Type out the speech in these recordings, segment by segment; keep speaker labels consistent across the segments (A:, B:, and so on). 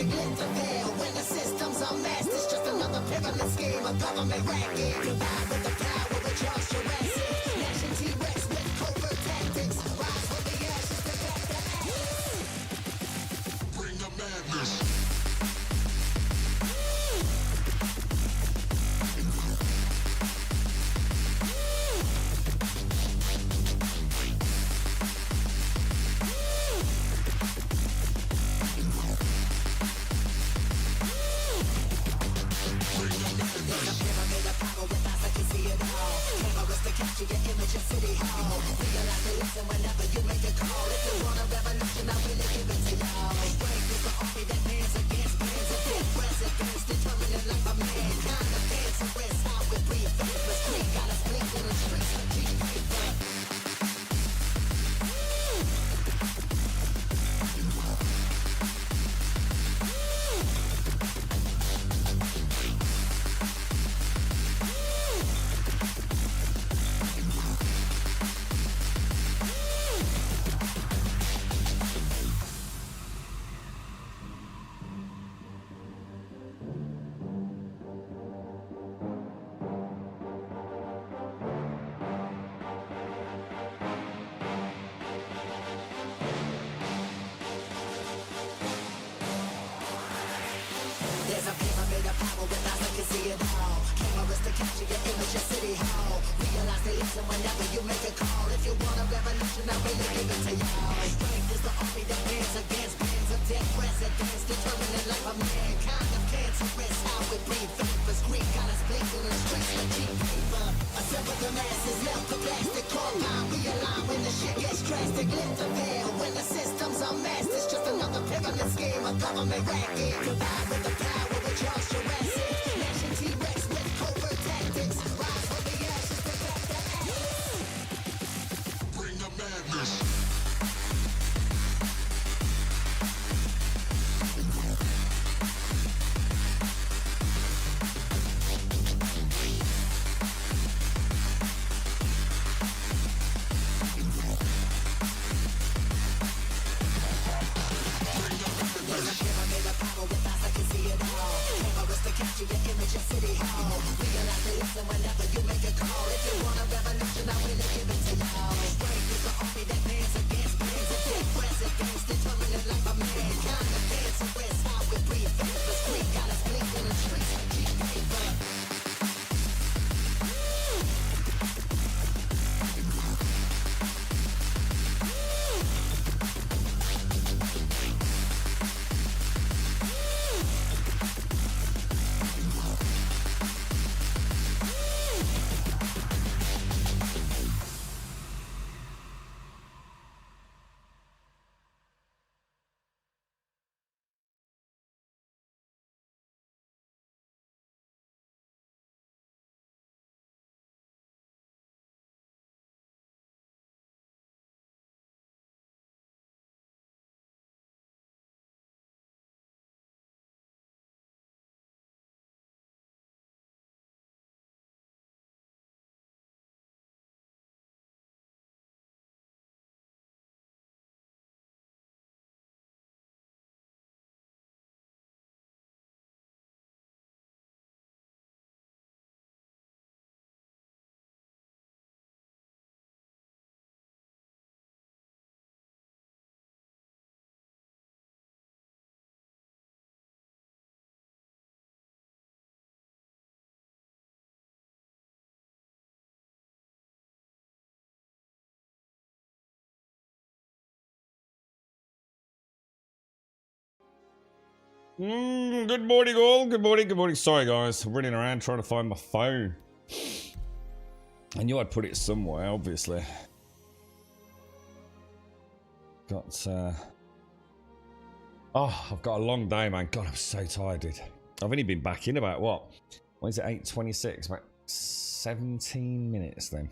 A: lift the veil. When the system's unmasked, it's just another pyramid scheme, a government racket. Divide with the power, with Charles Jurassic. Nation T-Rex with covert tactics. Rise from the ashes, protect the ashes. Bring the madness. City Hall. Realize the lesson whenever you make a call. If you want a revolution, I really give it to y'all. Strength is the army that bands against bands of dead presidents, determining life of mankind. The cancerous, how we breathe, vapors, creep, got us blinking in the streets like cheap paper. There's a pyramid of power with eyes that can see it all. Cameras to capture your image at City Hall. Realize they listen whenever you make a call. If you want a revolution, I really give it to y'all. Strength is the army that bands against bands of dead presidents, determining life of mankind. Of cancerous, how we breathe, vapors, green, got us blinking in the streets like cheap paper. Assemble the masses, melt the plastic, core line, realign when the shit gets drastic. Lift the veil when the system's unmasked. It's just another pyramid scheme, a government racket. Divide with the power. Charles Jurassic, Nation T-Rex with covert tactics. Rise from the ashes, protect the ashes. Bring the madness. Capture your image at City Hall. Realize they listen whenever you make a call. If you want a revolution, I really give it to y'all. Strength is the army that bands against bands of dead presidents, determining life of mankind. The cancerous, how we breathe, vapors, creep, got us blinking in the streets like cheap paper.
B: Good morning, all. Good morning, good morning. Sorry, guys. I'm running around trying to find my phone. I knew I'd put it somewhere, obviously. I've got a long day, man. God, I'm so tired, dude. I've only been back in about, what? When is it? 8:26? About 17 minutes, then.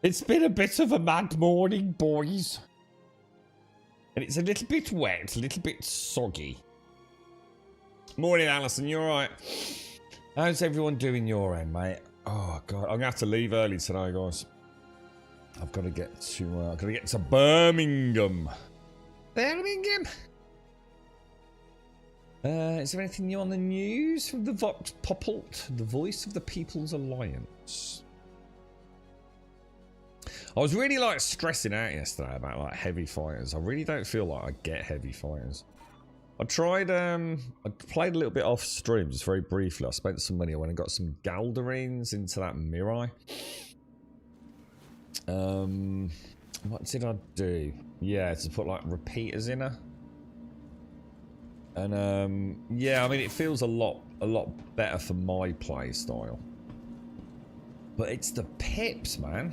B: It's been a bit of a mad morning, boys. And it's a little bit wet, a little bit soggy. Morning, Alison. You alright? How's everyone doing your end, mate? Oh, God. I'm going to have to leave early today, guys. I've got to get to Birmingham. Birmingham? Is there anything new on the news from the Vox Popult, the voice of the People's Alliance? I was really like stressing out yesterday about like heavy fighters. I really don't feel like I get heavy fighters. I tried, I played a little bit off stream just very briefly. I spent some money. I went and got some Galderines into that Mirai. What did I do? Yeah, to put like repeaters in her. And yeah, I mean it feels a lot better for my play style. But it's the pips, man.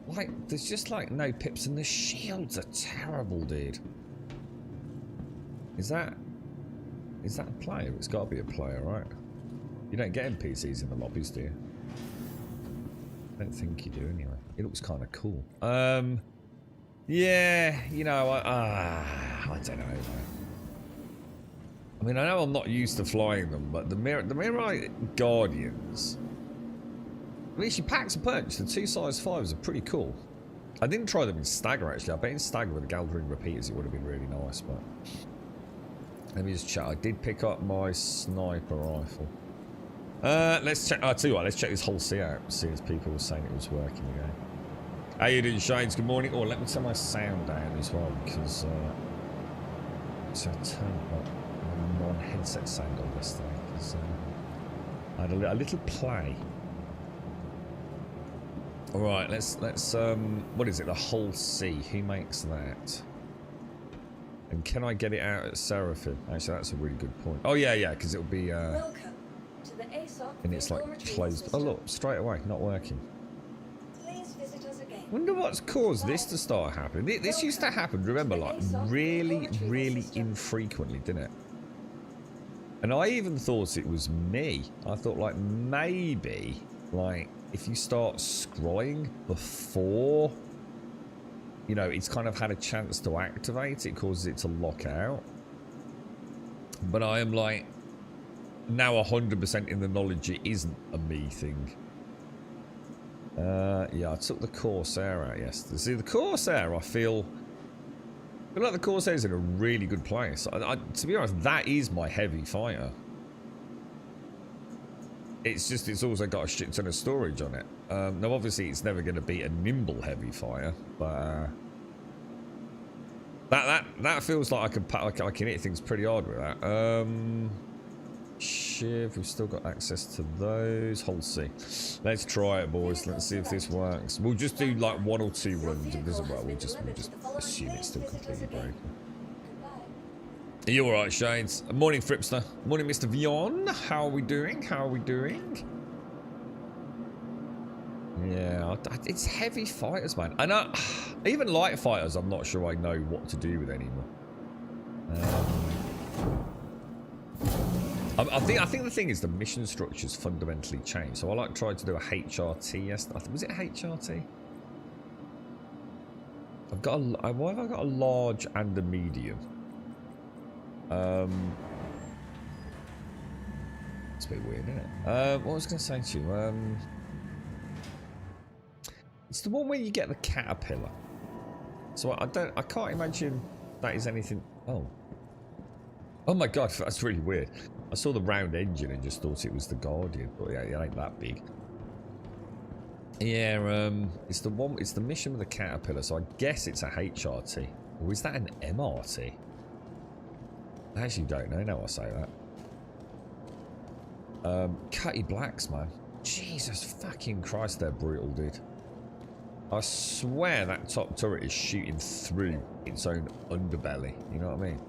B: Like there's just like no pips, and the shields are terrible, dude. Is that a player? It's got to be a player, right? You don't get NPCs in the lobbies, do you? I don't think you do anyway. It looks kind of cool. Yeah, you know, I don't know, man. I mean, I know I'm not used to flying them, but the Mirai Guardians, I mean, she packs a punch. The 2 size 5s are pretty cool. I didn't try them in Stagger, actually. I bet in Stagger with the Galderine repeaters it would have been really nice, but... Let me just check. I did pick up my sniper rifle. Let's check. I'll tell you what, let's check this whole sea out. See if people were saying it was working again. How you doing, Shades? Good morning. Oh, let me turn my sound down as well, because... so I turned up my non-headset sound on this thing, because I had a little play. Alright, let's what is it? The Hull C. Who makes that? And can I get it out at Seraphim? Actually, that's a really good point. Oh, yeah, because it'll be...
C: Welcome to the ASOC
B: and it's like closed. Oh, look, straight away, not working.
C: Please visit us again.
B: Wonder what's caused this to start happening. This used to happen, remember, like really infrequently, didn't it? And I even thought it was me. I thought, like, maybe, like, if you start scrolling before... You know, it's kind of had a chance to activate, it causes it to lock out. But I am like, now 100% in the knowledge it isn't a me thing. Yeah, I took the Corsair out yesterday. See, the Corsair, I feel like the Corsair's in a really good place. To be honest, that is my heavy fighter. It's just, it's also got a shit ton of storage on it. Now, obviously, it's never going to beat a nimble heavy fire, but that feels like I can hit things pretty hard with that. Shiv, we've still got access to those. Hold C. Let's try it, boys. Let's see if this works. We'll just do like 1 or 2 runs. If it doesn't work, we'll just assume it's still completely broken. Are you alright, Shades? Morning, Fripster. Morning, Mr. Vion. How are we doing? How are we doing? Yeah, it's heavy fighters, man. And even light fighters, I'm not sure I know what to do with anymore. I think the thing is the mission structure's fundamentally changed. So I like tried to do a HRT yesterday. Was it a HRT? I've got why have I got a large and a medium? It's a bit weird, isn't it? What was I going to say to you? It's the one where you get the caterpillar. So I can't imagine that is anything. Oh my god, that's really weird. I saw the round engine and just thought it was the Guardian, but yeah, it ain't that big. Yeah, it's the one. It's the mission with the caterpillar. So I guess it's a HRT, or is that an MRT? I actually don't know. Now I say that. Cutty Blacks, man. Jesus fucking Christ, they're brutal, dude. I swear that top turret is shooting through its own underbelly. You know what I mean?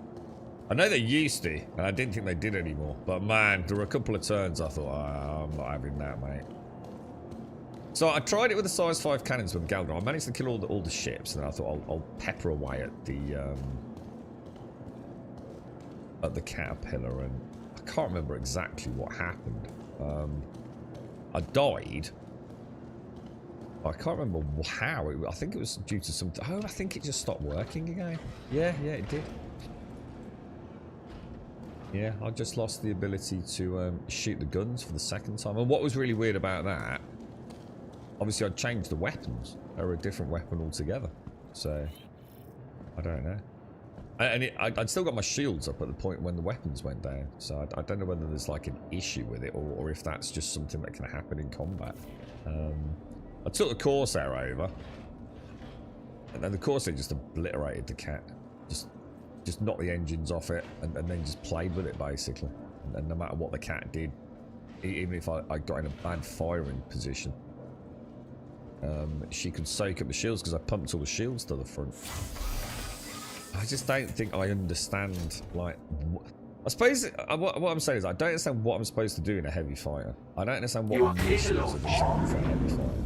B: I know they used to, and I didn't think they did anymore. But man, there were a couple of turns I thought, I'm not having that, mate. So I tried it with the size 5 cannons with Galdor. I managed to kill all the ships, and I thought I'll pepper away at the caterpillar, and I can't remember exactly what happened. I died. I can't remember how. I think it was due to some... Oh, I think it just stopped working again. Yeah, it did. Yeah, I just lost the ability to shoot the guns for the second time. And what was really weird about that, obviously I'd changed the weapons. They were a different weapon altogether. So, I don't know. And I'd still got my shields up at the point when the weapons went down. So I don't know whether there's like an issue with it or if that's just something that can happen in combat. I took the Corsair over. And then the Corsair just obliterated the cat. Just knocked the engines off it and then just played with it basically. And no matter what the cat did, even if I got in a bad firing position, she could soak up the shields because I pumped all the shields to the front. I just don't think I understand, like, I suppose what I'm saying is I don't understand what I'm supposed to do in a heavy fighter. I don't understand what missions are designed for a heavy fighter.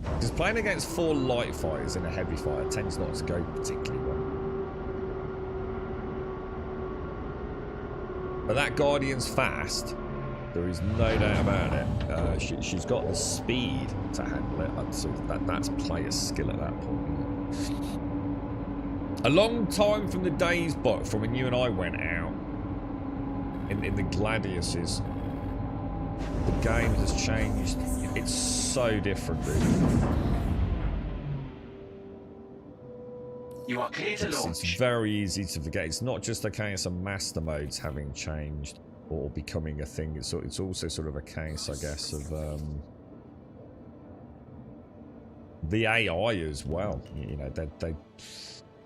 B: Because playing against 4 light fighters in a heavy fighter tends not to go particularly well. But that Guardian's fast. There is no doubt about it. She's got the speed to handle it. So that's player skill at that point. A long time from the days, but from when you and I went out in the Gladiuses, the game has changed. It's so different, dude.
D: You are clear to launch.
B: It's very easy to forget. It's not just a case of master modes having changed or becoming a thing. It's also sort of a case, I guess, of the AI as well. You know, they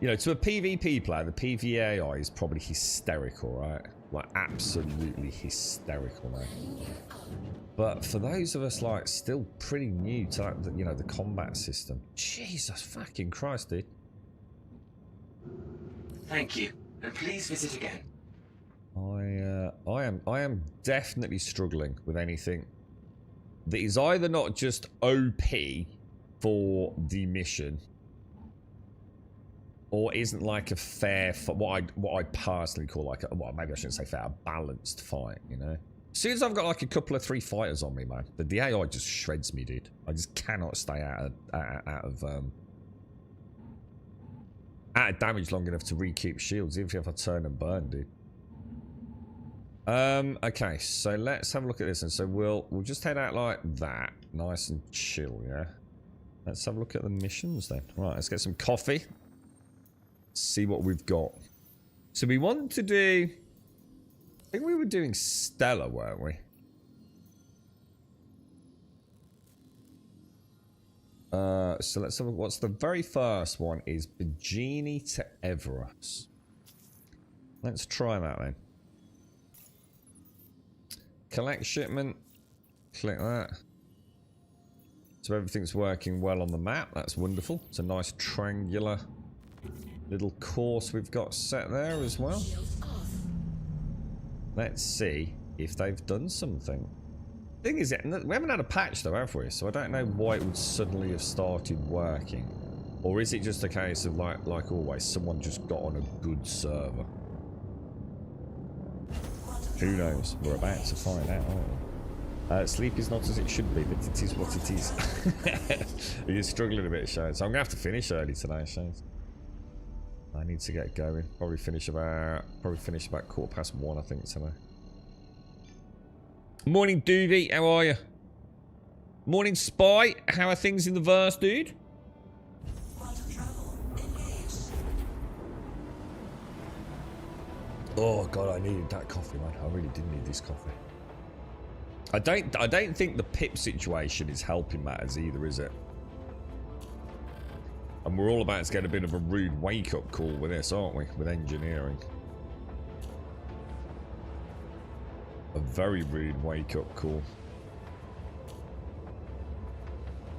B: you know, to a PvP player, the PvAI is probably hysterical, right? Like, absolutely hysterical, man. But for those of us, like, still pretty new to, like, you know, the combat system. Jesus fucking Christ, dude.
D: Thank you, and please visit again.
B: I am definitely struggling with anything that is either not just OP for the mission, or isn't like a fair, what I personally call like a, well, maybe I shouldn't say fair, a balanced fight, you know? As soon as I've got like a couple of 3 fighters on me, man, the AI just shreds me, dude. I just cannot stay out of damage long enough to re-keep shields, even if I turn and burn, dude. Okay, so let's have a look at this, and so we'll just head out like that, nice and chill, yeah? Let's have a look at the missions then. Right, let's get some coffee. See what we've got. So we want to do, I think we were doing Stella, weren't we? So let's have a, what's the very first one is Bajini to Everus. Let's try that then. Collect shipment. Click that. So everything's working well on the map. That's wonderful. It's a nice triangular little course we've got set there as well. Let's see if they've done something. Thing is, we haven't had a patch though, have we? So I don't know why it would suddenly have started working. Or is it just a case of, like always, someone just got on a good server? Who knows? We're about to find out, aren't we? Sleep is not as it should be, but it is what it is. You're struggling a bit, Shane. So I'm going to have to finish early today, Shane. I need to get going. Probably finish about 1:15, I think, today. Morning, Doovie. How are you? Morning, Spy. How are things in the verse, dude? Oh god, I needed that coffee, man. I really did need this coffee. I don't think the pip situation is helping matters either, is it? And we're all about to get a bit of a rude wake-up call with this, aren't we? With engineering. A very rude wake-up call.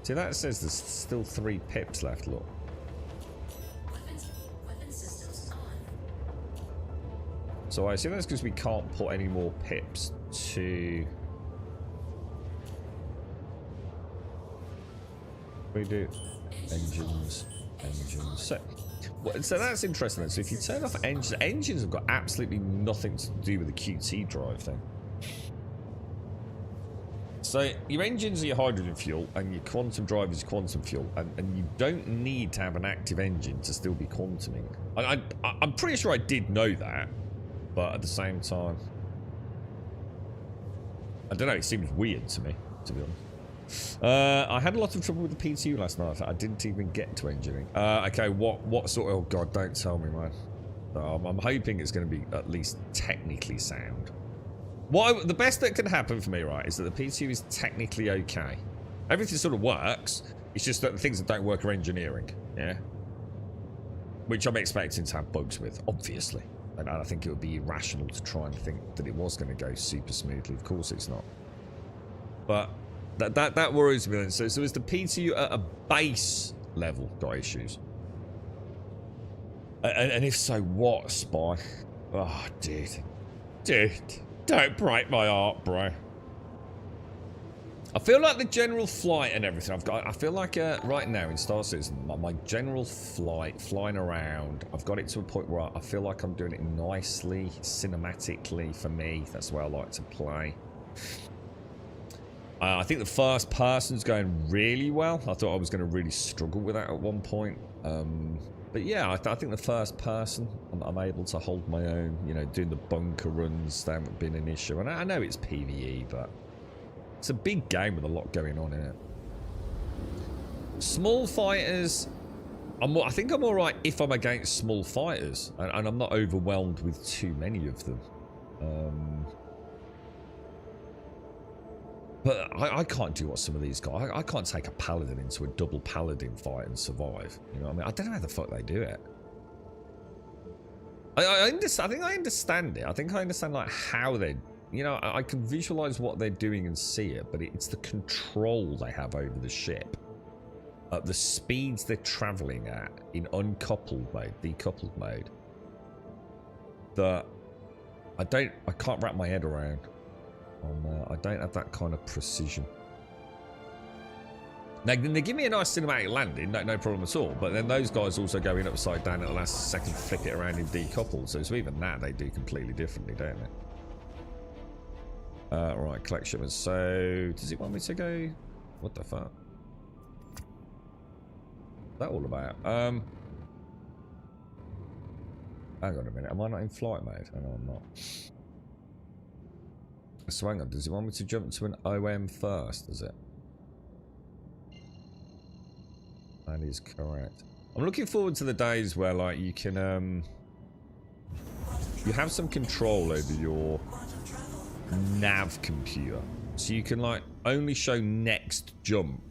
B: See, that says there's still 3 pips left, look.
C: Weapon systems on.
B: So I assume that's because we can't put any more pips to... We do engines. So that's interesting then. So if you turn off engines have got absolutely nothing to do with the QT drive thing. So your engines are your hydrogen fuel and your quantum drive is quantum fuel, and you don't need to have an active engine to still be quantuming. I'm pretty sure I did know that, but at the same time, I don't know, it seems weird to me, to be honest. I had a lot of trouble with the PTU last night. I didn't even get to engineering. Okay, what sort of... Oh god, don't tell me, man. So I'm hoping it's going to be at least technically sound. The best that can happen for me, right, is that the PTU is technically okay. Everything sort of works. It's just that the things that don't work are engineering, yeah? Which I'm expecting to have bugs with, obviously. And I think it would be irrational to try and think that it was going to go super smoothly. Of course it's not. But that worries me then. So is the PTU at a base level got issues? And if so, what, Spy? Oh, dude. Dude, don't break my heart, bro. I feel like the general flight and everything I feel like right now in Star Citizen, my general flight, flying around, I've got it to a point where I feel like I'm doing it nicely, cinematically for me. That's the way I like to play. I think the first person's going really well. I thought I was going to really struggle with that at one point. But yeah, I think the first person, I'm able to hold my own. You know, doing the bunker runs, they haven't been an issue. And I know it's PvE, but it's a big game with a lot going on in it. Small fighters, I think I'm alright if I'm against small fighters. And I'm not overwhelmed with too many of them. But I can't do what some of these guys... I can't take a paladin into a double paladin fight and survive. You know what I mean? I don't know how the fuck they do it. I think I understand it. I think I understand like how they... You know, I can visualize what they're doing and see it, but it's the control they have over the ship. The speeds they're traveling at in uncoupled mode, decoupled mode. That I can't wrap my head around. I don't have that kind of precision. Now, they give me a nice cinematic landing, no problem at all. But then those guys also go in upside down at the last second, flick it around and decouple. So even that they do completely differently, don't they? Right, collect shipments. So, does it want me to go? What the fuck? What's that all about? Hang on a minute. Am I not in flight mode? Oh, no, I'm not. So hang on, does it want me to jump to an OM first, does it? That is correct. I'm looking forward to the days where like you can you have some control over your nav computer. So you can like only show next jump.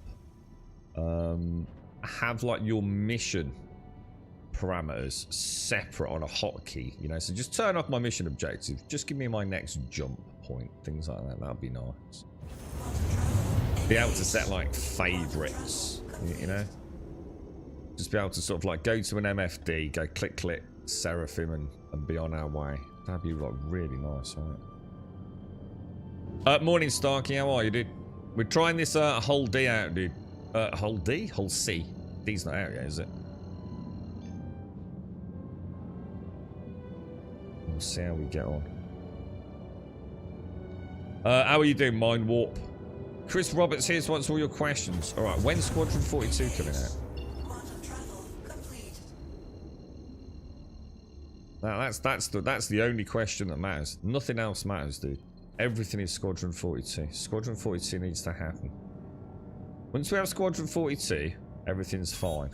B: Have like your mission parameters separate on a hotkey, you know, so just turn off my mission objective, just give me my next jump point, things like that. That'd be nice. Be able to set like favorites, you know, just be able to sort of like go to an MFD, go click Seraphim and be on our way. That'd be like really nice, right? Morning Starkey, how are you, dude? We're trying this whole D out, dude. Whole D? Whole C? D's not out yet, is it? We'll see how we get on. How are you doing, Mind Warp? Chris Roberts here to answer all your questions. Alright, when's Squadron 42 coming out? Now, that's the only question that matters. Nothing else matters, dude. Everything is Squadron 42. Squadron 42 needs to happen. Once we have Squadron 42, everything's fine.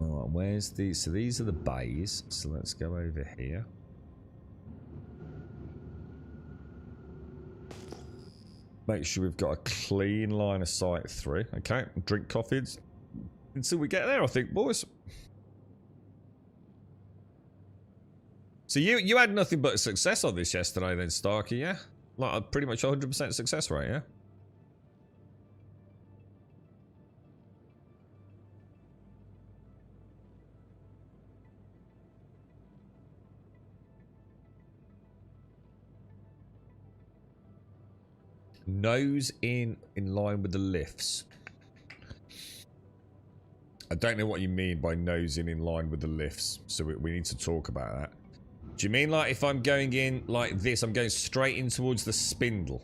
B: Alright, where's these? So these are the bays. So let's go over here. Make sure we've got a clean line of sight through. Okay, drink coffees until we get there, I think, boys. So you had nothing but success on this yesterday then, Starkey, yeah? Like a pretty much 100% success rate, yeah? Nose in line with the lifts. I don't know what you mean by nosing in line with the lifts, so we need to talk about that. Do you mean like if I'm going in like this, I'm going straight in towards the spindle?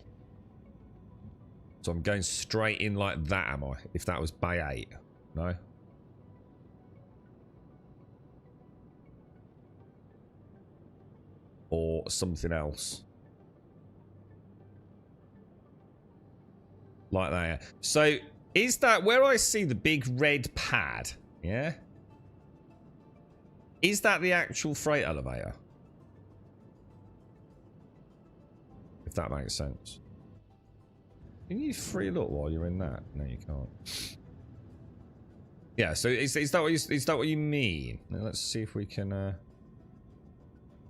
B: So I'm going straight in like that, am I? If that was Bay 8. No? Or something else. Like that, yeah. So, is that where I see the big red pad? Yeah? Is that the actual freight elevator? If that makes sense. Can you free look while you're in that? No, you can't. Yeah, so is that what you mean? Now let's see if we can...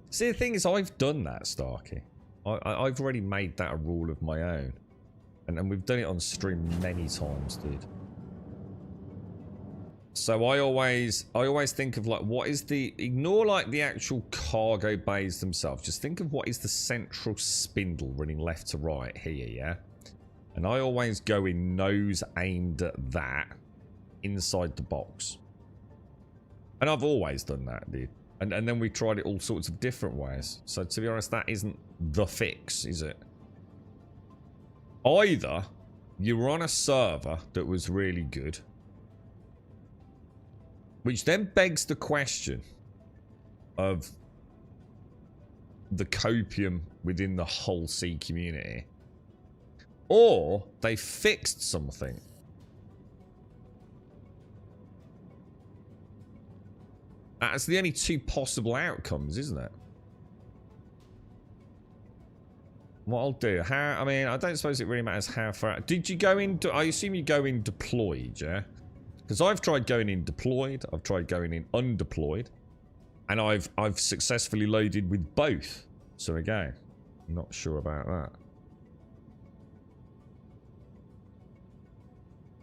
B: See, the thing is, I've done that, Starkey. I've already made that a rule of my own. And we've done it on stream many times, dude. So I always think of like, what is the... Ignore like the actual cargo bays themselves. Just think of what is the central spindle running left to right here, yeah? And I always go in nose aimed at that inside the box. And I've always done that, dude. And then we tried it all sorts of different ways. So to be honest, that isn't the fix, is it? Either you were on a server that was really good, which then begs the question of the copium within the whole C community, or they fixed something. That's the only two possible outcomes, isn't it? What I'll do, I mean, I don't suppose it really matters how far out. Did you go in, I assume you go in deployed, yeah? Because I've tried going in deployed, I've tried going in undeployed, and I've successfully loaded with both. So again, I'm not sure about that.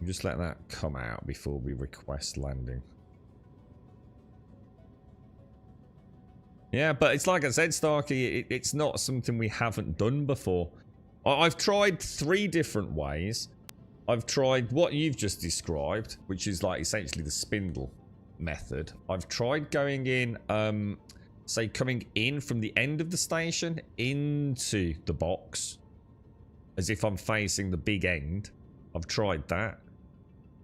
B: Just let that come out before we request landing. Yeah, but it's like I said, Starkey, it's not something we haven't done before. I've tried 3 different ways. I've tried what you've just described, which is like essentially the spindle method. I've tried going in, say coming in from the end of the station into the box, as if I'm facing the big end. I've tried that.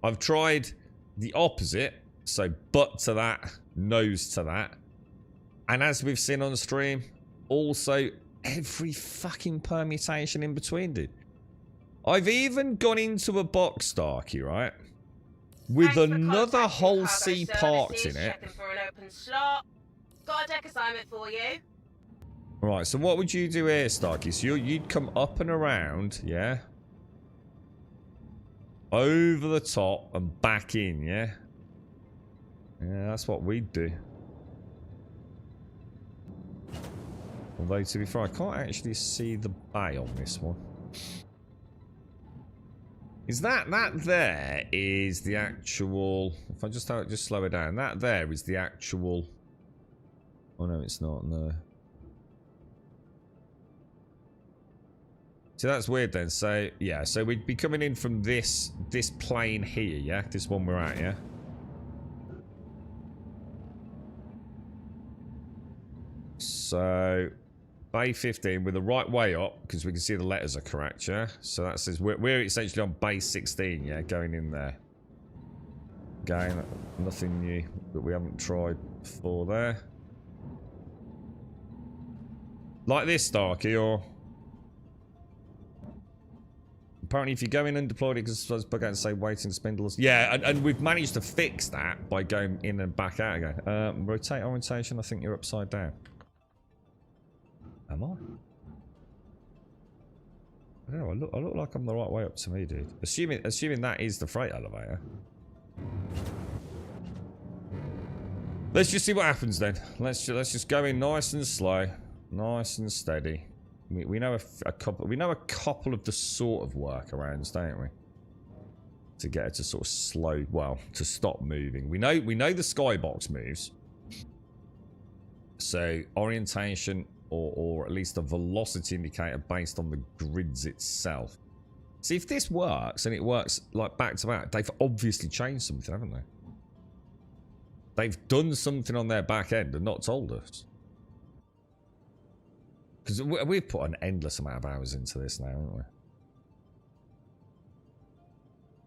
B: I've tried the opposite, so butt to that, nose to that. And as we've seen on stream, also every fucking permutation in between, dude. I've even gone into a box, Starkey, right? With another whole C parked in it.
E: For an open slot. Got a deck assignment for you.
B: Right, so what would you do here, Starkey? So you'd come up and around, yeah? Over the top and back in, yeah? Yeah, that's what we'd do. Although, to be fair, I can't actually see the bay on this one. Is that there is the actual... If I just slow it down. That there is the actual... Oh, no, it's not. No. So that's weird then. So, yeah. So we'd be coming in from this plane here, yeah? This one we're at, yeah? So... Bay 15, we're the right way up because we can see the letters are correct, yeah? So that says we're essentially on Bay 16, yeah? Going in there. Again, nothing new that we haven't tried before there. Like this, Starkey, or... Apparently if you go in and deploy it, because I was going to say waiting spindles. Yeah, and we've managed to fix that by going in and back out again. Rotate orientation, I think you're upside down. Am I? I don't know, I look like I'm the right way up to me, dude. Assuming that is the freight elevator. Let's just see what happens then. Let's just go in nice and slow, nice and steady. We know a couple of the sort of workarounds, don't we? To get it to sort of slow, well, to stop moving. We know the skybox moves. So orientation or at least a velocity indicator based on the grids itself. See, if this works and it works like back to back, they've obviously changed something, haven't they? They've done something on their back end and not told us. Because we've put an endless amount of hours into this now, haven't we?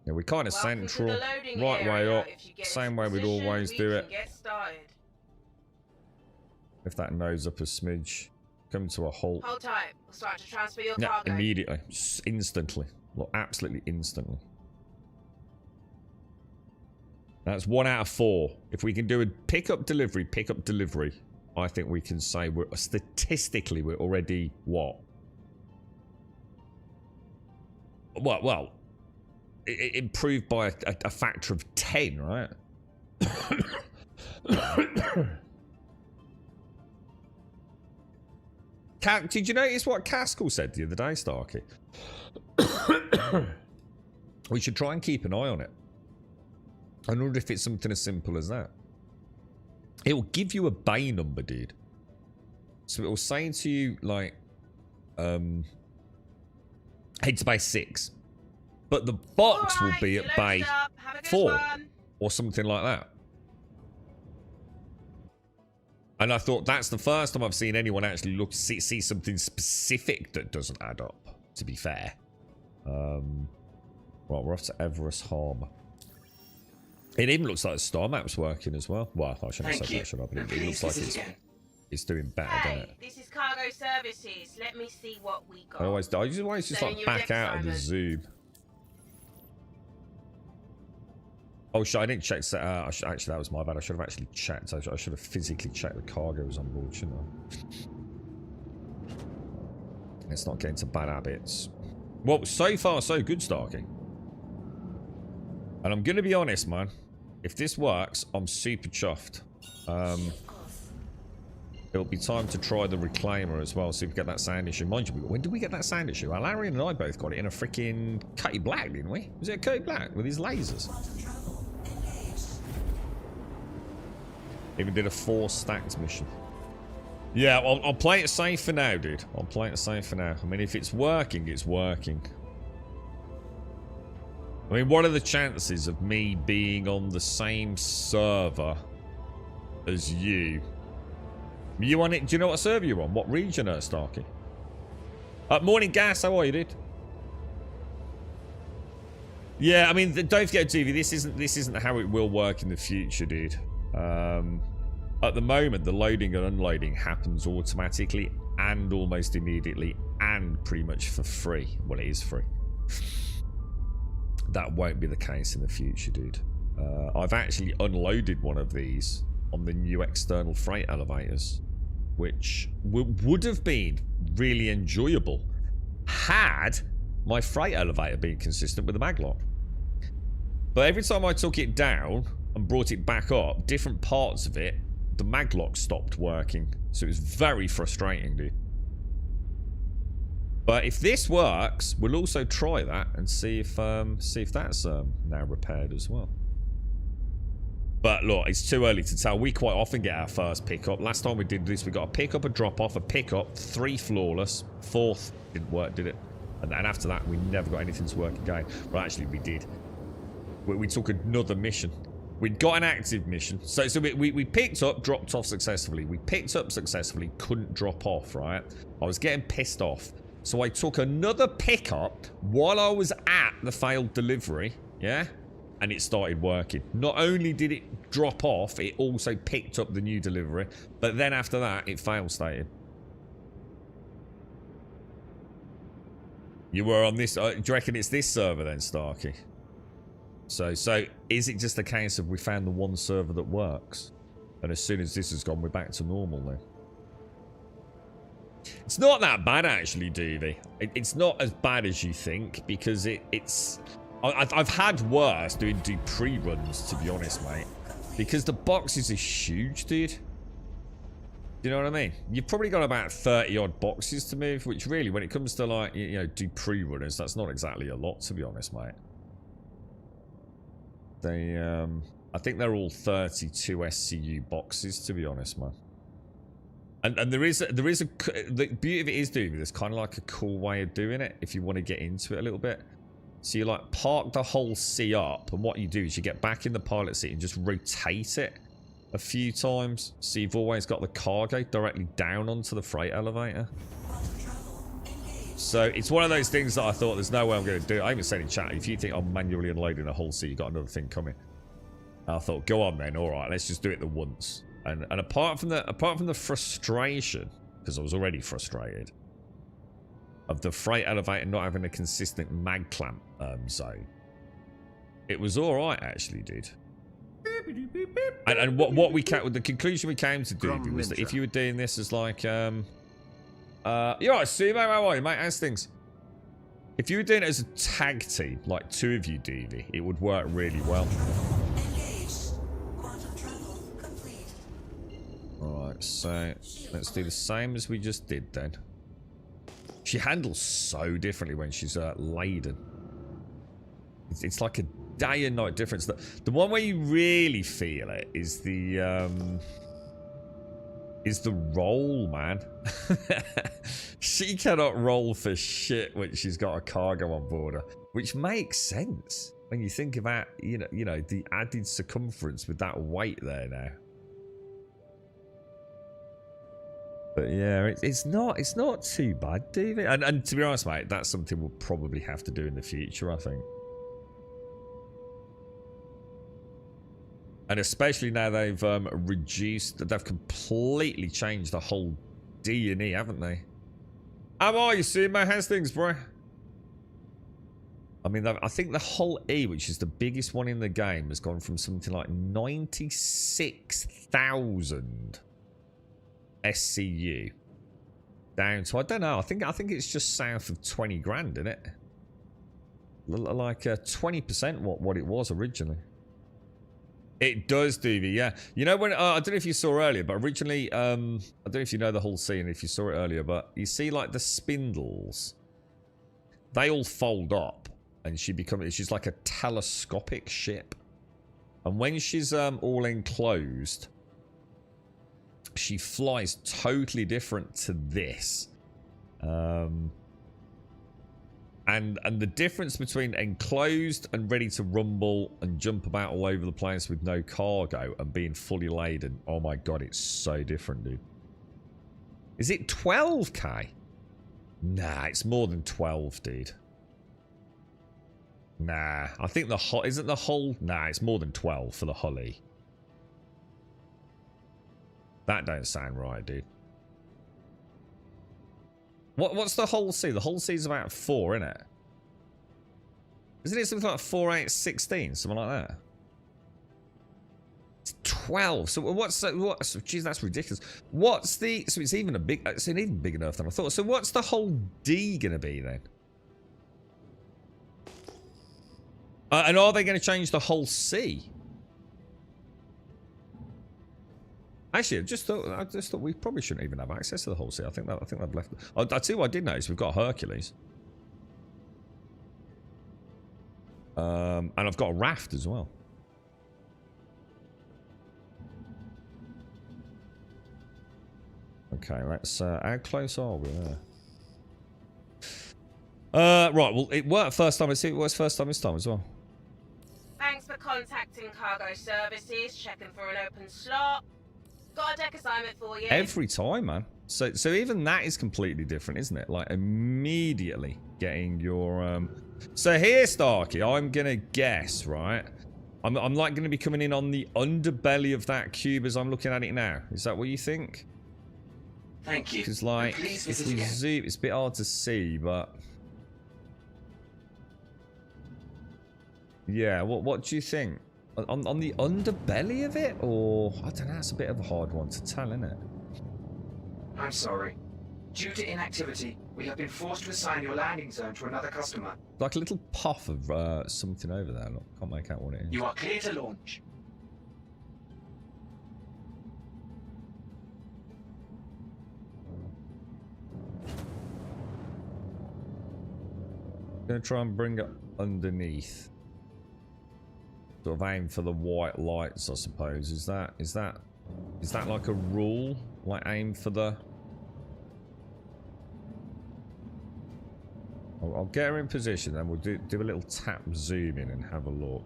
B: Yeah, we kind of central, right way up, same way we'd always do it. If that nose up a smidge, come to a halt.
E: Hold tight. We'll start to transfer your
B: Yeah,
E: cargo.
B: immediately, just instantly, well, absolutely instantly. That's 1 out of 4. If we can do a pickup delivery, I think we can say we're statistically we're already what? Well, improved by a factor of 10, right? Did you notice what Caskell said the other day, Starkey? We should try and keep an eye on it. I wonder if it's something as simple as that. It will give you a bay number, dude. So it will say to you, like, head to bay 6. But the box will be at bay 4. Or something like that. And I thought that's the first time I've seen anyone actually see something specific that doesn't add up, to be fair. Right, we're off to Everest Harbour. It even looks like the star map's working as well. Well, I shouldn't have said that, should I? But it looks like it's doing better, doesn't it?
E: This is cargo services. Let me see what we got.
B: I always just like back out of the zoom. Oh shit, I didn't check that out. Actually, that was my bad. I should have actually checked. I should have physically checked the cargo was on board, shouldn't I? Let's not get into bad habits. Well, so far so good, Starkey. And I'm going to be honest, man. If this works, I'm super chuffed. It'll be time to try the reclaimer as well, see if we get that sound issue. Mind you, when did we get that sound issue? Well, Larry and I both got it in a freaking Cody Black, didn't we? Was it a Cody Black with his lasers? Even did a 4 stacked mission. Yeah, I'll play it safe for now, dude. I'll play it safe for now. I mean, if it's working, it's working. I mean, what are the chances of me being on the same server as you? You on it? Do you know what server you're on? What region, Starkey? Morning, Gas. How are you, dude? Yeah, I mean, don't forget, TV. This isn't how it will work in the future, dude. At the moment, the loading and unloading happens automatically and almost immediately and pretty much for free. Well, it is free. That won't be the case in the future, dude. I've actually unloaded one of these on the new external freight elevators, which would have been really enjoyable had my freight elevator been consistent with the maglock. But every time I took it down and brought it back up, different parts of it, the maglock stopped working. So it was very frustrating, dude. But if this works, we'll also try that and see if that's now repaired as well. But look, it's too early to tell. We quite often get our first pickup. Last time we did this, we got a pickup, a drop off, a pickup, 3 flawless, 4th didn't work, did it? And after that, we never got anything to work again. Well, actually, we did. We took another mission. We'd got an active mission. So we picked up, dropped off successfully. We picked up successfully, couldn't drop off, right? I was getting pissed off. So I took another pickup while I was at the failed delivery, yeah? And it started working. Not only did it drop off, it also picked up the new delivery. But then after that, it fail stated. You were on this... do you reckon it's this server then, Starkey? So is it just a case of we found the one server that works? And as soon as this has gone, we're back to normal then? It's not that bad, actually, Doovie. It's not as bad as you think, because it's... I've had worse doing pre-runs, to be honest, mate. Because the boxes are huge, dude. Do you know what I mean? You've probably got about 30-odd boxes to move, which really, when it comes to, like, you know, do pre-runners, that's not exactly a lot, to be honest, mate. They, I think they're all 32 SCU boxes, to be honest, man. And there is the beauty of it is, dude, there's kind of like a cool way of doing it if you want to get into it a little bit. So you like park the whole C up, and what you do is you get back in the pilot seat and just rotate it a few times, so you've always got the cargo directly down onto the freight elevator. So it's one of those things that I thought there's no way I'm going to do it. I even said in chat, if you think I'm manually unloading a whole C, you got another thing coming. And I thought, go on then, all right, let's just do it the once. And apart from the frustration, because I was already frustrated, of the freight elevator not having a consistent mag clamp zone, it was all right, actually, dude. And what we came, the conclusion we came to, Doobie, was that if you were doing this as like, you're right, Sumo, how are you, mate? How's things? If you were doing it as a tag team, like two of you, Doobie, it would work really well.
A: Engaged. Quantum travel complete.
B: Alright, so let's do the same as we just did then. She handles so differently when she's laden. It's like a day and night difference. The one where you really feel it is the roll, man. She cannot roll for shit when she's got a cargo on board her, which makes sense when you think about you know the added circumference with that weight there now. But yeah, it's not too bad, David. And to be honest, mate, that's something we'll probably have to do in the future, I think. And especially now they've they've completely changed the whole D&E, haven't they? How are you, Sumo? How's things, bro? I mean, I think the whole E, which is the biggest one in the game, has gone from something like 96,000 SCU down to, I don't know, I think it's just south of 20 grand, isn't it? Like 20% what it was originally. It does, Doobie, yeah. You know when, I don't know if you saw earlier, but originally, I don't know if you know the whole scene, if you saw it earlier, but you see like the spindles, they all fold up and she's like a telescopic ship. And when she's all enclosed, she flies totally different to this. And the difference between enclosed and ready to rumble and jump about all over the place with no cargo and being fully laden, oh my god, it's so different, dude. Is it 12k? Nah, it's more than 12, dude. Nah, I think isn't the hull? Nah, it's more than 12 for the hully. That don't sound right, dude. What's the hull C? The hull C is about 4, isn't it? Isn't it something like 4, 8, 16, something like that? It's 12. So what's geez, that's ridiculous. What's the? So it's even it's an even bigger enough than I thought. So what's the whole D gonna be then? And are they going to change the whole C? Actually, I just thought we probably shouldn't even have access to the whole sea. I think they've left. I'll tell you what I did notice. We've got Hercules, and I've got a raft as well. Okay, let's. How close are we there? Right. Well, it worked first time. Let's see if it works first time this time as well.
E: Thanks for contacting Cargo Services, checking for an open slot. Got a deck assignment for you.
B: Every time, man. So even that is completely different, isn't it? Like immediately getting your So here, Starkey, I'm gonna guess, right? I'm like gonna be coming in on the underbelly of that cube as I'm looking at it now. Is that what you think?
D: Thank you.
B: Because like
D: Please
B: if
D: visit
B: we
D: again.
B: zoom, it's a bit hard to see, but yeah. What do you think? On the underbelly of it, or I don't know. It's a bit of a hard one to tell, isn't it?
D: I'm sorry. Due to inactivity, we have been forced to assign your landing zone to another customer.
B: Like a little puff of something over there. Look, can't make out what it is.
D: You are clear to launch.
B: Gonna try and bring it underneath. Sort of aim for the white lights, I suppose. Is that like a rule? Like aim for the... I'll get her in position, then we'll do a little tap zoom in and have a look.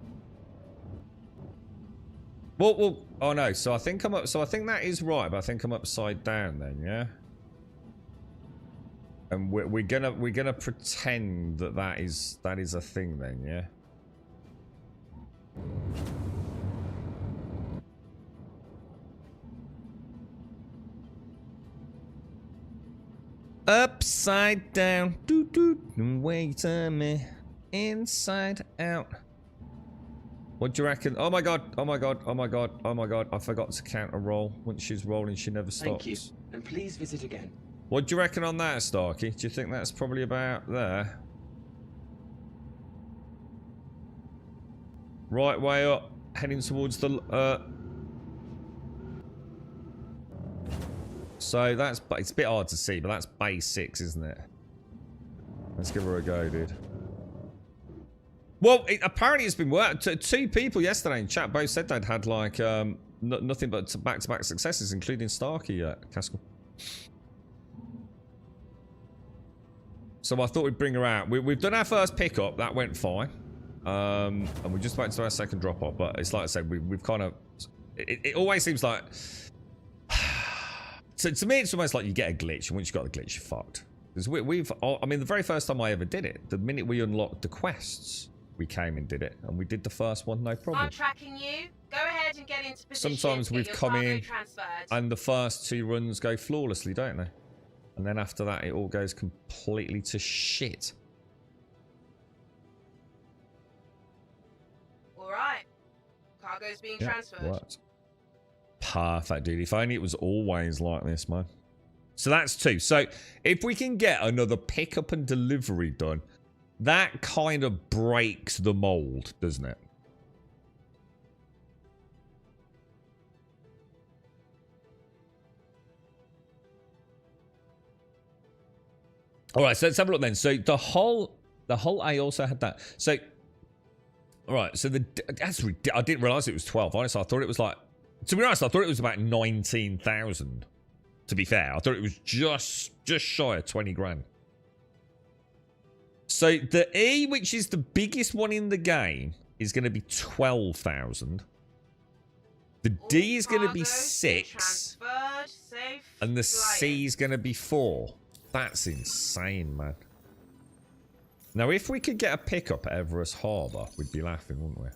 B: Well, oh no. So I think I'm up. So I think that is right, but I think I'm upside down then, yeah. And we're gonna pretend that is a thing then, yeah. Upside down, doo doo, wait a minute, inside out. What do you reckon? Oh my god, oh my god, oh my god, oh my god. I forgot to count a roll. Once she's rolling, she never stops.
D: Thank you, and please visit again.
B: What do you reckon on that, Starkey? Do you think that's probably about there? Right way up, heading towards the... So that's... It's a bit hard to see, but that's base 6, isn't it? Let's give her a go, dude. Well, apparently it's been worked. Two people yesterday in chat both said they'd had, like, nothing but back-to-back successes, including Starkey, Caskell. So I thought we'd bring her out. We've done our first pickup. That went fine. And we're just about to do our second drop-off. But it's like I said, we've kind of... It always seems like... to me, it's almost like you get a glitch. And once you've got the glitch, you're fucked. Because I mean, the very first time I ever did it, the minute we unlocked the quests, we came and did it. And we did the first one, no problem.
E: I'm tracking you. Go ahead and get into position.
B: Sometimes
E: to get
B: we've
E: your
B: come
E: cargo
B: in
E: transferred.
B: and the first 2 runs go flawlessly, don't they? And then after that, it all goes completely to shit.
E: All right. Cargo's being transferred.
B: Right. Perfect, dude. If only it was always like this, man. So that's 2. So if we can get another pickup and delivery done, that kind of breaks the mold, doesn't it? All right, so let's have a look then. So the whole A also had that. So, all right, so I didn't realize it was 12. Honestly, I thought it was like, to be honest, I thought it was about 19,000. To be fair, I thought it was just shy of 20 grand. So the E, which is the biggest one in the game, is going to be 12,000. The D is going to be 6, and the C is going to be 4. That's insane, man. Now, if we could get a pickup at Everest Harbour, we'd be laughing, wouldn't we?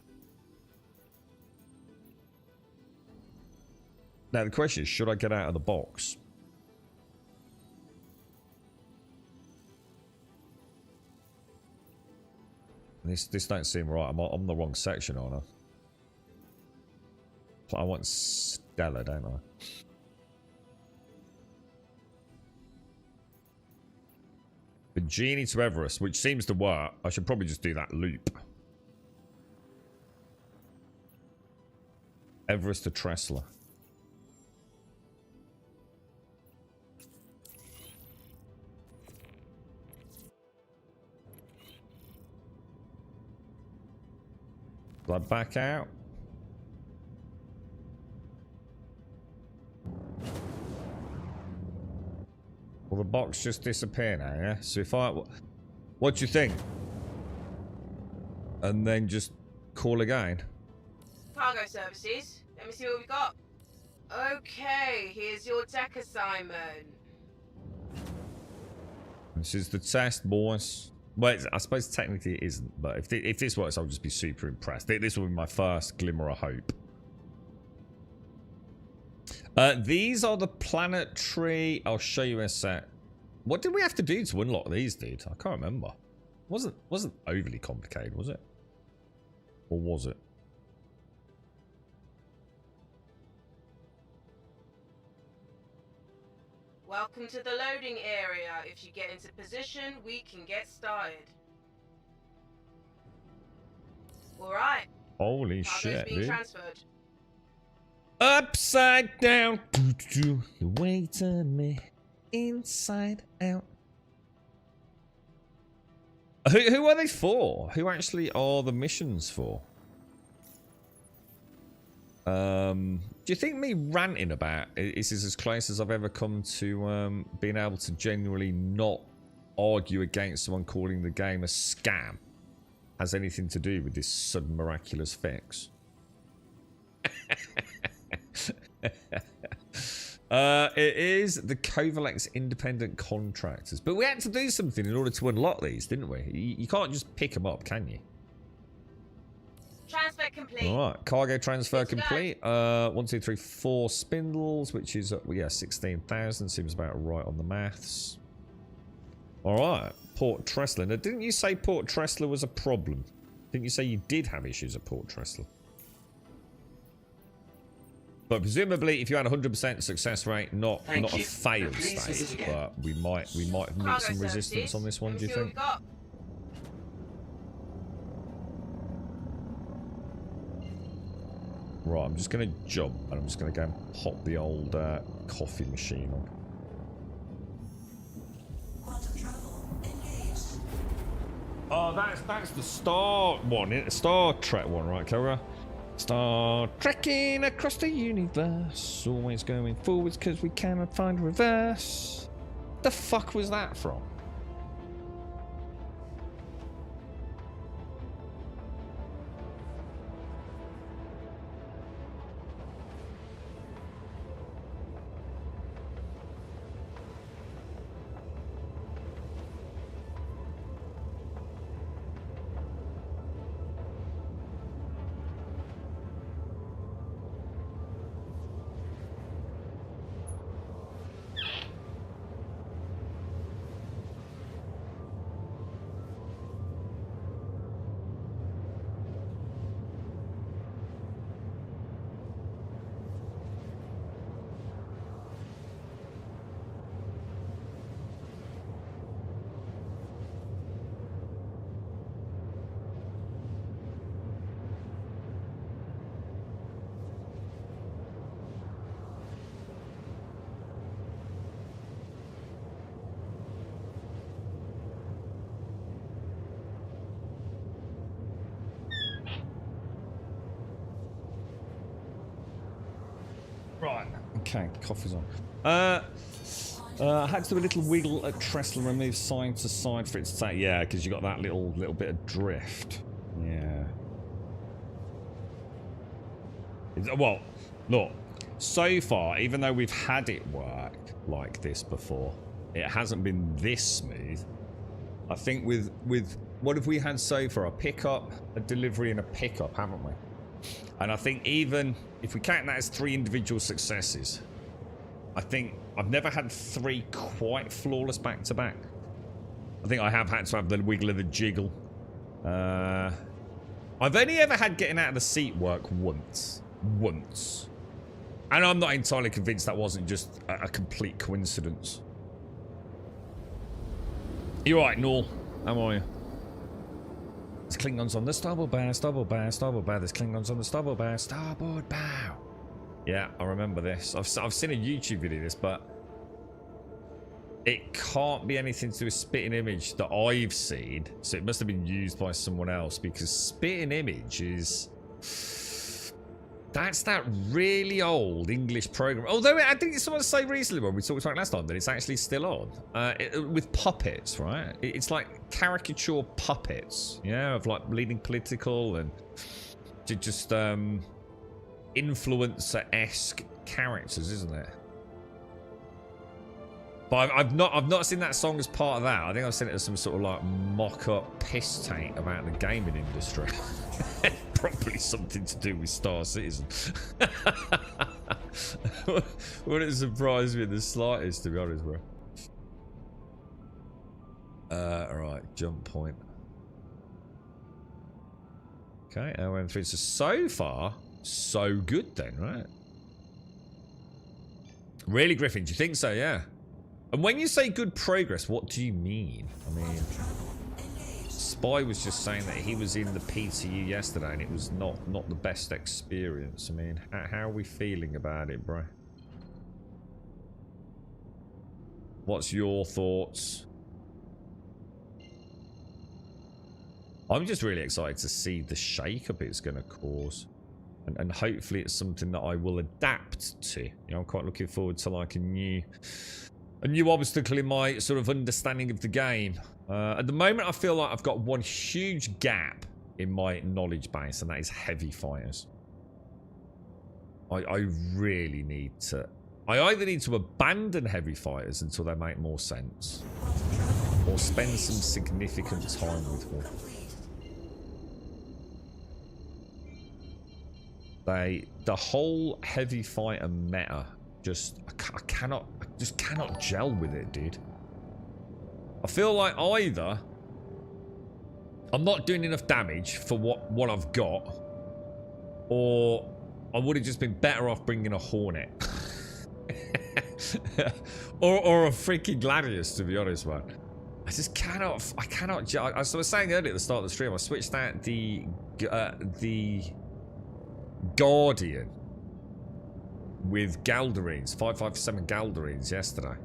B: Now, the question is, should I get out of the box? This don't seem right. I'm on the wrong section, aren't I? I want Stella, don't I? Virginia to Everest, which seems to work. I should probably just do that loop. Everest to Tressler. Do I back out? Will the box just disappear now, yeah? So if I... What do you think? And then just call again.
E: Cargo services. Let me see what we got. Okay, here's your deck assignment.
B: This is the test, boys. Well, I suppose technically it isn't, but if this works, I'll just be super impressed. This will be my first glimmer of hope. These are the planetary... I'll show you in a sec. What did we have to do to unlock these, dude? I can't remember. Wasn't overly complicated, was it? Or was it?
E: Welcome to the loading area. If you get into position, we can get started. Alright.
B: Holy
E: Cargo's
B: shit,
E: being
B: dude.
E: transferred.
B: Upside down. You way turn me inside out. Who are they for? Who actually are the missions for? Do you think me ranting about is as close as I've ever come to being able to genuinely not argue against someone calling the game a scam has anything to do with this sudden miraculous fix? It is the Kovalex independent contractors, but we had to do something in order to unlock these, didn't we? You can't just pick them up, can you?
E: Transfer complete.
B: All right, cargo transfer complete. 1, 2, 3, 4 spindles, which is well, yeah, 16,000 seems about right on the maths. All right, Port Tressler. Now, didn't you say Port Tressler was a problem? Didn't you say you did have issues at Port Tressler? But presumably, if you had 100% success rate, not
D: Thank
B: a
D: you.
B: failed
D: Please visit
B: state,
D: again.
B: but we might have met
E: Cargo
B: some resistance
E: services.
B: on this one.
E: Let
B: Do
E: me
B: you
E: see what
B: think?
E: we got.
B: Right, I'm just going to jump, and I'm just going to go and pop the old coffee machine on. Oh, that's the Star one, the Star Trek one, right, Cora? Star trekking across the universe, always going forwards because we cannot find reverse. The fuck was that from? Right. Okay, coffee's on. I had to do a little wiggle at trestle and remove side to side for it to take. Yeah, because you got that little bit of drift. Yeah. Well, look. So far, even though we've had it work like this before, it hasn't been this smooth. I think with what have we had so far? A pickup, a delivery, and a pickup, haven't we? And I think even if we count that as 3 individual successes, I think I've never had 3 quite flawless back to back. I think I have had to have the wiggle of the jiggle. I've only ever had getting out of the seat work once. And I'm not entirely convinced that wasn't just a complete coincidence. You're right, Noel. How are you? There's Klingons on the starboard bow, starboard bow, starboard bow. There's Klingons on the starboard bow, starboard bow. Yeah, I remember this. I've seen a YouTube video of this, but it can't be anything to do with spitting image that I've seen. So it must have been used by someone else, because spitting image is... That's that really old English program. Although I think someone said recently when we talked about it last time that it's actually still on. With puppets, right? It's like caricature puppets, yeah, of like leading political and just influencer-esque characters, isn't it? But I've not seen that song as part of that. I think I've seen it as some sort of like mock-up piss taint about the gaming industry. Probably something to do with Star Citizen. Wouldn't surprise me in the slightest, to be honest, bro. Alright, jump point. Okay, LM3. So far, so good then, right? Really, Griffin? Do you think so? Yeah. And when you say good progress, what do you mean? I mean, Spy was just saying that he was in the PTU yesterday and it was not the best experience. I mean, how are we feeling about it, bro? What's your thoughts? I'm just really excited to see the shake-up it's going to cause. And hopefully it's something that I will adapt to. You know, I'm quite looking forward to like a new obstacle in my sort of understanding of the game. At the moment, I feel like I've got one huge gap in my knowledge base, and that is heavy fighters. I really need to... I either need to abandon heavy fighters until they make more sense, or spend some significant time with them. The whole heavy fighter meta, I just cannot gel with it, dude. I feel like either I'm not doing enough damage for what I've got, or I would have just been better off bringing a Hornet. or a freaking Gladius, to be honest, man. I just cannot, as I was saying earlier at the start of the stream, I switched out the Guardian with Galderines, 557 Galderines yesterday.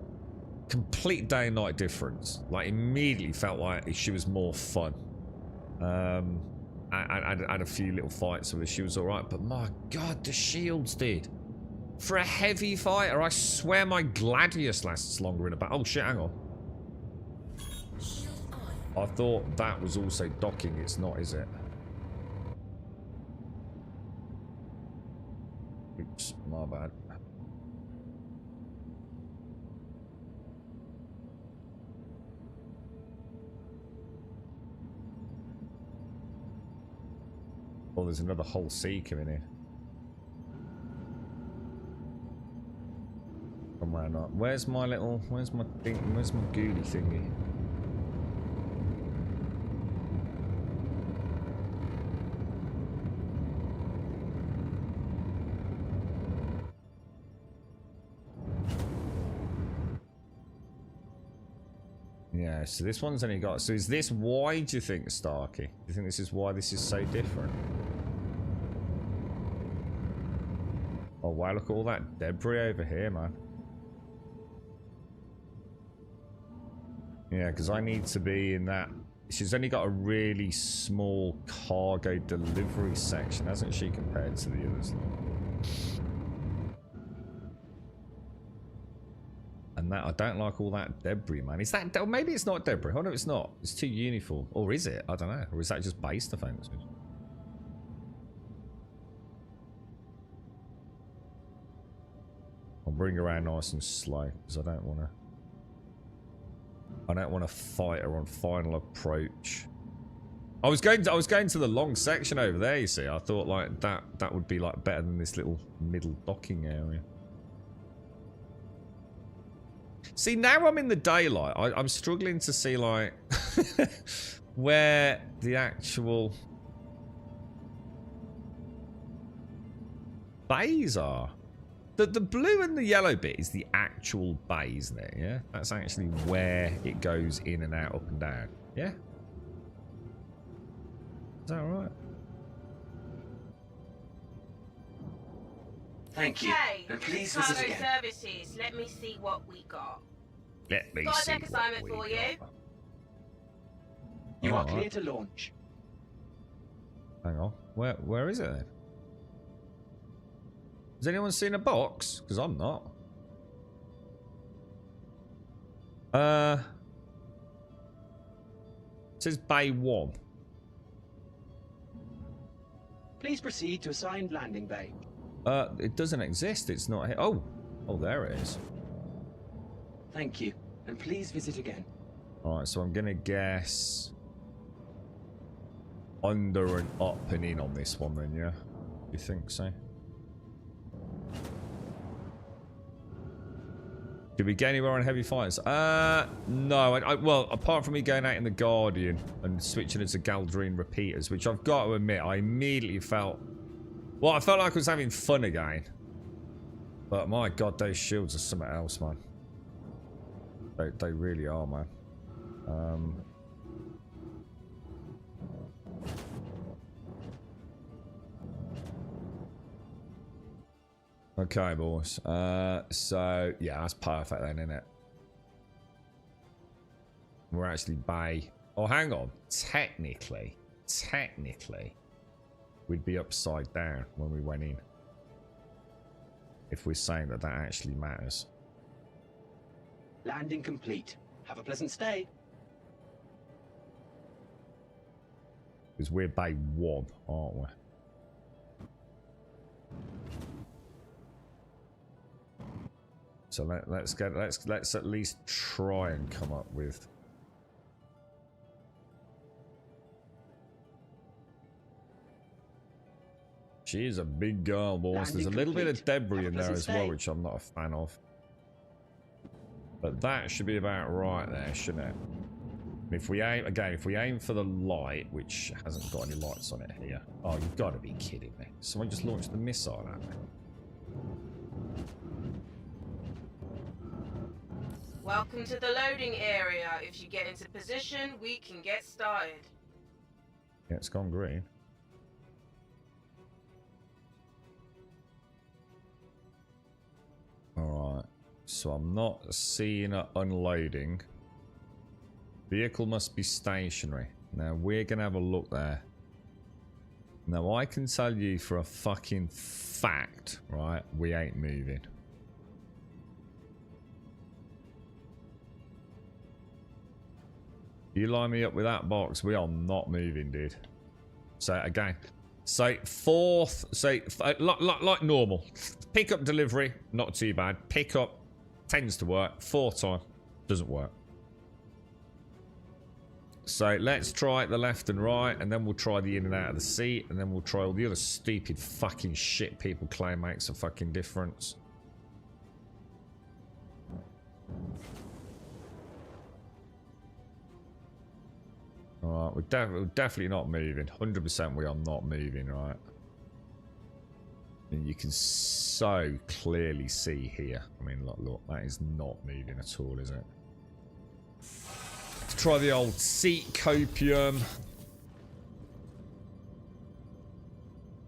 B: Complete day and night difference. Like, immediately felt like she was more fun. I had a few little fights with her, she was alright, but my god, the shields did. For a heavy fighter, I swear my Gladius lasts longer in a battle. Oh shit, hang on. I thought that was also docking. It's not, is it? Oops, my bad. Oh, there's another whole sea coming in. Come round up. Where's my little? Where's my ghoulie thingy? Yeah, so this one's only got... So is this why, do you think, Starkey? Do you think this is why this is so different? Oh, wow, look at all that debris over here, man. Yeah, because I need to be in that... She's only got a really small cargo delivery section, hasn't she, compared to the others? And that, I don't like all that debris, man. Is that... Oh, maybe it's not debris. Oh, no, it's not. It's too uniform. Or is it? I don't know. Or is that just base defense? I'll bring her around nice and slow, because I don't want to fight her on final approach. I was going to the long section over there, you see. I thought like that would be like better than this little middle docking area. See, now I'm in the daylight. I'm struggling to see like where the actual bays are. The blue and the yellow bit is the actual bay, isn't it? Yeah, that's actually where it goes in and out, up and down. Yeah, is that right?
D: Thank you.
E: Okay,
D: And please
E: cargo
D: visit again.
E: services. Let me see what we got.
B: Let me
E: Got a
B: see.
E: deck assignment for you.
D: You are
B: Alright.
D: clear to launch.
B: Hang on. Where is it then? Has anyone seen a box? Because I'm not. It says Bay 1.
F: Please proceed to assigned landing bay.
B: It doesn't exist. It's not here. Oh, there it is.
F: Thank you, and please visit again.
B: Alright, so I'm gonna guess under and up and in on this one then, yeah? You think so? Did we get anywhere on heavy fighters? No. Well, apart from me going out in the Guardian and switching it to Galderine repeaters, which I've got to admit, I immediately felt... Well, I felt like I was having fun again. But my god, those shields are something else, man. They really are, man. Okay, boys. So, yeah, that's perfect then, isn't it? We're actually bay... Oh, hang on. Technically, we'd be upside down when we went in. If we're saying that actually matters.
F: Landing complete. Have a pleasant stay.
B: Because we're bay 1, aren't we? So let's at least try and come up with... She is a big girl, boys. There's a little bit of debris in there as well, which I'm not a fan of. But that should be about right there, shouldn't it? If we aim, again, if we aim for the light, which hasn't got any lights on it here. Oh, you've got to be kidding me. Someone just launched the missile at me.
E: Welcome to the loading area. If you get into position, we can get started.
B: Yeah, it's gone green. Alright. So I'm not seeing it unloading. Vehicle must be stationary. Now we're going to have a look there. Now I can tell you for a fucking fact, right, we ain't moving. You line me up with that box, we are not moving, dude. So again, so fourth, so like normal. Pick up delivery, not too bad. Pick up tends to work. Fourth time, doesn't work. So let's try the left and right, and then we'll try the in and out of the seat, and then we'll try all the other stupid fucking shit people claim makes a fucking difference. Alright, we're definitely not moving. 100% we are not moving, right? And you can so clearly see here. I mean, look, that is not moving at all, is it? Let's try the old seat copium.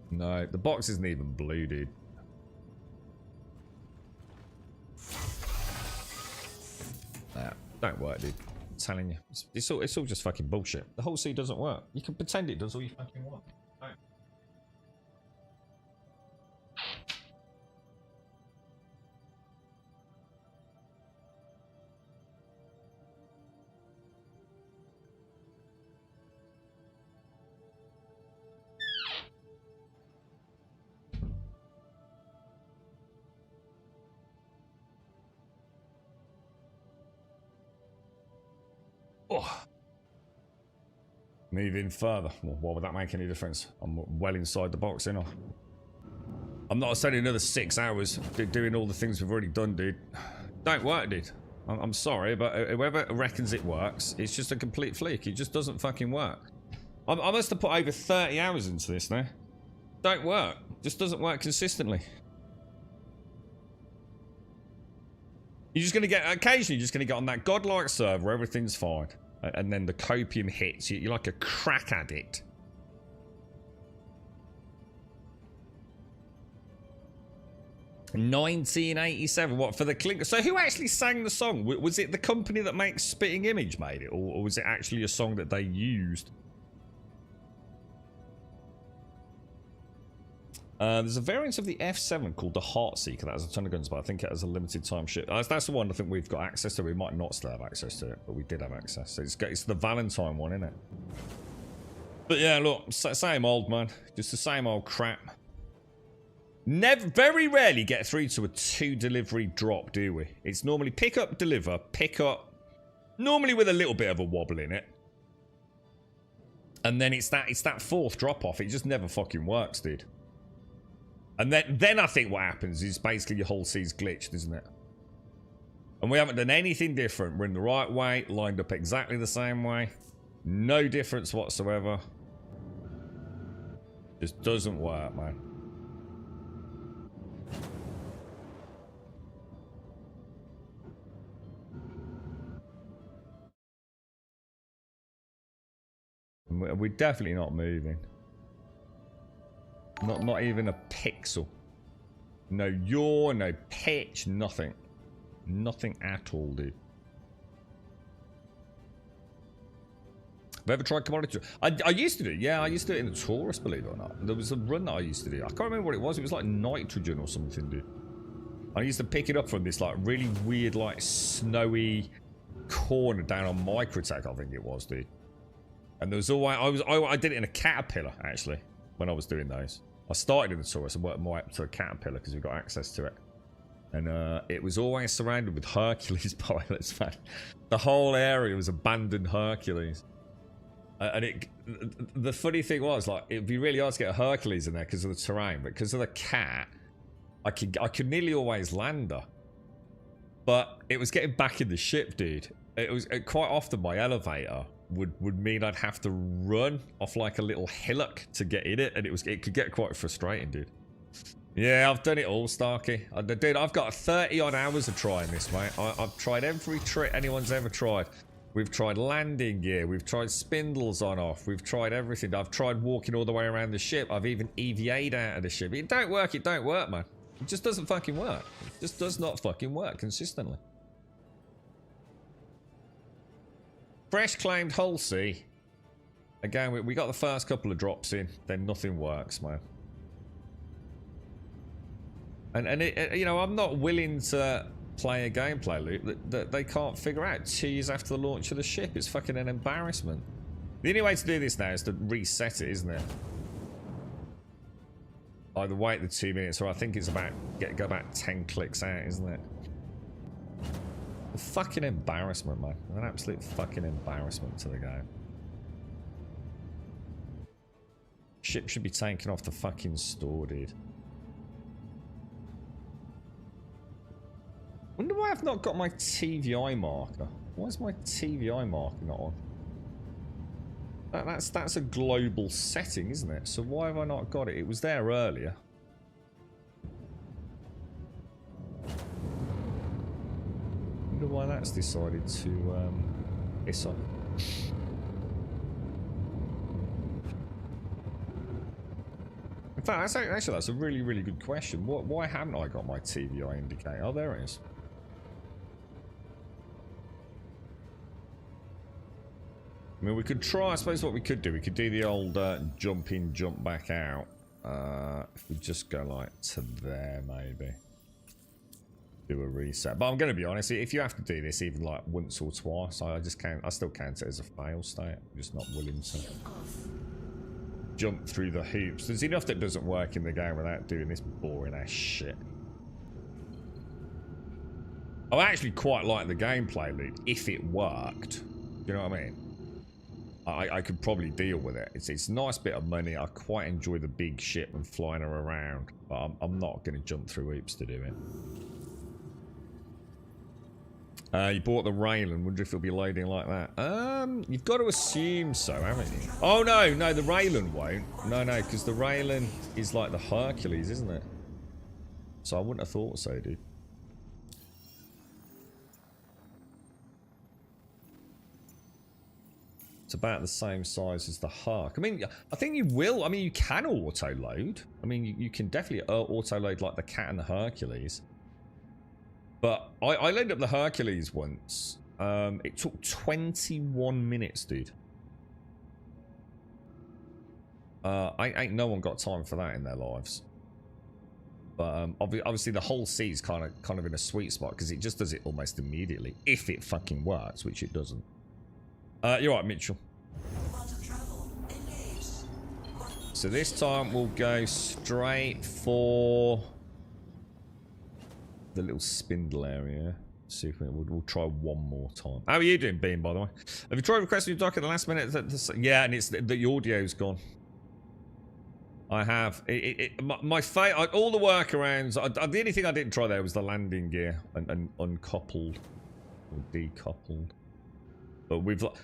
B: No, the box isn't even blue, dude. Nah, don't work, dude. I'm telling you, it's all just fucking bullshit. The whole seat doesn't work. You can pretend it does all you fucking want. Don't. Oh. Moving further. Well, why would that make any difference? I'm well inside the box, ain't I? I'm not spending another 6 hours doing all the things we've already done, dude. Don't work, dude. I'm sorry, but whoever reckons it works, it's just a complete fluke. It just doesn't fucking work. I must have put over 30 hours into this now. Don't work. Just doesn't work consistently. You're just going to get, occasionally, you're just going to get on that godlike server where everything's fine. And then the copium hits. You're like a crack addict. $1987. What, for the Clink? So who actually sang the song? Was it the company that makes Spitting Image made it? Or was it actually a song that they used? There's a variant of the F7 called the Heartseeker that has a ton of guns, but I think it has a limited time ship. That's the one I think we've got access to. We might not still have access to it, but we did have access. So it's the Valentine one, isn't it? But yeah, look, same old, man. Just the same old crap. Very rarely get through to a 2 delivery drop, do we? It's normally pick up, deliver, pick up. Normally with a little bit of a wobble in it. And then it's that 4th drop off. It just never fucking works, dude. And then I think what happens is basically your whole seat's glitched, isn't it? And we haven't done anything different. We're in the right way, lined up exactly the same way. No difference whatsoever. Just doesn't work, man. We're definitely not moving. Not even a pixel. No yaw, no pitch, nothing. Nothing at all, dude. Have you ever tried commodity? I used to do, yeah, I used to do it in the Taurus, believe it or not. There was a run that I used to do. I can't remember what it was. It was like nitrogen or something, dude. I used to pick it up from this like really weird, like snowy corner down on Microtech, I think it was, dude. And there was always, I did it in a Caterpillar, actually, when I was doing those. I started in the Taurus and worked my way up to a Caterpillar because we got access to it. And it was always surrounded with Hercules pilots, man. The whole area was abandoned Hercules. And the funny thing was, like, it'd be really hard to get a Hercules in there because of the terrain. But because of the cat, I could nearly always land her. But it was getting back in the ship, dude. It was quite often my elevator would mean I'd have to run off like a little hillock to get in it, and it could get quite frustrating, dude. Yeah, I've done it all, Starkey. Dude, I've got 30 odd hours of trying this, mate. I've tried every trick anyone's ever tried. We've tried landing gear. We've tried spindles on off. We've tried everything. I've tried walking all the way around the ship. I've even EVA'd out of the ship. It don't work, man. It just doesn't fucking work. It just does not fucking work consistently. Fresh claimed Hull Sea. Again, we got the first couple of drops in. Then nothing works, man. And you know, I'm not willing to play a gameplay loop that they can't figure out 2 years after the launch of the ship. It's fucking an embarrassment. The only way to do this now is to reset it, isn't it? Either wait the 2 minutes, or I think it's about go about 10 clicks out, isn't it? A fucking embarrassment, man. An absolute fucking embarrassment to the game. Ship should be taken off the fucking store, dude. Wonder why I've not got my TVI marker. Why is my TVI marker not on? That's a global setting, isn't it? So why have I not got it? It was there earlier. Wonder why that's decided to piss off. In fact, that's a really, really good question. Why haven't I got my TVI indicator? Oh, there it is. I mean, we could try, I suppose what we could do the old jump in, jump back out. If we just go like to there, maybe. Do a reset. But I'm going to be honest, if you have to do this even like once or twice, I still count it as a fail state. I'm just not willing to jump through the hoops. There's enough that doesn't work in the game without doing this boring ass shit. I actually quite like the gameplay loop if it worked. Do you know what I mean? I could probably deal with it. It's a nice bit of money. I quite enjoy the big ship and flying her around, but I'm not going to jump through hoops to do it. You bought the Raylan. Wonder if it'll be loading like that. You've got to assume so, haven't you? Oh no, the Raylan won't. No, because the Raylan is like the Hercules, isn't it? So I wouldn't have thought so, dude. It's about the same size as the Hark. I mean, I think you will. I mean, you can auto-load. I mean, you can definitely auto-load like the Cat and the Hercules. But I loaded up the Hercules once. It took 21 minutes, dude. Ain't no one got time for that in their lives. But obviously the whole sea is kind of in a sweet spot because it just does it almost immediately if it fucking works, which it doesn't. You're right, Mitchell. So this time we'll go straight for the little spindle area. See if we'll try one more time. How are you doing, Bean, by the way? Have you tried requesting your dock at the last minute? Yeah, and it's the audio's gone. I have. My all the workarounds. The only thing I didn't try there was the landing gear and uncoupled or decoupled. But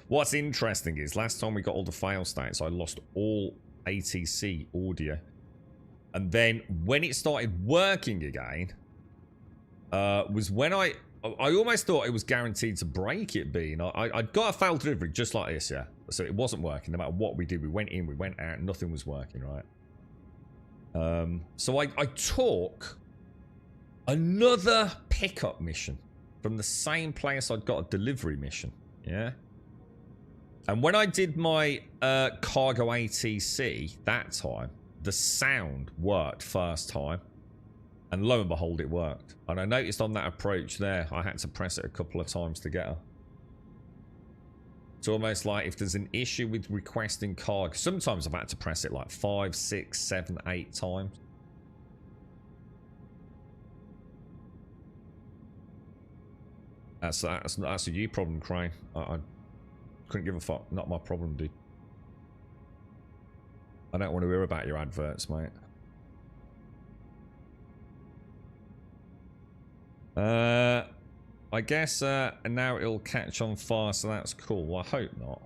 B: what's interesting is last time we got all the fail states, I lost all ATC audio, and then when it started working again, was when I almost thought it was guaranteed to break it. Being I'd got a failed delivery just like this, yeah. So it wasn't working no matter what we did. We went in, we went out, nothing was working, right? So I took another pickup mission from the same place I'd got a delivery mission. Yeah. And when I did my cargo ATC that time, the sound worked first time. And lo and behold, it worked. And I noticed on that approach there, I had to press it a couple of times to get her. It's almost like if there's an issue with requesting cargo, sometimes I've had to press it like 5, 6, 7, 8 times. That's a you problem, Crane. I couldn't give a fuck. Not my problem, dude. I don't want to hear about your adverts, mate. I guess now it'll catch on fire, so that's cool. Well, I hope not.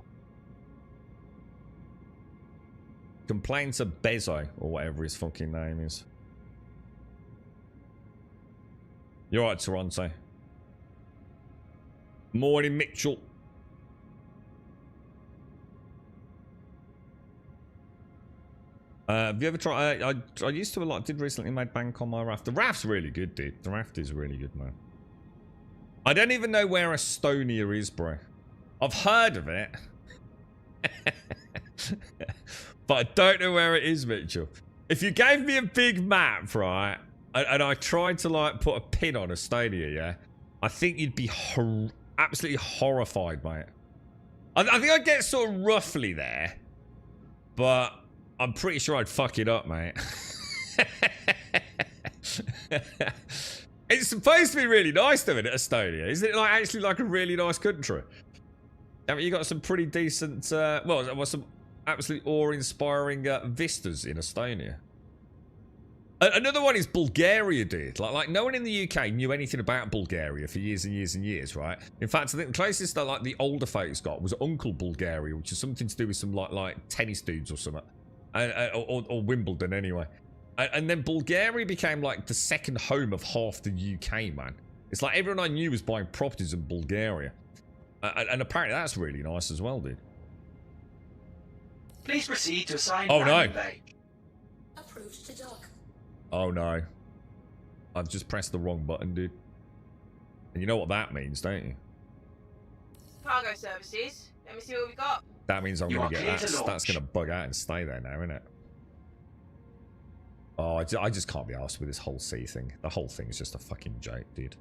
B: Complain to Bezo, or whatever his fucking name is. You're right, Toronto. Morning, Mitchell. Have you ever tried? I used to a lot. Did recently made bank on my raft. The raft's really good, dude. The raft is really good, man. I don't even know where Estonia is, bro. I've heard of it, but I don't know where it is, Mitchell. If you gave me a big map, right, and I tried to like put a pin on Estonia, yeah, I think you'd be absolutely horrified, mate. I think I'd get sort of roughly there, but I'm pretty sure I'd fuck it up, mate. It's supposed to be really nice, though, in Estonia. Isn't it like actually like a really nice country? I mean, you got some pretty decent, well, some absolutely awe-inspiring vistas in Estonia. Another one is Bulgaria, dude. Like no one in the UK knew anything about Bulgaria for years and years and years, right? In fact, I think the closest that like the older folks got was Uncle Bulgaria, which is something to do with some like tennis dudes or something, or Wimbledon anyway. And then Bulgaria became like the second home of half the UK, man. It's like everyone I knew was buying properties in Bulgaria. And apparently that's really nice as well, dude.
D: Please proceed to assign
B: no.
D: landing bay.
C: Approved to dock.
B: Oh no. I've just pressed the wrong button, dude. And you know what that means, don't you?
E: Cargo services. Let me see what we got.
B: That means I'm going to get that.
D: launch.
B: That's going to bug out and stay there now, isn't it? Oh, I just can't be arsed with this whole sea thing. The whole thing is just a fucking joke, dude.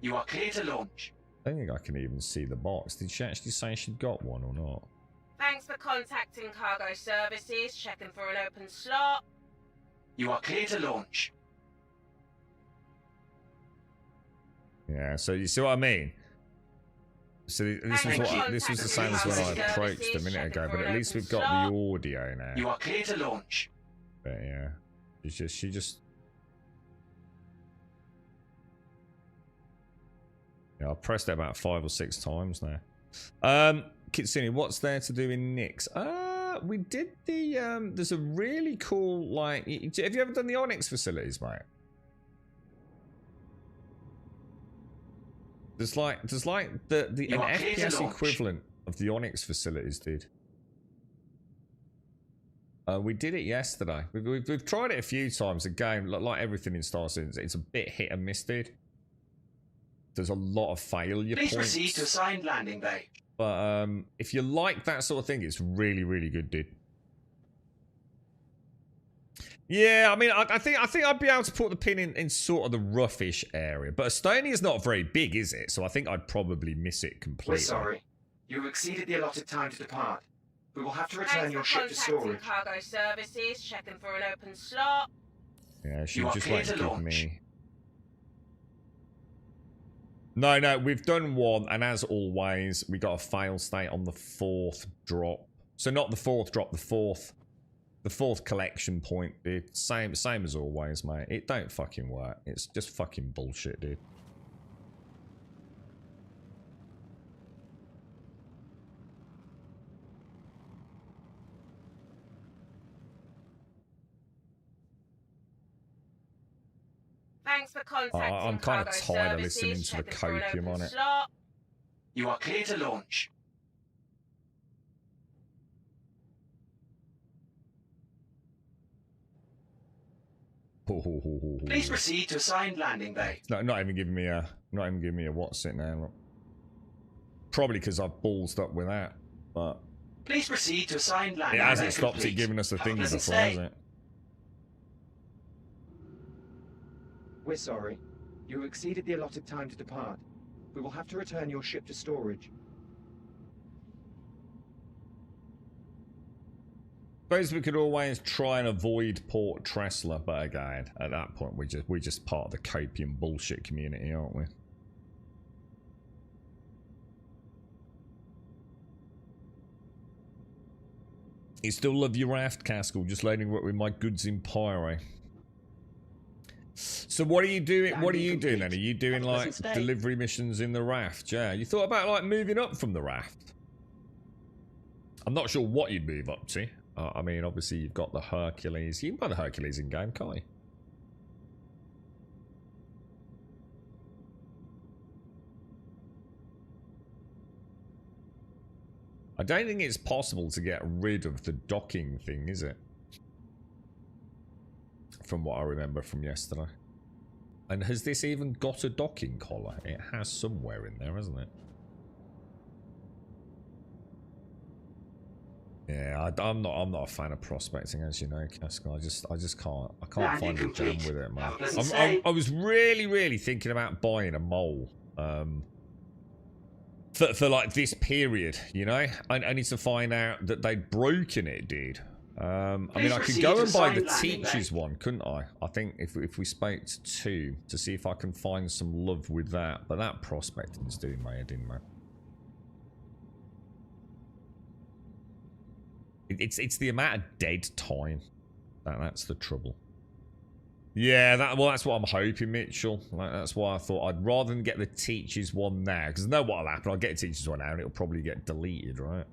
D: You are clear to launch.
B: I don't think I can even see the box. Did she actually say she'd got one or not?
E: Thanks for contacting cargo services. Checking for an open slot.
D: You are clear to launch.
B: Yeah, so you see what I mean? So this was the same as when I approached a minute ago, but at least we've got the audio now.
D: You are clear to launch.
B: But yeah, she just. Yeah, I've pressed it about 5 or 6 times now. Kitsune, what's there to do in Nyx? We did the there's a really cool like. Have you ever done the Onyx facilities, mate? There's like the an FPS equivalent of the Onyx facilities, dude. We did it yesterday. We've tried it a few times. Again, like everything in Star Citizen, it's a bit hit and miss, dude. There's a lot of failure
D: Please
B: points.
D: proceed to assigned landing bay.
B: But if you like that sort of thing, it's really, really good, dude. Yeah, I mean, I think I'd be able to put the pin in sort of the roughish area. But Estonia's not very big, is it? So I think I'd probably miss it completely.
D: We're sorry. You have exceeded the allotted time to depart. We will have to return your ship to storage.
E: Cargo services. Checking for an open slot.
B: Yeah, she
D: You are
B: just
D: clear
B: like
D: to
B: give
D: launch.
B: me. No, we've done one, and as always, we got a fail state on the 4th drop. So not the 4th drop, the 4th collection point, dude. Same as always, mate. It don't fucking work. It's just fucking bullshit, dude.
E: Thanks for contacting
B: I'm kind of
E: cargo
B: tired of
E: services.
B: listening to the
E: Checking for an
B: copium
E: open
B: on it.
E: slot.
D: You are clear to launch. Please proceed to assigned landing bay.
B: No, not even giving me a what's it now. Look. Probably because I've ballsed up with that, but
D: Please proceed to assigned
B: it
D: landing
B: hasn't
D: bay
B: stopped it
D: complete.
B: giving us a
D: Have
B: thing
D: pleasant
B: before,
D: stay.
B: has it?
G: We're sorry. You have exceeded the allotted time to depart. We will have to return your ship to storage.
B: Suppose we could always try and avoid Port Tressler, but again, at that point, we're just part of the copium bullshit community, aren't we? You still love your raft, Caskell? Just loading with my goods in Pyro. So what are you doing? What are you doing then? Are you doing like delivery missions in the raft? Yeah. You thought about like moving up from the raft? I'm not sure what you'd move up to. I mean, obviously you've got the Hercules. You can buy the Hercules in game, can't you? I don't think it's possible to get rid of the docking thing, is it? From what I remember from yesterday. And has this even got a docking collar? It has somewhere in there, hasn't it? Yeah, I'm not a fan of prospecting, as you know, Casca. I just can't. I can't find the jam with it, man. I was really thinking about buying a mole. For like this period, you know? I need to find out that they'd broken it, dude. I mean, I could go and buy the teachers one, couldn't I? I think if we spoke to 2 to see if I can find some love with that. But that prospecting's doing my head in, man. It's the amount of dead time. That's the trouble. Yeah, that's what I'm hoping, Mitchell. Like, that's why I thought I'd rather than get the teachers one now, because I know what'll happen. I'll get a teachers one now, and it'll probably get deleted, right?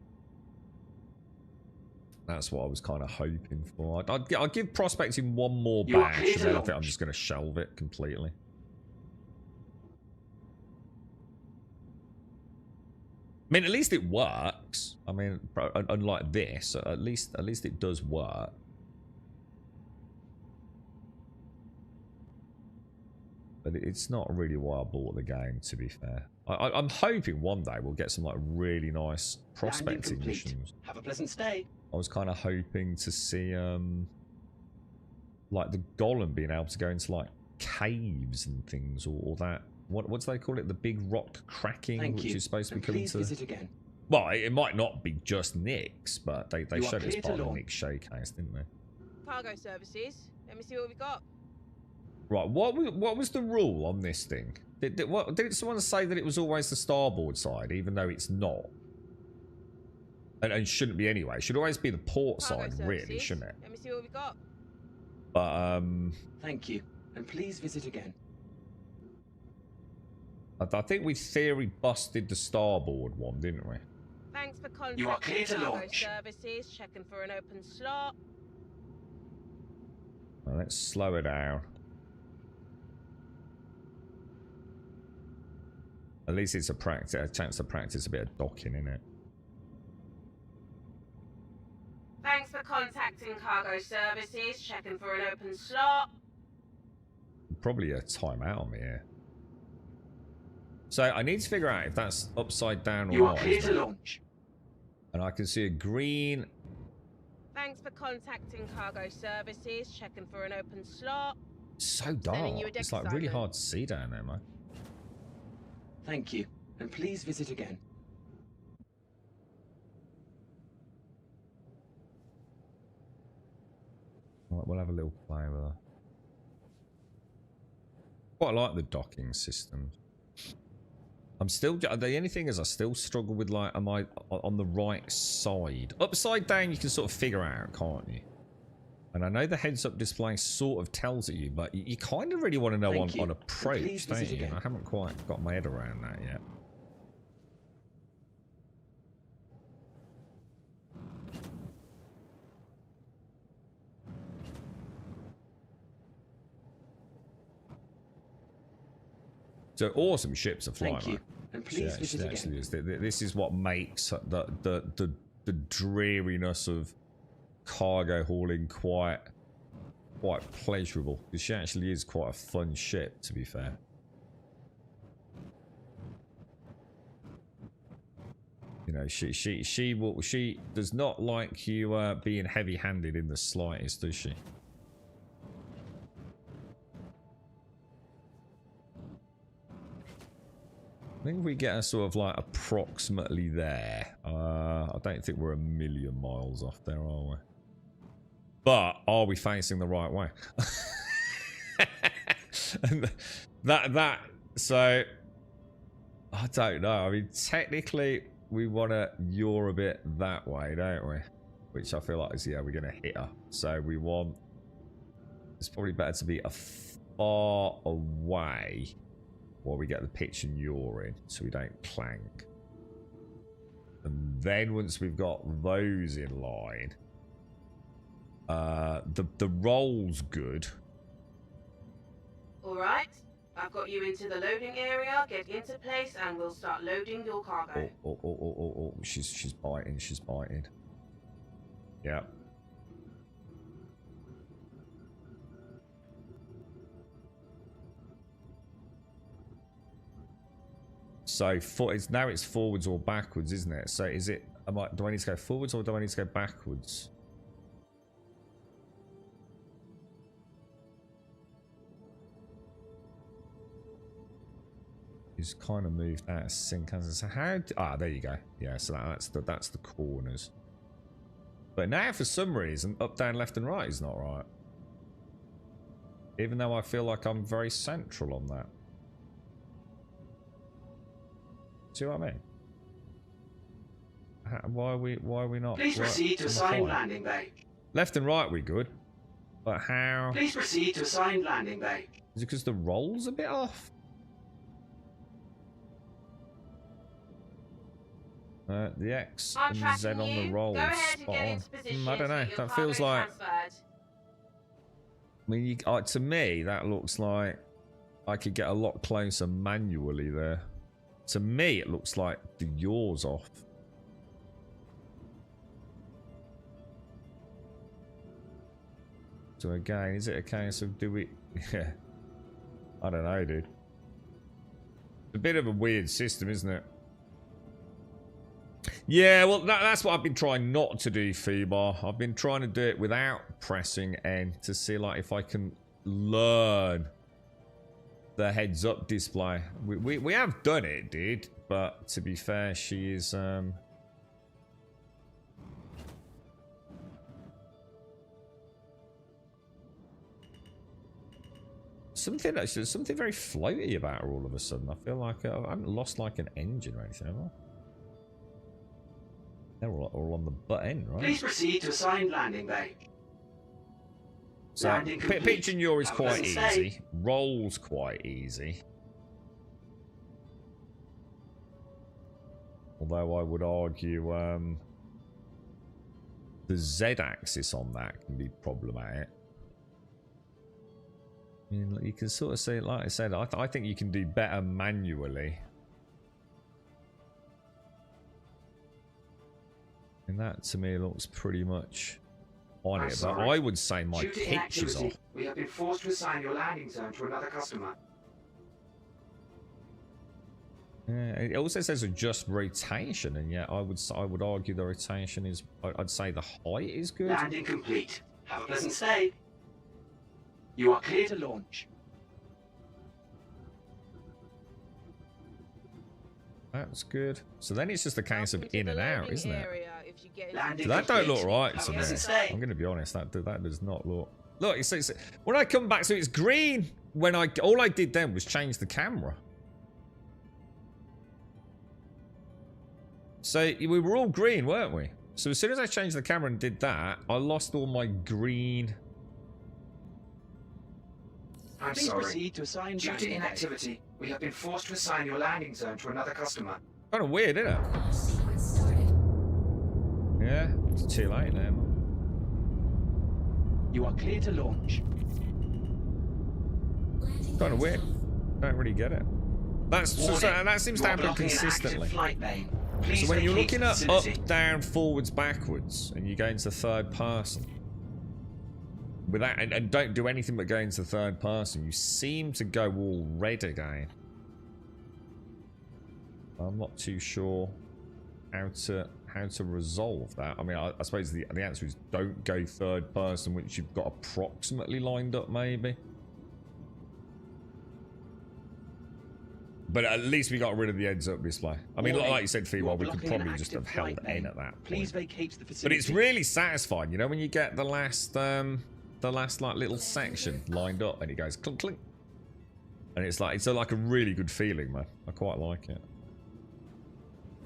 B: That's what I was kind of hoping for. I'd give prospecting one more bash, and then I think I'm just going to shelve it completely. I mean, at least it works. I mean, unlike this, at least it does work. But it's not really why I bought the game, to be fair. I'm hoping one day we'll get some like really nice prospecting missions.
F: Have a pleasant stay.
B: I was kind of hoping to see like the golem being able to go into like caves and things, or that what do they call it? The big rock cracking, which is supposed to be coming to.
F: Visit again.
B: Well, it might not be just Nick's, but they showed it as part of the Nick showcase, didn't they?
E: Cargo services. Let me see what we got.
B: Right, what was the rule on this thing? Did someone say that it was always the starboard side, even though it's not? And shouldn't be anyway. It should always be the port side, really, shouldn't it?
E: Let me see what we got.
B: But,
F: Thank you, and please visit again.
B: I think we theory busted the starboard one, didn't we?
E: Thanks for contacting
F: You are clear to
E: Cargo
F: launch.
E: services. Checking for an open slot.
B: Well, let's slow it down. At least it's a chance to practice a bit of docking, innit?
E: Thanks for contacting Cargo services. Checking for an open slot.
B: Probably a timeout on me here. So I need to figure out if that's upside down or
F: You are
B: not.
F: clear to launch.
B: And I can see a green.
E: Thanks for contacting Cargo services. Checking for an open slot.
B: So dark.
E: Sending you a deck
B: It's like really
E: assignment.
B: hard to see down there, man.
F: Thank you, and please visit again.
B: Right, we'll have a little play with her. Quite like the docking system. I'm still, the only thing is I still struggle with, like, am I on the right side? Upside down you can sort of figure out, can't you? And I know the heads-up display sort of tells it you, but you kind of really want to know on approach, don't you? I haven't quite got my head around that yet. So awesome ships are flying.
F: Thank you, and please visit again.
B: Actually is. This is what makes the dreariness of cargo hauling quite pleasurable, because she actually is quite a fun ship, to be fair. You know, she does not like you being heavy-handed in the slightest, does she? I think we get her sort of like approximately there. I don't think we're a million miles off there, are we? But are we facing the right way? And so I don't know. I mean, technically we want to yaw a bit that way, don't we? Which I feel like is, yeah, we're going to hit her. So we want, it's probably better to be a far away while we get the pitch and yaw in, so we don't clank. And then once we've got those in line, the roll's good.
E: Alright, I've got you into the loading area, get into place and we'll start loading your cargo.
B: Oh, she's biting, she's biting. Yeah. So it's forwards or backwards, isn't it? So is it, do I need to go forwards or do I need to go backwards? He's kind of moved out of sync. So how? There you go. Yeah, so that's the corners. But now for some reason, up, down, left, and right is not right. Even though I feel like I'm very central on that. See what I mean? Why are we not?
F: Please proceed to assigned landing bay.
B: Left and right we good, but how?
F: Please proceed to assigned landing bay.
B: Is it because the roll's a bit off? The X and Z on the roll.
E: Go ahead and get into position.
B: I don't know. That feels like. I mean, to me, that looks like I could get a lot closer manually there. To me, it looks like the yaw's off. So again, is it a case of do we? Yeah, I don't know, dude. It's a bit of a weird system, isn't it? Yeah, well, that's what I've been trying not to do, Feebar. I've been trying to do it without pressing N to see, like, if I can learn the heads-up display. We have done it, dude. But to be fair, she is something very floaty about her all of a sudden. I feel like I haven't lost like an engine or anything, have I? They're all on the butt end, right?
F: Please proceed to assigned landing bay.
B: So, pitching yaw is quite easy. Roll's quite easy. Although I would argue the Z-axis on that can be problematic. I mean, you can sort of see, like I said, I think you can do better manually. And that, to me, looks pretty much on it. But I would say my pitch is off.
D: We have been forced to assign your landing zone to another customer.
B: Yeah, it also says adjust rotation, and yet I would argue the rotation is. I'd say the height is good.
F: Landing complete. Have a pleasant stay. You are clear to launch.
B: That's good. So then it's just a case of in and out, isn't it?
F: Landing
B: That don't look
F: complete.
B: right
F: Have
B: to
F: a
B: me.
F: pleasant stay.
B: I'm going to be honest. That does not look. Look, it's when I come back, so it's green. When all I did then was change the camera. So we were all green, weren't we? So as soon as I changed the camera and did that, I lost all my green.
D: I'm
F: Please
D: sorry.
F: proceed to assigned
D: Due to
F: landing bay.
D: inactivity, we have been forced to assign your landing zone to another customer.
B: Kind of weird, isn't it?
C: Sequence started.
B: Yeah, it's too late now.
F: You are clear to launch.
C: Landing
B: Kind of weird. Don't really get it. That seems to
F: You
B: happen
F: are blocking an
B: consistently.
F: active flight lane. Please
B: So when you're
F: vacate
B: looking
F: the
B: at
F: facility.
B: up, down, forwards, backwards, and you go into third person, without and don't do anything but go into third person, you seem to go all red again. I'm not too sure how to resolve that. I mean, I suppose the answer is don't go third person, which you've got approximately lined up, maybe. But at least we got rid of the heads-up display. I mean,
F: Warning.
B: like you said,
F: You
B: Feebar,
F: are
B: we could
F: blocking an
B: probably just have
F: active
B: held
F: flight
B: N
F: lane.
B: at that point.
F: Please vacate the
B: But
F: facility.
B: it's really satisfying, you know, when you get the last like little section lined up and it goes clink clink, and it's like a really good feeling, man. I quite like it.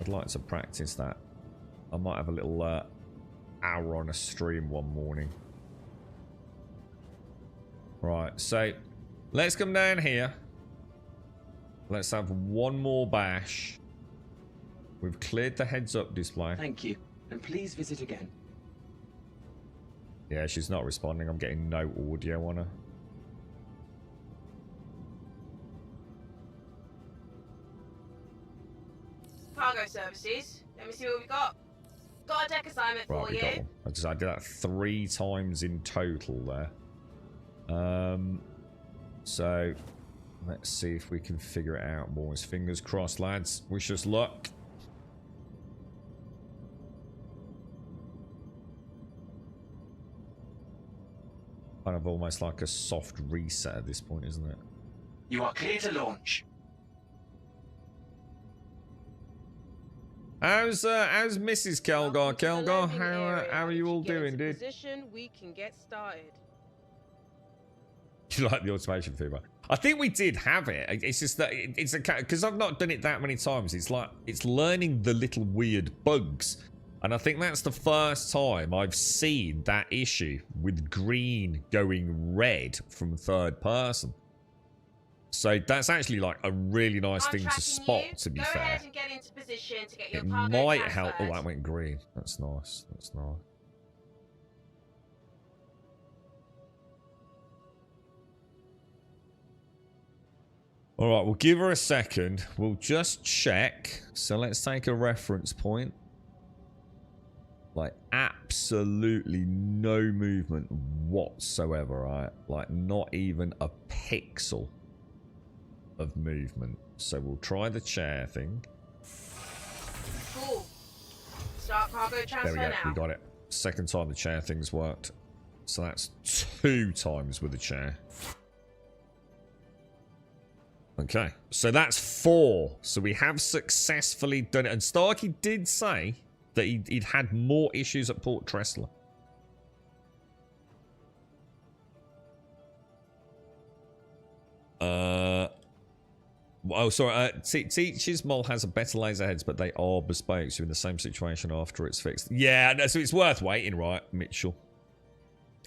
B: I'd like to practice that. I might have a little hour on a stream one morning. Right, so let's come down here. Let's have one more bash. We've cleared the heads-up display.
G: Thank you, and please visit again.
B: Yeah, she's not responding. I'm getting no audio on her.
E: Cargo services. Let me see what we got. Got a deck assignment
B: Right,
E: for
B: we
E: you.
B: got one. I did that 3 times in total there. So let's see if we can figure it out, boys. Fingers crossed, lads. Wish us luck. Kind of almost like a soft reset at this point, isn't it?
D: You are clear to launch.
B: How's Mrs. Kelgar?
E: Welcome to the
B: Kelgar,
E: landing area.
B: how are you all
E: If you get
B: doing,
E: into
B: dude?
E: Position, we can get started.
B: You like the automation feedback? I think we did have it. It's just that it's a because I've not done it that many times. It's like it's learning the little weird bugs, and I think that's the first time I've seen that issue with green going red from third person. So that's actually like a really nice
E: I'm
B: thing to
E: tracking
B: spot.
E: you.
B: To be
E: Go
B: fair,
E: ahead and get into position to get your
B: it
E: cargo
B: might help. Oh,
E: transferred.
B: that went green. That's nice. That's nice. All right, we'll give her a second. We'll just check. So let's take a reference point. Like absolutely no movement whatsoever, right? Like not even a pixel of movement. So we'll try the chair thing.
E: Cool. Start cargo transfer
B: There we go.
E: now.
B: We got it. Second time the chair thing's worked. So that's 2 times with the chair. Okay, so that's 4. So we have successfully done it. And Starkey did say that he'd had more issues at Port Tressler. Oh, sorry. Teach's Mole has a better laser heads, but they are bespoke. So in the same situation after it's fixed. Yeah, so it's worth waiting, right, Mitchell?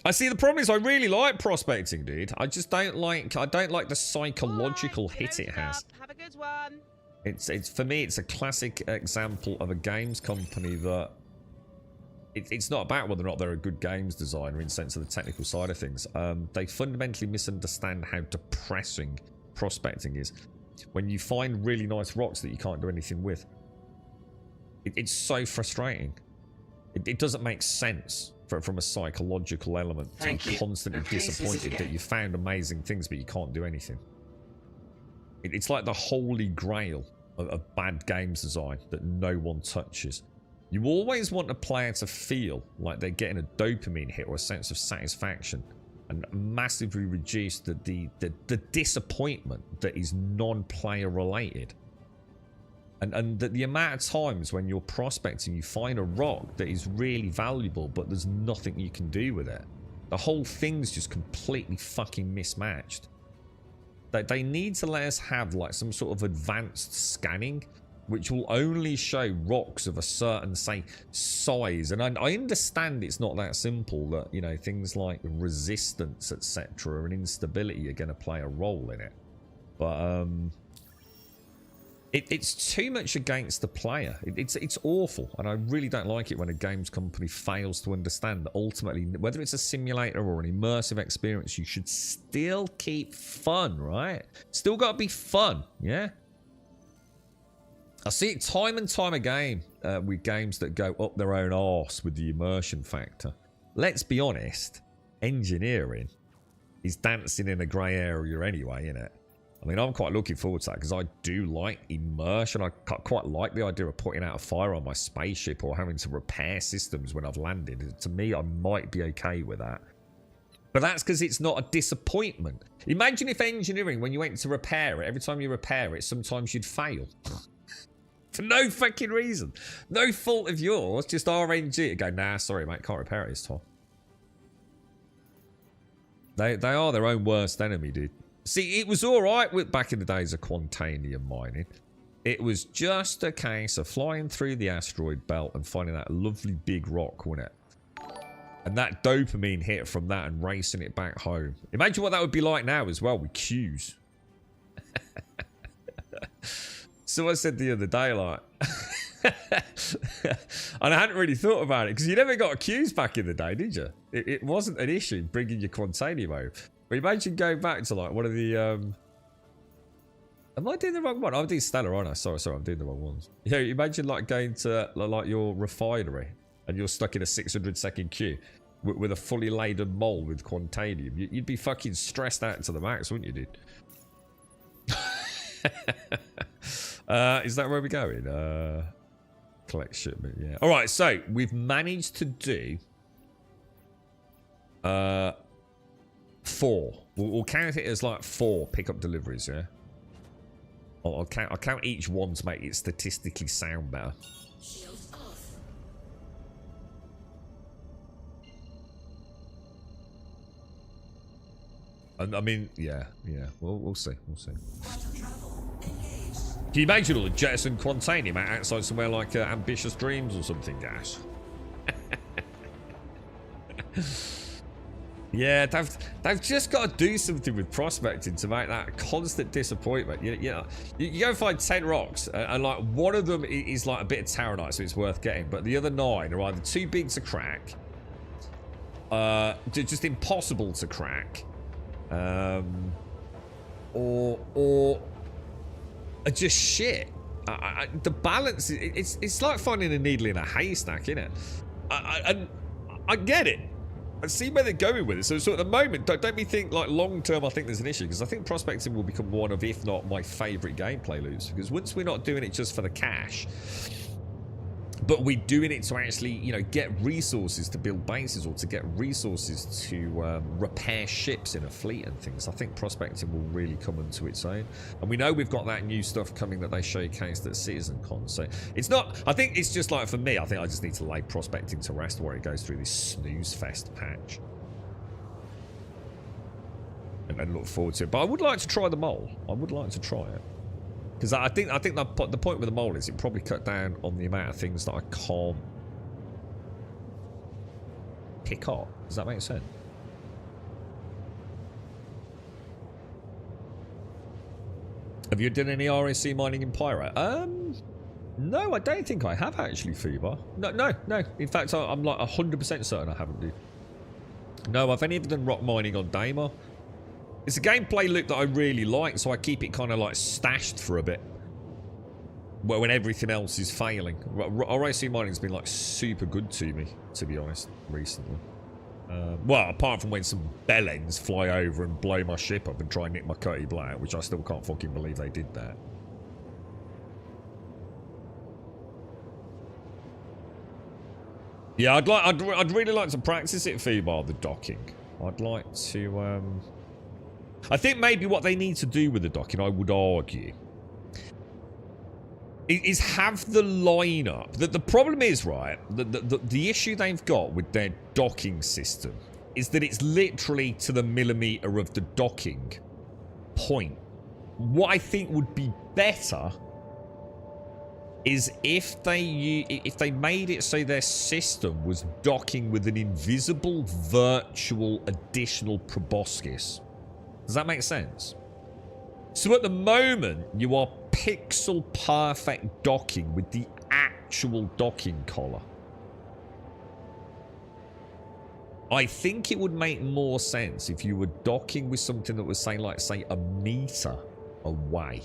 B: I see. The problem is, I really like prospecting, dude. I just don't like. I don't like the psychological hit it has.
E: Have a good one.
B: It's for me. It's a classic example of a games company that. It's not about whether or not they're a good games designer in the sense of the technical side of things. They fundamentally misunderstand how depressing prospecting is. When you find really nice rocks that you can't do anything with. It's so frustrating. It doesn't make sense from a psychological element to
F: Thank
B: be
F: you.
B: constantly
F: And please visit
B: disappointed that
F: again.
B: you found amazing things but you can't do anything. It's like the holy grail of bad games design that no one touches. You always want a player to feel like they're getting a dopamine hit or a sense of satisfaction, and massively reduce the disappointment that is non-player related. And the amount of times when you're prospecting, you find a rock that is really valuable, but there's nothing you can do with it. The whole thing's just completely fucking mismatched. They need to let us have like some sort of advanced scanning, which will only show rocks of a certain, say, size. And I understand it's not that simple, that, you know, things like resistance, etc., and instability are going to play a role in it. But it's too much against the player. It's awful, and I really don't like it when a games company fails to understand that ultimately, whether it's a simulator or an immersive experience, you should still keep fun, right? Still got to be fun, yeah? I see it time and time again with games that go up their own arse with the immersion factor. Let's be honest, engineering is dancing in a grey area anyway, innit? I mean, I'm quite looking forward to that because I do like immersion. I quite like the idea of putting out a fire on my spaceship or having to repair systems when I've landed. To me, I might be okay with that. But that's because it's not a disappointment. Imagine if engineering, when you went to repair it, every time you repair it, sometimes you'd fail. For no fucking reason. No fault of yours, just RNG to go, nah, sorry, mate, can't repair it this time. They are their own worst enemy, dude. See, it was alright back in the days of Quantanium mining. It was just a case of flying through the asteroid belt and finding that lovely big rock, wasn't it? And that dopamine hit from that and racing it back home. Imagine what that would be like now as well with queues. So I said the other day, like, And I hadn't really thought about it because you never got accused back in the day, did you? It wasn't an issue bringing your Quantanium over. But imagine going back to like one of the am I doing the wrong one? I'm doing Stellar, aren't I? Sorry, I'm doing the wrong ones. Yeah, imagine like going to like your refinery and you're stuck in a 600-second queue with a fully laden mole with Quantanium. You'd be fucking stressed out to the max, wouldn't you, dude? Is that where we're going? Collect shipment, yeah. Alright, so we've managed to do 4. We'll count it as like 4 pickup deliveries, yeah? I'll count each one to make it statistically sound better.
C: Shields off.
B: I mean, yeah. We'll see.
C: Quantum travel engaged.
B: Can you imagine all the jettison Quantanium outside somewhere like Ambitious Dreams or something, guys? Yeah, they've just got to do something with prospecting to make that a constant disappointment. You go find 10 rocks, and like one of them is like a bit of Taronite, so it's worth getting, but the other 9 are either too big to crack, just impossible to crack, or are just shit. The balance, it's like finding a needle in a haystack, isn't it? I get it. I see where they're going with it. So at the moment, don't me think like long term I think there's an issue, because I think prospecting will become one of, if not my favourite gameplay loops, because once we're not doing it just for the cash, but we're doing it to actually, you know, get resources to build bases or to get resources to repair ships in a fleet and things, I think prospecting will really come into its own. And we know we've got that new stuff coming that they showcased at CitizenCon. So it's not, I think it's just like, for me, I think I just need to lay prospecting to rest where it goes through this snooze fest patch. And look forward to it. But I would like to try the mole. I would like to try it. Because I think the point with the mole is it probably cut down on the amount of things that I can't pick up. Does that make sense? Have you done any RSC mining in Pyro? No, I don't think I have actually, Fever. No. In fact, I'm like 100% certain I haven't, dude. No, I've only ever done rock mining on Daemon. It's a gameplay loop that I really like, so I keep it kind of like stashed for a bit. Well, when everything else is failing. RAC mining's been like super good to me, to be honest, recently. Well, apart from when some bellends fly over and blow my ship up and try and nick my Cutty Black, which I still can't fucking believe they did that. Yeah, I'd really like to practice it, Feebar, the docking. I'd like to, I think maybe what they need to do with the docking, I would argue, is have the lineup. The problem is, right, the issue they've got with their docking system is that it's literally to the millimeter of the docking point. What I think would be better is if they made it so their system was docking with an invisible virtual additional proboscis. Does that make sense? So at the moment, you are pixel perfect docking with the actual docking collar. I think it would make more sense if you were docking with something that was saying, like, say, a meter away.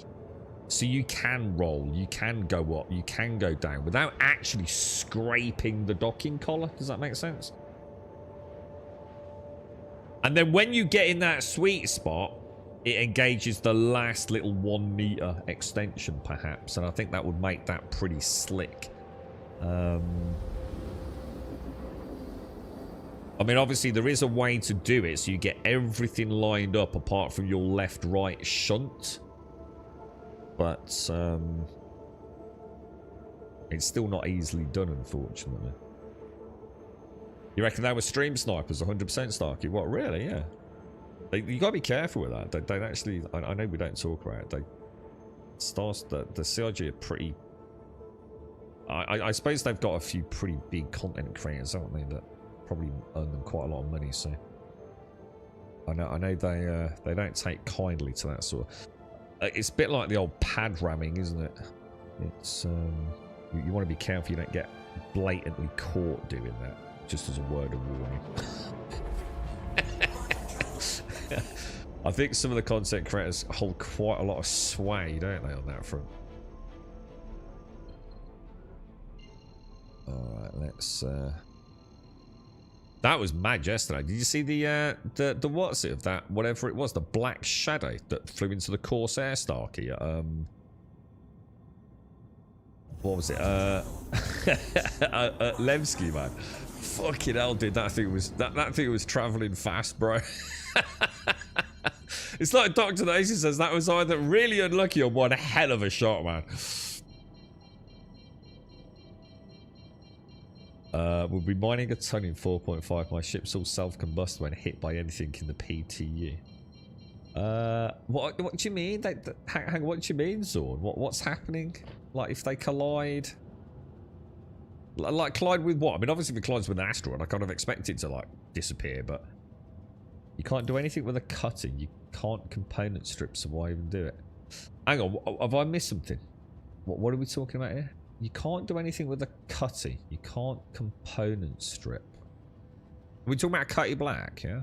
B: So you can roll, you can go up, you can go down without actually scraping the docking collar. Does that make sense? And then when you get in that sweet spot, it engages the last little 1 meter extension, perhaps. And I think that would make that pretty slick. I mean, obviously, there is a way to do it so you get everything lined up apart from your left-right shunt. But it's still not easily done, unfortunately. You reckon they were stream snipers, 100% Starkey? What, really? Yeah. You gotta be careful with that. They actually, I know we don't talk about it. The CRG are pretty. I suppose they've got a few pretty big content creators, haven't they? That probably earn them quite a lot of money. So I know they don't take kindly to that sort of. It's a bit like the old pad ramming, isn't it? It's You want to be careful you don't get blatantly caught doing that, just as a word of warning. I think some of the content creators hold quite a lot of sway, don't they, on that front? Alright, let's that was mad yesterday. Did you see the what's it of that, whatever it was, the black shadow that flew into the Corsair Starkey? What was it? Levski, man. Fucking hell, dude, that thing was traveling fast, bro. It's like Dr. Daisy says, that was either really unlucky or one hell of a shot, man. We'll be mining a ton in 4.5. My ship's all self-combust when hit by anything in the PTU. What do you mean? Hang, what do you mean, Zorn? What's happening? Like, if they collide... Like, collide with what? I mean, obviously if it collides with an asteroid, I kind of expect it to, like, disappear, but... You can't do anything with a cutting. You can't component strip, so why even do it? Hang on, have I missed something? What are we talking about here? You can't do anything with a cutty. You can't component strip. Are we talking about cutty black, yeah?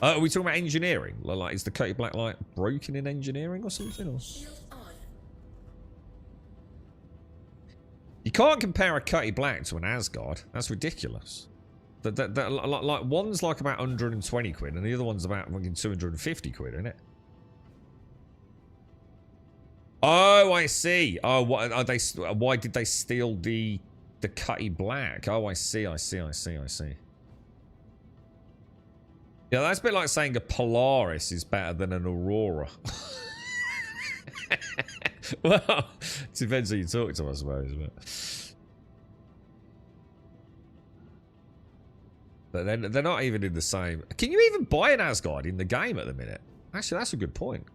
B: Are we talking about engineering? Like, is the cutty black, like, broken in engineering or something? Or?
C: Shield on.
B: You can't compare a cutty black to an Asgard. That's ridiculous. Like, one's like about 120 quid and the other one's about fucking 250 quid, isn't it? Oh, I see. Oh, what are they? Why did they steal the cutty black? Oh, I see. Yeah, that's a bit like saying a Polaris is better than an Aurora. Well, it depends who you talk to, I suppose. But they're not even in the same. Can you even buy an Asgard in the game at the minute? Actually, that's a good point.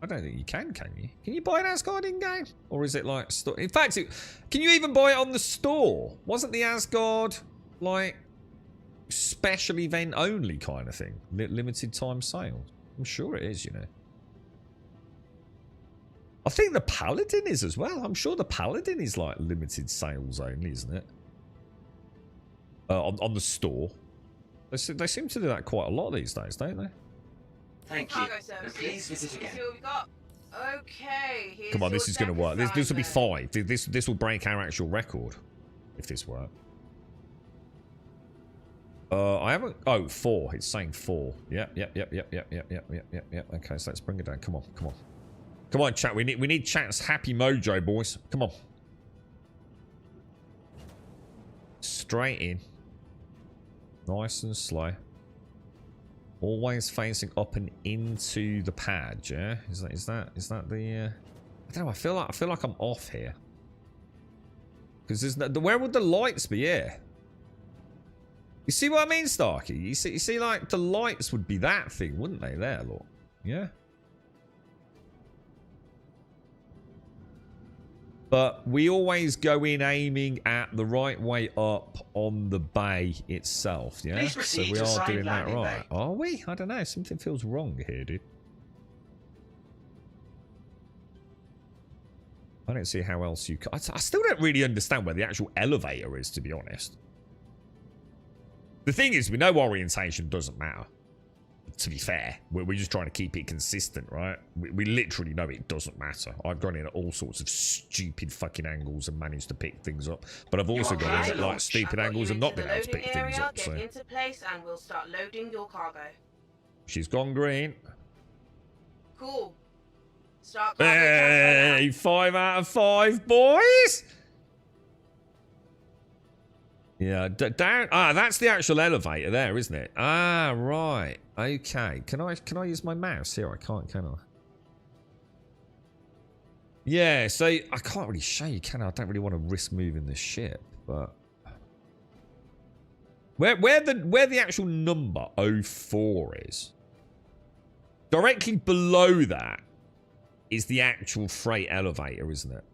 B: I don't think you can you? Can you buy an Asgard in-game? Or is it like... In fact, can you even buy it on the store? Wasn't the Asgard, like, special event only kind of thing? Limited time sale? I'm sure it is, you know. I think the Paladin is as well. I'm sure the Paladin is, like, limited sales only, isn't it? On the store. They seem to do that quite a lot these days, don't they?
F: Thank you.
E: Cargo
F: And
E: services.
F: please visit again.
E: Let's see what we got. Okay, here's
B: Come on, this
E: your
B: is going to work.
E: deck
B: This will be
E: assignment.
B: 5. This will break our actual record. If this works. I haven't... Oh, 4. It's saying 4. Yep. Okay, so let's bring it down. Come on. Come on, chat. We need chat's happy mojo, boys. Come on. Straight in. Nice and slow. Always facing up and into the pad, yeah? Is that the I don't know, I feel like I'm off here. Because there's no, where would the lights be here? You see what I mean, Starkey? You see like the lights would be that thing, wouldn't they? There, look. Yeah. But we always go in aiming at the right way up on the bay itself, yeah?
F: Please
B: So
F: proceed
B: we
F: to
B: are
F: assigned
B: doing that
F: landing
B: right.
F: bay.
B: Are we? I don't know. Something feels wrong here, dude. I don't see how else you can... I still don't really understand where the actual elevator is, to be honest. The thing is, we know orientation doesn't matter. To be fair, we're just trying to keep it consistent, right? We literally know it doesn't matter. I've gone in at all sorts of stupid fucking angles and managed to pick things up. But I've also gone in at like stupid angles and not been able to pick things up, so...
E: Get into place and we'll start loading your cargo.
B: She's gone green.
E: Cool. Start cargo
B: Hey, 5 out of 5, boys! Yeah, down. Ah, that's the actual elevator there, isn't it? Ah, right. Okay. Can I use my mouse here? I can't, can I? Yeah. So I can't really show you, can I? I don't really want to risk moving the ship, but where the actual number 04 is, directly below that is the actual freight elevator, isn't it?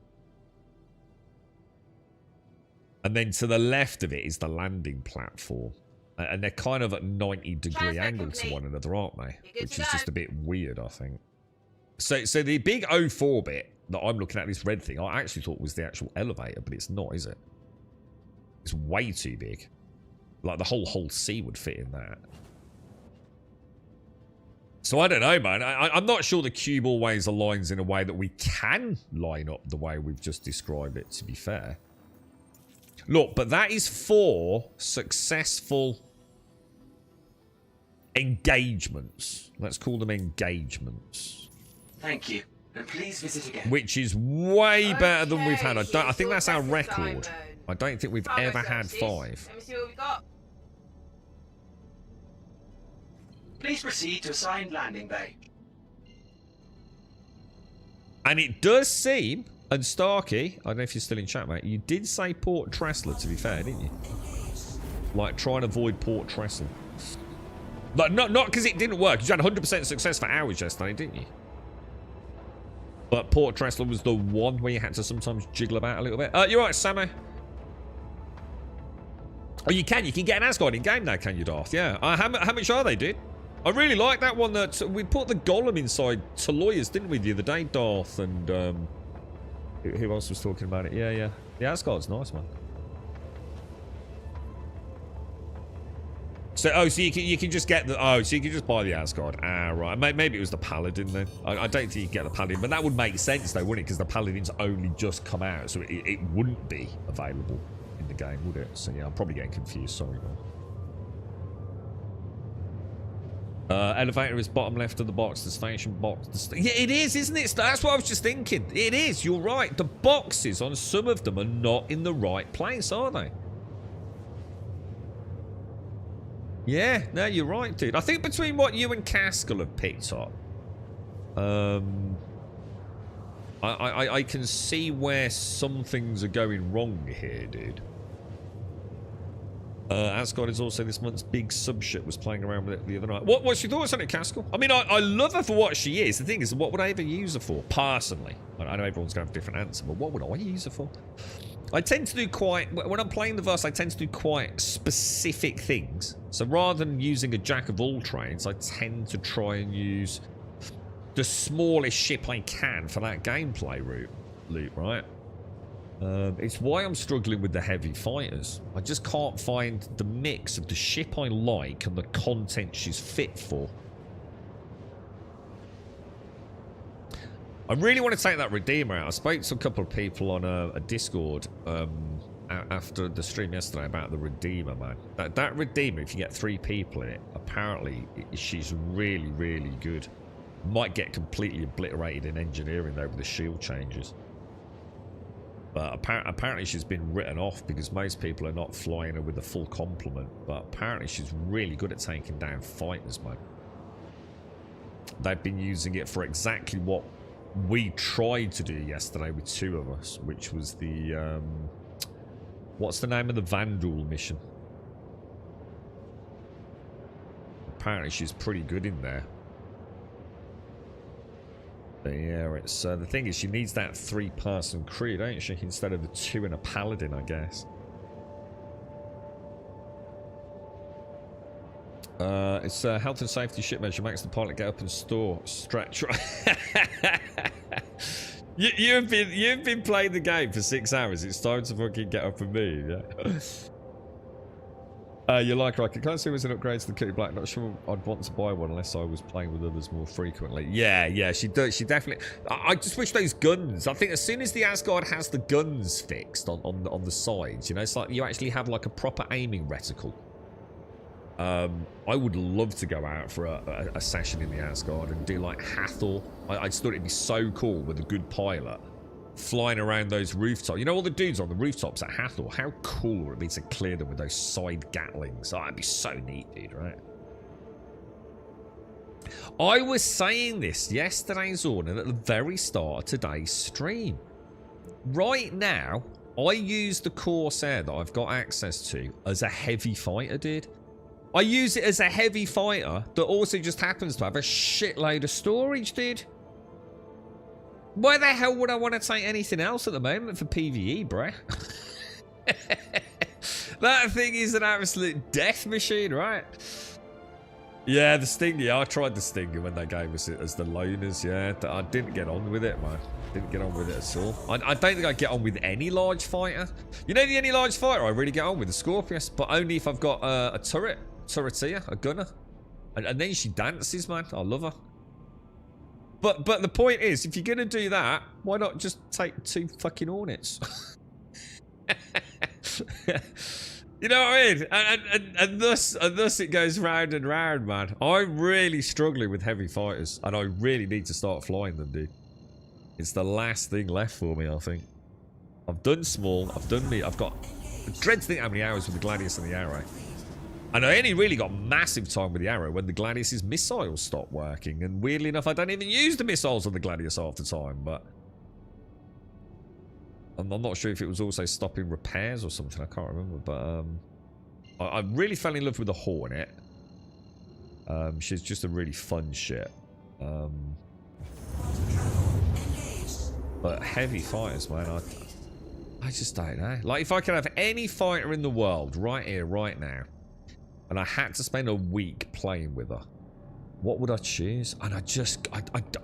B: And then to the left of it is the landing platform. And they're kind of at 90-degree angle to one another, aren't they? Which is just a bit weird, I think. So the big 04 bit that I'm looking at, this red thing, I actually thought was the actual elevator, but it's not, is it? It's way too big. Like, the whole Hull C would fit in that. So I don't know, man. I'm not sure the cube always aligns in a way that we can line up the way we've just described it, to be fair. Look, but that is 4 successful engagements. Let's call them engagements.
F: Thank you. And please visit again.
B: Which is way better than we've had.
E: Okay,
B: I think that's our
E: short
B: record.
E: assignment.
B: I don't think we've
E: Cargo
B: ever had
E: services.
B: 5.
E: Let me see what we got.
F: Please proceed to assigned landing bay.
B: And it does seem, and Starkey, I don't know if you're still in chat, mate, you did say Port Tressler, to be fair, didn't you? Like, try and avoid Port Tressel. Like, not because it didn't work. You had 100% success for hours yesterday, didn't you? But Port Tressler was the one where you had to sometimes jiggle about a little bit. You're right, Sammy. Oh, you can get an Asgard in game now, can you, Darth? Yeah. How much are they, dude? I really like that one that we put the Golem inside Taloyas, didn't we, the other day, Darth, and who else was talking about it? Yeah. The Asgard's nice, man. So, so you can just get the, so you can just buy the Asgard. Ah, right. Maybe it was the Paladin then. I don't think you get the Paladin, but that would make sense though, wouldn't it? Because the Paladin's only just come out, so it wouldn't be available in the game, would it? So yeah, I'm probably getting confused. Sorry, man. Elevator is bottom left of the box. The station box. Yeah, it is, isn't it? That's what I was just thinking. It is. You're right. The boxes on some of them are not in the right place, are they? Yeah, no, you're right, dude. I think between what you and Caskell have picked up, I can see where some things are going wrong here, dude. Asgard is also this month's big subship. Was playing around with it the other night. What's your thoughts on it, Caskell? I mean, I love her for what she is. The thing is, what would I ever use her for, personally? I know everyone's going to have a different answer, but what would I use her for? I tend to do quite... When I'm playing the verse, I tend to do quite specific things. So rather than using a jack of all trades, I tend to try and use the smallest ship I can for that gameplay loop, right? It's why I'm struggling with the heavy fighters. I just can't find the mix of the ship I like and the content she's fit for. I really want to take that Redeemer out. I spoke to a couple of people on a Discord after the stream yesterday about the Redeemer, man. That Redeemer, if you get 3 people in it, apparently she's really, really good. Might get completely obliterated in engineering though with the shield changes. But apparently she's been written off because most people are not flying her with a full complement. But apparently she's really good at taking down fighters, man. They've been using it for exactly what we tried to do yesterday with 2 of us, which was the what's the name of the Vandal mission? Apparently she's pretty good in there. But yeah, it's the thing is she needs that 3-person crew, don't she, instead of the 2 and a Paladin, I guess. It's health and safety ship measure makes the pilot get up and store stretch. You've been playing the game for 6 hours. It's time to fucking get up and move. Yeah. You like Rocket? Can't see was an upgrade to the Kitty Black. Not sure I'd want to buy one unless I was playing with others more frequently. Yeah, she does. She definitely. I just wish those guns. I think as soon as the Asgard has the guns fixed on the sides, you know, it's like you actually have like a proper aiming reticle. I would love to go out for a session in the Asgard and do like Hathor. I just thought it'd be so cool with a good pilot flying around those rooftops. You know all the dudes on the rooftops at Hathor? How cool would it be to clear them with those side Gatlings? Oh, that'd be so neat, dude, right? I was saying this yesterday, Zornan, at the very start of today's stream. Right now, I use the Corsair that I've got access to as a heavy fighter, dude. I use it as a heavy fighter that also just happens to have a shitload of storage, dude. Why the hell would I want to take anything else at the moment for PvE, bruh? That thing is an absolute death machine, right? Yeah, the Stinger. Yeah, I tried the Stinger when they gave us it as the loaners, yeah. I didn't get on with it, man. Didn't get on with it at all. I don't think I get on with any large fighter. You know the only large fighter I really get on with? The Scorpius. But only if I've got a turreteer, a gunner. And then she dances, man. I love her. But the point is, if you're going to do that, why not just take 2 fucking Hornets? You know what I mean? And thus it goes round and round, man. I'm really struggling with heavy fighters, and I really need to start flying them, dude. It's the last thing left for me, I think. I've done small, I've done me, I've got... I dread to think how many hours with the Gladius and the Arrow. And I only really got massive time with the Arrow when the Gladius's missiles stopped working. And weirdly enough, I don't even use the missiles on the Gladius half the time, but... I'm not sure if it was also stopping repairs or something, I can't remember, but I really fell in love with the Hornet. She's just a really fun ship. But heavy fighters, man, I just don't know. Like, if I could have any fighter in the world right here, right now, and I had to spend a week playing with her, what would I choose? And I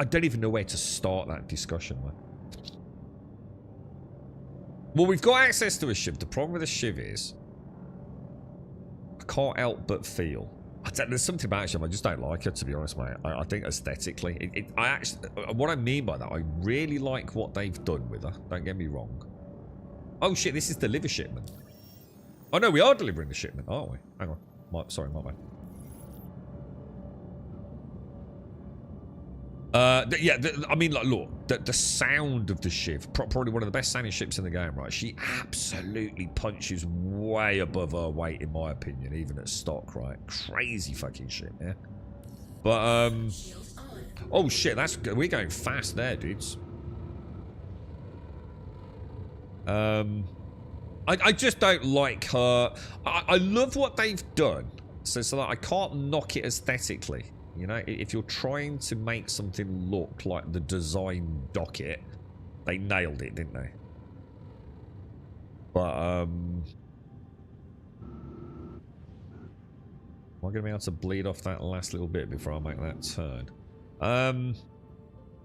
B: don't even know where to start that discussion, man. Well, we've got access to a Shiv. The problem with the Shiv is I can't help but feel. There's something about Shiv I just don't like her, to be honest, mate. I think aesthetically, I actually, what I mean by that, I really like what they've done with her. Don't get me wrong. Oh shit, this is deliver shipment. Oh no, we are delivering the shipment, aren't we? Hang on, sorry, my bad. Yeah, I mean, like, look, the sound of the Shiv, probably one of the best sounding ships in the game, right? She absolutely punches way above her weight, in my opinion, even at stock, right? Crazy fucking shit, yeah. But, oh shit, we're going fast there, dudes. I just don't like her. I love what they've done, so that I can't knock it aesthetically. You know, if you're trying to make something look like the design docket, they nailed it, didn't they? But, am I going to be able to bleed off that last little bit before I make that turn?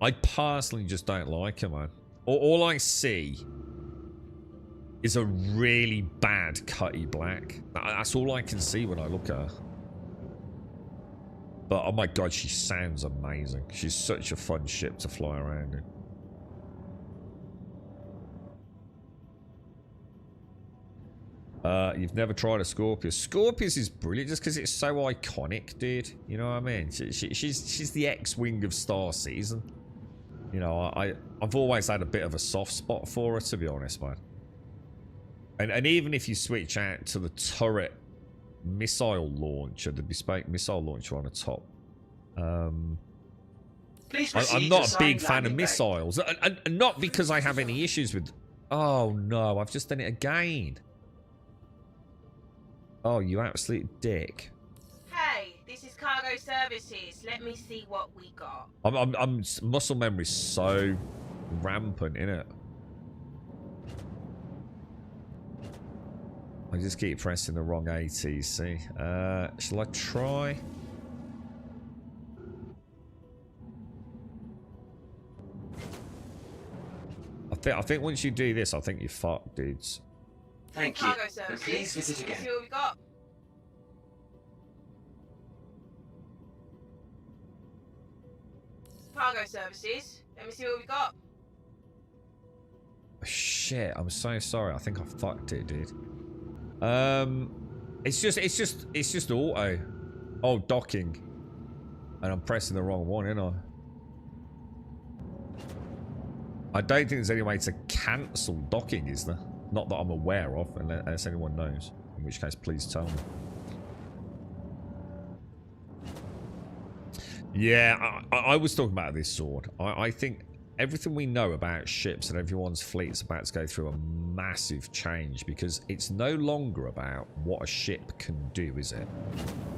B: I personally just don't like her, man. All I see is a really bad cutty black. That's all I can see when I look at her. But, oh my god, she sounds amazing. She's such a fun ship to fly around in. You've never tried a Scorpius. Scorpius is brilliant just because it's so iconic, dude. You know what I mean? She's the X-Wing of Star Season. You know, I've always had a bit of a soft spot for her, to be honest, man. And even if you switch out to the turret missile launcher, the bespoke missile launcher on the top. I'm not a big fan of missiles. And not because I have any issues with... Oh no, I've just done it again. Oh, you absolute dick.
E: Hey, this is cargo services. Let me see what we got.
B: I'm muscle memory's so rampant, innit? I just keep pressing the wrong ATC. Shall I try? I think once you do this, I think you're fucked, dudes.
F: Thank you.
E: Cargo
F: And
E: services.
F: please visit
E: Let me
F: again.
E: see what we got. Cargo services. Let me see what we got.
B: Shit, I'm so sorry. I think I fucked it, dude. It's just auto. Oh, docking. And I'm pressing the wrong one, ain't I? I don't think there's any way to cancel docking, is there? Not that I'm aware of, unless anyone knows. In which case, please tell me. Yeah, I was talking about this sword. I think everything we know about ships and everyone's fleet's about to go through a massive change, because it's no longer about what a ship can do, is it?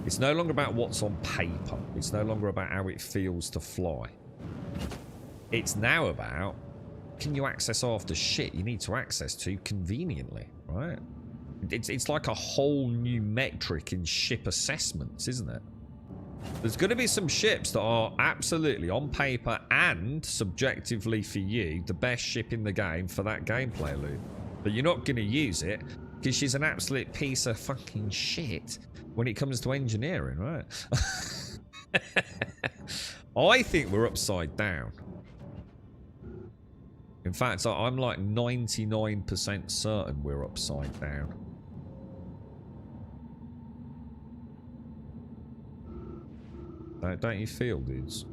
B: It's no longer about what's on paper. It's no longer about how it feels to fly. It's now about, can you access half the shit you need to access to conveniently, right? It's like a whole new metric in ship assessments, isn't it? There's going to be some ships that are absolutely on paper and subjectively for you the best ship in the game for that gameplay loop. But you're not going to use it because she's an absolute piece of fucking shit when it comes to engineering, right? I think we're upside down. In fact, I'm like 99% certain we're upside down. Don't you feel, dudes?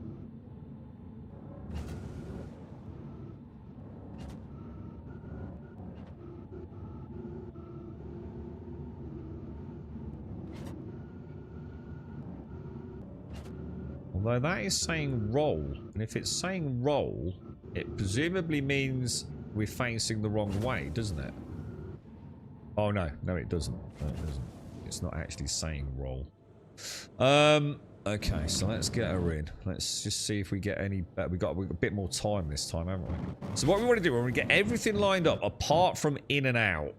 B: Although that is saying roll, and if it's saying roll, it presumably means we're facing the wrong way, doesn't it? Oh no, no it doesn't. No, it doesn't. It's not actually saying roll. Okay, so let's get her in. Let's just see if we get any better. We've got a bit more time this time, haven't we? So what we want to do, we want to get everything lined up apart from in and out.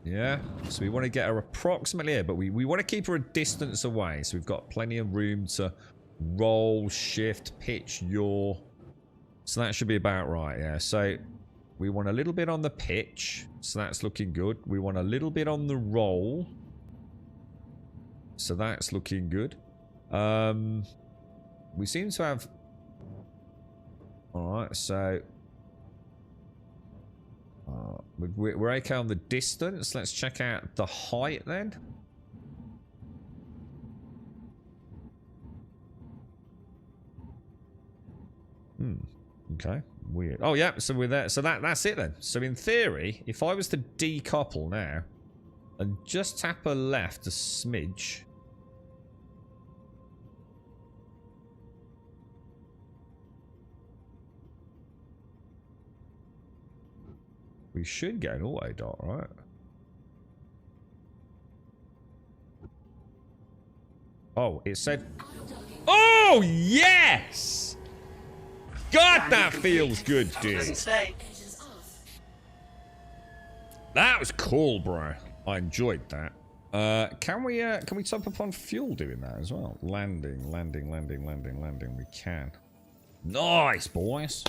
B: Yeah, so we want to get her approximately here, but we want to keep her a distance away. So we've got plenty of room to roll, shift, pitch, yaw. So that should be about right, yeah. So we want a little bit on the pitch. So that's looking good. We want a little bit on the roll. So that's looking good. We seem to have... Alright, so... we're okay on the distance. Let's check out the height then. Okay, weird. Oh yeah, so we're there. So that's it then. So in theory, if I was to decouple now and just tap her left a smidge... We should get an auto dot, right? Oh, it said... Oh, yes! God, that feels good, dude. That was cool, bro. I enjoyed that. Can we top up on fuel doing that as well? Landing. We can. Nice, boys.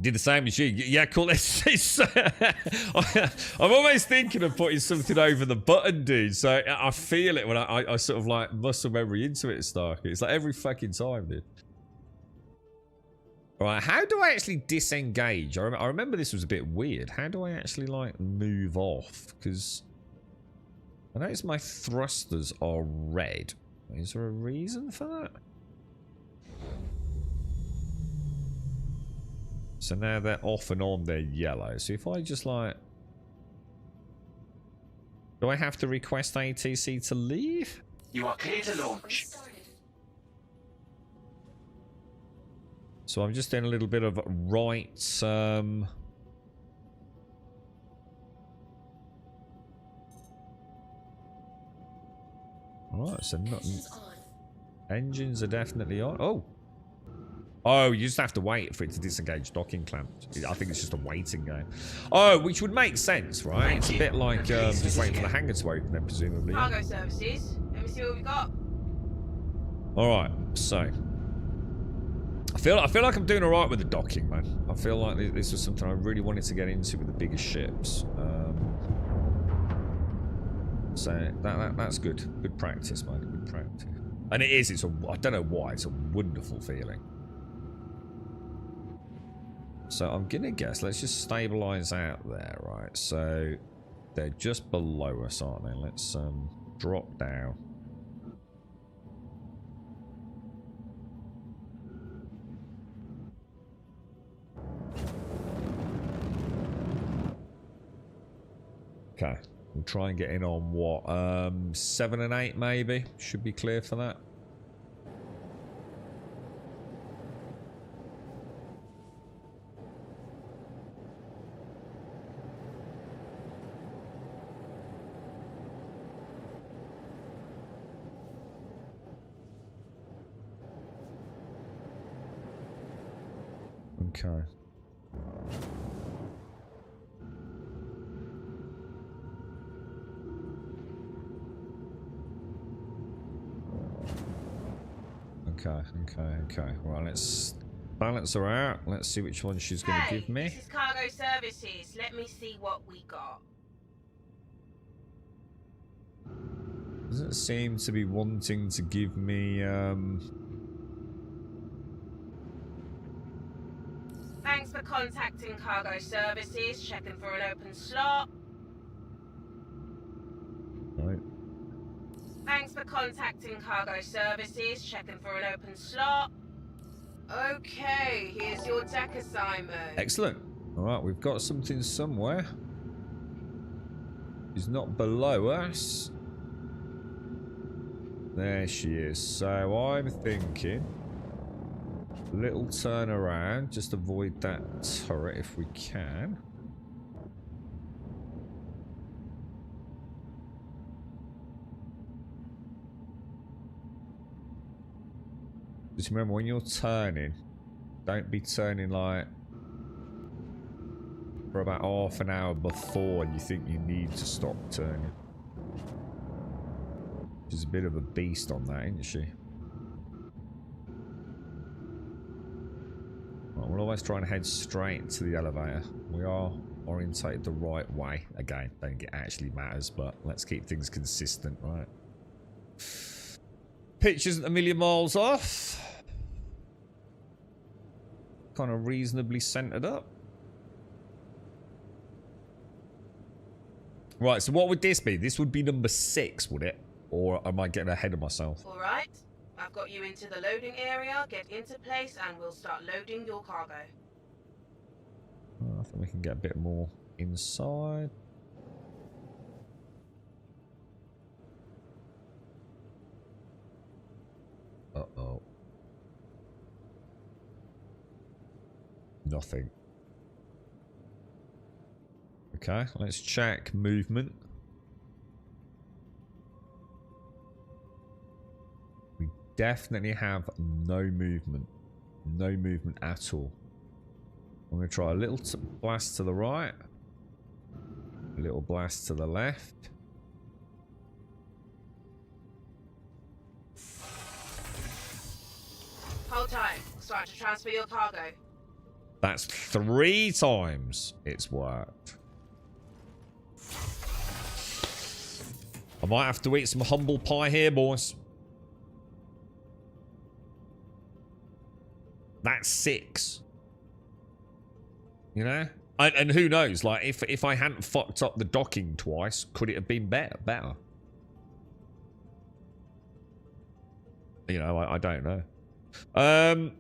B: Did the same as you. Yeah, cool. I'm almost thinking of putting something over the button, dude. So I feel it when I sort of like muscle memory into it, Stark. It's like every fucking time, dude. Alright, how do I actually disengage? I remember this was a bit weird. How do I actually, like, move off? Because I notice my thrusters are red. Is there a reason for that? So now they're off and on, they're yellow. So if I just like... Do I have to request ATC to leave?
F: You are clear to launch.
B: So I'm just doing a little bit of right... Alright, so not... Engines are definitely on. Oh! Oh, you just have to wait for it to disengage docking clamps. I think it's just a waiting game. Oh, which would make sense, right? It's a bit like just waiting for the hangar to open then, presumably.
E: Cargo services. Let me see what we got.
B: Alright, so... I feel like I'm doing alright with the docking, man. I feel like this was something I really wanted to get into with the bigger ships. So that's good. Good practice, man. Good practice. And it is. I don't know why. It's a wonderful feeling. So I'm gonna guess, let's just stabilize out there, right? So they're just below us, aren't they? Let's drop down. Okay, we'll try and get in on what? 7 and 8 maybe? Should be clear for that. Okay. Okay. Right, let's balance her out. Let's see which one she's going to
E: Hey,
B: give me.
E: this is cargo services. Let me see what we got.
B: Doesn't seem to be wanting to give me,
E: Thanks for contacting cargo services. Checking for an open slot.
B: Right.
E: Thanks for contacting cargo services. Checking for an open slot. Okay, here's your deck assignment.
B: Excellent. Alright, we've got something somewhere. She's not below us. There she is. So I'm thinking little turn around, just avoid that turret if we can. Just remember, when you're turning, don't be turning like for about half an hour before you think you need to stop turning. She's a bit of a beast on that, isn't she? Right, we'll always try and head straight to the elevator. We are orientated the right way. Again, don't think it actually matters, but let's keep things consistent, right? Pitch isn't a million miles off. Kind of reasonably centered up. Right, so what would this be? This would be number 6, would it? Or am I getting ahead of myself?
E: All right, I've got you into the loading area. Get into place and we'll start loading your cargo.
B: I think we can get a bit more inside. Uh-oh. Nothing. Okay, let's check movement. We definitely have no movement. No movement at all. I'm going to try a little blast to the right. A little blast to the left.
E: Hold tight. We'll start to transfer your cargo.
B: That's 3 times it's worked. I might have to eat some humble pie here, boys. That's 6. You know? And who knows, like, if I hadn't fucked up the docking twice, could it have been better? You know, I don't know.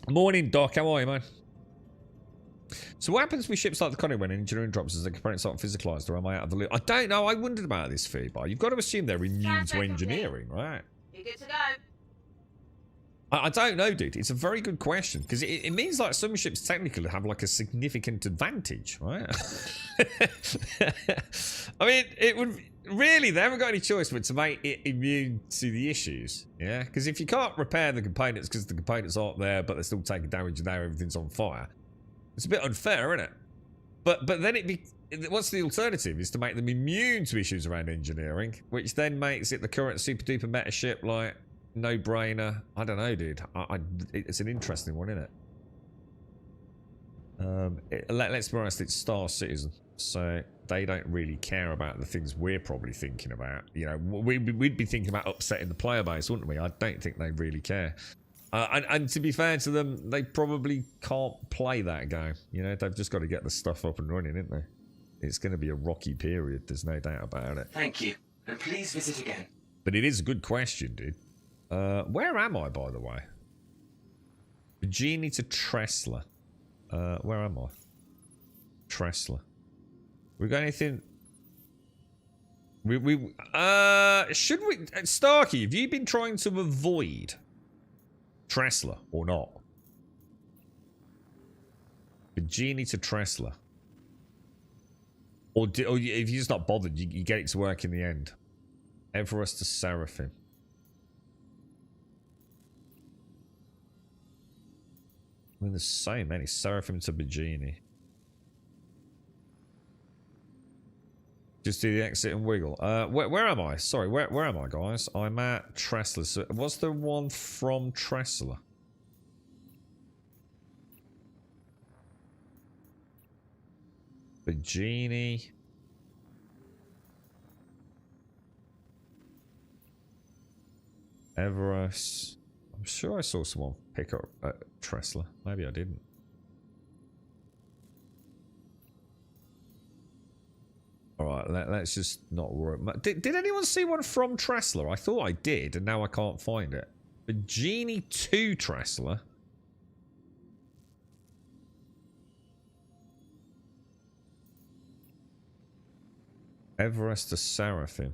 B: Morning, Doc. How are you, man? So what happens with ships like the Connie when engineering drops as the components aren't physicalized, or am I out of the loop? I don't know. I wondered about this, Feebar. You've got to assume they're immune to engineering, right?
E: You're good to go.
B: I don't know, dude. It's a very good question, because it means like some ships technically have like a significant advantage, right? I mean, it would really, they haven't got any choice but to make it immune to the issues, yeah? Because if you can't repair the components because the components aren't there, but they're still taking damage and now everything's on fire, it's a bit unfair, isn't it? But then what's the alternative? Is to make them immune to issues around engineering, which then makes it the current super duper meta ship like no brainer. I don't know, dude. It's an interesting one, isn't it? Let's be honest, it's Star Citizen, so they don't really care about the things we're probably thinking about. You know, we'd be thinking about upsetting the player base, wouldn't we? I don't think they really care. And to be fair to them, they probably can't play that game. You know, they've just got to get the stuff up and running, isn't they? It's going to be a rocky period, there's no doubt about it.
F: Thank you, and please visit again.
B: But it is a good question, dude. Where am I, by the way? Genie to Tressler. Where am I? Tressler. We got anything? Should we... Starkey, have you been trying to avoid Tressler or not? Genie to Tressler. Or if you're just not bothered, you get it to work in the end. Everest to Seraphim. I mean, there's so many. Seraphim to Bajini. Just do the exit and wiggle. Where am I? Sorry, where am I, guys? I'm at Tressler. So what's the one from Tressler? The genie. Everest. I'm sure I saw someone pick up Tressler. Maybe I didn't. Alright, let's just not worry. Did anyone see one from Tressler? I thought I did, and now I can't find it. The Genie 2 Tressler. Everest to Seraphim.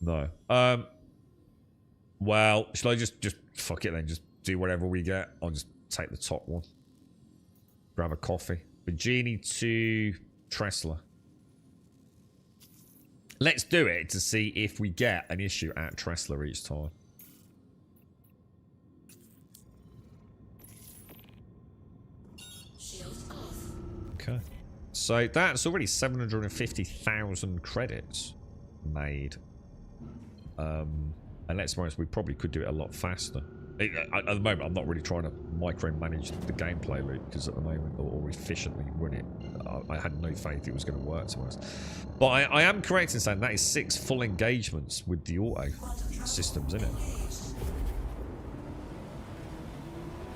B: No. Well, shall I just fuck it then? Just do whatever we get. I'll just take the top one. Grab a coffee. The Genie to Tressler. Let's do it to see if we get an issue at Tressler each time. Okay. So that's already 750,000 credits made. And let's be honest, we probably could do it a lot faster. At the moment, I'm not really trying to micromanage the gameplay loop because at the moment, or efficiently run it, I had no faith it was going to work, to be honest. But I am correct in saying that is 6 full engagements with the auto systems, isn't it?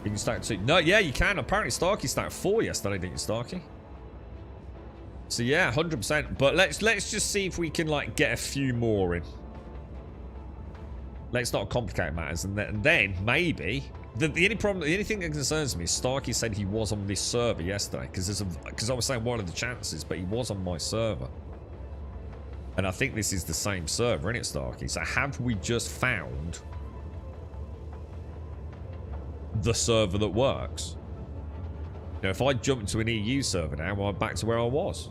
B: You can stack 2. No, yeah, you can. Apparently, Starkey stacked 4 yesterday, didn't you, Starkey? So yeah, 100%. But let's just see if we can like get a few more in. Let's not complicate matters, and then maybe the only thing that concerns me is Starkey said he was on this server yesterday because I was saying what are the chances, but he was on my server, and I think this is the same server, isn't it, Starkey? So have we just found the server that works? You know, if I jump to an EU server now, I'm back to where I was.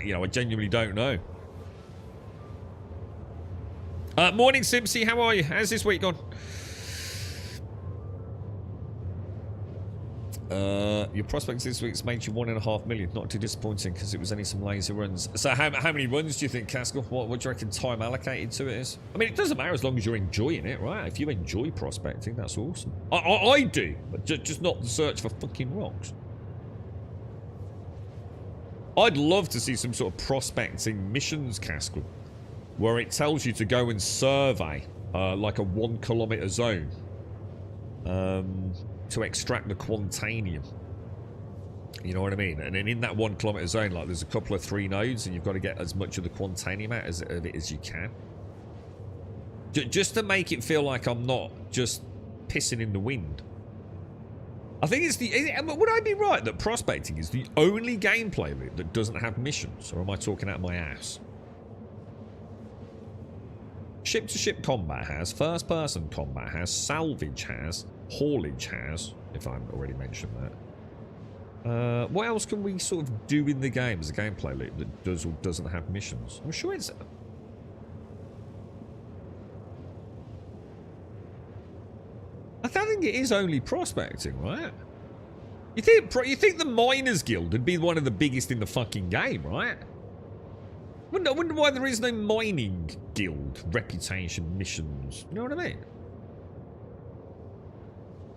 B: You know, I genuinely don't know. Morning, Simpsy. How are you? How's this week gone? Your prospects this week's made you 1.5 million. Not too disappointing because it was only some lazy runs. So how many runs do you think, Caskell? What do you reckon time allocated to it is? I mean, it doesn't matter as long as you're enjoying it, right? If you enjoy prospecting, that's awesome. I do, but just not the search for fucking rocks. I'd love to see some sort of prospecting missions, Caskell, where it tells you to go and survey like a 1 kilometer zone to extract the Quantanium. You know what I mean? And then in that 1 kilometer zone, like there's a couple of 3 nodes, and you've got to get as much of the Quantanium out of it as you can. Just to make it feel like I'm not just pissing in the wind. I think it's would I be right that prospecting is the only gameplay loop that doesn't have missions, or am I talking out of my ass? Ship-to-ship combat has, first-person combat has, salvage has, haulage has, if I haven't already mentioned that. What else can we sort of do in the game as a gameplay loop that does or doesn't have missions? I'm sure it's... I think it is only prospecting, right? You think the Miners Guild would be one of the biggest in the fucking game, right? I wonder why there is no mining guild reputation missions. You know what I mean?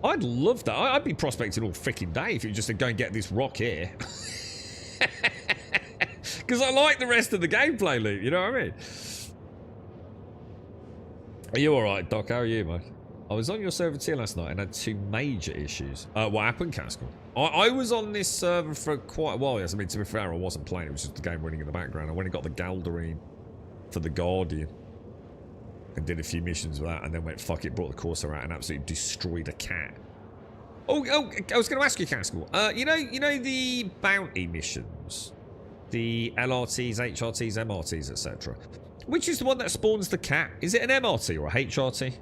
B: I'd love that. I'd be prospecting all freaking day if you just said, go and get this rock here. Because I like the rest of the gameplay loop, you know what I mean? Are you alright, Doc? How are you, mate? I was on your server too last night and had 2 major issues. What happened, Caskell? I was on this server for quite a while, yes. I mean, to be fair, I wasn't playing. It was just the game running in the background. I went and got the Galdarine for the Guardian and did a few missions with that, and then went, fuck it, brought the Corsair out and absolutely destroyed a cat. Oh, I was going to ask you, Caskell. You know the bounty missions? The LRTs, HRTs, MRTs, etc. Which is the one that spawns the cat? Is it an MRT or a HRT?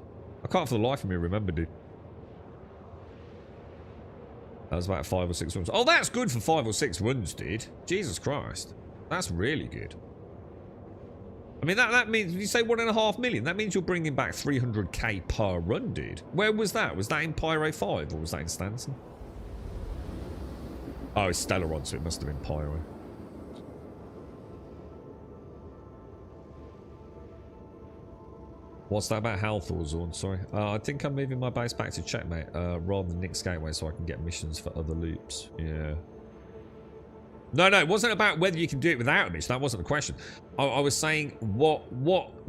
B: I can't for the life of me remember, dude. That was about 5 or 6 runs. Oh, that's good for 5 or 6 runs, dude. Jesus Christ. That's really good. I mean, that means, you say 1.5 million, that means you're bringing back 300k per run, dude. Where was that? Was that in Pyro 5 or was that in Stanton? Oh, it's Stellaron, so it must have been Pyro. What's that about health or Zorn? Sorry. I think I'm moving my base back to checkmate rather than Nick's Gateway so I can get missions for other loops. Yeah. No, it wasn't about whether you can do it without a mission. That wasn't the question. I was saying what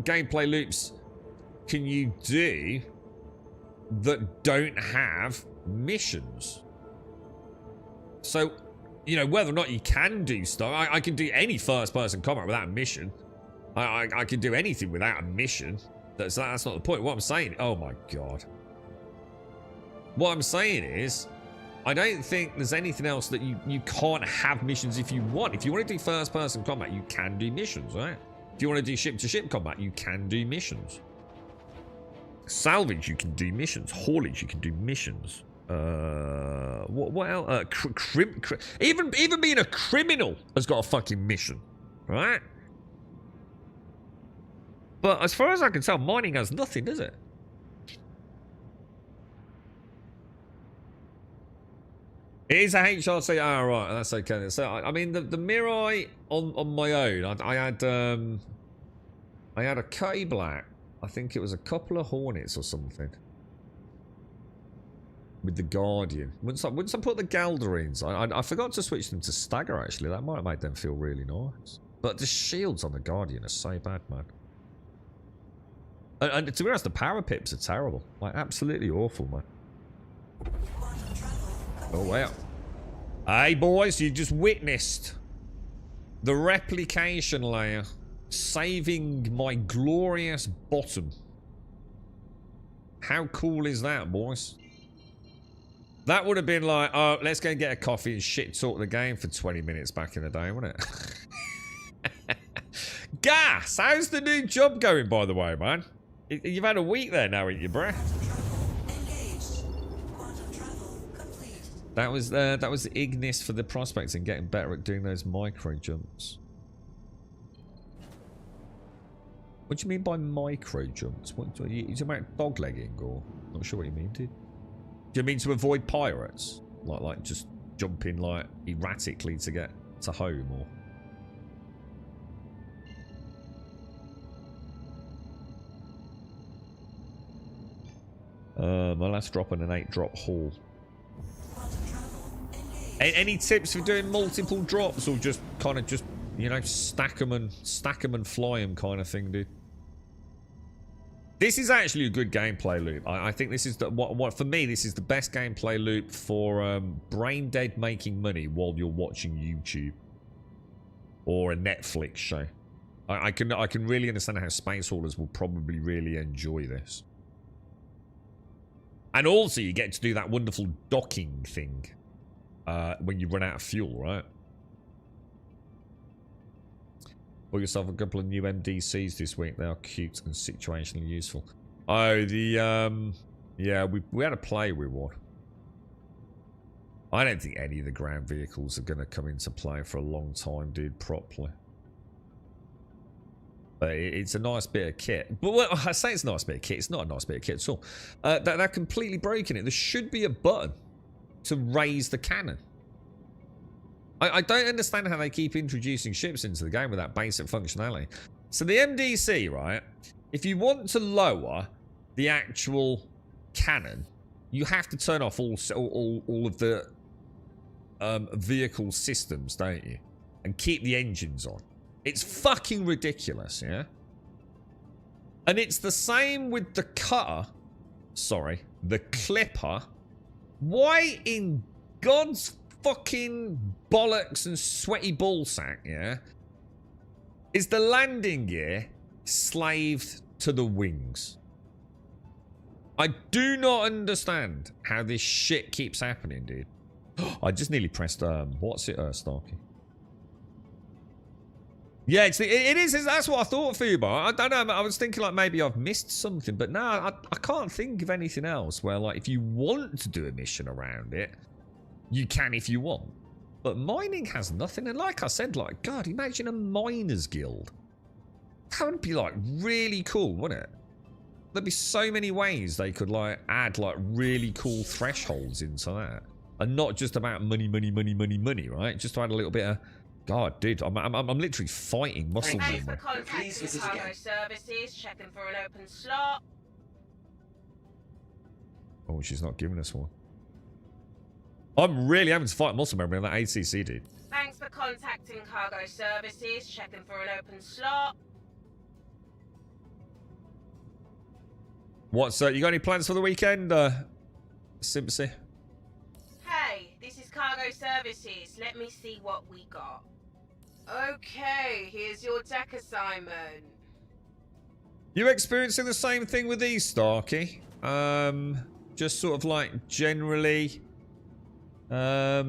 B: gameplay loops can you do that don't have missions? So, you know, whether or not you can do stuff. I can do any first-person combat without a mission. I can do anything without a mission. That's not the point. What I'm saying... Oh, my God. What I'm saying is... I don't think there's anything else that you can't have missions if you want. If you want to do first-person combat, you can do missions, right? If you want to do ship-to-ship combat, you can do missions. Salvage, you can do missions. Haulage, you can do missions. What else? Even being a criminal has got a fucking mission, right? But as far as I can tell, mining has nothing, does it? It is a HRC. Ah, right, that's okay. So I mean, the Mirai on my own, I had a K Black. I think it was a couple of Hornets or something. With the Guardian. Once I put the Galderines, I forgot to switch them to Stagger, actually. That might have made them feel really nice. But the shields on the Guardian are so bad, man. And to be honest, the power pips are terrible. Like, absolutely awful, man. Oh, wow. Hey, boys, you just witnessed the replication layer saving my glorious bottom. How cool is that, boys? That would have been like, oh, let's go and get a coffee and shit talk the game for 20 minutes back in the day, wouldn't it? Gas! How's the new job going, by the way, man? You've had a week there now, ain't you, bruh? That was the Ignis for the prospects and getting better at doing those micro jumps. What do you mean by micro jumps? What are you talking about, doglegging or not sure what you mean, dude? Do you mean to avoid pirates? Like just jumping like erratically to get to home or? My last drop on an 8-drop haul. Any tips for doing multiple drops or just kind of just, you know, stack them and fly them kind of thing, dude? This is actually a good gameplay loop. I think this is the what for me this is the best gameplay loop for brain dead making money while you're watching YouTube or a Netflix show. I can really understand how space haulers will probably really enjoy this. And also you get to do that wonderful docking thing when you run out of fuel, right? Bought yourself a couple of new MDCs this week. They are cute and situationally useful. Oh, the yeah, we had a play with one. I don't think any of the ground vehicles are going to come into play for a long time, dude, properly. But it's a nice bit of kit. But well, I say it's a nice bit of kit. It's not a nice bit of kit at all. They're completely broken it. There should be a button to raise the cannon. I don't understand how they keep introducing ships into the game with that basic functionality. So the MDC, right? If you want to lower the actual cannon, you have to turn off all of the vehicle systems, don't you? And keep the engines on. It's fucking ridiculous, yeah? And it's the same with the cutter. Sorry, the clipper. Why in God's fucking bollocks and sweaty ballsack, yeah, is the landing gear slaved to the wings? I do not understand how this shit keeps happening, dude. I just nearly pressed, what's it, Starkey? Yeah, it is. That's what I thought for you, but I don't know. I was thinking like maybe I've missed something, but no, I can't think of anything else where like if you want to do a mission around it, you can if you want. But mining has nothing. And like I said, like, God, imagine a miners guild. That would be like really cool, wouldn't it? There'd be so many ways they could like add like really cool thresholds into that, and not just about money, right? Just to add a little bit of, God, dude, I'm literally fighting muscle
E: Thanks for
B: memory.
E: contacting
F: Please visit
E: cargo
F: again.
E: services, checking for an open slot.
B: Oh, she's not giving us one. I'm really having to fight muscle memory on that ATC, dude.
E: Thanks for contacting cargo services, checking for an open slot.
B: What's you got any plans for the weekend, Simpsy?
E: Hey, this is cargo services. Let me see what we got. Okay, here's your deck assignment.
B: You experiencing the same thing with these, Starkey? Just sort of like generally, how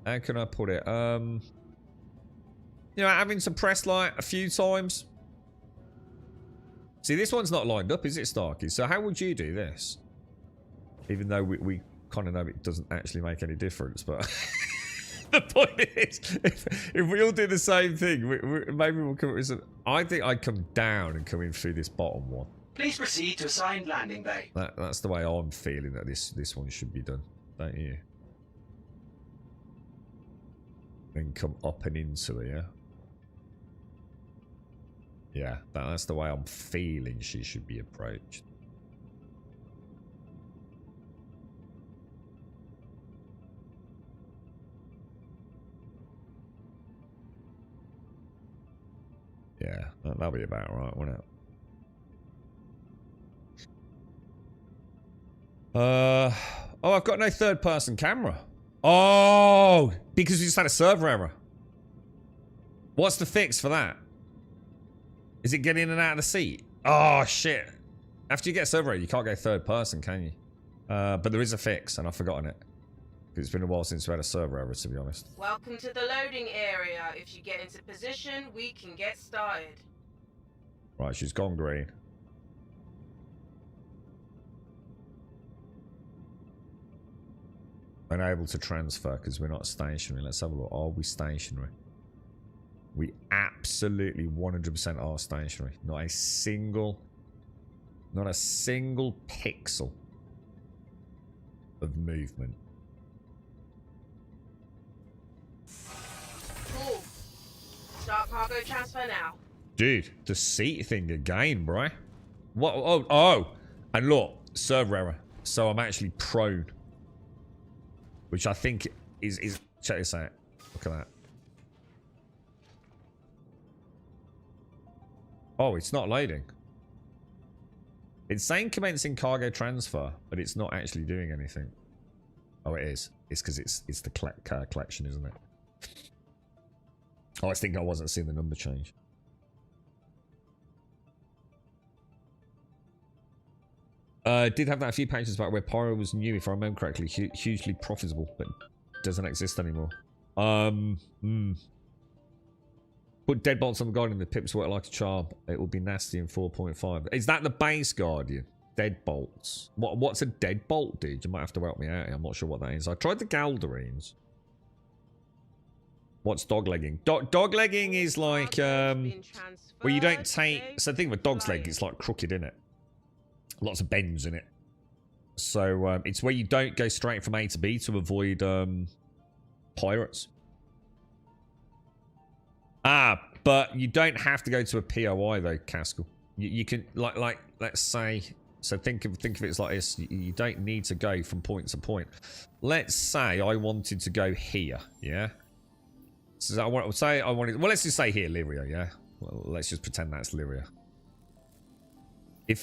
B: can I put it? You know, having to press like a few times. See, this one's not lined up, is it, Starkey? So how would you do this? Even though we kind of know it doesn't actually make any difference, but the point is, if we all do the same thing, maybe we'll come up with some... I think I'd come down and come in through this bottom one.
F: Please proceed to assigned landing bay.
B: That's the way I'm feeling that this one should be done, don't you? Then come up and into it, yeah? Yeah, that's the way I'm feeling she should be approached. Yeah, that'll be about right, won't it? Oh, I've got no third-person camera. Oh, because we just had a server error. What's the fix for that? Is it getting in and out of the seat? Oh, shit. After you get a server error, you can't go third-person, can you? But there is a fix, and I've forgotten it. It's been a while since we had a server error, to be honest.
E: Welcome to the loading area. If you get into position, we can get started.
B: Right, she's gone green. Unable to transfer because we're not stationary. Let's have a look. Are we stationary? We absolutely 100% are stationary. Not a single pixel of movement.
E: Cool. Start cargo transfer now.
B: Dude, the seat thing again, bro. What? Oh, and look, server error. So I'm actually prone, which I think is check this out. Look at that. Oh, it's not loading. It's saying commencing cargo transfer, but it's not actually doing anything. Oh, it is. It's because it's the collection, isn't it? Oh, I think I wasn't seeing the number change. Did have that a few pages about where Pyro was new, if I remember correctly, hugely profitable, but doesn't exist anymore. Put deadbolts on the Guardian, the pips work like a charm. It will be nasty in 4.5. Is that the base Guardian? Deadbolts. What's a deadbolt, dude? You might have to help me out here. I'm not sure what that is. I tried the Galderines. What's doglegging? Doglegging is like, where you don't take... So the thing with a dog's leg, it's like crooked, in it. Lots of bends in it. So it's where you don't go straight from A to B to avoid pirates. But you don't have to go to a POI though, Caskell. You can like let's say, so think of it as like this. You don't need to go from point to point. Let's say I wanted to go here, yeah. So I wanted. Well, let's just say here, Lyria, yeah. Well, let's just pretend that's Lyria. If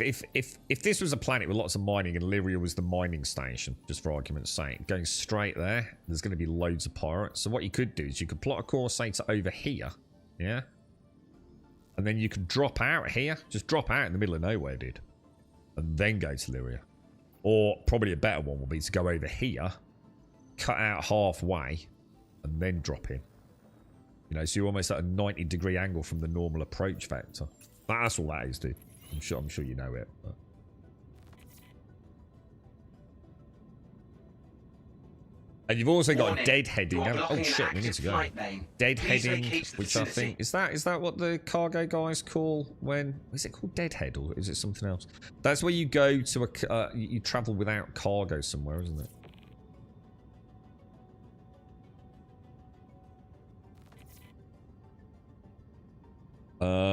B: this was a planet with lots of mining and Lyria was the mining station, just for argument's sake, going straight there, there's going to be loads of pirates. So what you could do is you could plot a course, say, to over here, yeah? And then you could drop out here, just drop out in the middle of nowhere, dude. And then go to Lyria. Or probably a better one would be to go over here, cut out halfway, and then drop in. You know, so you're almost at a 90-degree angle from the normal approach vector. That's all that is, dude. I'm sure you know it. But. And you've also got
F: Warning,
B: deadheading.
F: you are
B: Oh
F: blocking an
B: shit, we need
F: active
B: to go.
F: flight lane. Please
B: Deadheading,
F: vacate the
B: which I
F: vicinity.
B: think is that what the cargo guys call when is it called deadhead or is it something else? That's where you go to a you travel without cargo somewhere, isn't it?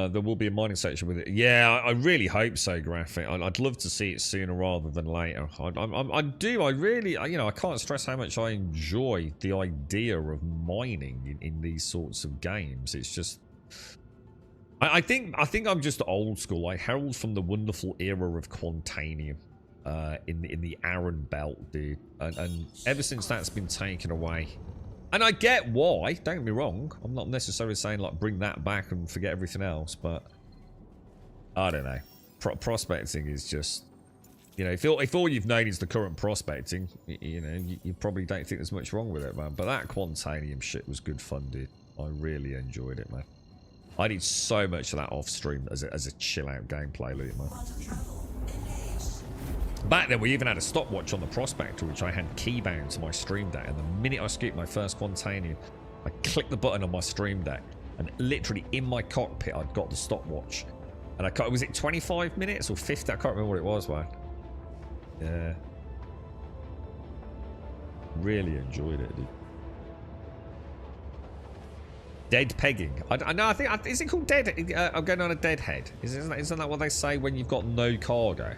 B: There will be a mining section with it. Yeah, I really hope so, Graphic. I'd love to see it sooner rather than later. I really, you know, I can't stress how much I enjoy the idea of mining in these sorts of games. It's just, I think I'm just old school. I herald from the wonderful era of Quantanium, in the Aaron Belt, dude, and ever since that's been taken away. And I get why, don't get me wrong. I'm not necessarily saying, like, bring that back and forget everything else, but I don't know. Prospecting is just, you know, if all you've known is the current prospecting, you know, you probably don't think there's much wrong with it, man. But that Quantanium shit was good fun, dude. I really enjoyed it, man. I did so much of that off stream as a chill out gameplay loop, man. Back then, we even had a stopwatch on the Prospector, which I had keybound to my Stream Deck. And the minute I scooped my first Quantanium, I clicked the button on my Stream Deck, and literally in my cockpit, I'd got the stopwatch. And was it 25 minutes or 50? I can't remember what it was, man. Yeah. Really enjoyed it, dude. Dead pegging. I know. I think is it called dead? I'm going on a deadhead. Isn't that what they say when you've got no cargo?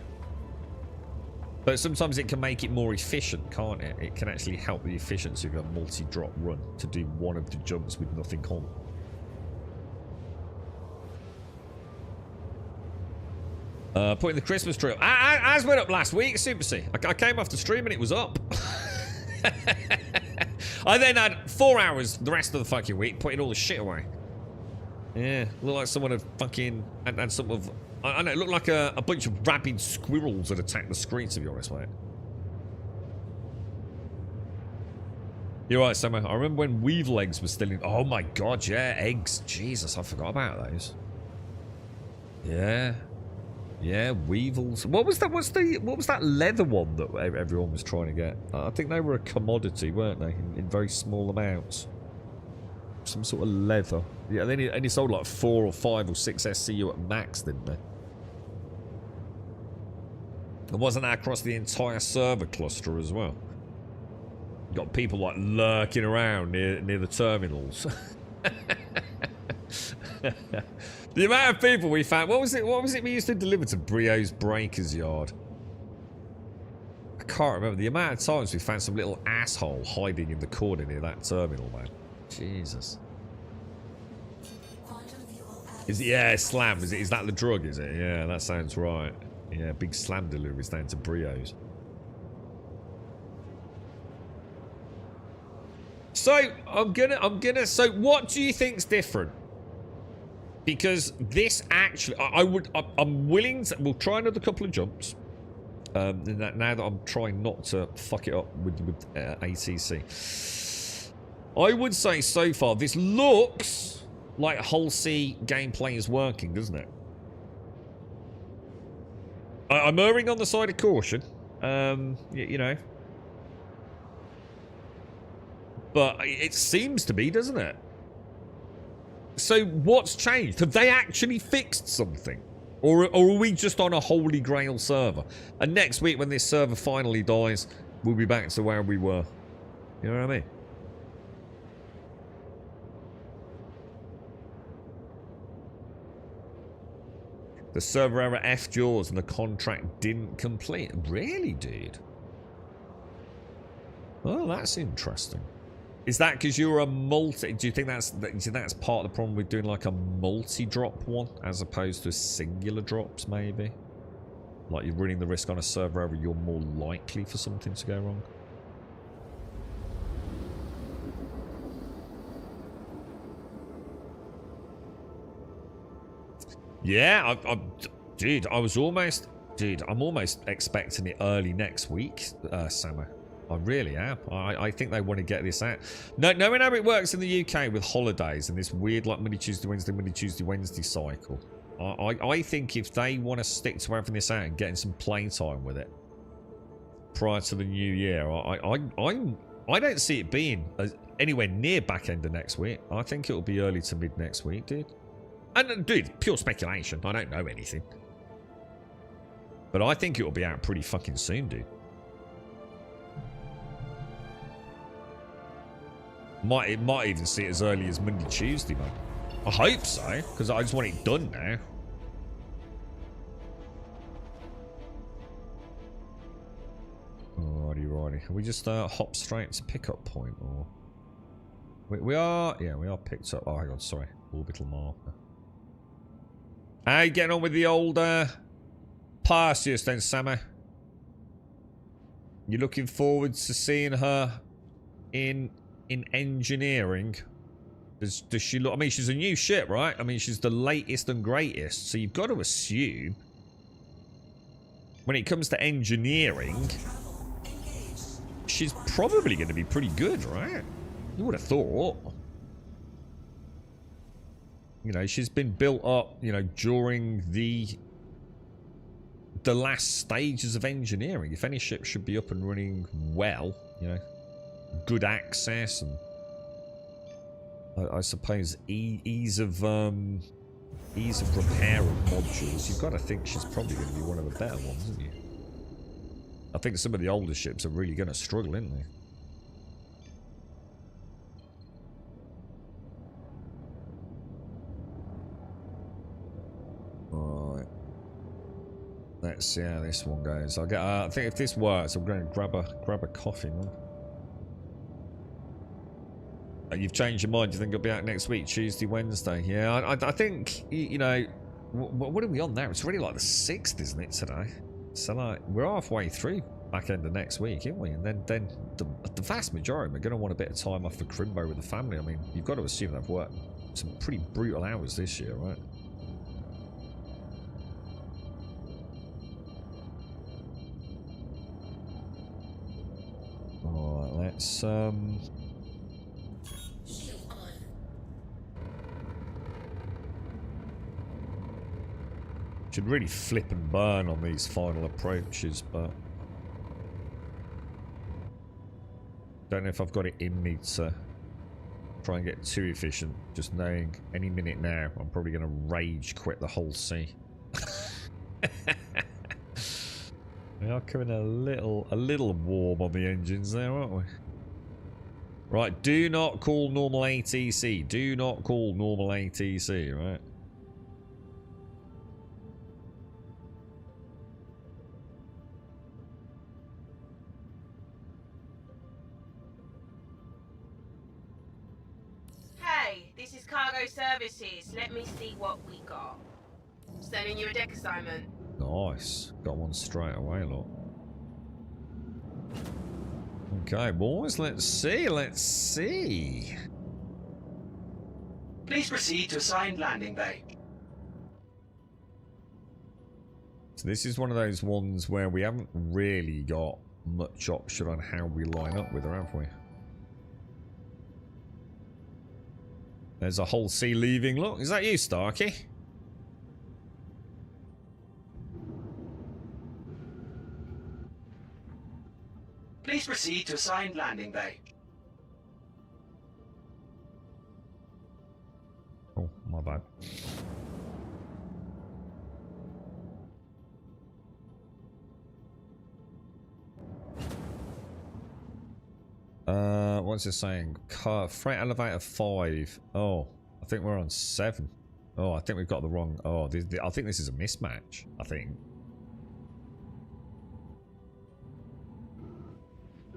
B: But sometimes it can make it more efficient, can't it? It can actually help the efficiency of a multi-drop run to do one of the jumps with nothing on. Putting the Christmas tree up. As went up last week, Super C. I came off the stream and it was up. I then had 4 hours the rest of the fucking week putting all the shit away. Yeah, looked like someone had fucking had some of. I know, it looked like a bunch of rabid squirrels had attacked the screen, to be honest, mate. You're right, Sammo. I remember when weevil eggs were still in. Oh my god, yeah, eggs. Jesus, I forgot about those. Yeah. Yeah, weevils. What was that? What was that leather one that everyone was trying to get? I think they were a commodity, weren't they? In very small amounts. Some sort of leather. Yeah, they only sold like 4 or 5 or 6 SCU at max, didn't they? And wasn't that across the entire server cluster as well? You got people like lurking around near the terminals. The amount of people we found. What was it we used to deliver to Brio's Breaker's yard? I can't remember. The amount of times we found some little asshole hiding in the corner near that terminal, man. Jesus. Yeah, slam. Is that the drug, is it? Yeah, that sounds right. Yeah, big slam deliveries down to Brio's. So so what do you think's different? Because this actually, I'm willing to, we'll try another couple of jumps. Now that I'm trying not to fuck it up with ATC. I would say so far, this looks like Hull C gameplay is working, doesn't it? I'm erring on the side of caution. You know. But it seems to be, doesn't it? So what's changed? Have they actually fixed something? Or are we just on a holy grail server? And next week when this server finally dies, we'll be back to where we were. You know what I mean? The server error F Jaws and the contract didn't complete. Really, dude? Oh, that's interesting. Is that because you're a multi... Do you think that's part of the problem with doing like a multi-drop one as opposed to singular drops, maybe? Like you're running the risk on a server error, you're more likely for something to go wrong? Yeah, dude, I'm almost expecting it early next week, Sammo. I really am. I think they want to get this out. No, knowing how it works in the UK with holidays and this weird like Monday, Tuesday, Wednesday cycle, I think if they want to stick to having this out and getting some playtime with it prior to the new year, I don't see it being anywhere near back end of next week. I think it'll be early to mid next week, dude. And dude, pure speculation. I don't know anything. But I think it'll be out pretty fucking soon, dude. It might even see it as early as Monday, Tuesday, man. I hope so, because I just want it done now. Alrighty. Can we just hop straight to pickup point, or we are? Yeah, we are picked up. Oh, hang on, sorry, orbital marker. How you getting on with the old Perseus then, Sammer? You looking forward to seeing her in engineering? Does she look? I mean, she's a new ship, right? I mean, she's the latest and greatest, so you've got to assume when it comes to engineering, she's probably going to be pretty good, right? You would have thought. You know, she's been built up, you know, during the last stages of engineering. If any ship should be up and running well, you know, good access and I suppose ease of repair of modules, you've got to think she's probably going to be one of the better ones, isn't you? I think some of the older ships are really going to struggle, aren't they? Alright. Let's see how this one goes. I'll get. I think if this works, I'm going to grab a coffee, man. You've changed your mind. Do you think it'll be out next week, Tuesday, Wednesday? Yeah, I think, you know, what are we on now? It's already like the 6th, isn't it, today? So like we're halfway through back end of next week, aren't we? And then the vast majority are going to want a bit of time off for Crimbo with the family. I mean, you've got to assume they've worked some pretty brutal hours this year, right? All right, let's should really flip and burn on these final approaches, but don't know if I've got it in me to try and get too efficient. Just knowing any minute now, I'm probably going to rage quit the whole sea. We are coming a little warm on the engines there, aren't we? Right, do not call normal ATC. Do not call normal ATC, right?
E: This is Cargo Services. Let me see what we got. Sending you a deck assignment.
B: Nice. Got one straight away, look. Okay, boys, let's see.
F: Please proceed to assigned landing bay.
B: So this is one of those ones where we haven't really got much option on how we line up with her, have we? There's a whole sea leaving. Look, is that you, Starkey?
F: Please proceed to assigned landing bay.
B: Oh, my bad. What's it saying? Freight elevator 5. Oh, I think we're on 7. Oh, I think we've got the wrong. Oh, I think this is a mismatch. I think.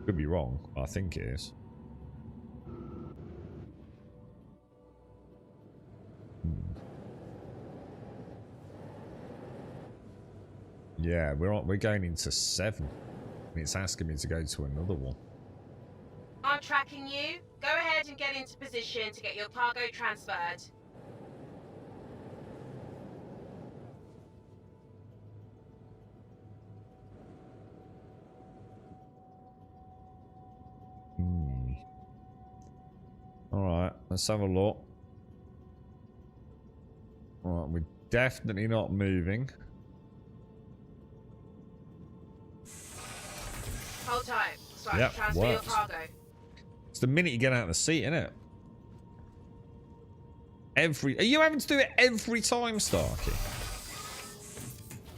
B: Could be wrong. I think it is. Yeah, we're going into 7. And it's asking me to go to another one.
E: I'm tracking you. Go ahead and get into position to get your cargo transferred.
B: Alright, let's have a look. Alright, we're definitely not moving.
E: Hold tight. Start
B: Yep,
E: to transfer
B: works.
E: your cargo.
B: the minute you get out of the seat, isn't it? Are you having to do it every time, Starkey?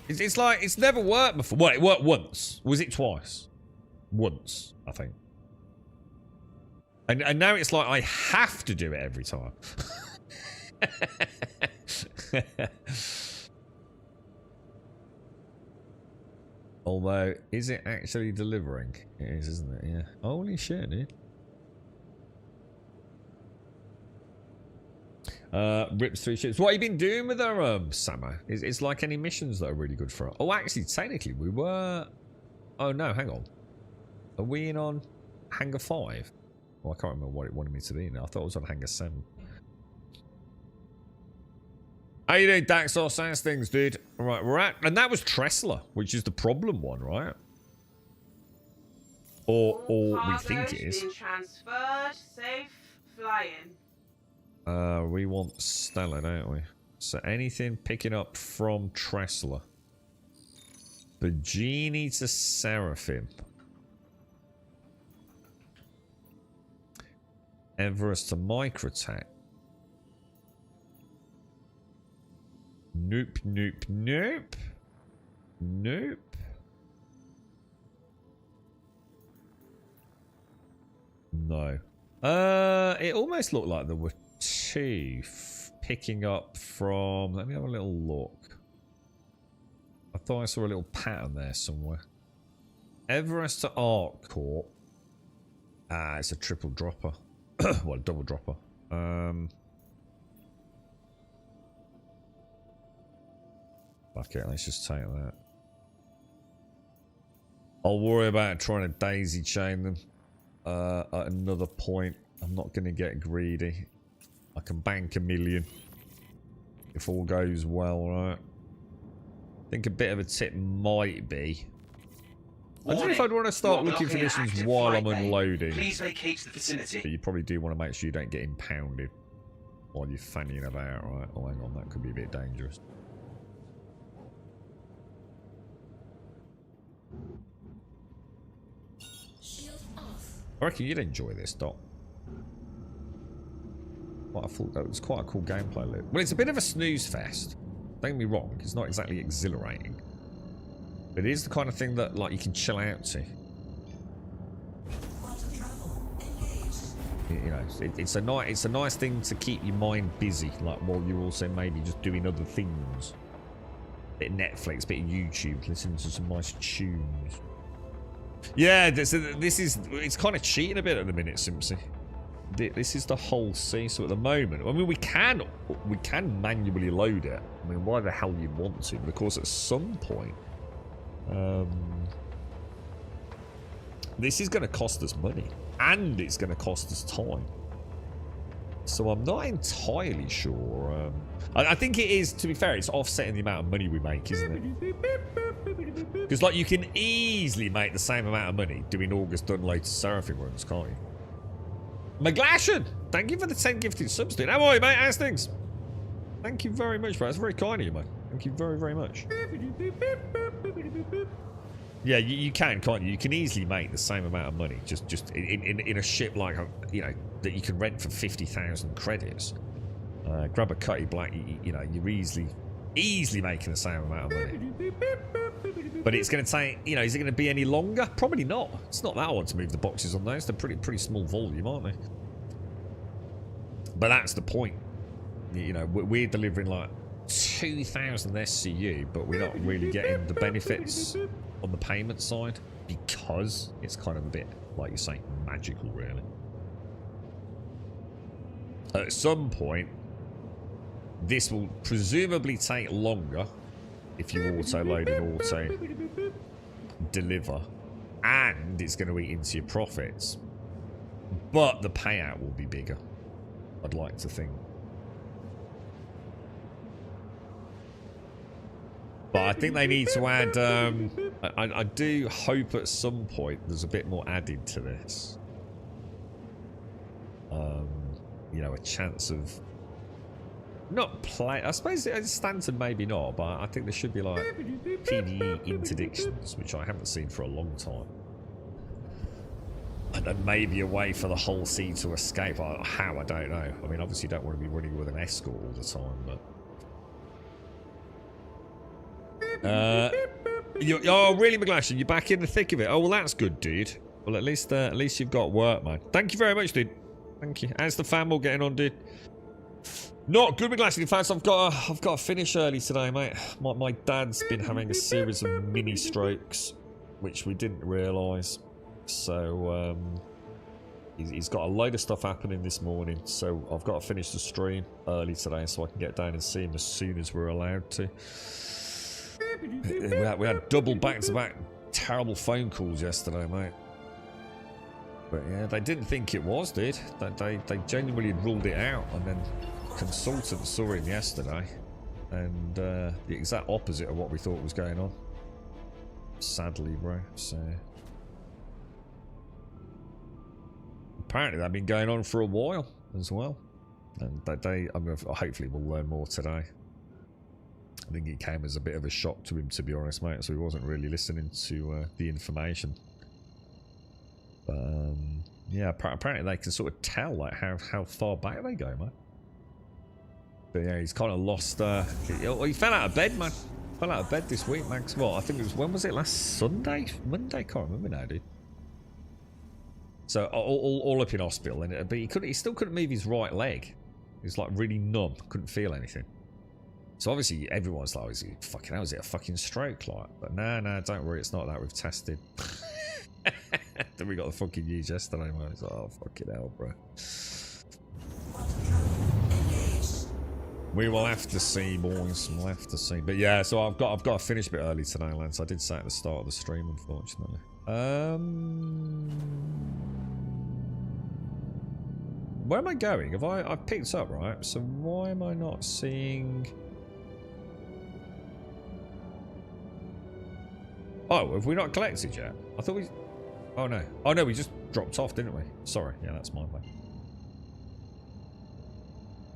B: It's like, it's never worked before. Well, it worked once. Was it twice? Once, I think. And now it's like I have to do it every time. Although, is it actually delivering? It is, isn't it? Yeah. Holy shit, dude. Rips 3 ships. What have you been doing with her, Sama? It's like any missions that are really good for her. Oh, actually, technically, we were... Oh, no, hang on. Are we in on Hangar 5? Well, I can't remember what it wanted me to be now. I thought it was on Hangar 7. How you doing, Daxor? Sounds things, dude. All right, we're at... And that was Tressler, which is the problem one, right? Or we think it is.
E: Been transferred. Safe flying.
B: We want Stella, don't we? So anything picking up from Tressler. The Genie to Seraphim. Everest to Microtech. Nope, nope, nope. Nope. No. It almost looked like there were two picking up from... Let me have a little look. I thought I saw a little pattern there somewhere. Everest to ArcCorp. Ah, it's a triple dropper. Well, double dropper. Fuck it, let's just take that. I'll worry about trying to daisy chain them at another point. I'm not going to get greedy. I can bank $1 million if all goes well, right? I think a bit of a tip might be... I don't know if I'd want to start looking for missions while I'm unloading.
F: Please vacate the vicinity.
B: But you probably do want to make sure you don't get impounded while you're fannying about, right? Oh, hang on, that could be a bit dangerous.
C: Shield off.
B: I reckon you'd enjoy this, Doc. Well, I thought that was quite a cool gameplay loop. Well, it's a bit of a snooze fest. Don't get me wrong, it's not exactly exhilarating. But it is the kind of thing that, like, you can chill out to.
C: Quantum travel engaged.
B: You know, it's a nice thing to keep your mind busy, like while you're also maybe just doing other things. Bit of Netflix, bit of YouTube, listening to some nice tunes. Yeah, it's kind of cheating a bit at the minute, Simpsy. This is the whole scene. So at the moment, I mean, we can manually load it. I mean, why the hell you'd want to? But of course, at some point, this is going to cost us money, and it's going to cost us time. So I'm not entirely sure. I think it is, to be fair, it's offsetting the amount of money we make, isn't it? Because, like, you can easily make the same amount of money doing August Dunlay to Seraphim runs, can't you? McGlashan! Thank you for the 10 gifted subs, dude. How are you, mate? How's things? Thank you very much, bro. That's very kind of you, mate. Thank you very, very much. Yeah, you can, can't you? You can easily make the same amount of money just in a ship like, you know, that you can rent for 50,000 credits. Grab a Cutty Black, you know, you're easily making the same amount of money. But it's going to take, you know, is it going to be any longer? Probably not. It's not that hard to move the boxes on those. They're pretty small volume, aren't they? But that's the point. You know, we're delivering like 2,000 SCU, but we're not really getting the benefits on the payment side because it's kind of a bit, like you say, magical, really. At some point, this will presumably take longer if you auto-load and auto-deliver, and it's going to eat into your profits. But the payout will be bigger, I'd like to think. But I think they need to add... I do hope at some point there's a bit more added to this. You know, a chance of... Not play... I suppose it's standard, maybe not, but I think there should be, like, PvE interdictions, which I haven't seen for a long time. I and maybe a way for the whole scene to escape. How, I don't know. I mean, obviously you don't want to be running with an escort all the time, but... oh, really, McGlashan? You're back in the thick of it. Oh, well, that's good, dude. Well, at least you've got work, man. Thank you very much, dude. Thank you. How's the family getting on, dude? Not good, McGlashan. In fact, I've got to finish early today, mate. My dad's been having a series of mini strokes, which we didn't realise. So he's got a load of stuff happening this morning. So I've got to finish the stream early today, so I can get down and see him as soon as we're allowed to. We had double back-to-back terrible phone calls yesterday, mate. But yeah, they didn't think it was, dude. They genuinely ruled it out, and then consultants saw him yesterday, and the exact opposite of what we thought was going on. Sadly, bro. So apparently they've been going on for a while as well, and hopefully we'll learn more today. I think it came as a bit of a shock to him, to be honest, mate. So he wasn't really listening to the information. But yeah, apparently they can sort of tell like how far back they go, man. But yeah, he's kind of lost. He fell out of bed, man. Fell out of bed this week, man. Well, I think it was, when was it? Last Sunday, Monday? Can't remember now, dude. So all up in hospital, and but he still couldn't move his right leg. He was like really numb, couldn't feel anything. So obviously everyone's like, is it a fucking stroke? Like, but no, don't worry, it's not that. We've tested. Then we got the fucking news yesterday, man. It's like, oh fucking hell, bro. We will have to see, boys. We'll have to see. But yeah, so I've got to finish a bit early today, Lance. I did say at the start of the stream, unfortunately. Where am I going? I've picked up, right? So why am I not seeing? Oh, have we not collected yet? I thought we... Oh, no. Oh, no, we just dropped off, didn't we? Sorry. Yeah, that's my bad.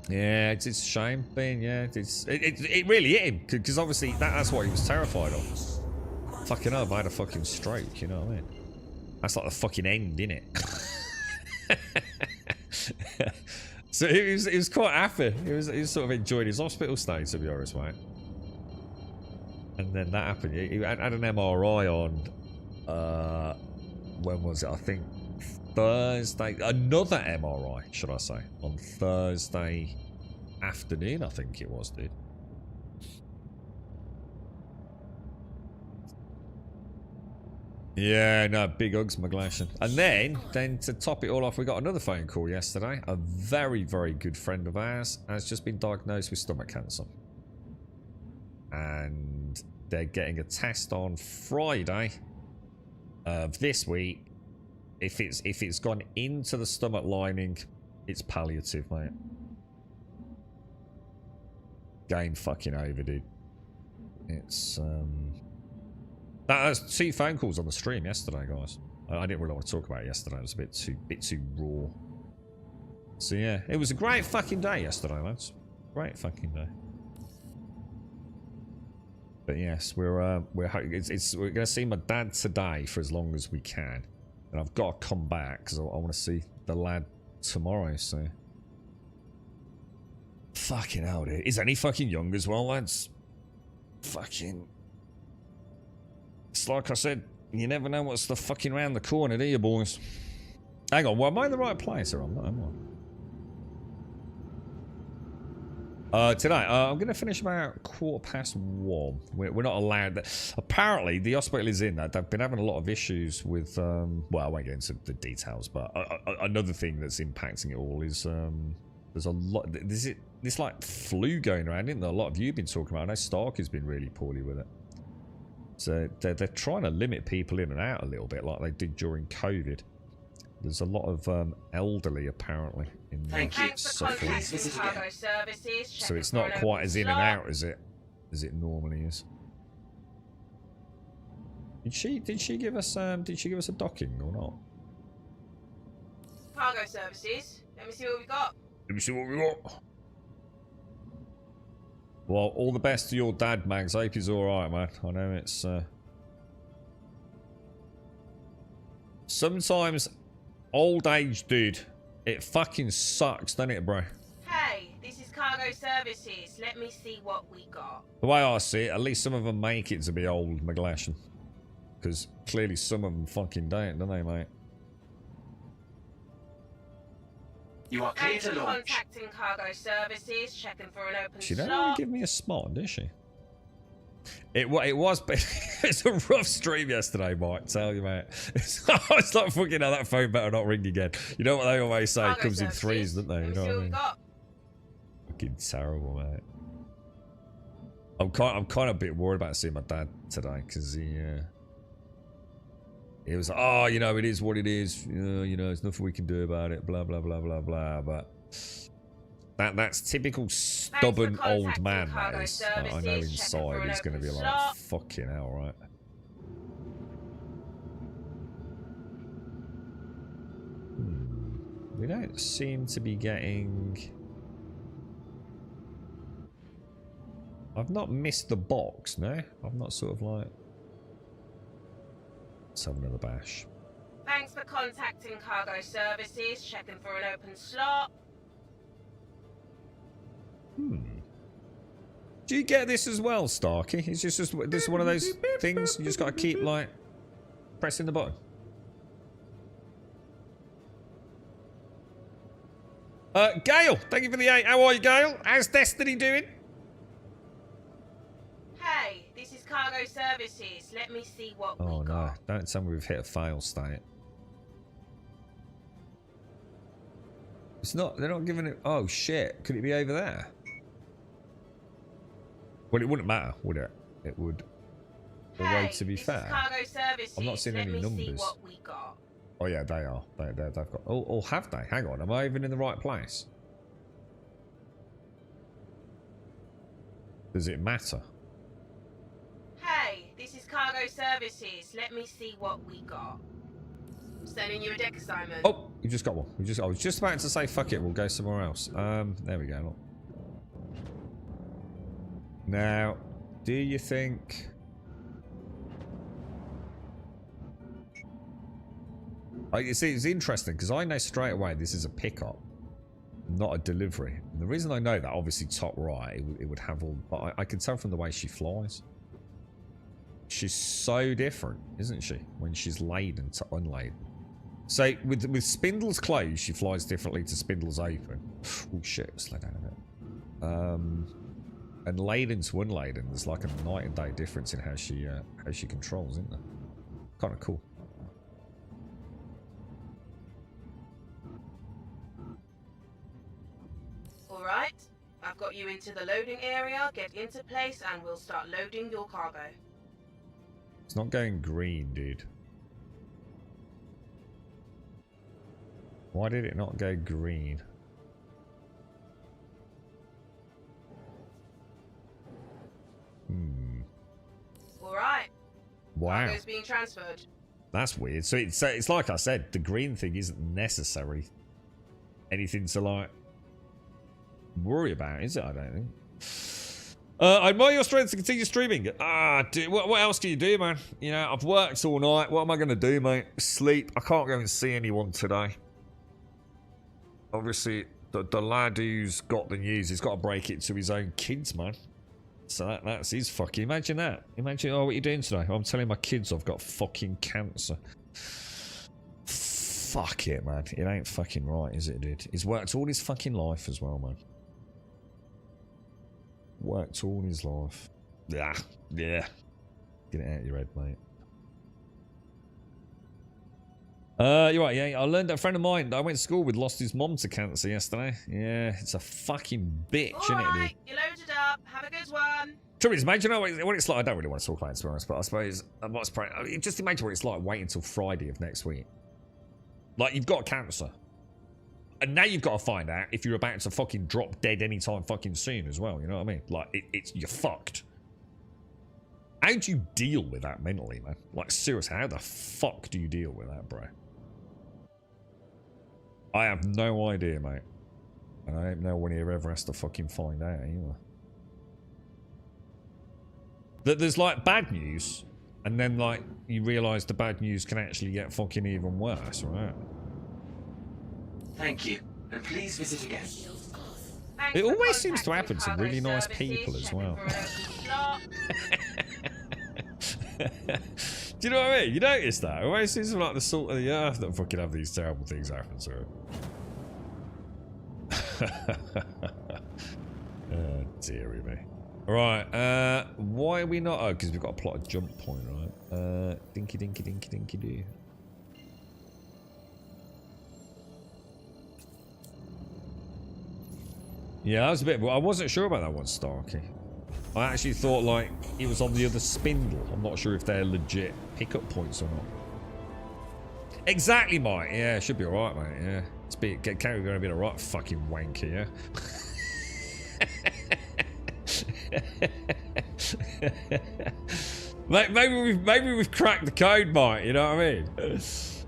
B: Yeah, it's a shame, Ben. Yeah, it really hit him. Because obviously that's what he was terrified of. Fucking hell, if I had a fucking stroke, you know what I mean? That's like the fucking end, innit? So he was quite happy. He was sort of enjoying his hospital stay, to be honest, mate. And then that happened. He had an MRI on, when was it? I think Thursday. Another MRI, should I say, on Thursday afternoon, I think it was, dude. Yeah, no, big hugs, McGlashan. And then to top it all off, we got another phone call yesterday. A very, very good friend of ours has just been diagnosed with stomach cancer. And they're getting a test on Friday of this week. If it's gone into the stomach lining, it's palliative, mate. Game fucking over, dude. It's that was 2 phone calls on the stream yesterday, guys. I didn't really want to talk about it yesterday. It was a bit too raw. So yeah, it was a great fucking day yesterday, lads. Great fucking day. But yes, we're gonna see my dad today for as long as we can, and I've got to come back because I want to see the lad tomorrow. So fucking hell, dude. He's only fucking young as well, lads. Fucking. It's like I said, you never know what's the fucking round the corner, do you, boys? Hang on, well, am I in the right place or am I? Today, I'm going to finish about 1:15. We're not allowed that. Apparently, the hospital is in that. They've been having a lot of issues with, well, I won't get into the details, but another thing that's impacting it all is there's a lot, this like flu going around, isn't there? A lot of you have been talking about. I know Stark has been really poorly with it. So they're trying to limit people in and out a little bit like they did during COVID. There's a lot of elderly apparently in
F: Thank you.
B: suffering.
F: Please visit again.
E: Cargo services,
B: So it's
E: checking
B: not
E: for an
B: quite
E: open
B: as in and
E: slot.
B: out as it normally is. Did she give us a docking or not?
E: Cargo services. Let me see what we got.
B: Let me see what we got. Well, all the best to your dad, Mags. I hope he's alright, man. I know it's... Sometimes Old age, dude. It fucking sucks, doesn't it, bro?
E: Hey, this is Cargo Services. Let me see what we got.
B: The way I see it, at least some of them make it to be old McGlashan. Because clearly some of them fucking don't they, mate?
F: You are clear
E: Thanks
F: to
E: for
F: launch.
E: contacting Cargo Services, checking for an open
B: She
E: slot.
B: don't really give me a spot, does she? It was, it's a rough stream yesterday, Mike. Tell you, mate. It's like fucking how that phone better not ring again. You know what they always say? It
E: Cargo
B: comes in
E: Services.
B: threes, don't they?
E: Let
B: You
E: me
B: know
E: see
B: what I
E: what we
B: mean?
E: got.
B: Fucking terrible, mate. I'm kind of a bit worried about seeing my dad today because he was like, oh, you know, it is what it is. You know, there's nothing we can do about it. Blah blah blah blah blah. But that's typical stubborn old man. That is. I know inside he's going to be like, fucking hell, right? We don't seem to be getting. I've not missed the box, no? I've not sort of like. Let's have another bash.
E: Thanks for contacting Cargo Services, checking for an open slot.
B: Do you get this as well, Starkey? It's just this is one of those things you just got to keep like pressing the button. Gail, thank you for the 8. How are you, Gail? How's Destiny doing?
E: Hey, this is Cargo Services. Let me see what we
B: Oh no!
E: got.
B: Don't tell me we've hit a fail state. It's not. They're not giving it. Oh shit! Could it be over there? Well, it wouldn't matter, would it? It would.
E: Hey,
B: to be
E: this
B: fair,
E: is Cargo Services.
B: I'm not seeing
E: Let
B: any
E: me see
B: numbers.
E: what we got.
B: Oh yeah, they are. They've got. Oh, have they? Hang on. Am I even in the right place? Does it matter?
E: Hey, this is Cargo Services. Let me see what we got. Sending you a deck assignment.
B: Oh, you just got one. I was just about to say, fuck it, we'll go somewhere else. There we go. Look. Now, do you think? You see, it's interesting because I know straight away this is a pickup, not a delivery. And the reason I know that, obviously, top right, it would have all. But I can tell from the way she flies. She's so different, isn't she? When she's laden to unladen. So with spindles closed, she flies differently to spindles open. Oh shit! Slow down a bit. And laden to unladen, there's like a night and day difference in how she controls, isn't there? Kind of cool.
E: All right. I've got you into the loading area. Get into place and we'll start loading your cargo.
B: It's not going green, dude. Why did it not go green?
E: All right.
B: Wow.
E: Cargo's being transferred.
B: That's weird. So it's like I said, the green thing isn't necessary. Anything to like worry about, is it? I don't think. I admire your strength to continue streaming. Dude, what else can you do, man? You know, I've worked all night. What am I going to do, mate? Sleep. I can't go and see anyone today. Obviously, the lad who's got the news, he's got to break it to his own kids, man. So that's his fucking. Imagine that. Imagine, oh, what are you doing today? I'm telling my kids I've got fucking cancer. Fuck it, man. It ain't fucking right, is it, dude? He's worked all his fucking life as well, man. Worked all his life. Yeah. Get it out of your head, mate. You're right, yeah. I learned that a friend of mine that I went to school with lost his mom to cancer yesterday. Yeah, it's a fucking bitch,
E: All
B: isn't it,
E: right,
B: dude?
E: you loaded up. Have a good one.
B: Trouble is, imagine what it's like. I don't really want to talk about it, to be honest, but I suppose just imagine what it's like waiting until Friday of next week. Like, you've got cancer. And now you've got to find out if you're about to fucking drop dead anytime fucking soon as well, you know what I mean? Like, you're fucked. How do you deal with that mentally, man? Like, seriously, how the fuck do you deal with that, bro? I have no idea, mate. And I don't know when he ever has to fucking find out either. There's, like, bad news, and then, like, you realise the bad news can actually get fucking even worse, right?
F: Thank you, and please visit again.
E: Thanks
B: It
E: for
B: always seems to
E: contacting
B: happen to
E: cargo
B: really nice
E: services,
B: people as
E: checking
B: well.
E: for an open slot.
B: Do you know what I mean? You notice that? It always seems like the salt of the earth that fucking have these terrible things happen to it. Oh, dearie me. Right, why are we not? Oh, because we've got to plot a jump point, right? Dinky dinky dinky dinky doo. Yeah, that was a bit. I wasn't sure about that one, Starkey. I actually thought like it was on the other spindle. I'm not sure if they're legit pickup points or not. Exactly, mate. Yeah, it should be alright, mate. Yeah, it's going to be a right fucking wanker, yeah. Maybe we've cracked the code, mate. You know what I mean? It's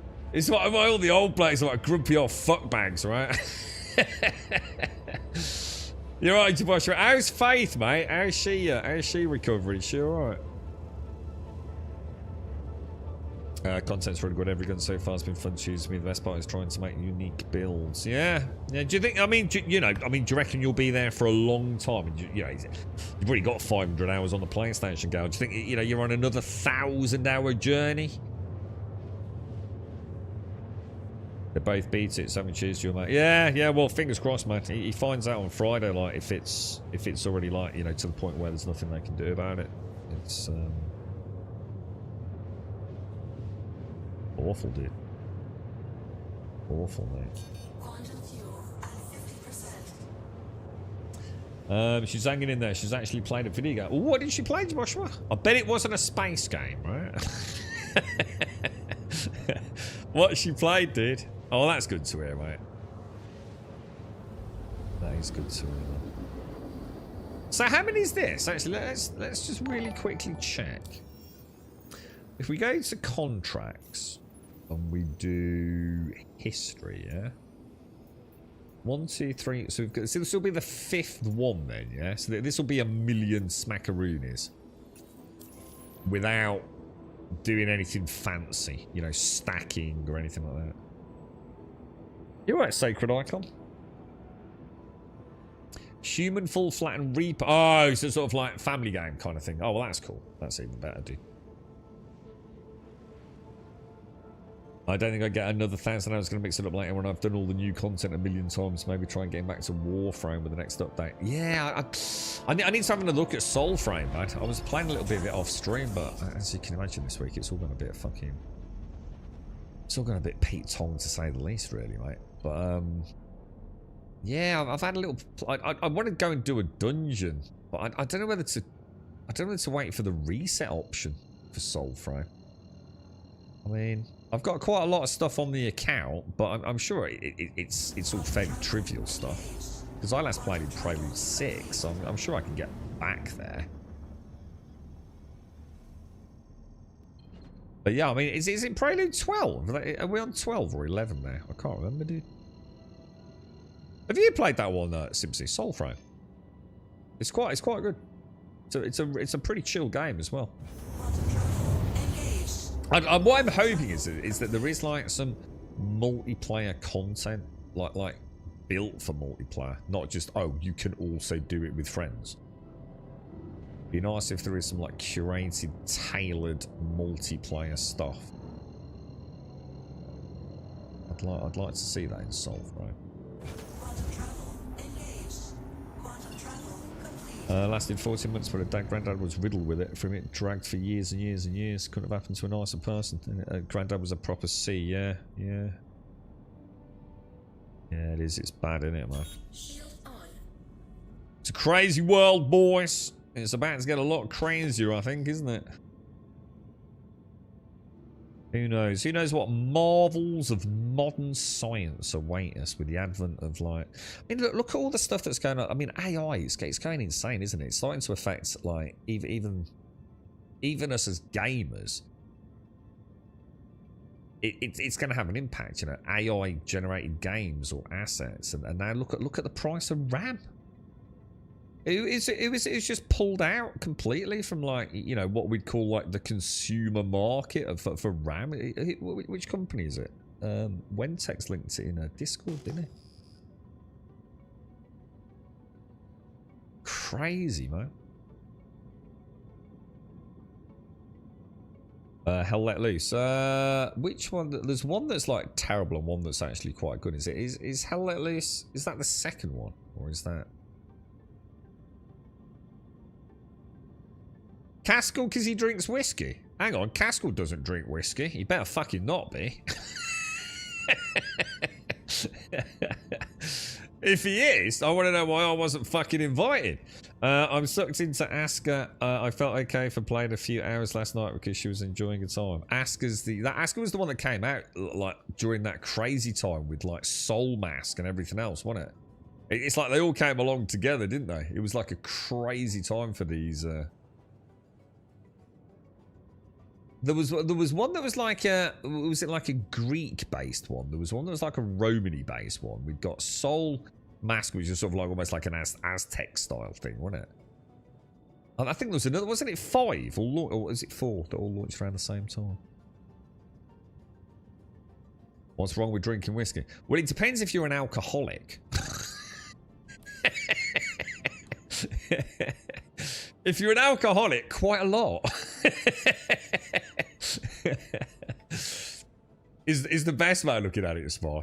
B: like all the old players are like grumpy old fuckbags, right? You're right, Jabosha. How's Faith, mate? How's she recovering? Is she alright? Content's really good. Every gun so far has been fun to choose. Me, the best part is trying to make unique builds. Yeah. Yeah. Do you think? I mean, do you reckon you'll be there for a long time? You know, you've already got 500 hours on the PlayStation, Gal. Do you think you're on another 1,000-hour journey? They both beat it. Something choose you, mate. Yeah. Well, fingers crossed, mate. He finds out on Friday, like if it's already like to the point where there's nothing they can do about it. It's awful, dude. Awful, mate.
C: Quantum fuel at 50%.
B: She's hanging in there. She's actually played a video game. What did she play, Joshua? I bet it wasn't a space game, right? What she played, dude. Oh, that's good to hear, mate. That is good to hear, man. So how many is this? Actually, let's just really quickly check. If we go to contracts and we do history, yeah? 1, 2, 3. So we've got. So this will be the 5th one then, yeah? So this will be 1,000,000 smackaroonies without doing anything fancy, stacking or anything like that. You're right, Sacred Icon. Human full flat and reaper. Oh, so sort of like family game kind of thing. Oh, well, that's cool. That's even better, dude. I don't think I get another 1,000 hours. Going to mix it up later when I've done all the new content 1,000,000 times. Maybe try and get back to Warframe with the next update. Yeah, I need to have a look at Soulframe, mate. I was playing a little bit of it off stream, but as you can imagine, this week it's all gone a bit fucking. It's all gone a bit Pete Tong to say the least, really, mate. But yeah, I've had a little. I want to go and do a dungeon, but I don't know whether to. I don't know whether to wait for the reset option for Soulframe. I mean, I've got quite a lot of stuff on the account, but I'm sure it's all fairly trivial stuff. Because I last played in Prelude 6, so I'm sure I can get back there. But yeah, I mean, is it Prelude 12? Are we on 12 or 11 now? I can't remember, dude. Have you played that one, Simpsy? Soulframe. It's quite good. So it's a pretty chill game as well. What I'm hoping is that there is like some multiplayer content, like built for multiplayer, not just you can also do it with friends. Be nice if there is some like curated, tailored multiplayer stuff. I'd like to see that in Solve, right? Lasted 14 months, but a Granddad was riddled with it. From it dragged for years and years and years. Couldn't have happened to a nicer person. And Granddad was a proper C, yeah. Yeah, it is. It's bad, isn't it, man? It's a crazy world, boys. It's about to get a lot crazier, I think, isn't it? Who knows? Who knows what marvels of modern science await us with the advent of, like... I mean, look at all the stuff that's going on. I mean, AI, it's going insane, isn't it? It's starting to affect, like, even us as gamers. It's going to have an impact, AI-generated games or assets. And now look at the price of RAM. It was just pulled out completely from, like, what we'd call like the consumer market for RAM. Which company is it? Wentex linked it in a Discord, didn't he? Crazy, man. Hell Let Loose. Which one? There's one that's like terrible and one that's actually quite good. Is Hell Let Loose? Is that the second one, or is that Caskell because he drinks whiskey? Hang on, Caskell doesn't drink whiskey. He better fucking not be. If he is, I want to know why I wasn't fucking invited. I'm sucked into Asuka. I felt okay for playing a few hours last night because she was enjoying her time. Asuka was the one that came out like during that crazy time with like Soul Mask and everything else, wasn't it? It's like they all came along together, didn't they? It was like a crazy time for these. There was one that was like was it like a Greek based one? There was one that was like a Romany based one. We've got Soul Mask, which is sort of like almost like an Aztec style thing, wasn't it? And I think there was another, wasn't it 5 or was it 4 that all launched around the same time? What's wrong with drinking whiskey? Well, it depends if you're an alcoholic. If you're an alcoholic, quite a lot. is the best way of looking at it, Spy.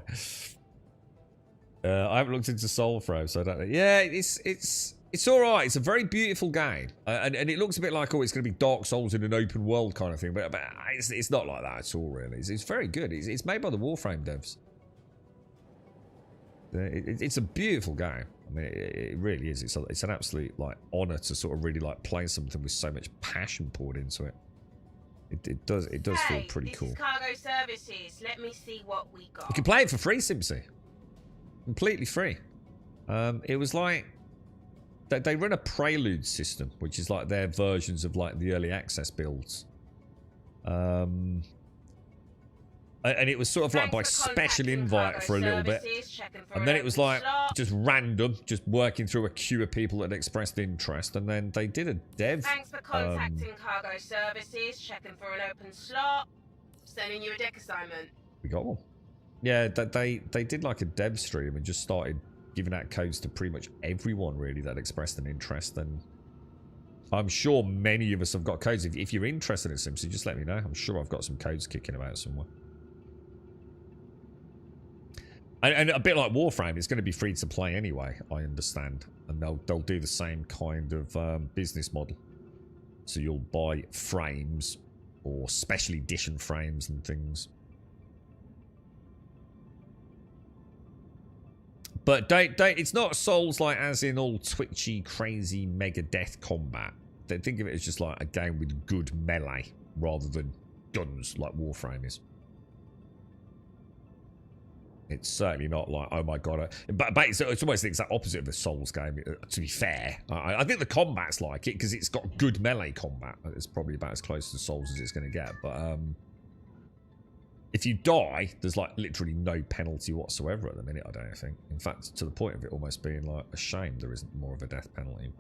B: I haven't looked into Soulfro, so I don't know. Yeah, it's all right. It's a very beautiful game, and it looks a bit like, oh, it's going to be Dark Souls in an open world kind of thing, but it's not like that at all, really. It's very good. It's made by the Warframe devs. It's a beautiful game. I mean, it really is. It's an absolute like honor to sort of really like play something with so much passion poured into it. It does feel pretty cool.
E: This is Cargo Services. Let me see what we got.
B: You can play it for free, Simpsy. Completely free. It was like they run a Prelude system, which is like their versions of like the early access builds. And it was sort of like by special invite for a little bit. And then it was like just random, just working through a queue of people that had expressed interest. And then they did a dev.
E: Thanks for contacting Cargo Services, checking for an open slot, sending you a deck assignment.
B: We got one. Yeah, they did like a dev stream and just started giving out codes to pretty much everyone really that expressed an interest. And I'm sure many of us have got codes. If you're interested in Simpson, just let me know. I'm sure I've got some codes kicking about somewhere. And a bit like Warframe, it's going to be free to play anyway, I understand. And they'll do the same kind of business model. So you'll buy frames or special edition frames and things. But it's not Souls like as in all twitchy, crazy, mega death combat. They think of it as just like a game with good melee rather than guns like Warframe is. It's certainly not like, oh my god. But it's almost the exact opposite of the Souls game, to be fair. I think the combat's like it because it's got good melee combat. It's probably about as close to Souls as it's going to get. But if you die, there's like literally no penalty whatsoever at the minute, I don't think. In fact, to the point of it almost being like a shame there isn't more of a death penalty.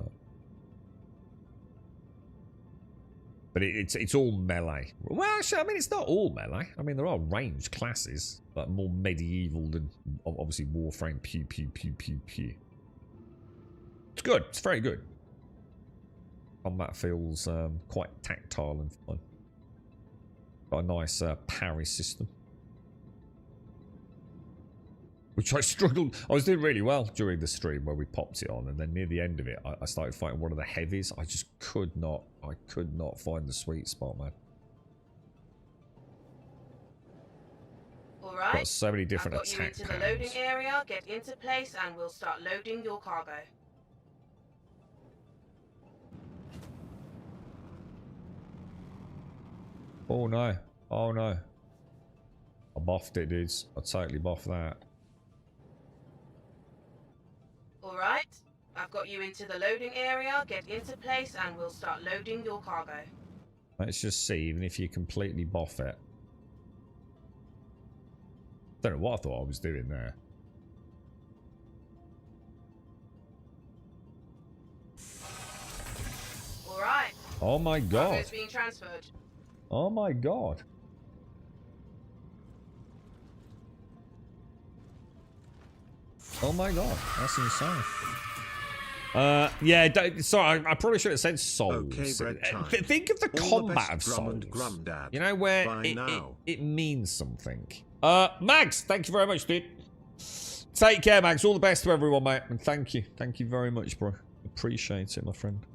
B: But it's all melee. Well, actually, I mean, it's not all melee. I mean, there are ranged classes, but more medieval than, obviously, Warframe. Pew, pew, pew, pew, pew. It's good. It's very good. Combat feels quite tactile and fun. Got a nice parry system. Which I struggled. I was doing really well during the stream where we popped it on, and then near the end of it, I started fighting one of the heavies. I just could not. I could not find the sweet spot, man.
E: All right.
B: Got so many different
E: I've got you
B: attack
E: into the loading area. Get into place, and we'll start loading your cargo.
B: Oh no! Oh no! I buffed it, dudes. I totally buffed that.
E: Alright, I've got you into the loading area. Get into place and we'll start loading your cargo.
B: Let's just see, even if you completely buff it. Don't know what I thought I was doing there.
E: Alright.
B: Oh my god.
E: Cargo's being transferred.
B: Oh my god. Oh my god, that's insane. Yeah, sorry, I probably should have said Souls.
H: Okay, bread time.
B: Think of the
H: All the
B: combat of
H: best, Grum and
B: Souls.
H: Grumdad.
B: You know, where
H: Bye now.
B: it means something. Mags, thank you very much, dude. Take care, Mags. All the best to everyone, mate. And thank you. Thank you very much, bro. Appreciate it, my friend.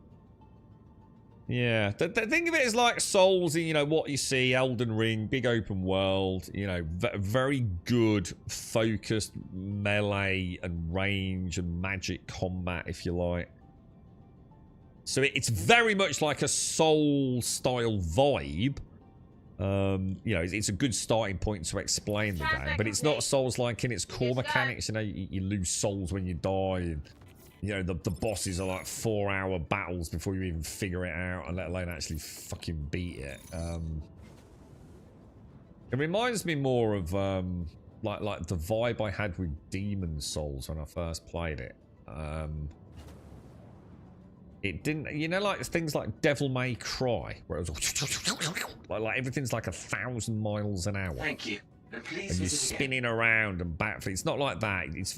B: Yeah, think of it as like Souls, you know, what you see, Elden Ring, big open world, you know, very good, focused melee and range and magic combat, if you like. So it's very much like a Soul-style vibe. You know, it's a good starting point to explain the game, but it's not Souls-like in its core mechanics. You know, you lose souls when you die, and you know, the bosses are like 4-hour battles before you even figure it out, and let alone actually fucking beat it. It reminds me more of like the vibe I had with Demon Souls when I first played it. It didn't, you know, like things like Devil May Cry, where it was like everything's like 1,000 miles an hour.
F: Thank you. And please
B: And you're
F: visit again.
B: spinning around and back. It's not like that. It's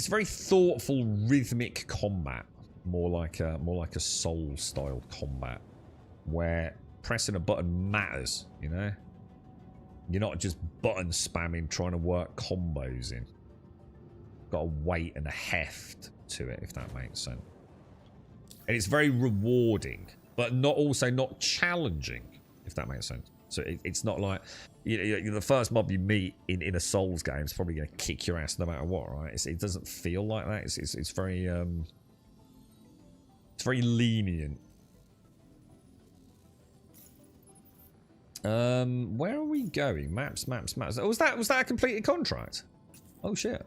B: very thoughtful, rhythmic combat. More like a Soul style combat, where pressing a button matters. You know, you're not just button spamming trying to work combos in. Got a weight and a heft to it, if that makes sense. And it's very rewarding, but not challenging, if that makes sense. So it's not like, you know, the first mob you meet in a Souls game is probably going to kick your ass no matter what, right? It doesn't feel like that. It's very lenient. Where are we going? Maps. Oh, was that a completed contract? Oh shit.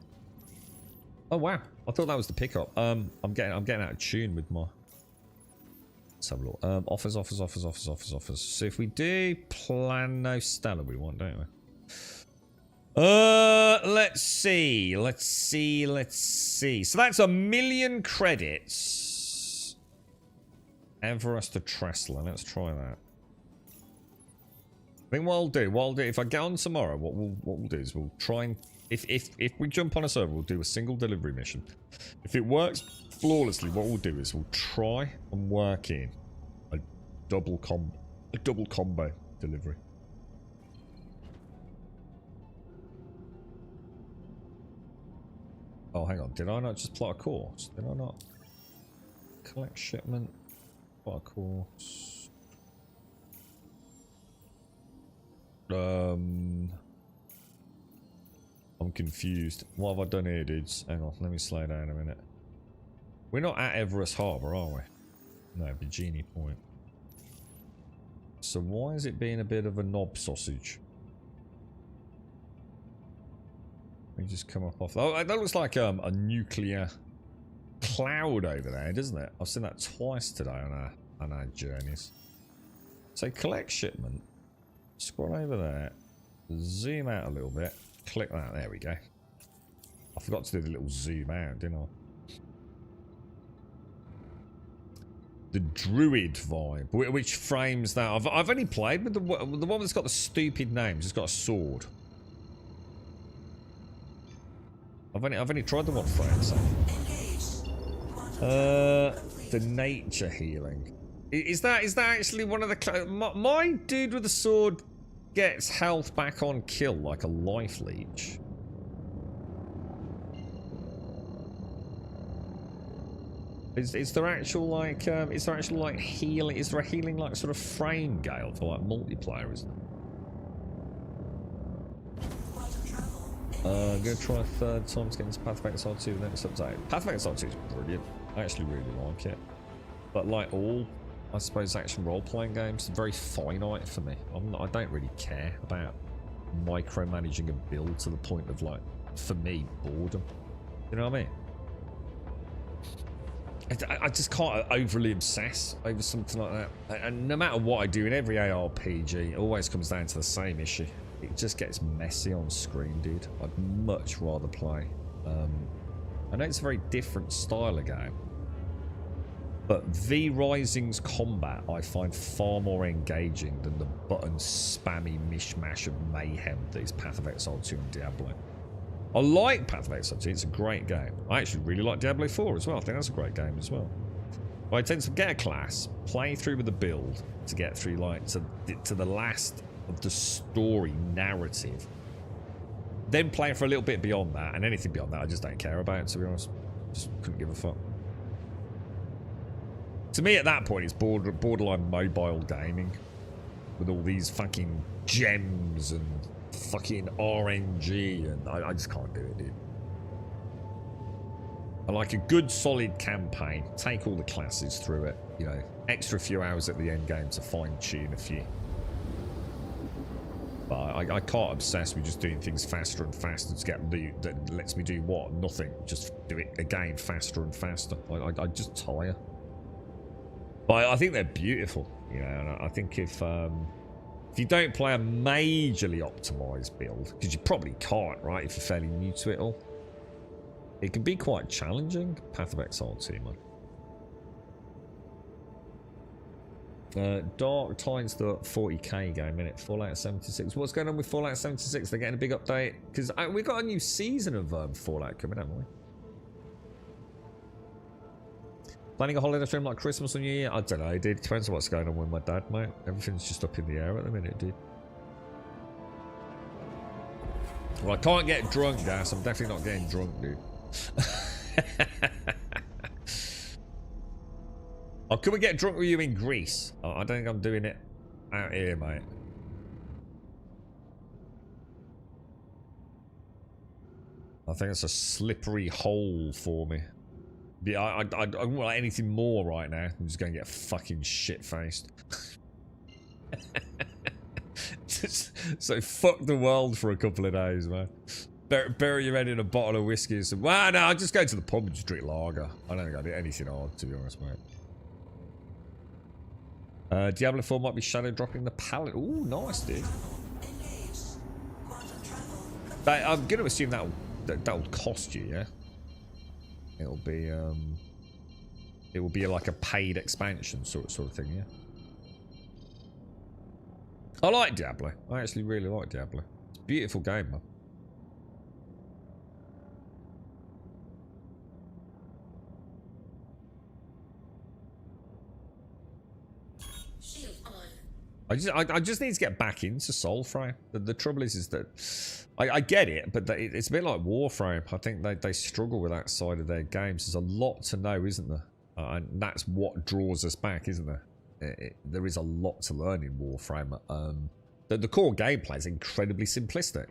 B: Oh wow. I thought that was the pickup. I'm getting out of tune with my. Let's have a look. Offers. So if we do Plano Stella, we want, don't we? Let's see. So that's 1,000,000 credits. Everest to Tressler. Let's try that. I think what I'll do, if I get on tomorrow, what we'll do is we'll try and if we jump on a server, we'll do a single delivery mission. If it works flawlessly, what we'll do is we'll try and work in a double combo delivery. Oh, hang on. Did I not just plot a course? Did I not collect shipment? Plot a course. I'm confused. What have I done here, dudes? Hang on, let me slow down a minute. We're not at Everest Harbour, are we? No, Bikini Point. So why is it being a bit of a knob sausage? Let me just come up off. Oh, that looks like a nuclear cloud over there, doesn't it? I've seen that twice today on our journeys. So collect shipment. Scroll over there. Zoom out a little bit. Click that. There we go. I forgot to do the little zoom out, didn't I? The druid vibe, which frames that. I've only played with the one that's got the stupid names. It's got a sword. I've only tried the one framed. So. The nature healing. Is that actually one of the? My dude with the sword gets health back on kill like a life leech. Is there actual like healing? Is there a healing like sort of frame gale for like multiplayer? Isn't there? I'm gonna try a third time to get into Path of Exile 2 the next update. Path of Exile 2 is brilliant. I actually really like it. But like all, I suppose, action role-playing games, very finite for me. I don't really care about micromanaging a build to the point of, like, for me, boredom. You know what I mean? I just can't overly obsess over something like that. And no matter what I do in every ARPG, it always comes down to the same issue. It just gets messy on screen, dude. I'd much rather play. I know it's a very different style of game. But V Rising's combat I find far more engaging than the button spammy mishmash of mayhem that is Path of Exile 2 and Diablo. I like Path of Exile 2. It's a great game. I actually really like Diablo 4 as well. I think that's a great game as well. But I tend to get a class, play through with a build to get through like to the last of the story narrative. Then play for a little bit beyond that, and anything beyond that I just don't care about, to be honest. Just couldn't give a fuck. To me at that point it's borderline mobile gaming. With all these fucking gems and fucking RNG, and I just can't do it, dude. I like a good solid campaign, take all the classes through it, you know, extra few hours at the end game to fine tune a few. But I can't obsess with just doing things faster and faster to get loot that lets me do what? Nothing. Just do it again faster and faster. I just tire. But I think they're beautiful, you know, and I think if you don't play a majorly optimized build, because you probably can't, right, if you're fairly new to it all, it can be quite challenging. Path of Exile 2, man. Dark Titan's the 40k game, innit? Fallout 76. What's going on with Fallout 76? They're getting a big update? Because we've got a new season of Fallout coming, haven't we? Planning a holiday stream like Christmas or New Year? I don't know, dude. Depends on what's going on with my dad, mate. Everything's just up in the air at the minute, dude. Well, I can't get drunk, Gas. I'm definitely not getting drunk, dude. Oh, can we get drunk with you in Greece? Oh, I don't think I'm doing it out here, mate. I think it's a slippery hole for me. Yeah, I don't want anything more right now. I'm just going to get fucking shit-faced. So fuck the world for a couple of days, man. Bury your head in a bottle of whiskey and some... Well, no, I'll just go to the pub and just drink lager. I don't think I did anything hard, to be honest, mate. Diablo 4 might be shadow dropping the pallet. Ooh, nice, dude. I'm going to assume that'll cost you, yeah? It will be like a paid expansion sort of thing, yeah. I like Diablo. I actually really like Diablo. It's a beautiful game, man. I just need to get back into Soulframe. The trouble is that I get it, but it's a bit like Warframe. I think they struggle with that side of their games. There's a lot to know, isn't there? And that's what draws us back, isn't there? There is a lot to learn in Warframe. The core gameplay is incredibly simplistic.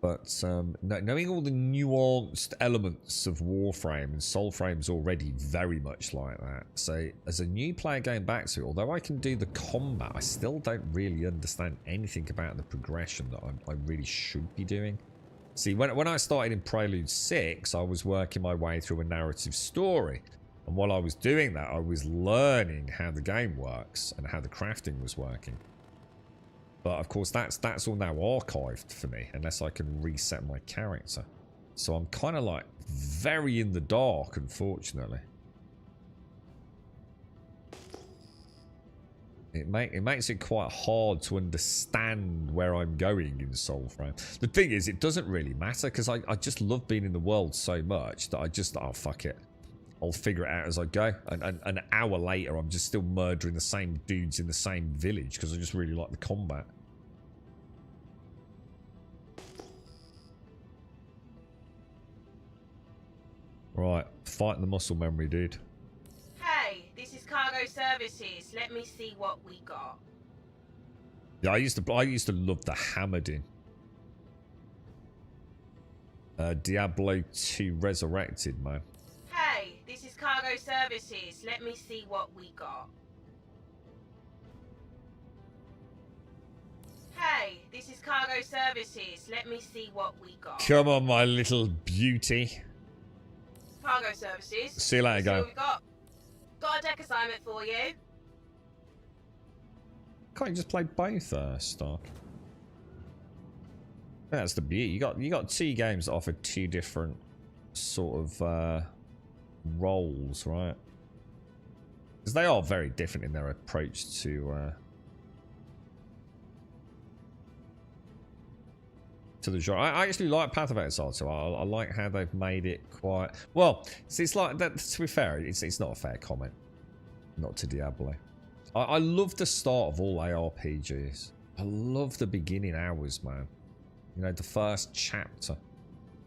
B: But knowing all the nuanced elements of Warframe, and Soulframe's already very much like that. So as a new player going back to it, although I can do the combat, I still don't really understand anything about the progression that I really should be doing. See, when I started in Prelude 6, I was working my way through a narrative story. And while I was doing that, I was learning how the game works and how the crafting was working. But of course, that's all now archived for me, unless I can reset my character. So I'm kind of like very in the dark, unfortunately. It makes it quite hard to understand where I'm going in Soulframe. The thing is, it doesn't really matter, because I just love being in the world so much that oh, fuck it. I'll figure it out as I go. And an hour later, I'm just still murdering the same dudes in the same village because I just really like the combat. Right, fighting the muscle memory, dude.
E: Hey, this is Cargo Services. Let me see what we got.
B: Yeah, I used to love the Hammered-In. Diablo 2 Resurrected, man.
E: Hey, this is Cargo Services. Let me see what we got. Hey, this is Cargo Services. Let me see what we got.
B: Come on, my little beauty.
E: Cargo Services.
B: See you later, go.
E: What we got? Got a deck assignment for you.
B: Can't you just play both, Stark? That's the beauty. You got two games that offer two different sort of roles, right? Because they are very different in their approach to to the genre. I actually like Path of Exile, so I like how they've made it quite well. It's like that. To be fair, it's not a fair comment. Not to Diablo. I love the start of all ARPGs. I love the beginning hours, man. You know, the first chapter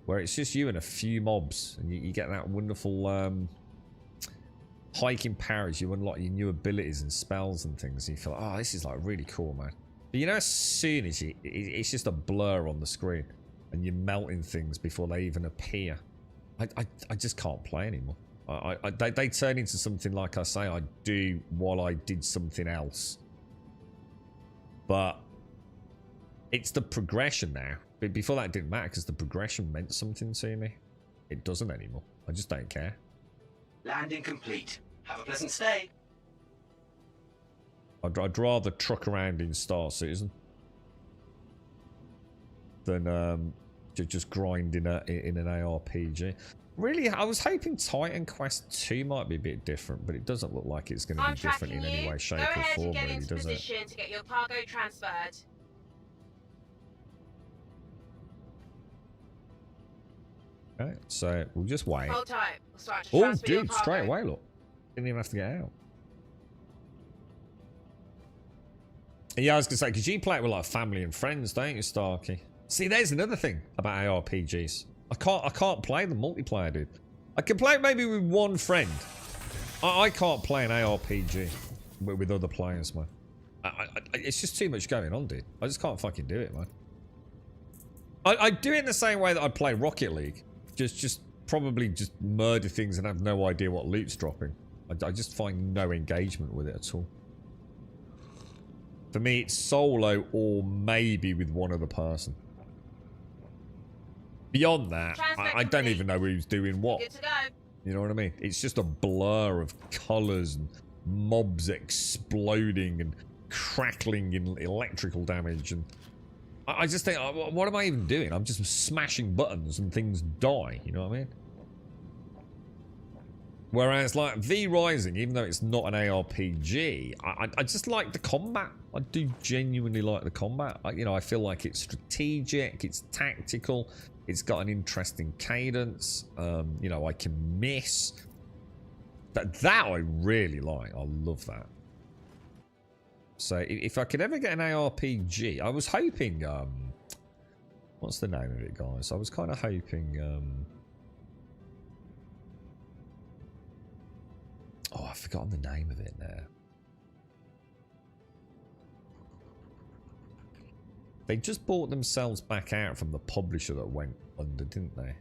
B: where it's just you and a few mobs, and you get that wonderful hiking powers. You unlock your new abilities and spells and things, and you feel like, oh, this is like really cool, man. But you know, as soon as it's just a blur on the screen, and you're melting things before they even appear. I just can't play anymore. They turn into something, like I say, I do while I did something else. But it's the progression now. But before that, it didn't matter because the progression meant something to me. It doesn't anymore. I just don't care.
F: Landing complete. Have a pleasant stay.
B: I'd rather truck around in Star Citizen than just grind in an ARPG. Really, I was hoping Titan Quest 2 might be a bit different, but it doesn't look like it's going to be different in any way, shape, or form, really, does it?
E: Go ahead and get into position to get your cargo transferred.
B: Okay, so we'll just wait.
E: Hold tight. We'll start to
B: Oh,
E: transfer your
B: dude,
E: cargo.
B: straight away, look. Didn't even have to get out. Yeah, I was going to say, because you play it with like family and friends, don't you, Starkey? See, there's another thing about ARPGs. I can't play the multiplayer, dude. I can play it maybe with one friend. I can't play an ARPG with other players, man. It's just too much going on, dude. I just can't fucking do it, man. I do it in the same way that I'd play Rocket League. Just probably just murder things and have no idea what loot's dropping. I just find no engagement with it at all. For me, it's solo or maybe with one other person. Beyond that, I don't even know who's doing what.
E: Good to go.
B: You know what I mean? It's just a blur of colours and mobs exploding and crackling in electrical damage. And I just think, what am I even doing? I'm just smashing buttons and things die. You know what I mean? Whereas, like, V Rising, even though it's not an ARPG, I just like the combat. I do genuinely like the combat. You know, I feel like it's strategic, it's tactical, it's got an interesting cadence. You know, I can miss. That I really like. I love that. So, if I could ever get an ARPG, I was hoping, what's the name of it, guys? I was kind of hoping, oh, I've forgotten the name of it now. They just bought themselves back out from the publisher that went under, didn't they?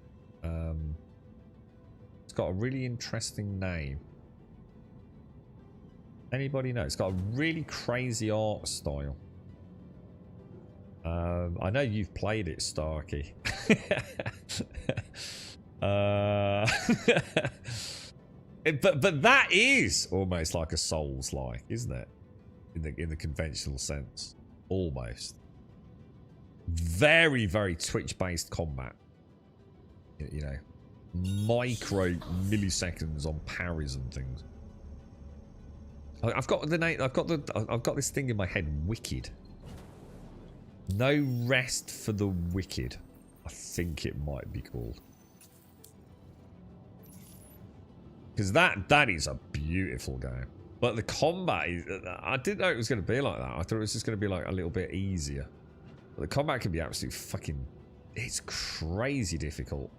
B: It's got a really interesting name. Anybody know? It's got a really crazy art style. I know you've played it, Starkey. But that is almost like a Souls-like, isn't it? In the conventional sense, almost. Very, very Twitch-based combat. You know, micro milliseconds on parries and things. I've got the name. I've got this thing in my head. Wicked. No Rest for the Wicked. I think it might be called. Because that is a beautiful game. But the combat is... I didn't know it was going to be like that. I thought it was just going to be like a little bit easier. But the combat can be absolutely fucking... It's crazy difficult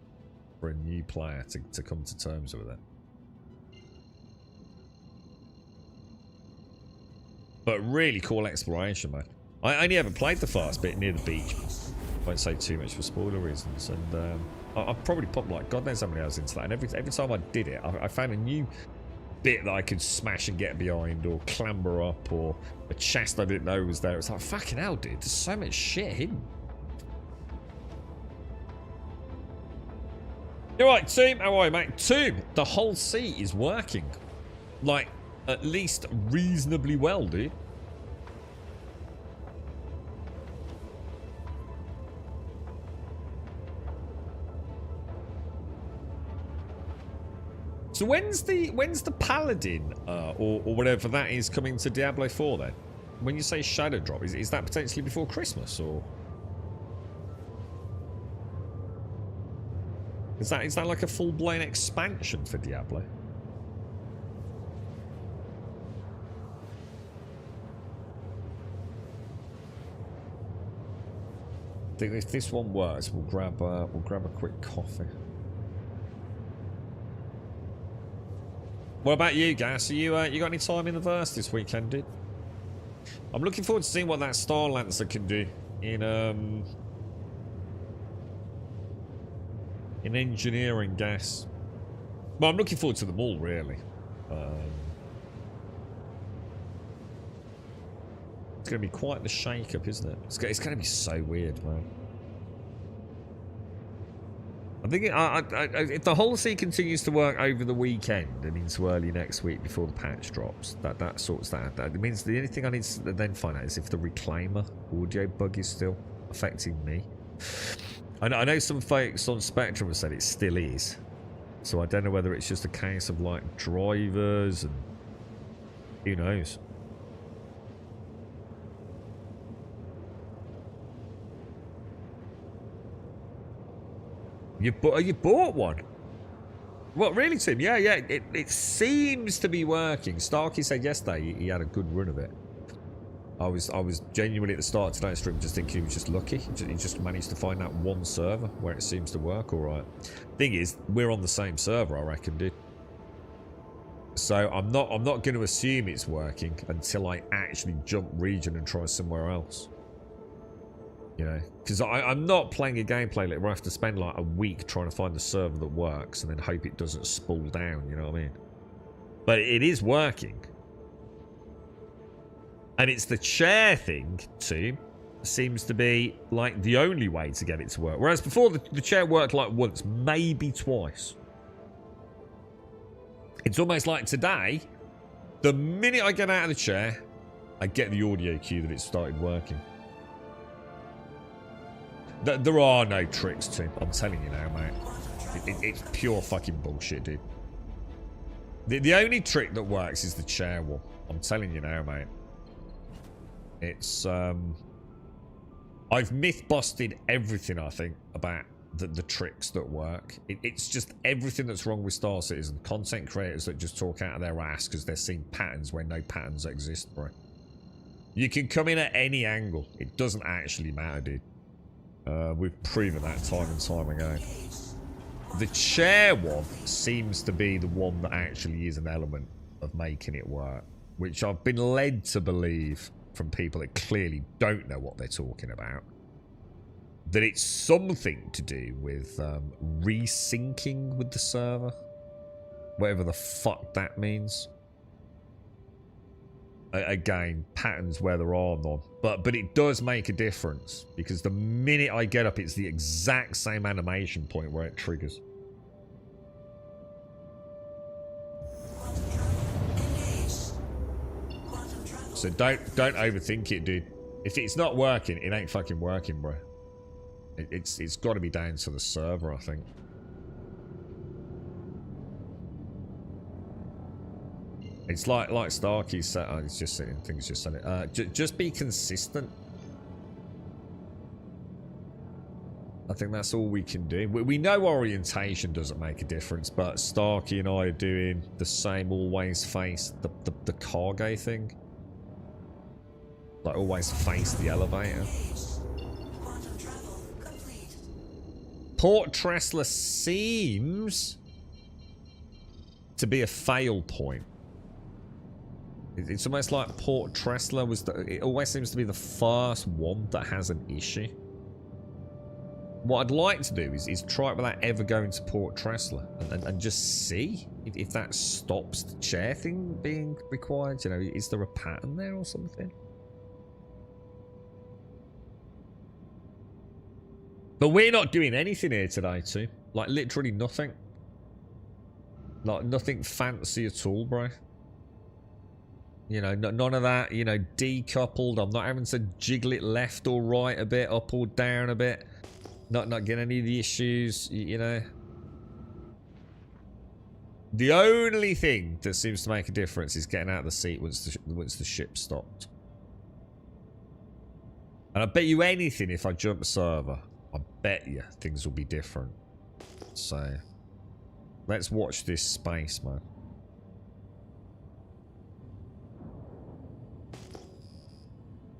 B: for a new player to come to terms with it. But really cool exploration, man. I only ever played the first bit near the beach. Won't say too much for spoiler reasons. And I've probably put like God knows how many hours into that. And every time I did it, I found a new bit that I could smash and get behind, or clamber up, or a chest I didn't know was there. It's like, fucking hell, dude. There's so much shit hidden. You're right, Tomb. How are you, mate? Tomb, the whole sea is working. Like, at least reasonably well, dude. So when's the Paladin or whatever that is coming to Diablo 4 then? When you say Shadow Drop, is that potentially before Christmas or? Is that like a full-blown expansion for Diablo? I think if this one works, we'll grab a quick coffee. What about you, Gas? Are you got any time in the verse this weekend, dude? I'm looking forward to seeing what that Star Lancer can do in engineering, Gas. Well, I'm looking forward to them all, really. It's going to be quite the shake-up, isn't it? It's going to be so weird, man. I think if the whole sea continues to work over the weekend and into early next week before the patch drops, that sorts that out. It means the only thing I need to then find out is if the Reclaimer audio bug is still affecting me. I know some folks on Spectrum have said it still is. So I don't know whether it's just a case of like drivers and who knows. You bought one? What, really, Tim? Yeah. It seems to be working. Starkey said yesterday he had a good run of it. I was genuinely at the start of today's stream just thinking he was just lucky. He just managed to find that one server where it seems to work all right. Thing is, we're on the same server, I reckon, dude. So I'm not going to assume it's working until I actually jump region and try somewhere else. You know, because I'm not playing a gameplay where I have to spend like a week trying to find the server that works and then hope it doesn't spool down, you know what I mean? But it is working. And it's the chair thing, too, seems to be like the only way to get it to work. Whereas before, the chair worked like once, maybe twice. It's almost like today, the minute I get out of the chair, I get the audio cue that it started working. There are no tricks, Tim. I'm telling you now, mate. It's pure fucking bullshit, dude. The only trick that works is the chair one. I'm telling you now, mate. It's, I've myth-busted everything, I think, about the tricks that work. It's just everything that's wrong with Star Citizen. Content creators that just talk out of their ass because they're seeing patterns where no patterns exist, bro. You can come in at any angle. It doesn't actually matter, dude. We've proven that time and time again. The chair one seems to be the one that actually is an element of making it work, which I've been led to believe from people that clearly don't know what they're talking about, that it's something to do with resyncing with the server, whatever the fuck that means. Again, patterns where there are none. But it does make a difference, because the minute I get up, it's the exact same animation point where it triggers. So don't overthink it, dude. If it's not working, it ain't fucking working, bro. It's got to be down to the server, I think. It's like Starkey said. Oh, it's just saying things. Just said it. Just be consistent. I think that's all we can do. We know orientation doesn't make a difference, but Starkey and I are doing the same. Always face the cargo thing. Like always face the elevator. Port Tressler seems to be a fail point. It's almost like Port Tressler was it always seems to be the first one that has an issue. What I'd like to do is try it without ever going to Port Tressler and just see if that stops the chair thing being required. You know, is there a pattern there or something? But we're not doing anything here today, too. Like, literally nothing. Like, nothing fancy at all, bro. You know, none of that, you know, decoupled. I'm not having to jiggle it left or right a bit, up or down a bit. Not getting any of the issues, you know. The only thing that seems to make a difference is getting out of the seat once the ship stopped. And I bet you anything, if I jump server, I bet you things will be different. So let's watch this space, man.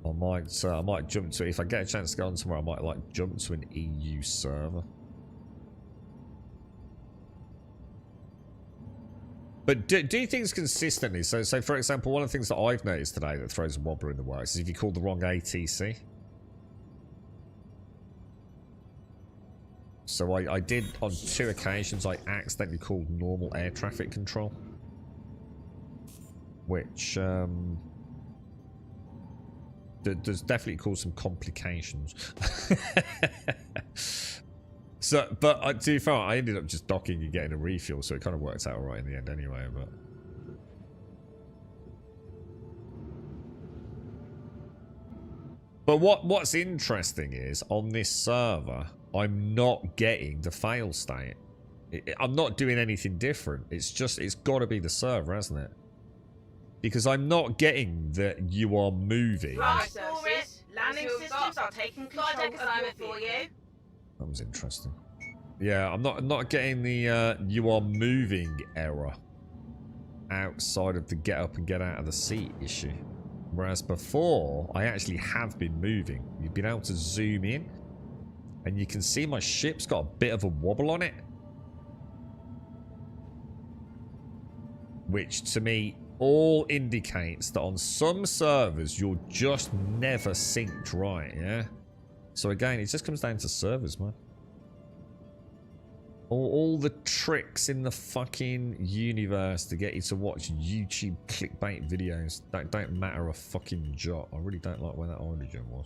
B: I might jump to, if I get a chance to go on somewhere, I might like jump to an EU server. But do you think it's consistently? So for example, one of the things that I've noticed today that throws a wobbler in the works is if you call the wrong ATC. So I did, on 2 occasions, I accidentally called normal air traffic control. Which, does definitely cause some complications. So, but to be fair, I ended up just docking and getting a refuel, so it kind of worked out alright in the end anyway, But what's interesting is, on this server, I'm not getting the fail state. I'm not doing anything different. It's got to be the server, hasn't it? Because I'm not getting that you are moving.
E: Right, services. Landing systems are taking control of assignment for you.
B: That was interesting. Yeah, I'm not getting the you are moving error outside of the get up and get out of the seat issue. Whereas before, I actually have been moving. You've been able to zoom in, and you can see my ship's got a bit of a wobble on it. Which, to me, all indicates that on some servers, you're just never synced right, yeah? So again, it just comes down to servers, man. All the tricks in the fucking universe to get you to watch YouTube clickbait videos don't matter a fucking jot. I really don't like where that hydrogen was.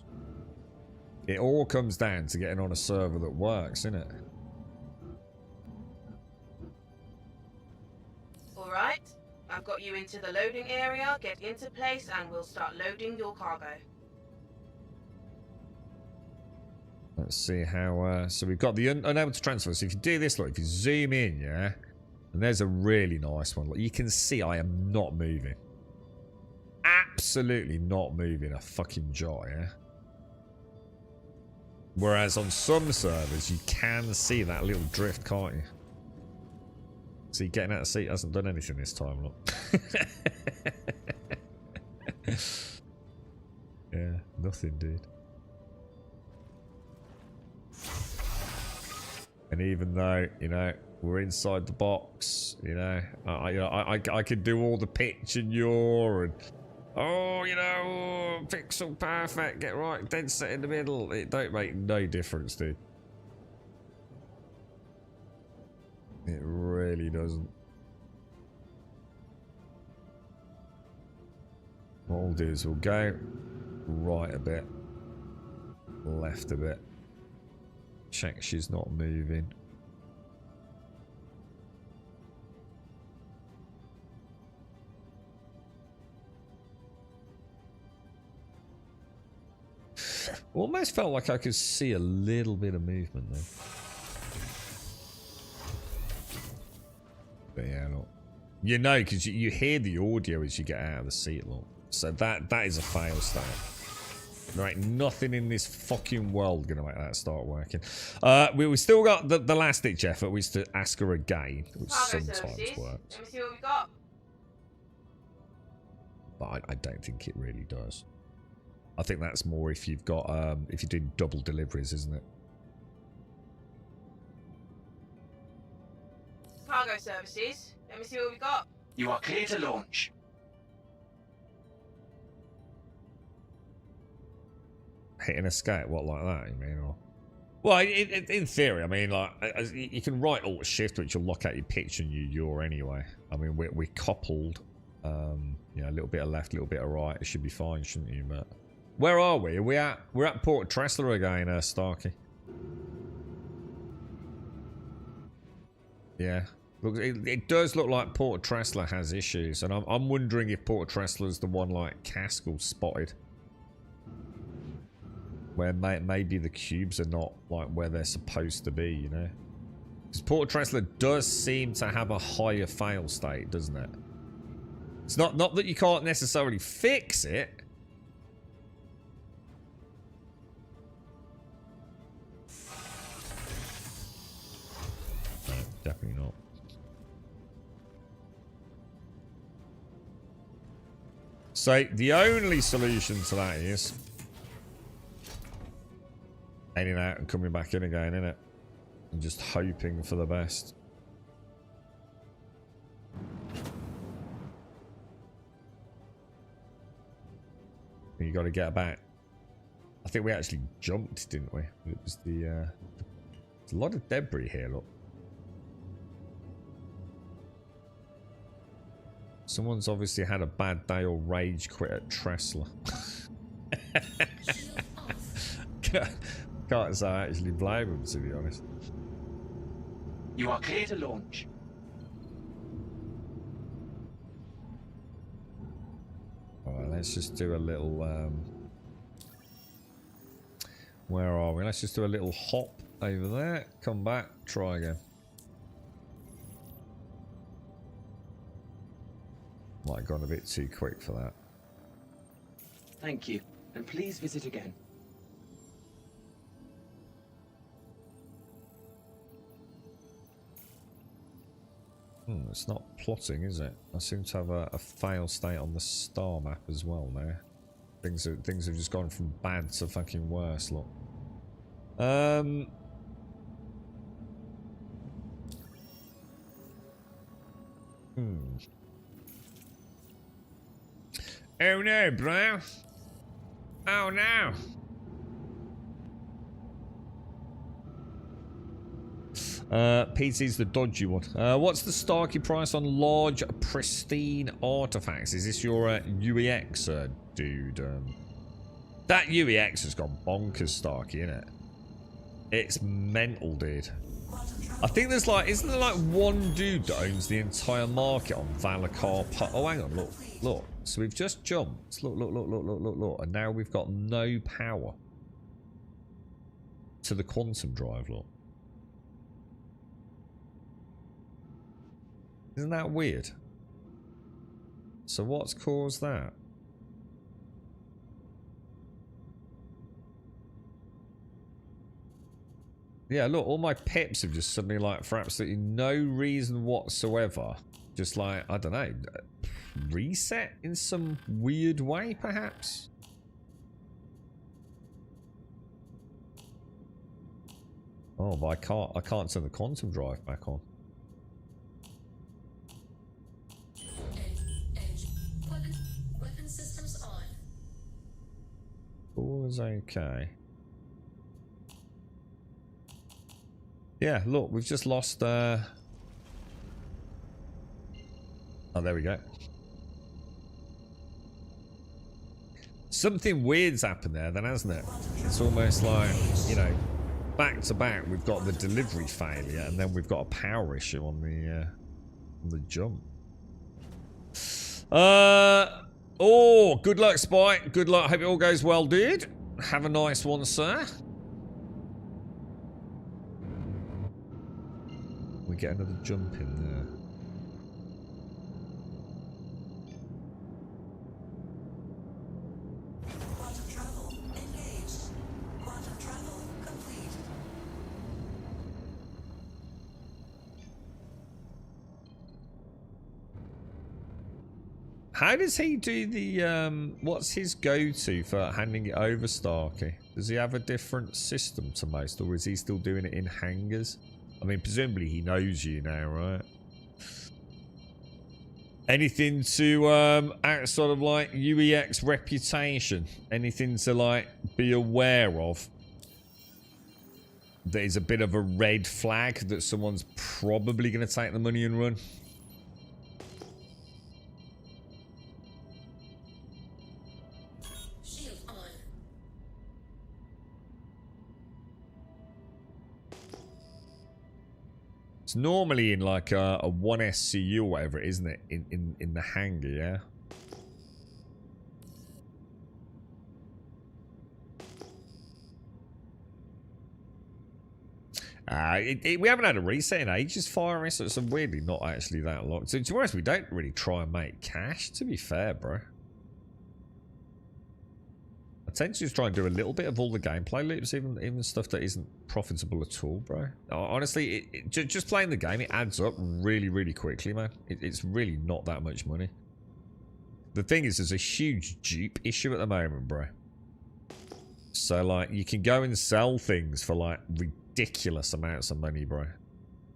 B: It all comes down to getting on a server that works, innit?
E: Alright, I've got you into the loading area. Get into place and we'll start loading your cargo.
B: Let's see how, so we've got the unable to transfer. So if you do this, look, if you zoom in, yeah, and there's a really nice one. Look, you can see I am not moving. Absolutely not moving a fucking jot, yeah? Whereas on some servers, you can see that little drift, can't you? See, getting out of the seat hasn't done anything this time, look. Yeah, nothing, dude. And even though, you know, we're inside the box, you know, I could do all the pitch and yaw and, oh, you know, pixel perfect, get right, dead set in the middle. It don't make no difference, dude. It really doesn't. What we'll do is we'll go right a bit, left a bit. Check she's not moving. Almost felt like I could see a little bit of movement there. But yeah, look. You know, because you hear the audio as you get out of the seat, look. So that is a fail state. There ain't nothing in this fucking world gonna make that start working. We still got the last ditch effort, which is to ask her again, which sometimes works.
E: Let me see what we got.
B: But I don't think it really does. I think that's more if you've got if you're doing double deliveries, isn't it?
E: Cargo services. Let me see what we got.
F: You are clear to launch.
B: Hit an escape, what, like that, you mean? Or... Well, in theory, I mean, like, you can write Alt Shift, which will lock out your pitch and your yaw anyway. I mean, we're coupled. You know, a little bit of left, a little bit of right. It should be fine, shouldn't you? But where are we? We're at Port Tressler again, Starkey. Yeah. Look, it does look like Port Tressler has issues, and I'm wondering if Port Tressler's the one like Caskell spotted. Where maybe the cubes are not like where they're supposed to be, you know? Because Port Tressler does seem to have a higher fail state, doesn't it? It's not that you can't necessarily fix it. Definitely not. So the only solution to that is heading out and coming back in again, innit? And just hoping for the best. You got to get back. I think we actually jumped, didn't we? It was the there's a lot of debris here, look. Someone's obviously had a bad day or rage quit at Tressler. Can't say I actually blame him, to be honest.
F: You are clear to launch.
B: Alright, let's just do a little where are we? Let's just do a little hop over there, come back, try again. Might have gone a bit too quick for that.
G: Thank you, and please visit again.
B: It's not plotting, is it? I seem to have a fail state on the star map as well now. Things have just gone from bad to fucking worse, look. Oh no, bro. Oh no. PT's the dodgy one. What's the Starkey price on large, pristine artifacts? Is this your UEX, dude? That UEX has gone bonkers, Starkey, innit? It's mental, dude. I think there's like, isn't there like one dude that owns the entire market on Valacar? Oh, hang on, look, look. So we've just jumped. Look, look, look, look, look, look, look, and now we've got no power to the quantum drive, look. Isn't that weird? So what's caused that? Yeah, look, all my pips have just suddenly, like, for absolutely no reason whatsoever, just like, I don't know, reset in some weird way, perhaps? Oh, but I can't turn the quantum drive back on.
C: Weapon systems on.
B: All is okay. Yeah, look, we've just lost, oh, there we go. Something weird's happened there then, hasn't it? It's almost like, you know, back to back, we've got the delivery failure, and then we've got a power issue on the jump. Oh, good luck, Spike. Good luck. Hope it all goes well, dude. Have a nice one, sir. We get another jump in there.
A: Quantum travel engaged. Quantum travel complete.
B: How does he do the, what's his go-to for handing it over, Starkey? Does he have a different system to most, or is he still doing it in hangars? I mean, presumably he knows you now, right? Anything to, act sort of like UEX reputation? Anything to, like, be aware of? That is a bit of a red flag that someone's probably going to take the money and run?
C: Shield on.
B: It's normally in like a 1SCU or whatever, isn't it? In the hangar, yeah? We haven't had a reset in ages, firing, so it's weirdly not actually that long. So to be honest, we don't really try and make cash, to be fair, bro. I tend to just try and do a little bit of all the gameplay loops, even stuff that isn't profitable at all, bro. Honestly, just playing the game, it adds up really, really quickly, man. It's really not that much money. The thing is, there's a huge dupe issue at the moment, bro. So, like, you can go and sell things for, like, ridiculous amounts of money, bro.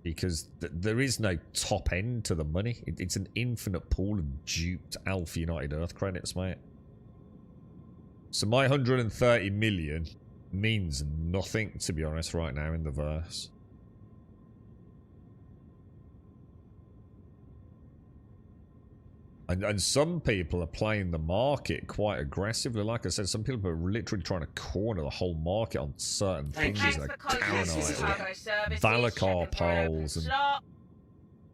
B: Because there is no top end to the money. It's an infinite pool of duped Alpha United Earth credits, mate. So my 130 million means nothing, to be honest, right now in the verse. And some people are playing the market quite aggressively. Like I said, some people are literally trying to corner the whole market on certain things. Like Valakar poles. And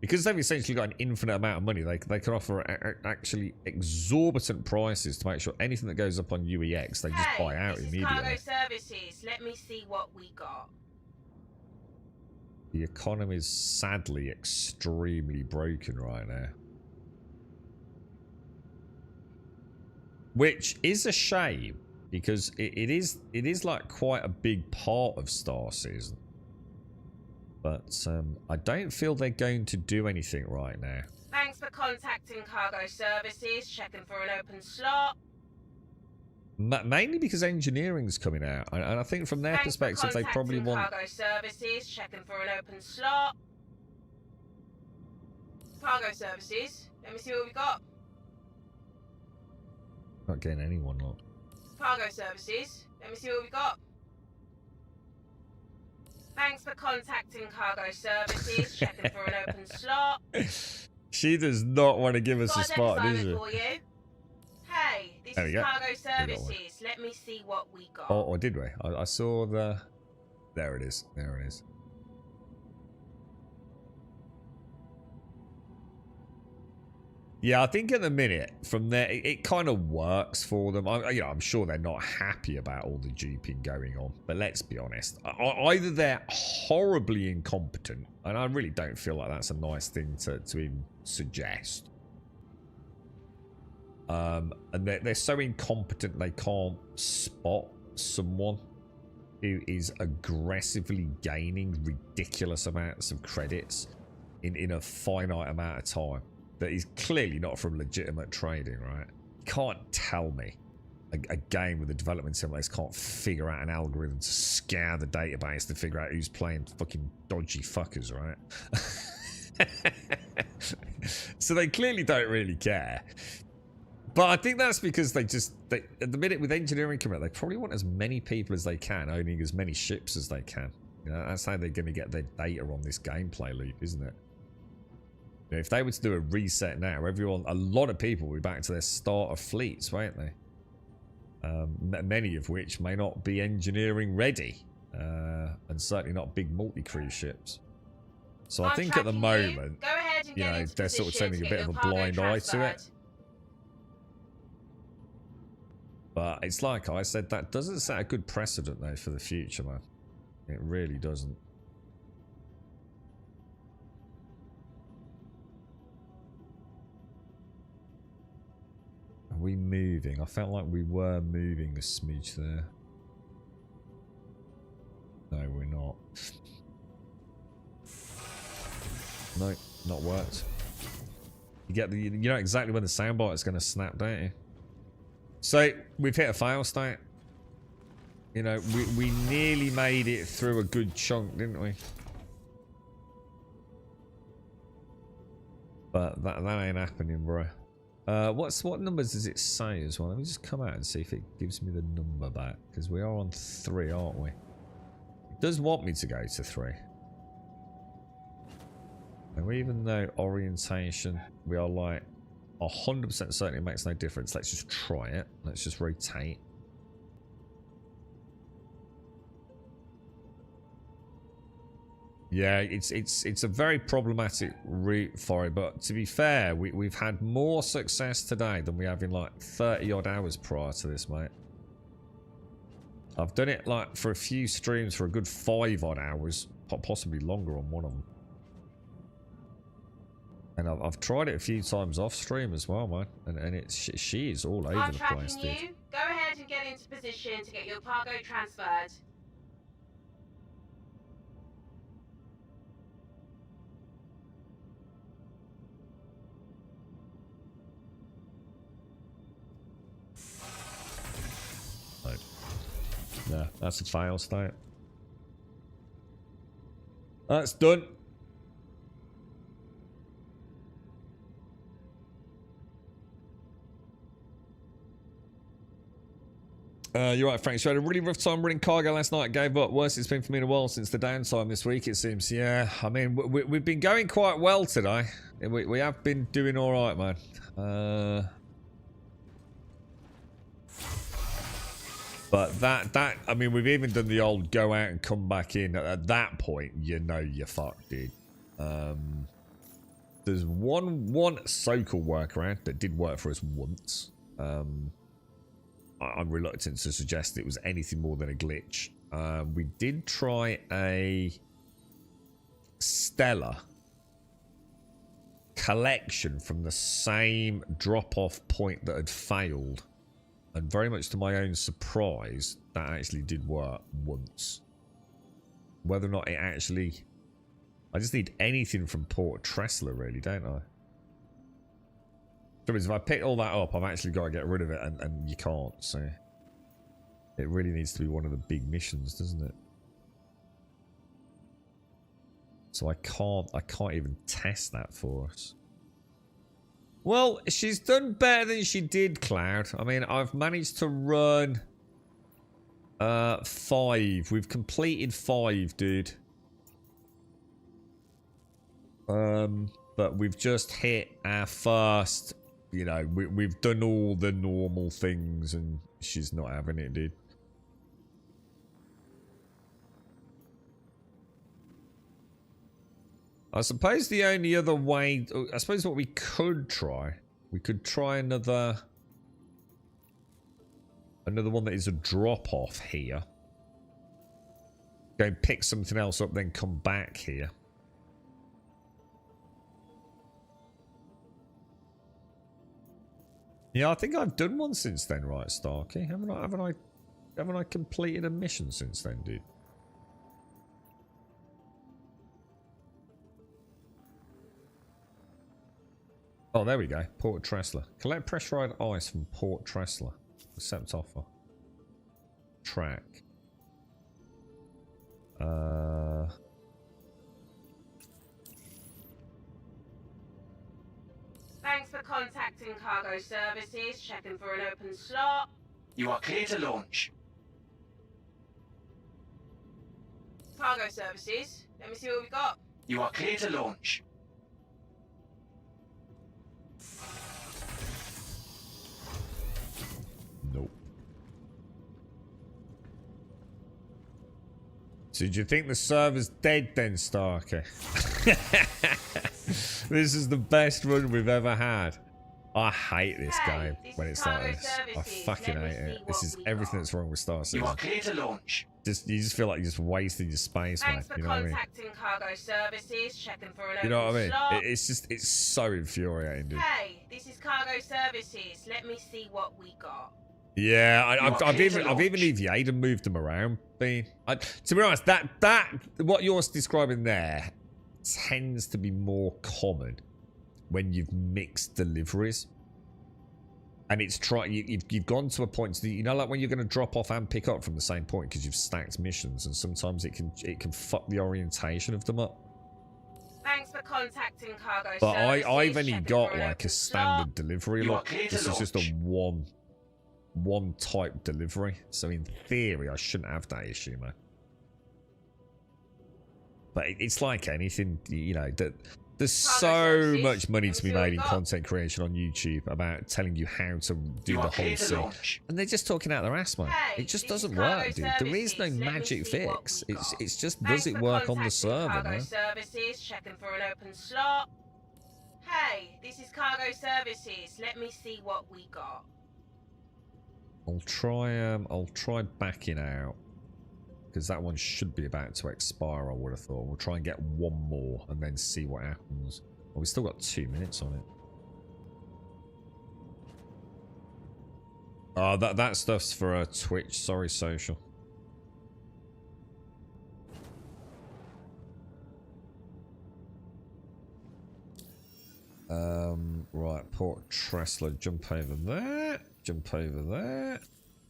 B: because they've essentially got an infinite amount of money, they can offer actually exorbitant prices to make sure anything that goes up on UEX, they just buy out immediately.
E: Cargo services. Let me see what we got.
B: The economy is sadly extremely broken right now. Which is a shame, because it is like quite a big part of Star Season. But I don't feel they're going to do anything right now.
E: Thanks for contacting Cargo Services, checking for an open slot.
B: Mainly because engineering's coming out, and I think from their perspective they probably want...
E: Cargo Services, checking for an open slot. Cargo Services, let me see what we got.
B: Not getting anyone, look.
E: Cargo Services, let me see what we got. Thanks for contacting Cargo Services, checking for an open slot.
B: She does not want to give us
E: got
B: a spot, does she?
E: for you. Hey, this is Cargo Services. Let me see what we got.
B: Oh, or did we? I saw the... There it is. There it is. Yeah, I think at the minute, from there, it kind of works for them. I'm sure they're not happy about all the duping going on, but let's be honest. Either they're horribly incompetent, and I really don't feel like that's a nice thing to even suggest. And they're so incompetent they can't spot someone who is aggressively gaining ridiculous amounts of credits in a finite amount of time. That is clearly not from legitimate trading, right? You can't tell me a game with a development team like this can't figure out an algorithm to scour the database to figure out who's playing fucking dodgy fuckers, right? So they clearly don't really care. But I think that's because at the minute with engineering coming out, they probably want as many people as they can, owning as many ships as they can. You know, that's how they're going to get their data on this gameplay loop, isn't it? You know, if they were to do a reset now, a lot of people will be back to their starter fleets, won't they? Many of which may not be engineering ready, and certainly not big multi-cruise ships. So I think at the moment,
E: go ahead and
B: you know, they're sort of turning a bit of a blind eye to it. But it's like I said, that doesn't set a good precedent though for the future, man. It really doesn't. Are we moving? I felt like we were moving a smidge there. No, we're not. No, not worked. You know exactly when the soundbite is going to snap, don't you? So we've hit a fail state. You know, we nearly made it through a good chunk, didn't we? But that ain't happening, bro. What numbers does it say as well? Let me just come out and see if it gives me the number back, because we are on 3, aren't we? It does want me to go to 3. And even though orientation, we are like 100% certain it makes no difference. Let's just try it. Let's just rotate. Yeah, it's a very problematic route for it, but to be fair, we've had more success today than we have in like 30 odd hours prior to this, mate. I've done it like for a few streams for a good 5 odd hours, possibly longer on one of them. And I've tried it a few times off stream as well, man. And she is all over the place, dude.
E: Go ahead and get into position to get your cargo transferred.
B: Right. No, that's a fail state. That's done. You're right, Frank. So I had a really rough time running cargo last night. Gave up. Worst it's been for me in a while since the downtime this week, it seems. Yeah, I mean, we've been going quite well today. We have been doing all right, man. But that I mean, we've even done the old go out and come back in. At that point, you know you're fucked, dude. There's one so-called workaround that did work for us once. I'm reluctant to suggest it was anything more than a glitch. We did try a stellar collection from the same drop-off point that had failed. And very much to my own surprise, that actually did work once. Whether or not it actually... I just need anything from Port Tressler, really, don't I? If I pick all that up, I've actually got to get rid of it, and you can't, so... It really needs to be one of the big missions, doesn't it? So I can't even test that for us. Well, she's done better than she did, Cloud. I mean, I've managed to run 5. We've completed 5, dude. But we've just hit our first, you know, we've done all the normal things and she's not having it, dude. I suppose the only other way, I suppose what we could try another one that is a drop off here. Go and pick something else up, then come back here. Yeah, I think I've done one since then, right, Starkey? Haven't I completed a mission since then, dude? Oh, there we go. Port Tressler. Collect pressurized ice from Port Tressler. Accept offer. Track.
E: Thanks for contacting Cargo Services. Checking for an open slot.
F: You are clear to launch.
E: Cargo Services. Let me see what we got.
F: You are clear to launch.
B: Nope. So do you think the server's dead then, Starker? This is the best run we've ever had. I hate this game when it's like this. I fucking hate it. This is everything that's wrong with Star Citizen.
F: You are clear to launch.
B: You just feel like you're just wasting your space, man. You know what I mean?
E: Contacting Cargo Services, checking for an
B: You know what I mean?
E: slot.
B: It's so infuriating, dude.
E: Hey, this is Cargo Services. Let me see what we got.
B: Yeah, I've even EVA'd and moved them around. To be honest, that what you're describing there tends to be more common when you've mixed deliveries, and it's you've gone to a point, you know, like when you're going to drop off and pick up from the same point because you've stacked missions, and sometimes it can fuck the orientation of them up.
E: Thanks for contacting Cargo
B: But
E: Services.
B: I've only got like a standard delivery lot. This is just a one type delivery, so in theory I shouldn't have that issue, man. But it's like anything, you know, that there's so much money to be made in content creation on YouTube about telling you how to do the whole thing, and they're just talking out their ass, man. It just doesn't work, dude. There is no magic fix. It's just, does it work on the server, man?
E: Services, checking for an open slot. Hey, this is Cargo Services. Let me see what we got.
B: I'll try backing out, because that one should be about to expire, I would have thought. We'll try and get one more and then see what happens. Well, we've still got 2 minutes on it. Oh, that stuff's for Twitch. Sorry, social. Right, Port Tressler, jump over there, jump over there.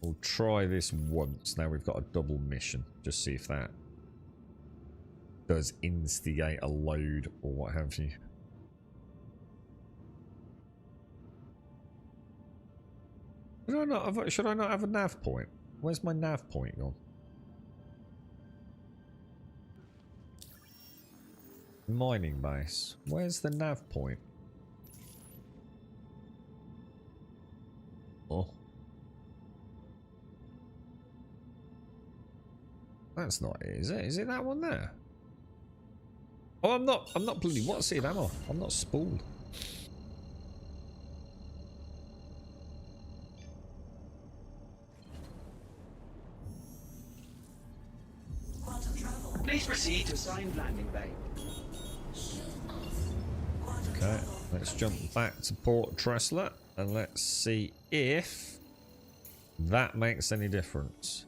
B: We'll try this once. Now we've got a double mission. Just see if that does instigate a load or what have you. Should I not have a nav point? Where's my nav point gone? Mining base. Where's the nav point? Oh. That's not it, is it? Is it that one there? Oh, I'm not bloody what's it, am I? I'm not spooled.
F: Please proceed to...
G: Assigned landing bay.
B: Okay, let's jump back to Port Tressler and let's see if that makes any difference.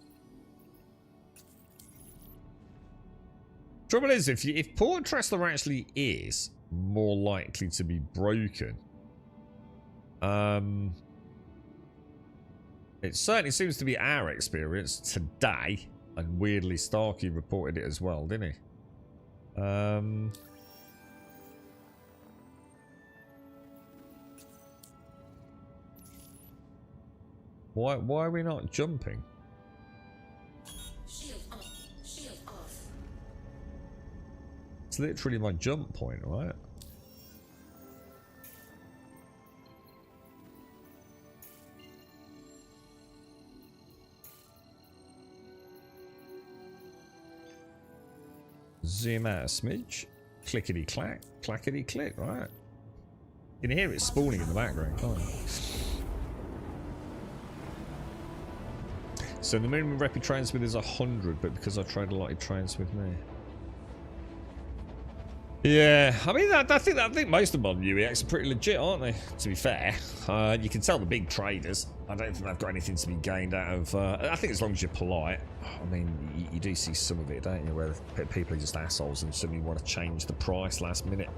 B: Trouble is, if Port Tressler actually is more likely to be broken, it certainly seems to be our experience today, and weirdly Starkey reported it as well, didn't he? Why are we not jumping?
C: Shield on. Shield off.
B: It's literally my jump point, right? Zoom out a smidge. Clickety clack. Clackety click, right? You can hear it spawning in the background, can't you? So the minimum rep transmit is 100, but because I tried a lot, it transmit me. Yeah, I mean, I think most of modern UEX are pretty legit, aren't they? To be fair, you can tell the big traders. I don't think they've got anything to be gained out of. I think as long as you're polite. I mean, you do see some of it, don't you? Where people are just assholes and suddenly want to change the price last minute.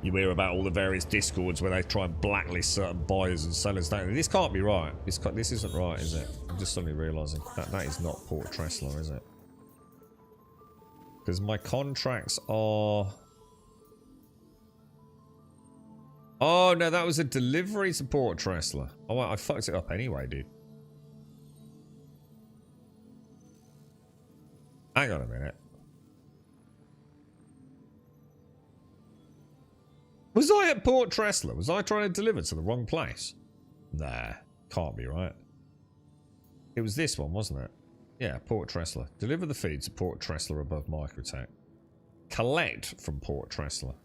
B: You hear about all the various discords where they try and blacklist certain buyers and sellers, don't they? This can't be right. This isn't right, is it? I'm just suddenly realising that is not Port Tressler, is it? Because my contracts are... Oh, no, that was a delivery to Port Tressler. Oh, well, I fucked it up anyway, dude. Hang on a minute. Was I at Port Tressler? Was I trying to deliver to the wrong place? Nah, can't be right. It was this one, wasn't it? Yeah, Port Tressler. Deliver the feed to Port Tressler above Microtech. Collect from Port Tressler.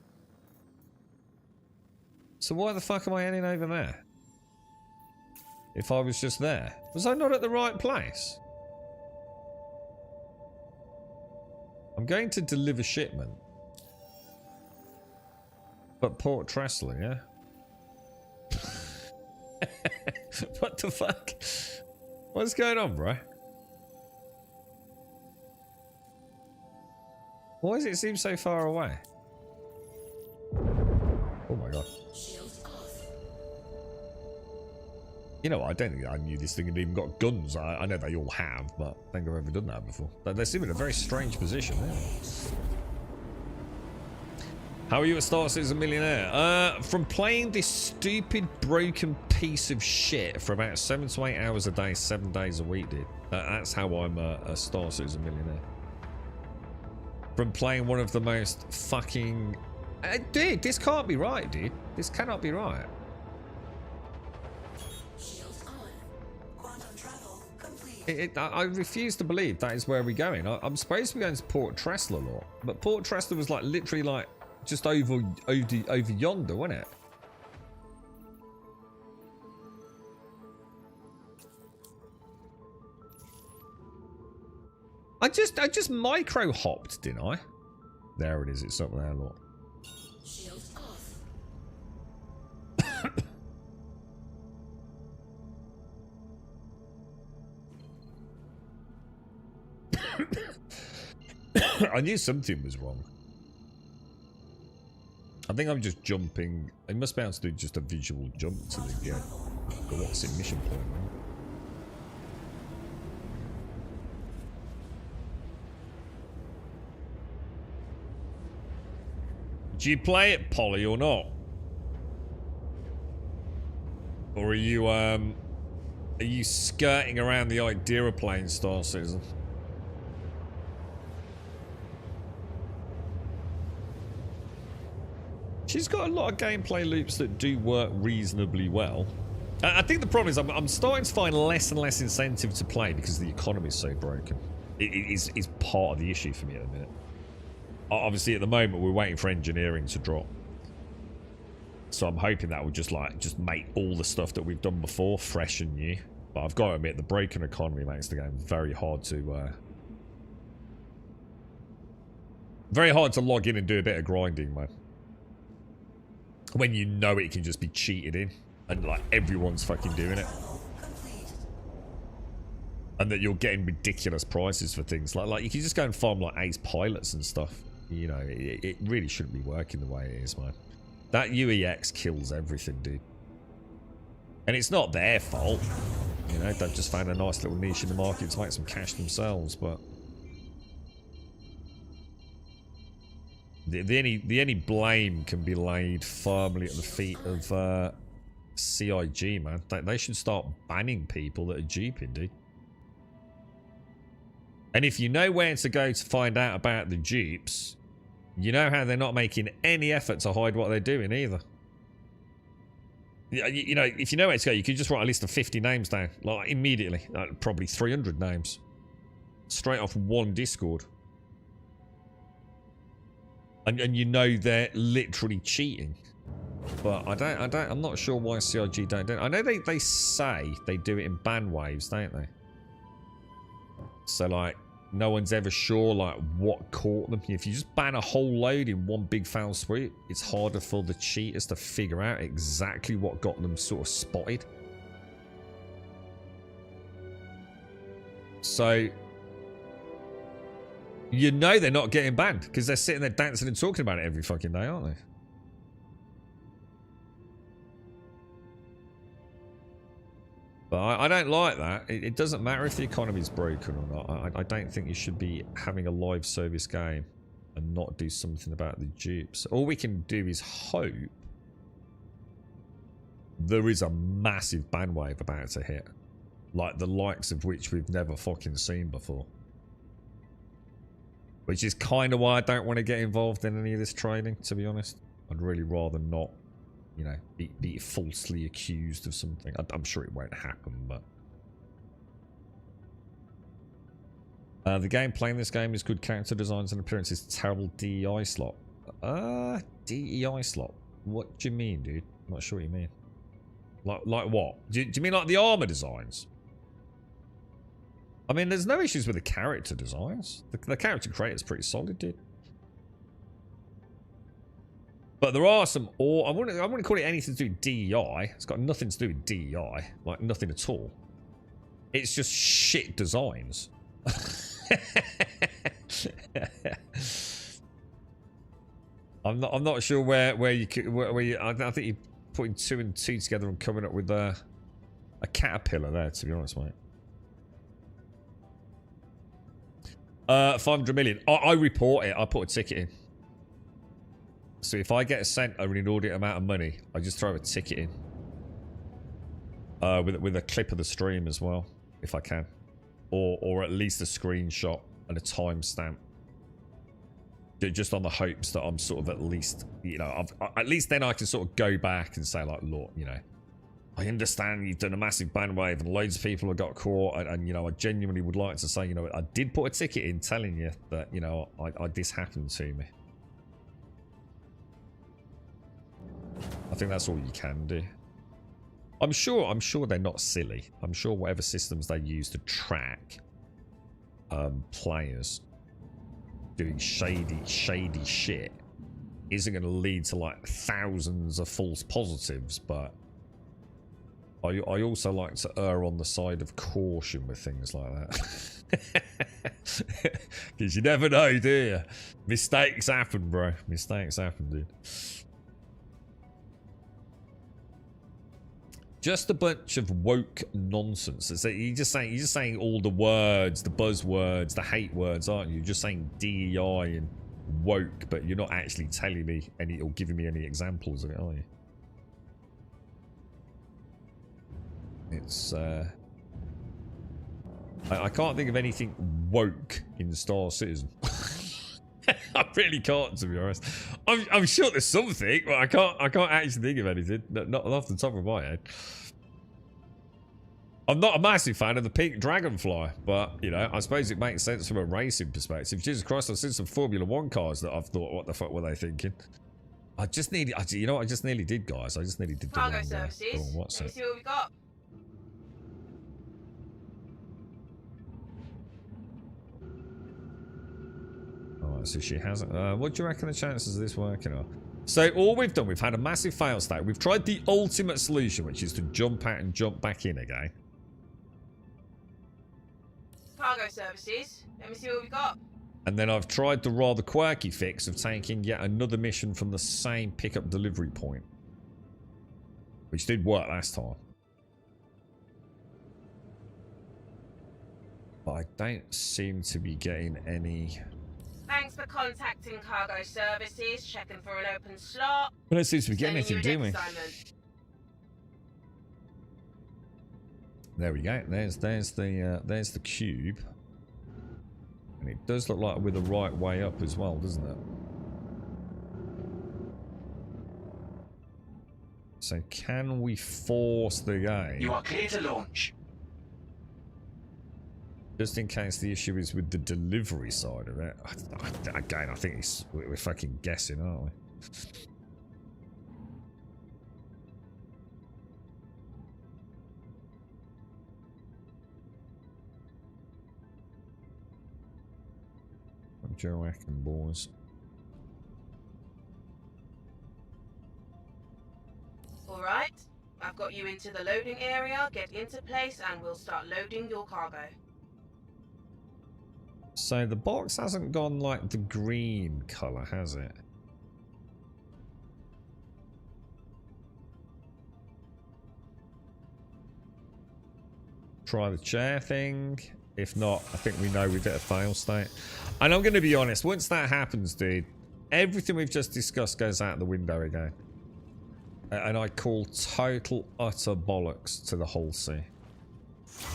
B: So why the fuck am I heading over there? If I was just there. Was I not at the right place? I'm going to deliver shipment. But Port Tressler, yeah? What the fuck? What's going on, bro? Why does it seem so far away? Oh my god. You know what, I don't think I knew this thing had even got guns. I know they all have, but I don't think I've ever done that before. They seem in a very strange position there. How are you at Star Citizen Millionaire? From playing this stupid broken piece of shit for about 7 to 8 hours a day, 7 days a week, dude. That's how I'm a Star Citizen Millionaire. From playing one of the most fucking... dude, this can't be right, dude. This cannot be right. I refuse to believe that is where we're going. I'm supposed to be going to Port Tressler a lot, but Port Tressler was like literally like just over yonder, wasn't it? I just micro hopped, didn't I? There it is. It's up there, look. I knew something was wrong. I think I'm just jumping. I must be able to do just a visual jump to the what's it mission point, right? Do you play it, Polly, or not? Or are you skirting around the idea of playing Star Citizen? She's got a lot of gameplay loops that do work reasonably well. I think the problem is I'm starting to find less and less incentive to play because the economy is so broken. It is part of the issue for me at the minute. Obviously, at the moment, we're waiting for engineering to drop. So I'm hoping that will just make all the stuff that we've done before fresh and new. But I've got to admit, the broken economy makes the game very hard to log in and do a bit of grinding, man. When you know it can just be cheated in, and like everyone's fucking doing it, and that you're getting ridiculous prices for things like you can just go and farm like ace pilots and stuff. You know, it really shouldn't be working the way it is, man. That UEX kills everything, dude. And it's not their fault. You know, they've just found a nice little niche in the market to make some cash themselves, but the only blame can be laid firmly at the feet of CIG, man. They should start banning people that are duping, dude. And if you know where to go to find out about the dupes, you know how they're not making any effort to hide what they're doing either. You know, if you know where to go, you could just write a list of 50 names down, like immediately, like probably 300 names, straight off one Discord. And you know they're literally cheating. But I'm not sure why CIG don't do it. I know they say they do it in ban waves, don't they? So like, no one's ever sure like what caught them. If you just ban a whole load in one big foul swoop, it's harder for the cheaters to figure out exactly what got them sort of spotted. So you know they're not getting banned because they're sitting there dancing and talking about it every fucking day, aren't they? But I don't like that. It doesn't matter if the economy's broken or not. I don't think you should be having a live service game and not do something about the dupes. All we can do is hope there is a massive ban wave about to hit. Like the likes of which we've never fucking seen before. Which is kind of why I don't want to get involved in any of this trading, to be honest. I'd really rather not, you know, be falsely accused of something. I'm sure it won't happen, but the gameplay in this game is good character designs and appearances. Terrible DEI slot. DEI slot. What do you mean, dude? I'm not sure what you mean. Like what? Do you mean like the armor designs? I mean, there's no issues with the character designs. The character creator's pretty solid, dude. But there are some, I wouldn't call it anything to do with DEI. It's got nothing to do with DEI. Like, nothing at all. It's just shit designs. I'm not sure where you could, I think you're putting 2 and 2 together and coming up with a caterpillar there, to be honest, mate. 500 million. I report it. I put a ticket in. So if I get sent an inordinate amount of money, I just throw a ticket in. With a clip of the stream as well, if I can. Or at least a screenshot and a timestamp. Just on the hopes that I'm sort of at least, you know, at least then I can sort of go back and say like, look, you know, I understand you've done a massive ban wave and loads of people have got caught, and you know, I genuinely would like to say, you know, I did put a ticket in telling you that, you know, this happened to me. I think that's all you can do. I'm sure they're not silly. I'm sure whatever systems they use to track players doing shady shit isn't going to lead to like thousands of false positives, but I also like to err on the side of caution with things like that. Because you never know, do you? Mistakes happen, bro. Mistakes happen, dude. Just a bunch of woke nonsense. So you're just saying all the words, the buzzwords, the hate words, aren't you? You're just saying DEI and woke, but you're not actually telling me any or giving me any examples of it, are you? It's I can't think of anything woke in Star Citizen. I really can't, to be honest. I'm sure there's something, but I can't actually think of anything. Not off the top of my head. I'm not a massive fan of the pink dragonfly, but you know, I suppose it makes sense from a racing perspective. Jesus Christ, I've seen some Formula 1 cars that I've thought, what the fuck were they thinking? You know what I just nearly did, guys. I just nearly did the
E: Cargo
B: wrong,
E: services.
B: what's
E: Let me
B: it?
E: see what we got.
B: Alright, so she hasn't. What do you reckon the chances of this working are? So all we've done, we've had a massive fail state. We've tried the ultimate solution, which is to jump out and jump back in again.
E: Cargo services. Let me see what we got.
B: And then I've tried the rather quirky fix of taking yet another mission from the same pickup delivery point. Which did work last time. But I don't seem to be getting any...
E: Thanks for contacting Cargo Services, checking for an open slot.
B: We don't seem to be getting anything, do we? There we go. There's the cube. And it does look like we're the right way up as well, doesn't it? So can we force the game?
F: You are clear to launch.
B: Just in case the issue is with the delivery side of it. Again, I think we're fucking guessing, aren't we? Joe Acken boys.
E: Alright, I've got you into the loading area. Get into place and we'll start loading your cargo.
B: So the box hasn't gone like the green colour, has it? Try the chair thing. If not, I think we know we've hit a fail state. And I'm going to be honest, once that happens, dude, everything we've just discussed goes out the window again. And I call total, utter bollocks to the whole scene.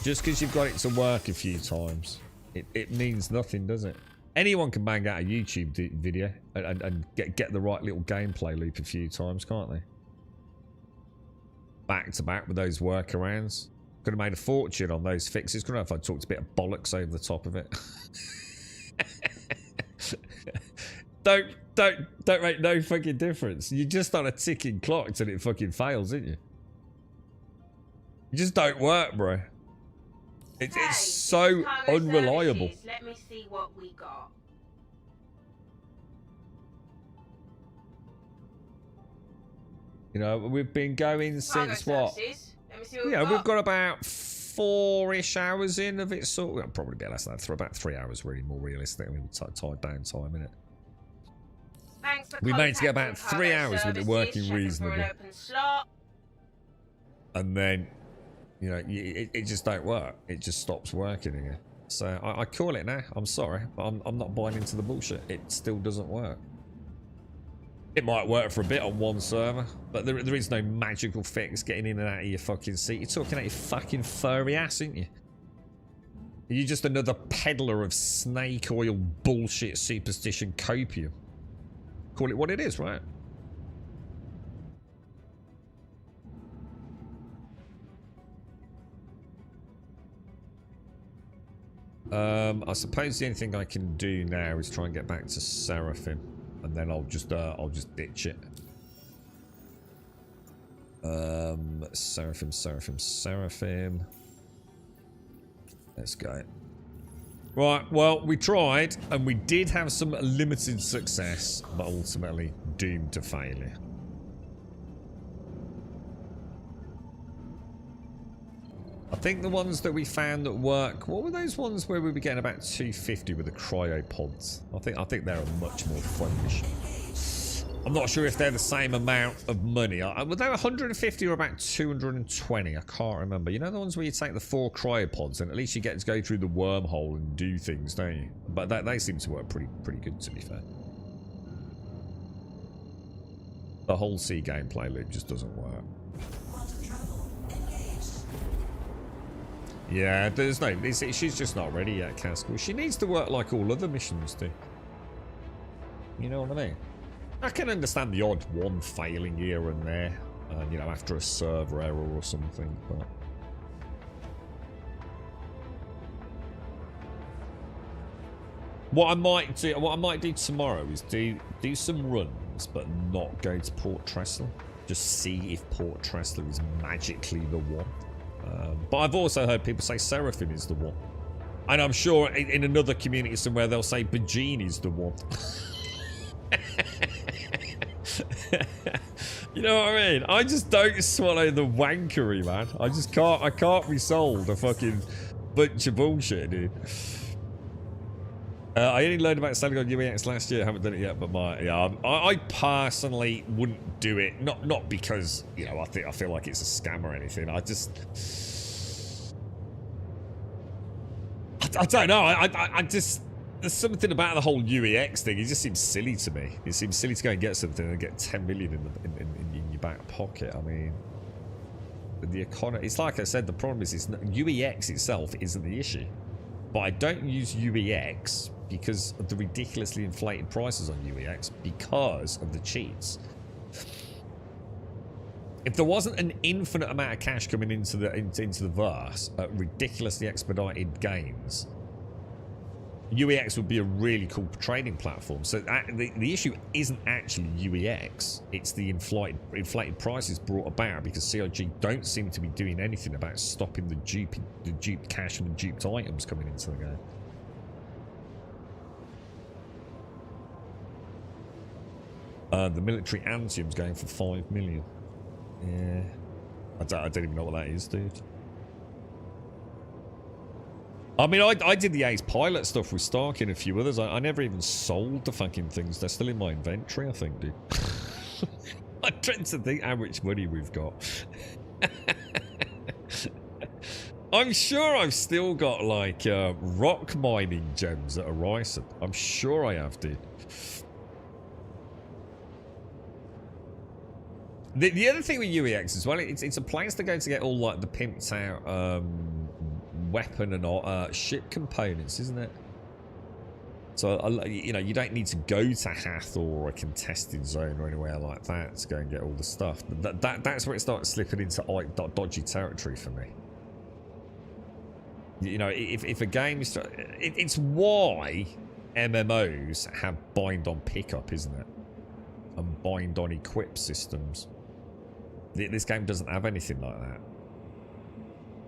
B: Just because you've got it to work a few times, it means nothing, does it? Anyone can bang out a YouTube video and get the right little gameplay loop a few times, can't they? Back to back with those workarounds. Could have made a fortune on those fixes. Couldn't have if I talked a bit of bollocks over the top of it. Don't make no fucking difference. You're just on a ticking clock till it fucking fails, isn't you? You just don't work, bro. It's so unreliable.
E: Services. Let me see what we got.
B: You know, we've been going
E: Cargo
B: since what?
E: services. Let me see what we
B: Yeah,
E: got.
B: we've got about 4-ish hours in of it. Sort of, probably a bit less than that. About 3 hours, really more realistic. I mean, tied down time, innit?
E: Thanks for
B: We managed to get about
E: contacting
B: 3
E: Cargo
B: hours with it
E: Services,
B: working
E: checking
B: reasonably.
E: For an open slot.
B: And then, you know, it just don't work. It just stops working again. So I call it now. I'm sorry, but I'm not buying into the bullshit. It still doesn't work. It might work for a bit on one server, but there is no magical fix getting in and out of your fucking seat. You're talking out your fucking furry ass, aren't you? You're just another peddler of snake oil bullshit superstition copium. Call it what it is, right? I suppose the only thing I can do now is try and get back to Seraphim, and then I'll just ditch it. Seraphim. Let's go. Right, well, we tried, and we did have some limited success, but ultimately doomed to failure. I think the ones that we found that work, what were those ones where we were getting about 250 with the cryopods? I think they're a much more fun mission. I'm not sure if they're the same amount of money. Were they 150 or about 220? I can't remember. You know the ones where you take the 4 cryopods and at least you get to go through the wormhole and do things, don't you? But they seem to work pretty good, to be fair. The whole sea gameplay loop just doesn't work. Yeah, there's no... She's just not ready yet, Castle. She needs to work like all other missions do. You know what I mean? I can understand the odd one failing here and there. You know, after a server error or something, but... What I might do tomorrow is do some runs, but not go to Port Tressler. Just see if Port Tressler is magically the one. But I've also heard people say Seraphim is the one. And I'm sure in another community somewhere they'll say Bajin is the one. You know what I mean? I just don't swallow the wankery, man. I can't be sold a fucking bunch of bullshit, dude. I only learned about selling on UEX last year. I haven't done it yet, but I personally wouldn't do it. Not because, you know, I feel like it's a scam or anything. I don't know. I just there's something about the whole UEX thing. It just seems silly to me. It seems silly to go and get something and get 10 million in your back pocket. I mean, the economy. It's like I said. The problem is, UEX itself isn't the issue. But I don't use UEX because of the ridiculously inflated prices on UEX because of the cheats. If there wasn't an infinite amount of cash coming into the verse at ridiculously expedited gains, UEX would be a really cool trading platform. So the issue isn't actually UEX. It's the inflated prices brought about because CIG don't seem to be doing anything about stopping the duped cash and the duped items coming into the game. The military antium's going for 5 million. Yeah. I don't even know what that is, dude. I mean, I did the Ace Pilot stuff with Stark and a few others. I never even sold the fucking things. They're still in my inventory, I think, dude. I'm trying to think how much money we've got. I'm sure I've still got, like, rock mining gems at Horizon. I'm sure I have, dude. The other thing with UEX as well, it's a place to go to get all, like, the pimped out, weapon and ship components, isn't it? So you know, you don't need to go to Hathor or a contested zone or anywhere like that to go and get all the stuff. But that's where it starts slipping into dodgy territory for me. You know, if a game is, it's why MMOs have bind on pickup, isn't it? And bind on equip systems. This game doesn't have anything like that.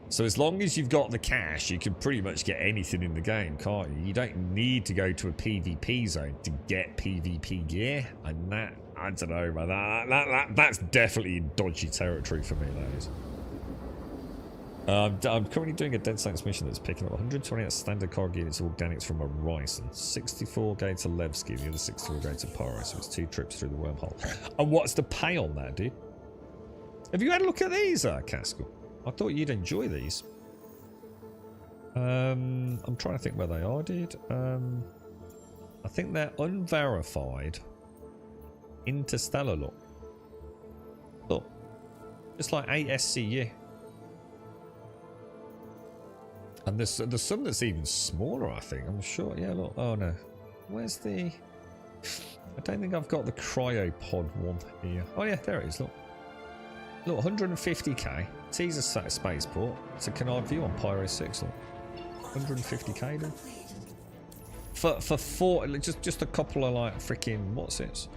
B: So as long as you've got the cash, you can pretty much get anything in the game, can't you? You don't need to go to a PvP zone to get PvP gear. And that, I don't know, man, that's definitely in dodgy territory for me, that is. I'm currently doing a Dead Saints mission that's picking up 128 standard cargo units of organics from Horizon, 64 going to Levski, the other 64 going to Pyro, so it's 2 trips through the wormhole. And what's the pay on that, dude? Have you had a look at these, Cascal? I thought you'd enjoy these. I'm trying to think where they are, dude. I think they're unverified. Interstellar, look. Look. Just like 8 SCU. And there's some that's even smaller, I think. I'm sure. Yeah, look. Oh, no. Where's the... I don't think I've got the cryopod one here. Oh, yeah, there it is, look. Look, 150k. Teaser spaceport. It's a canard view on Pyro 6. Look. 150k, dude. For 4, just a couple of like freaking what's it?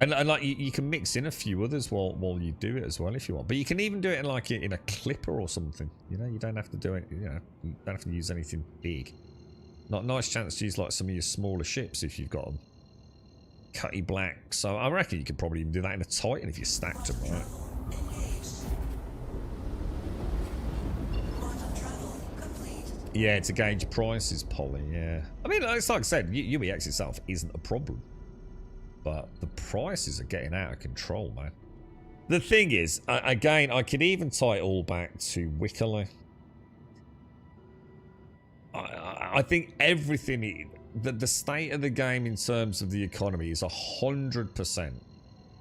B: And like you can mix in a few others while you do it as well if you want. But you can even do it in like in a clipper or something. You know, you don't have to do it. You know, you don't have to use anything big. Not nice chance to use like some of your smaller ships if you've got them. Cutty black. So I reckon you could probably even do that in a Titan if you stacked them right. Yeah, to gauge prices, Polly, yeah. I mean, it's like I said, UEX itself isn't a problem. But the prices are getting out of control, man. The thing is, again, I could even tie it all back to Wickerly. I think everything, the state of the game in terms of the economy is 100%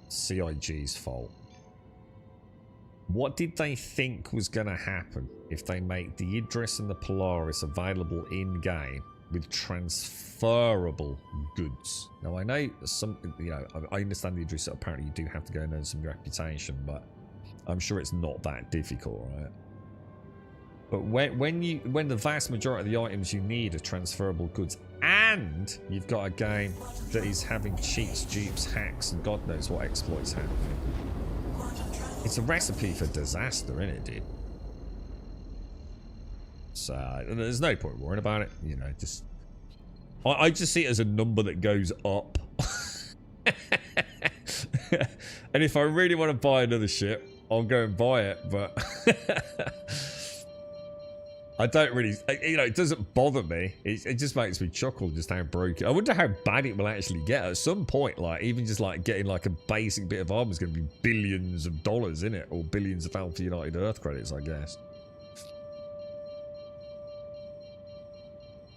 B: CIG's fault. What did they think was going to happen if they make the Idris and the Polaris available in-game with transferable goods? Now, I know some, you know, I understand the Idris, apparently you do have to go and earn some reputation, but I'm sure it's not that difficult, right? But when the vast majority of the items you need are transferable goods, and you've got a game that is having cheats, dupes, hacks, and God knows what exploits happening, it's a recipe for disaster, isn't it, dude? So there's no point worrying about it, you know. Just I just see it as a number that goes up. And if I really want to buy another ship, I'll go and buy it. But I don't really, you know, it doesn't bother me. It just makes me chuckle just how broken. I wonder how bad it will actually get at some point. Like, even just like getting like a basic bit of armor is going to be billions of dollars in it, or billions of Alpha United Earth credits, I guess.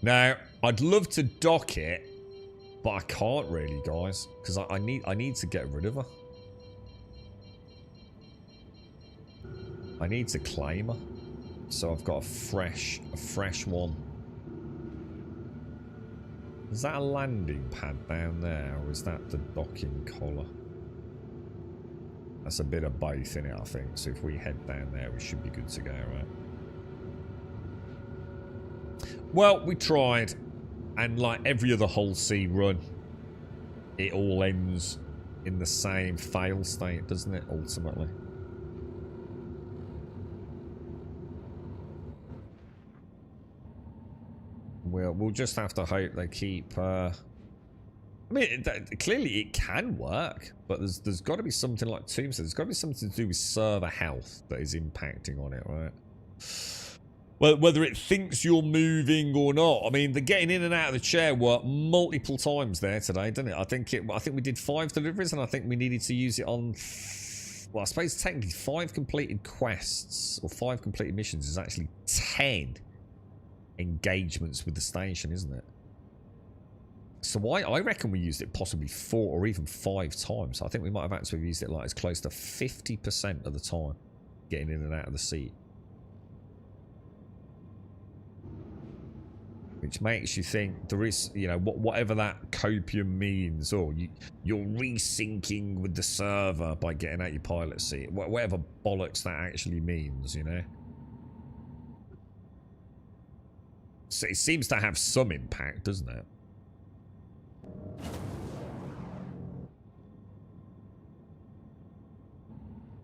B: Now, I'd love to dock it, but I can't really, guys, because I need to get rid of her. I need to claim her. So I've got a fresh one. Is that a landing pad down there, or is that the docking collar? That's a bit of both in it, I think. So if we head down there, we should be good to go, right? Well, we tried, and like every other Hull C run, it all ends in the same fail state, doesn't it, ultimately? We'll just have to hope they keep... I mean, clearly it can work, but there's got to be something like Tomb said. There's got to be something to do with server health that is impacting on it, right? Well, whether it thinks you're moving or not. I mean, the getting in and out of the chair worked multiple times there today, didn't it? I think we did 5 deliveries, and I think we needed to use it on... Well, I suppose technically 5 completed quests, or 5 completed missions is actually 10 engagements with the station, isn't it? So I reckon we used it possibly 4 or even 5 times. I think we might have actually used it like as close to 50% of the time getting in and out of the seat. Which makes you think there is, you know, whatever that copium means, or you're resyncing with the server by getting out your pilot seat, whatever bollocks that actually means, you know. So it seems to have some impact, doesn't it?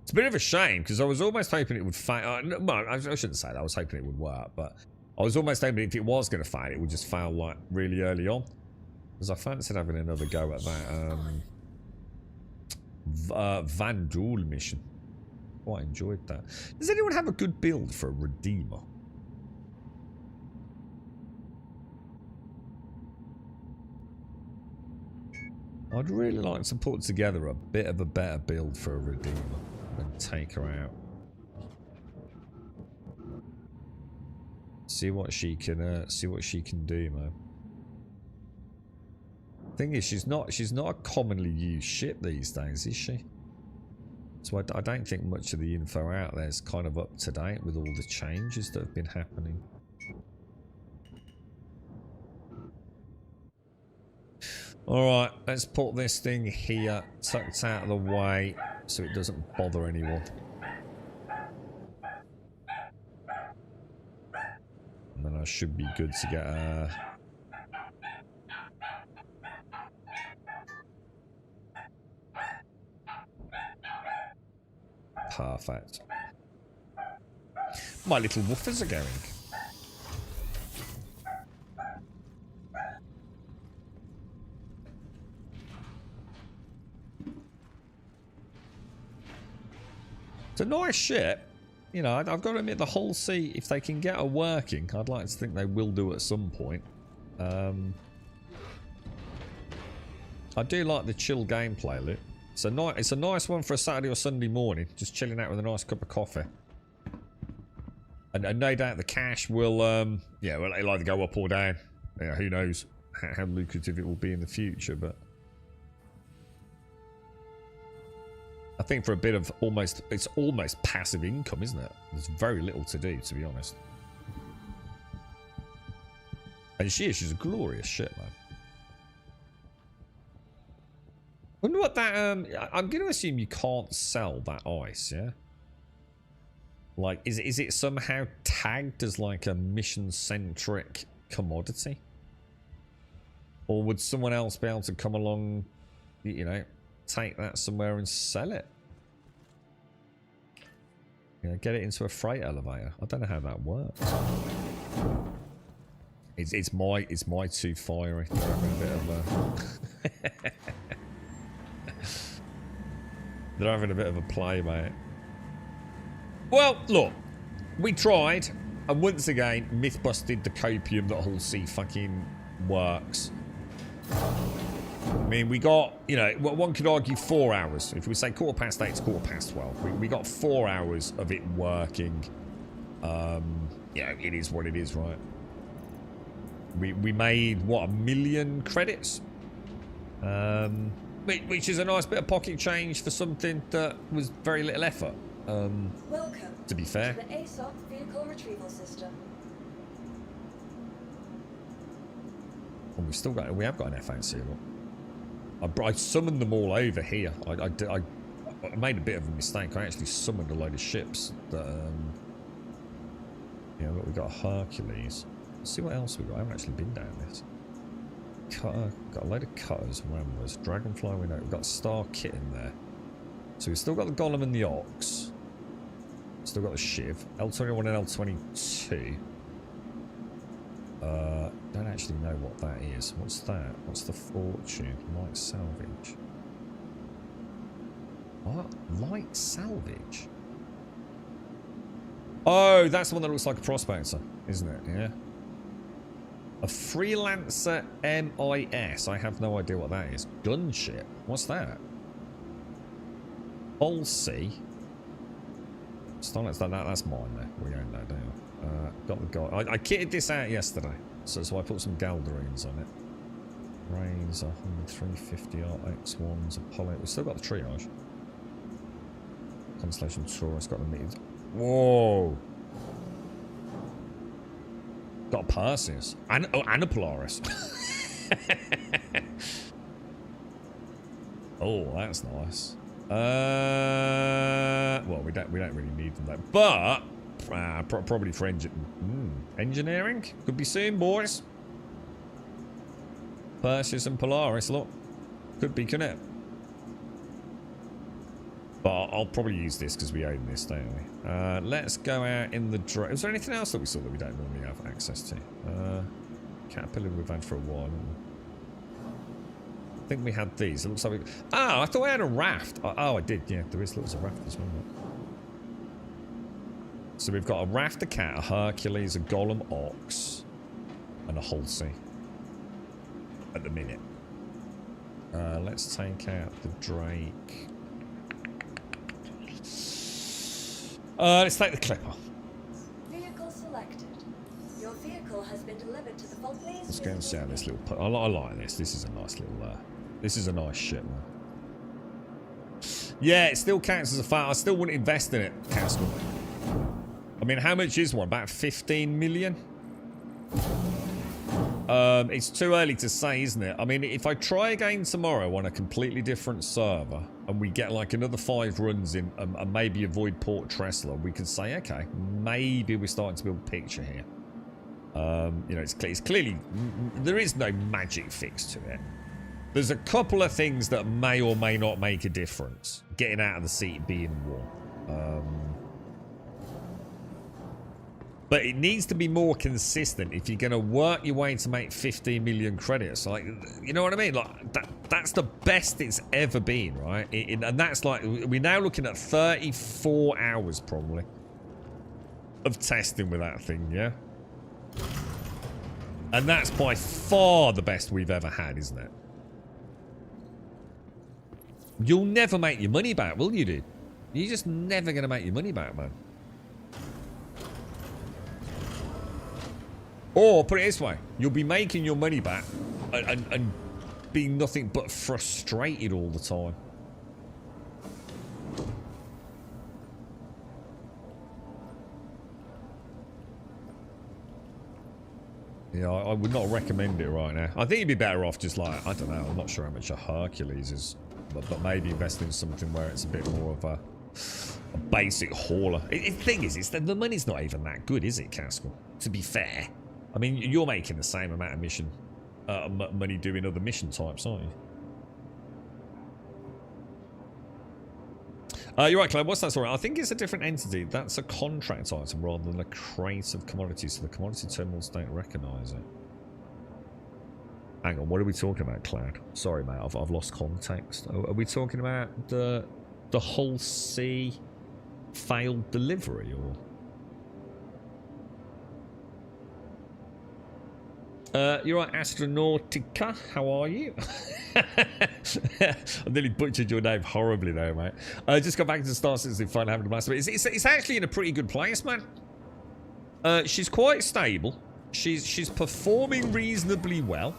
B: It's a bit of a shame, because I was almost hoping it would fail. Well, I shouldn't say that. I was hoping it would work, but I was almost hoping if it was going to fail, it would just fail like really early on. Because I fancied having another go at that Van Doel mission. Quite enjoyed that. Does anyone have a good build for a Redeemer? I'd really like to put together a bit of a better build for a Redeemer and take her out. See what she can do, man. Thing is, she's not a commonly used ship these days, is she? So I don't think much of the info out there is kind of up to date with all the changes that have been happening. Alright, let's put this thing here, tucked out of the way, so it doesn't bother anyone. And then I should be good to get perfect. My little woofers are going. It's a nice ship. you know, I've got to admit the Hull C, if they can get her working, I'd like to think they will do at some point. I do like the chill gameplay loop. It's a nice one for a Saturday or Sunday morning, just chilling out with a nice cup of coffee. And no doubt the cash will, yeah, well, it'll either go up or down. Yeah, who knows how lucrative it will be in the future, but I think for a bit of it's almost passive income, isn't it? There's very little to do, to be honest. And she's a glorious ship, man. Wonder what that, I'm going to assume you can't sell that ice, yeah? Like, is it somehow tagged as like a mission-centric commodity? Or would someone else be able to come along, you know, take that somewhere and sell it? You know, get it into a freight elevator. I don't know how that works. It's my too fiery. They're having a bit of a they're having a bit of a play, mate. Well, look, we tried, and once again, myth busted the copium that Hull C fucking works. I mean, we got, you know, one could argue 4 hours. If we say 8:15, it's 12:15. We got 4 hours of it working. Yeah, it is what it is, right? We made, what, 1 million credits? Which is a nice bit of pocket change for something that was very little effort.
C: Welcome
B: to be fair.
C: to the ASOP vehicle retrieval system.
B: And we have got an FAC. Look. I summoned them all over here. I made a bit of a mistake. I actually summoned a load of ships that, yeah, look, we got a Hercules. Let's see what else we got. I haven't actually been down this. Cutter, got a load of cutters, ramblers, dragonfly. We know we've got Star Kit in there. So we've still got the Golem and the Ox. Still got the Shiv. L21 and L22. Don't actually know what that is. What's that? What's the Fortune? Light salvage. What? Light salvage? Oh, that's the one that looks like a prospector, isn't it? Yeah. A Freelancer MIS. I have no idea what that is. Gunship. What's that? Hull C. That's mine there. We own that down. Got the guy. I kitted this out yesterday. So I put some Galderines on it. Rays, 350 RX1s, Apollo. We've still got the triage. Constellation Taurus, got the mid. Whoa! Got a Perseus. And a Polaris. Oh, that's nice. Well, we don't really need them though. But probably for engineering. Could be soon, boys. Perseus and Polaris, look. Could be, couldn't it? But I'll probably use this because we own this, don't we? Let's go out in the drone. Is there anything else that we saw that we don't normally have access to? Caterpillar we've had for a while. I think we had these. It looks like we... Oh, I thought I had a raft. Oh, I did. Yeah, there is a raft as well. So we've got a raft, a cat, a Hercules, a Golem Ox, and a Hull C. At the minute. Let's take out the Drake. Let's take the Clipper.
C: Vehicle selected. Your vehicle has been delivered to the Falklands.
B: Let's go and see how this little... I like this. This is a nice little... this is a nice ship, man. Yeah, it still counts as a fact. I still wouldn't invest in it, Castle. I mean, how much is one? About 15 million? It's too early to say, isn't it? I mean, if I try again tomorrow on a completely different server and we get like another 5 runs in and maybe avoid Port Tressler, we can say, okay, maybe we're starting to build a picture here. You know, it's clearly... There is no magic fix to it. There's a couple of things that may or may not make a difference. Getting out of the seat, being war. But it needs to be more consistent if you're going to work your way to make 15 million credits. Like, you know what I mean? Like that's the best it's ever been, right? And that's like, we're now looking at 34 hours probably of testing with that thing, yeah? And that's by far the best we've ever had, isn't it? You'll never make your money back, will you, dude? You're just never going to make your money back, man. Or, put it this way, you'll be making your money back and be nothing but frustrated all the time. Yeah, I would not recommend it right now. I think you'd be better off just like, I don't know, I'm not sure how much a Hercules is, but maybe invest in something where it's a bit more of a basic hauler. The thing is, the money's not even that good, is it, Caskell? To be fair. I mean, you're making the same amount of mission money doing other mission types, aren't you? You're right, Claire. What's that story? I think it's a different entity. That's a contract item rather than a crate of commodities, so the commodity terminals don't recognise it. Hang on, what are we talking about, Cloud? Sorry, mate, I've lost context. Are we talking about the Hull C failed delivery, or? You're right, Astronautica. How are you? I nearly butchered your name horribly there, mate. Just got back to Star Citizen and finally having a blast. It's actually in a pretty good place, man. She's quite stable. She's performing reasonably well.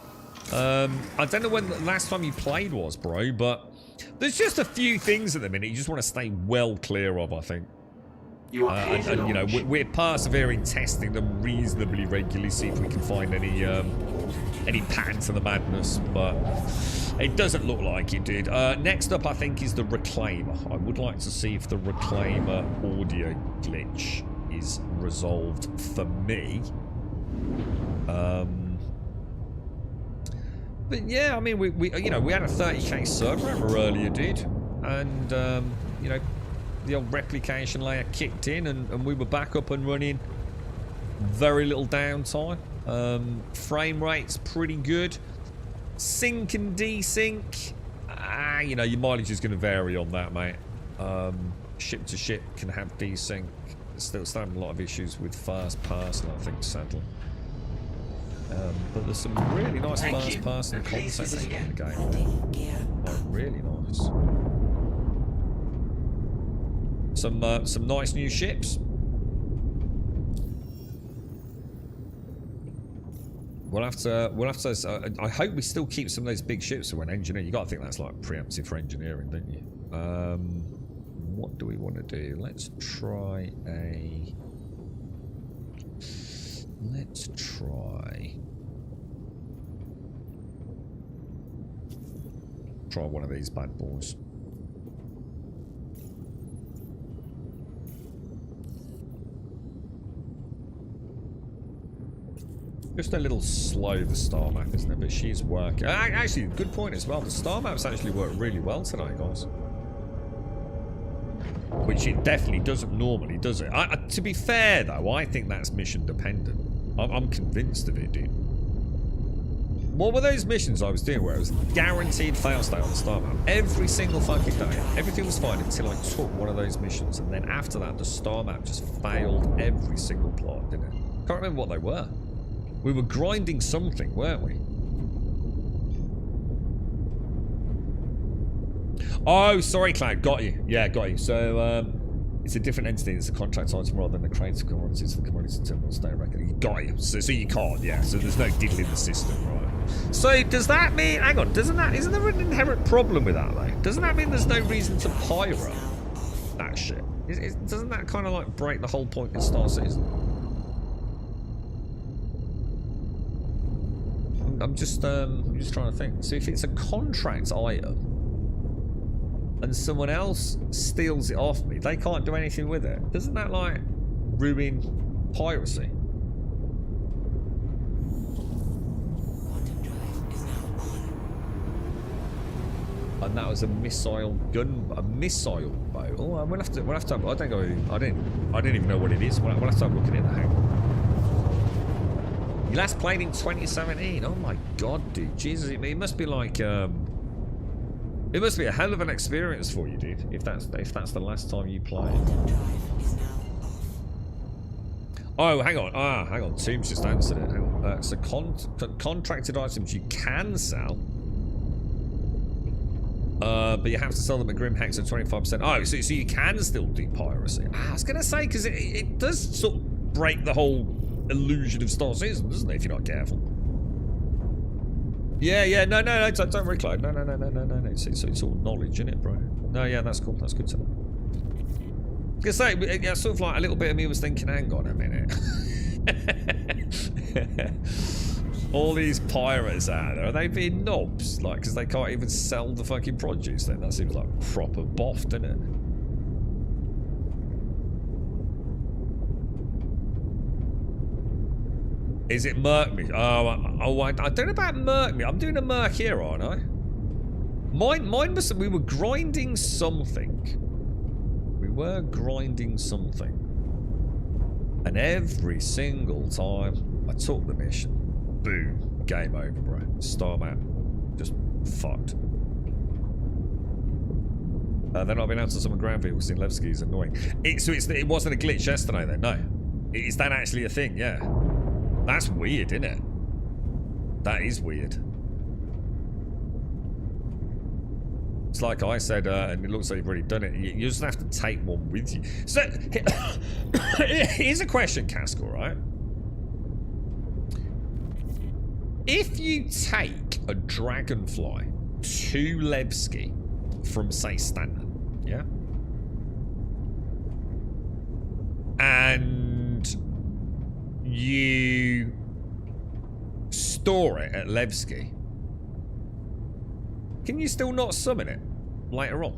B: I don't know when the last time you played was, bro, but there's just a few things at the minute you just want to stay well clear of, I think.
F: You are clear to
B: and you know,
F: launch.
B: we're persevering, testing them reasonably regularly, see if we can find any pattern to the madness, but it doesn't look like it did. Next up, I think, is the Reclaimer. I would like to see if the Reclaimer audio glitch is resolved for me. But yeah, I mean, we you know, we had a 30k server error earlier, dude, and you know, the old replication layer kicked in, and we were back up and running. Very little downtime. Frame rate's pretty good. Sync and desync, you know, your mileage is going to vary on that, mate. Ship to ship can have desync. Still having a lot of issues with first person, I think, sadly. But there's some really nice first person content in the game. Oh, really nice. Some nice new ships. We'll have to. I hope we still keep some of those big ships for when engineering. You got to think that's like preemptive for engineering, don't you? What do we want to do? Let's try a. Let's try one of these bad boys. Just a little slow, the star map, isn't it? But she's working. Actually, good point as well. The star map's actually worked really well today, guys. Which it definitely doesn't normally, does it? To be fair, though, I think that's mission dependent. I'm convinced of it, dude. What were those missions I was doing where it was guaranteed fail state on the star map? Every single fucking day. Everything was fine until I took one of those missions. And then after that, the star map just failed every single plot, didn't it? Can't remember what they were. We were grinding something, weren't we? Oh, sorry, Cloud. Got you. Yeah, got you. So, it's a different entity. It's a contract item rather than a crates of commodities for the commodities terminal stay record. You got you. So you can't, yeah. So there's no diddle in the system, right? So does that mean... Hang on. Isn't there an inherent problem with that, though? Doesn't that mean there's no reason to pyro that shit? Doesn't that kind of, like, break the whole point in Star Citizen? I'm just trying to think. So if it's a contract item and someone else steals it off me, they can't do anything with it. Doesn't that like ruin piracy? And that was a missile boat. Oh, we'll have to. I didn't even know what it is. We'll have to start looking at that. Hang on. You last played in 2017. Oh my god, dude. Jesus, it must be like it must be a hell of an experience for you, dude. If that's the last time you played. Oh, hang on. Hang on. Tomb's just answered it. Hang on. So contracted items you can sell. But you have to sell them at Grim Hex at 25%. Oh, so you can still do piracy. I was going to say, because it does sort of break the whole illusion of Star Citizen, doesn't it, if you're not careful? Yeah, no, don't reclaim. No. It's all knowledge, isn't it, bro? No, yeah, that's cool. That's good to know. I was going to say, yeah, sort of like a little bit of me was thinking, hang on a minute. All these pirates out there, are they being knobs? Like, because they can't even sell the fucking produce then? That seems like proper boff, doesn't it? Is it Merc me? I don't know about Merc me. I'm doing a Merc here, aren't I? Mine must. We were grinding something. We were grinding something. And every single time I took the mission, boom, game over, bro. Star map, just fucked. They're not being able to summon ground vehicles in Levski is annoying. It wasn't a glitch yesterday, then. No, is that actually a thing? Yeah, that's weird, isn't it? That is weird. It's like I said, and it looks like you've already done it. You just have to take one with you. So, here's a question, Castle, right? If you take a dragonfly to Levski from, say, Stanton, yeah? And you store it at Levski, can you still not summon it later on?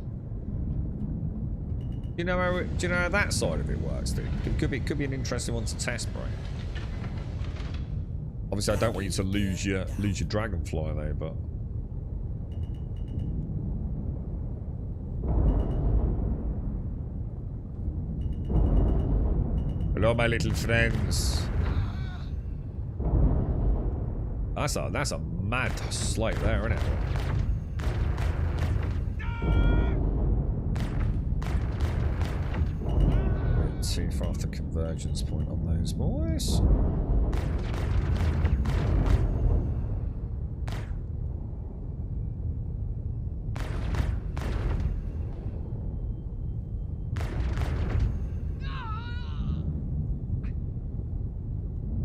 B: Do you know how that side of it works, dude? It could be an interesting one to test, bro. Obviously, I don't want you to lose your dragonfly there, but hello, my little friends. That's a mad slate there, isn't it? Too far off the convergence point on those boys.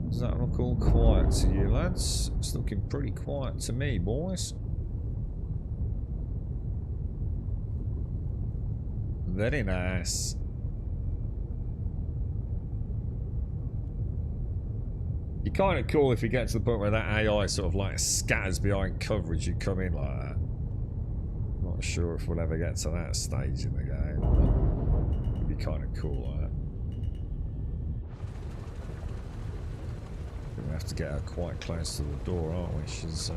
B: Does that look all quiet to you, lads? It's looking pretty quiet to me, boys. Very nice. You're kind of cool if you get to the point where that AI sort of like scatters behind coverage. You come in like that. Not sure if we'll ever get to that stage in the game. But it'd be kind of cool like that. We have to get her quite close to the door, aren't we? She's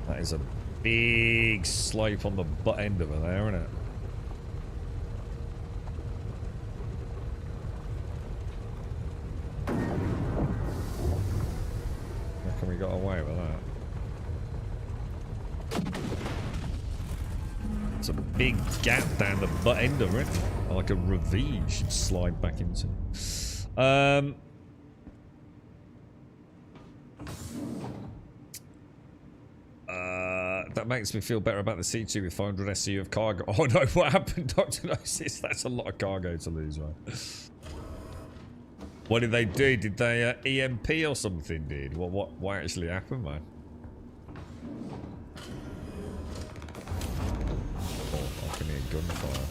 B: that is a big slope on the butt end of her there, isn't it? We got away with that. It's a big gap down the butt end of it, like a ravine should slide back into. That makes me feel better about the C2 with 500 SCU of cargo. Oh no, what happened, Dr. Gnosis? That's a lot of cargo to lose, right? What did they do? Did they EMP or something, dude? What actually happened, man? Oh, I can hear gunfire.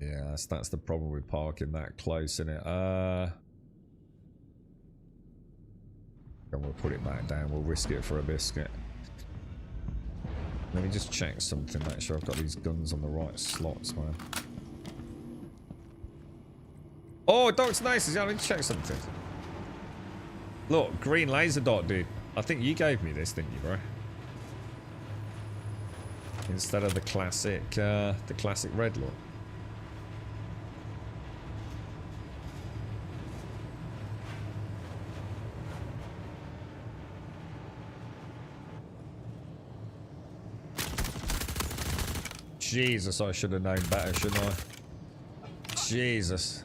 B: Yeah, that's the problem with parking that close, isn't it? And we'll put it back down. We'll risk it for a biscuit. Let me just check something, make sure I've got these guns on the right slots, man. Oh, Dr. Nice, I need to check something. Look, green laser dot, dude. I think you gave me this, didn't you, bro? Instead of the classic red look. Jesus, I should have known better, shouldn't I? Jesus.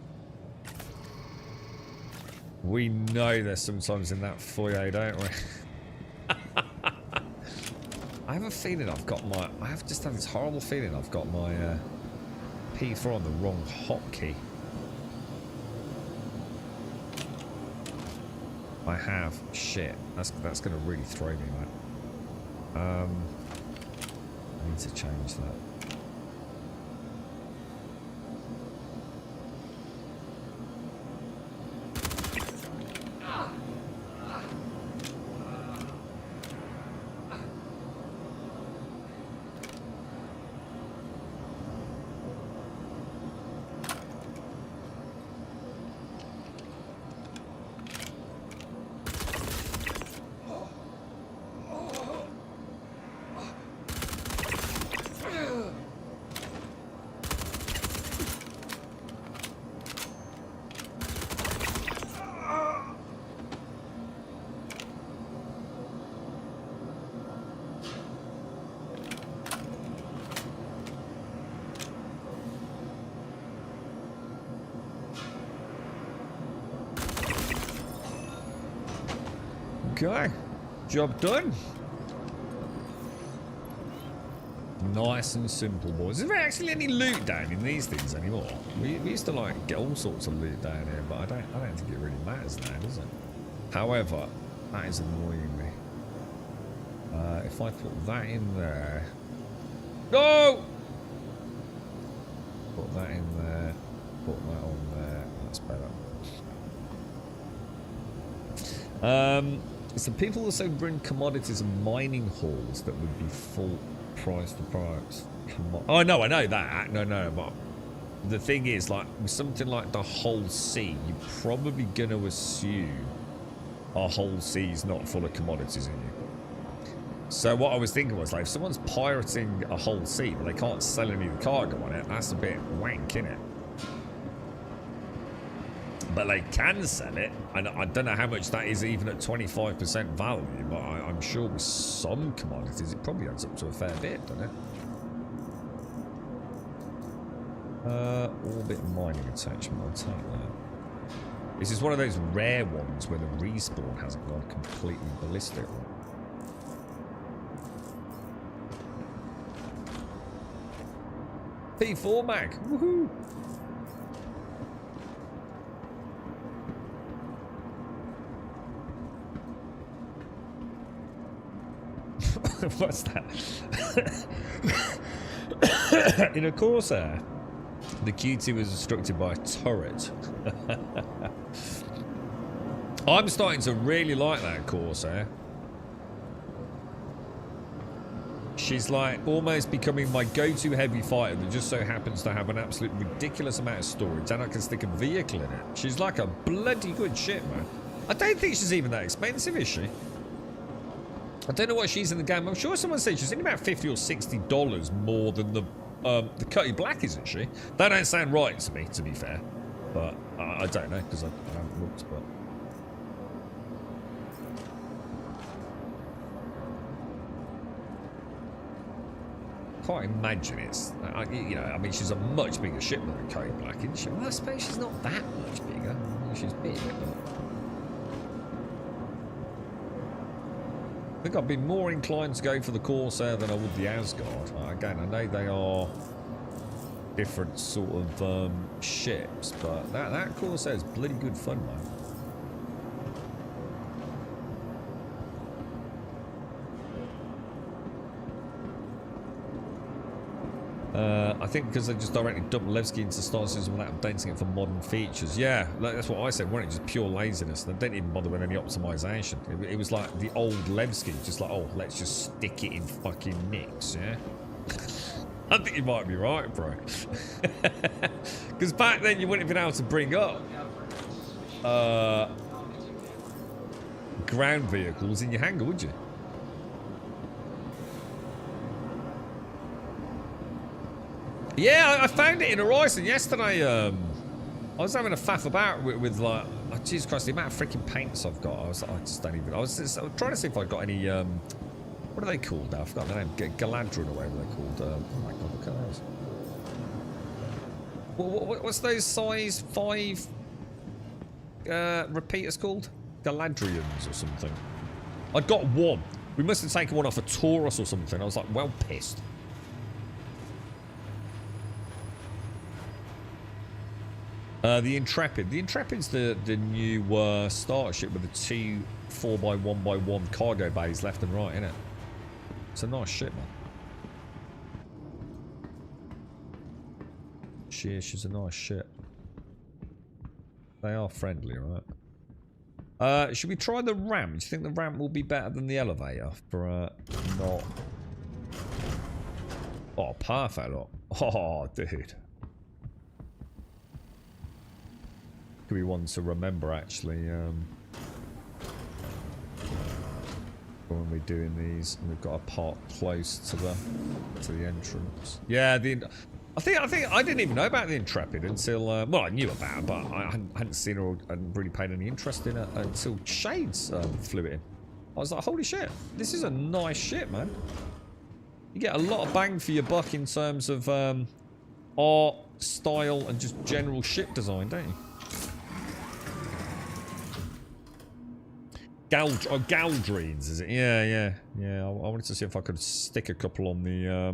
B: We know there's sometimes in that foyer, don't we? I have a feeling I've got my... I have just had this horrible feeling I've got my P4 on the wrong hotkey. I have. Shit. That's going to really throw me, man. I need to change that. Okay, job done. Nice and simple, boys. Is there actually any loot down in these things anymore? We used to like get all sorts of loot down here, but I don't think it really matters now, does it? However, that is annoying me. If I put that in there, no. Put that in there. Put that on there. That's better. So people also bring commodities and mining halls that would be full price to products. Oh no, I know that. No, but the thing is, like with something like the whole sea, you're probably gonna assume a whole sea is not full of commodities in you. So what I was thinking was, like, if someone's pirating a whole sea, but they can't sell any of the cargo on it, that's a bit wank, innit? But they can sell it, and I don't know how much that is even at 25% value, but I'm sure with some commodities it probably adds up to a fair bit, doesn't it? Orbit mining attachment, I'll take that. This is one of those rare ones where the respawn hasn't gone completely ballistic. P4 mag, woohoo! What's that? In a Corsair, the QT was instructed by a turret. I'm starting to really like that Corsair. She's like almost becoming my go-to heavy fighter that just so happens to have an absolute ridiculous amount of storage, and I can stick a vehicle in it. She's like a bloody good ship, man. I don't think she's even that expensive, is she? I don't know what she's in the game. I'm sure someone said she's in about $50 or $60 more than the Cutty Black, isn't she? That don't sound right to me, to be fair. But I don't know, because I haven't looked, but... Can't imagine it's... you know, I mean, she's a much bigger ship than the Cutty Black, isn't she? Well, I suppose she's not that much bigger. I mean, she's big, but... I think I'd be more inclined to go for the Corsair than I would the Asgard. Again, I know they are different sort of ships, but that Corsair is bloody good fun, man. I think because they just directly dumped Levski into Star Citizen without updating it for modern features. Yeah, that's what I said, wasn't it? Just pure laziness. They didn't even bother with any optimization. It was like the old Levski, just like, oh, let's just stick it in fucking mix, yeah? I think you might be right, bro. Because back then you wouldn't have been able to bring up ground vehicles in your hangar, would you? Yeah, I found it in Horizon yesterday. I was having a faff about with like, oh, Jesus Christ, the amount of freaking paints I've got. I was just don't even. I was trying to see if I got any. What are they called now? I forgot the name. Galadron or whatever they're called. Oh my god, look at those. What's those size 5 repeaters called? Galadrians or something. I got one. We must have taken one off a Taurus or something. I was like, well pissed. The Intrepid. The Intrepid's the new starter ship with the 2 4x1x1 cargo bays left and right, innit? It's a nice ship, man. She's a nice ship. They are friendly, right? Should we try the ramp? Do you think the ramp will be better than the elevator for not? Oh, perfect. Look. Oh, dude. Could be one to remember actually. When we're doing these, and we've got a park close to the entrance. Yeah, I think I didn't even know about the Intrepid until well, I knew about it, but I hadn't seen her or hadn't really paid any interest in it until Shades flew it in. I was like, holy shit, this is a nice ship, man. You get a lot of bang for your buck in terms of art, style, and just general ship design, don't you? Galdrines, is it? Yeah. I wanted to see if I could stick a couple on the. Are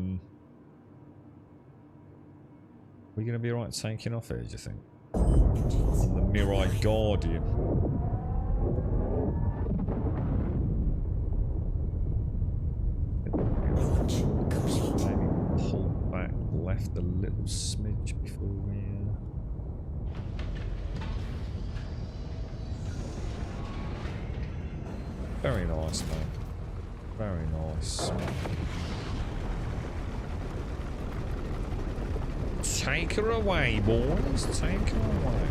B: we going to be alright tanking off here, do you think? On the Mirai Guardian. Maybe pull back left a little smidge before we. Very nice, man. Very nice. Take her away, boys. Take her away.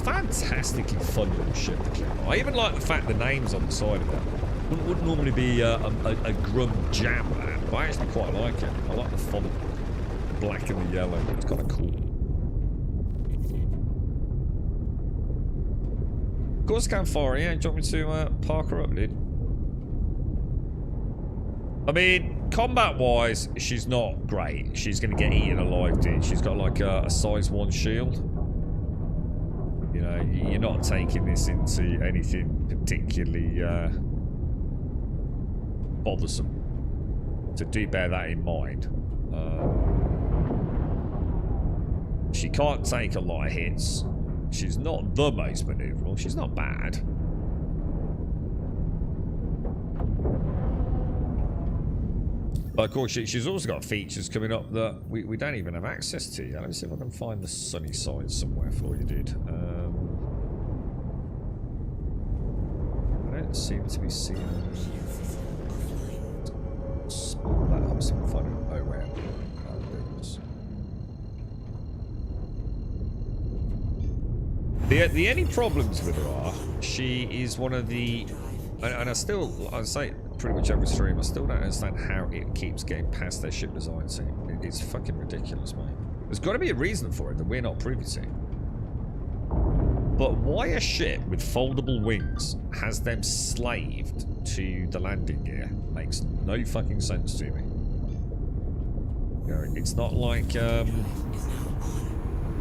B: Fantastically fun little ship to clean. I even like the fact the name's on the side of it. Wouldn't normally be a Grum Jam, that, but I actually quite like it. I like the font. Black and the yellow. It's kind of cool. Of course, Campfire, yeah. Do you want me to park her up, dude? I mean, combat-wise, she's not great. She's going to get eaten alive, dude. She's got like a size 1 shield. You know, you're not taking this into anything particularly bothersome. So do bear that in mind. She can't take a lot of hits. She's not the most maneuverable. She's not bad. But of course, she's also got features coming up that we don't even have access to. Let me see if I can find the sunny side somewhere for you, dude. I don't seem to be seeing small that up. So find it. Oh, where? The only problems with her are she is one of the, and I say pretty much every stream, I still don't understand how it keeps getting past their ship design team. It's fucking ridiculous, mate. There's got to be a reason for it that we're not privy to. But why a ship with foldable wings has them slaved to the landing gear makes no fucking sense to me. You know, it's not like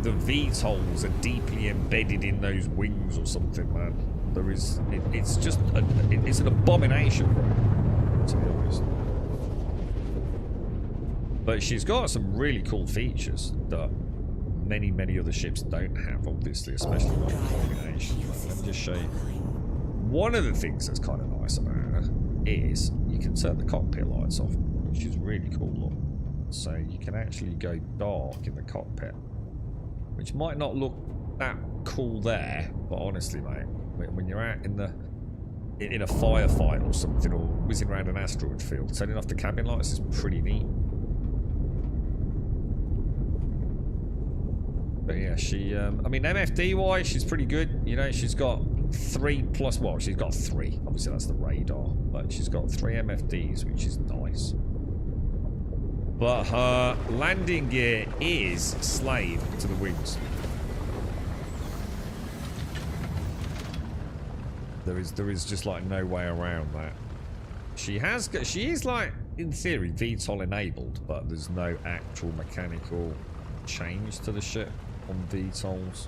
B: the VTOLs are deeply embedded in those wings or something, man. There is, it's just, it's an abomination, bro, to be honest. But she's got some really cool features that many other ships don't have, obviously, especially like the combination. Let me just show you. One of the things that's kind of nice about her is you can turn the cockpit lights off, which is really cool, look. So you can actually go dark in the cockpit, which might not look that cool there, but honestly, mate, when you're out in a firefight or something, or whizzing around an asteroid field, turning off the cabin lights is pretty neat. But yeah, she, I mean, MFD wise, she's pretty good. You know, she's got 3+, well, she's got 3. Obviously, that's the radar, but she's got 3 MFDs, which is nice. But her landing gear is slave to the wings. There is just like no way around that. She is like, in theory, VTOL enabled, but there's no actual mechanical change to the ship on VTOLs.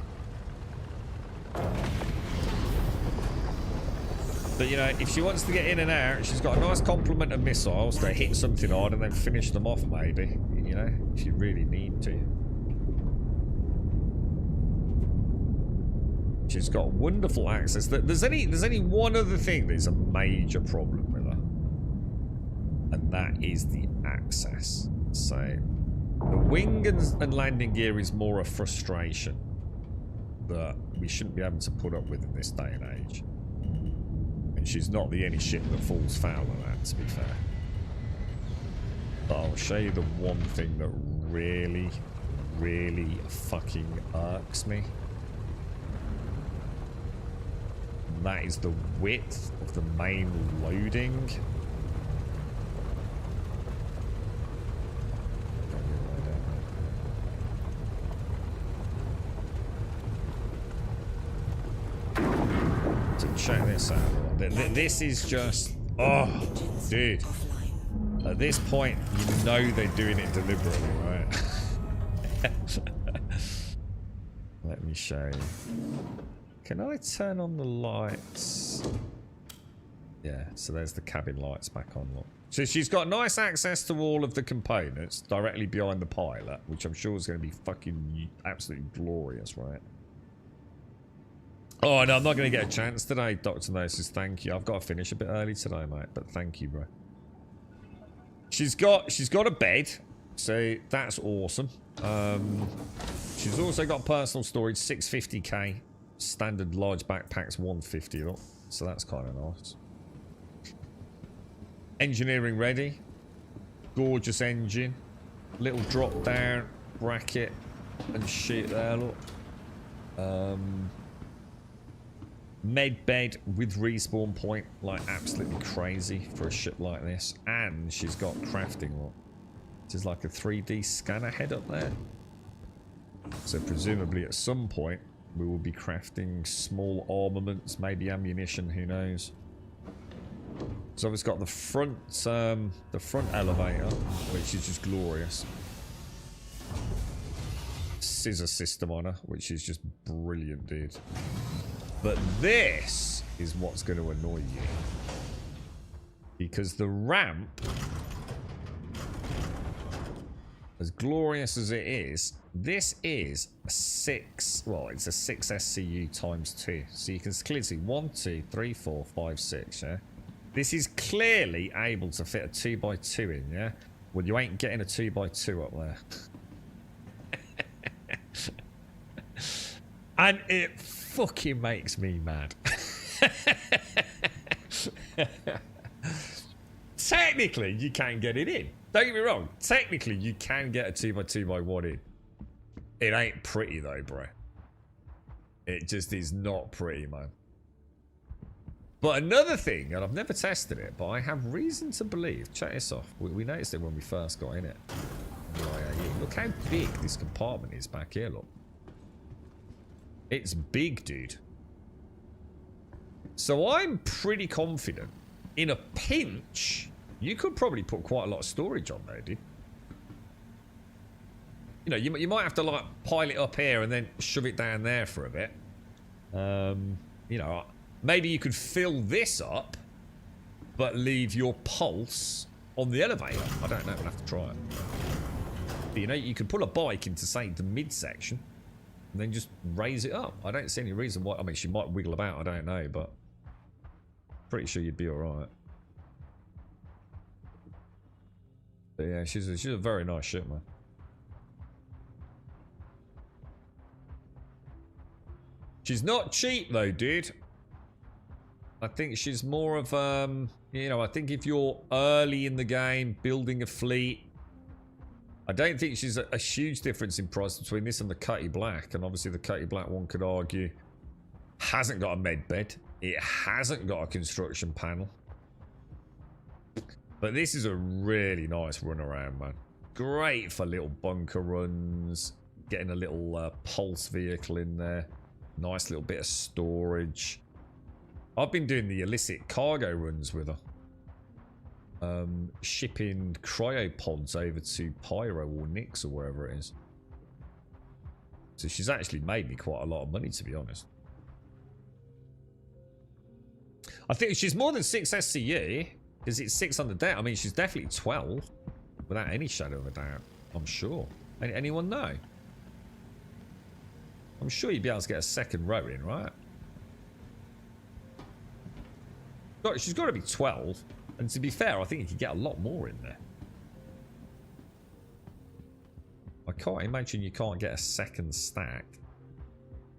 B: But, you know, if she wants to get in and out, she's got a nice complement of missiles that hit something hard and then finish them off, maybe. You know, if you really need to. She's got wonderful access. There's only one other thing that's a major problem with her. And that is the access. So, the wing and landing gear is more a frustration that we shouldn't be able to put up with in this day and age. And she's not the only ship that falls foul of that, to be fair. But I'll show you the one thing that really, really fucking irks me. And that is the width of the main loading. So check this out. This is just... Oh, dude. At this point, you know they're doing it deliberately, right? Let me show you. Can I turn on the lights? Yeah, so there's the cabin lights back on. Look. So she's got nice access to all of the components directly behind the pilot, which I'm sure is going to be fucking absolutely glorious, right? Oh, no, I'm not going to get a chance today, Dr. Gnosis. Thank you. I've got to finish a bit early today, mate, but thank you, bro. She's got a bed, so that's awesome. She's also got personal storage, 650k. Standard large backpacks, 150, look. So that's kind of nice. Engineering ready. Gorgeous engine. Little drop down bracket and shit there, look. Med bed with respawn point, like absolutely crazy for a ship like this. And she's got crafting, look. There's like a 3D scanner head up there. So presumably at some point we will be crafting small armaments, maybe ammunition, who knows. So it's got the front elevator, which is just glorious. Scissor system on her, which is just brilliant, dude. But this is what's going to annoy you. Because the ramp, as glorious as it is, this is a 6, well, it's a 6 SCU times 2. So you can clearly see 1, 2, 3, 4, 5, 6, yeah? This is clearly able to fit a 2x2 in, yeah? Well, you ain't getting a 2x2 up there. And it fucking makes me mad. Technically, you can get it in. Don't get me wrong. Technically, you can get a 2x2x1 in. It ain't pretty though, bro. It just is not pretty, man. But another thing, and I've never tested it, but I have reason to believe. Check this off. We noticed it when we first got in it. Look how big this compartment is back here, look. It's big, dude. So I'm pretty confident. In a pinch, you could probably put quite a lot of storage on there, dude. You know, you might have to, like, pile it up here and then shove it down there for a bit. You know, maybe you could fill this up, but leave your pulse on the elevator. I don't know, we'll have to try it. But, you know, you could pull a bike into, say, the midsection, and then just raise it up. I don't see any reason why. I mean, she might wiggle about, I don't know, but pretty sure you'd be alright. But yeah, she's a very nice ship, man. She's not cheap though, dude. I think she's more of, you know, I think if you're early in the game, building a fleet, I don't think she's a huge difference in price between this and the Cutty Black. And obviously the Cutty Black, one could argue, hasn't got a med bed. It hasn't got a construction panel. But this is a really nice run around, man. Great for little bunker runs. Getting a little pulse vehicle in there. Nice little bit of storage. I've been doing the illicit cargo runs with her. Shipping cryopods over to Pyro or Nix or wherever it is. So she's actually made me quite a lot of money, to be honest. I think she's more than 6 SCU, because it's 6 on the debt. I mean, she's definitely 12, without any shadow of a doubt, I'm sure. Anyone know? I'm sure you'd be able to get a second row in, right? She's got to be 12, and to be fair, I think you could get a lot more in there. I can't imagine you can't get a second stack.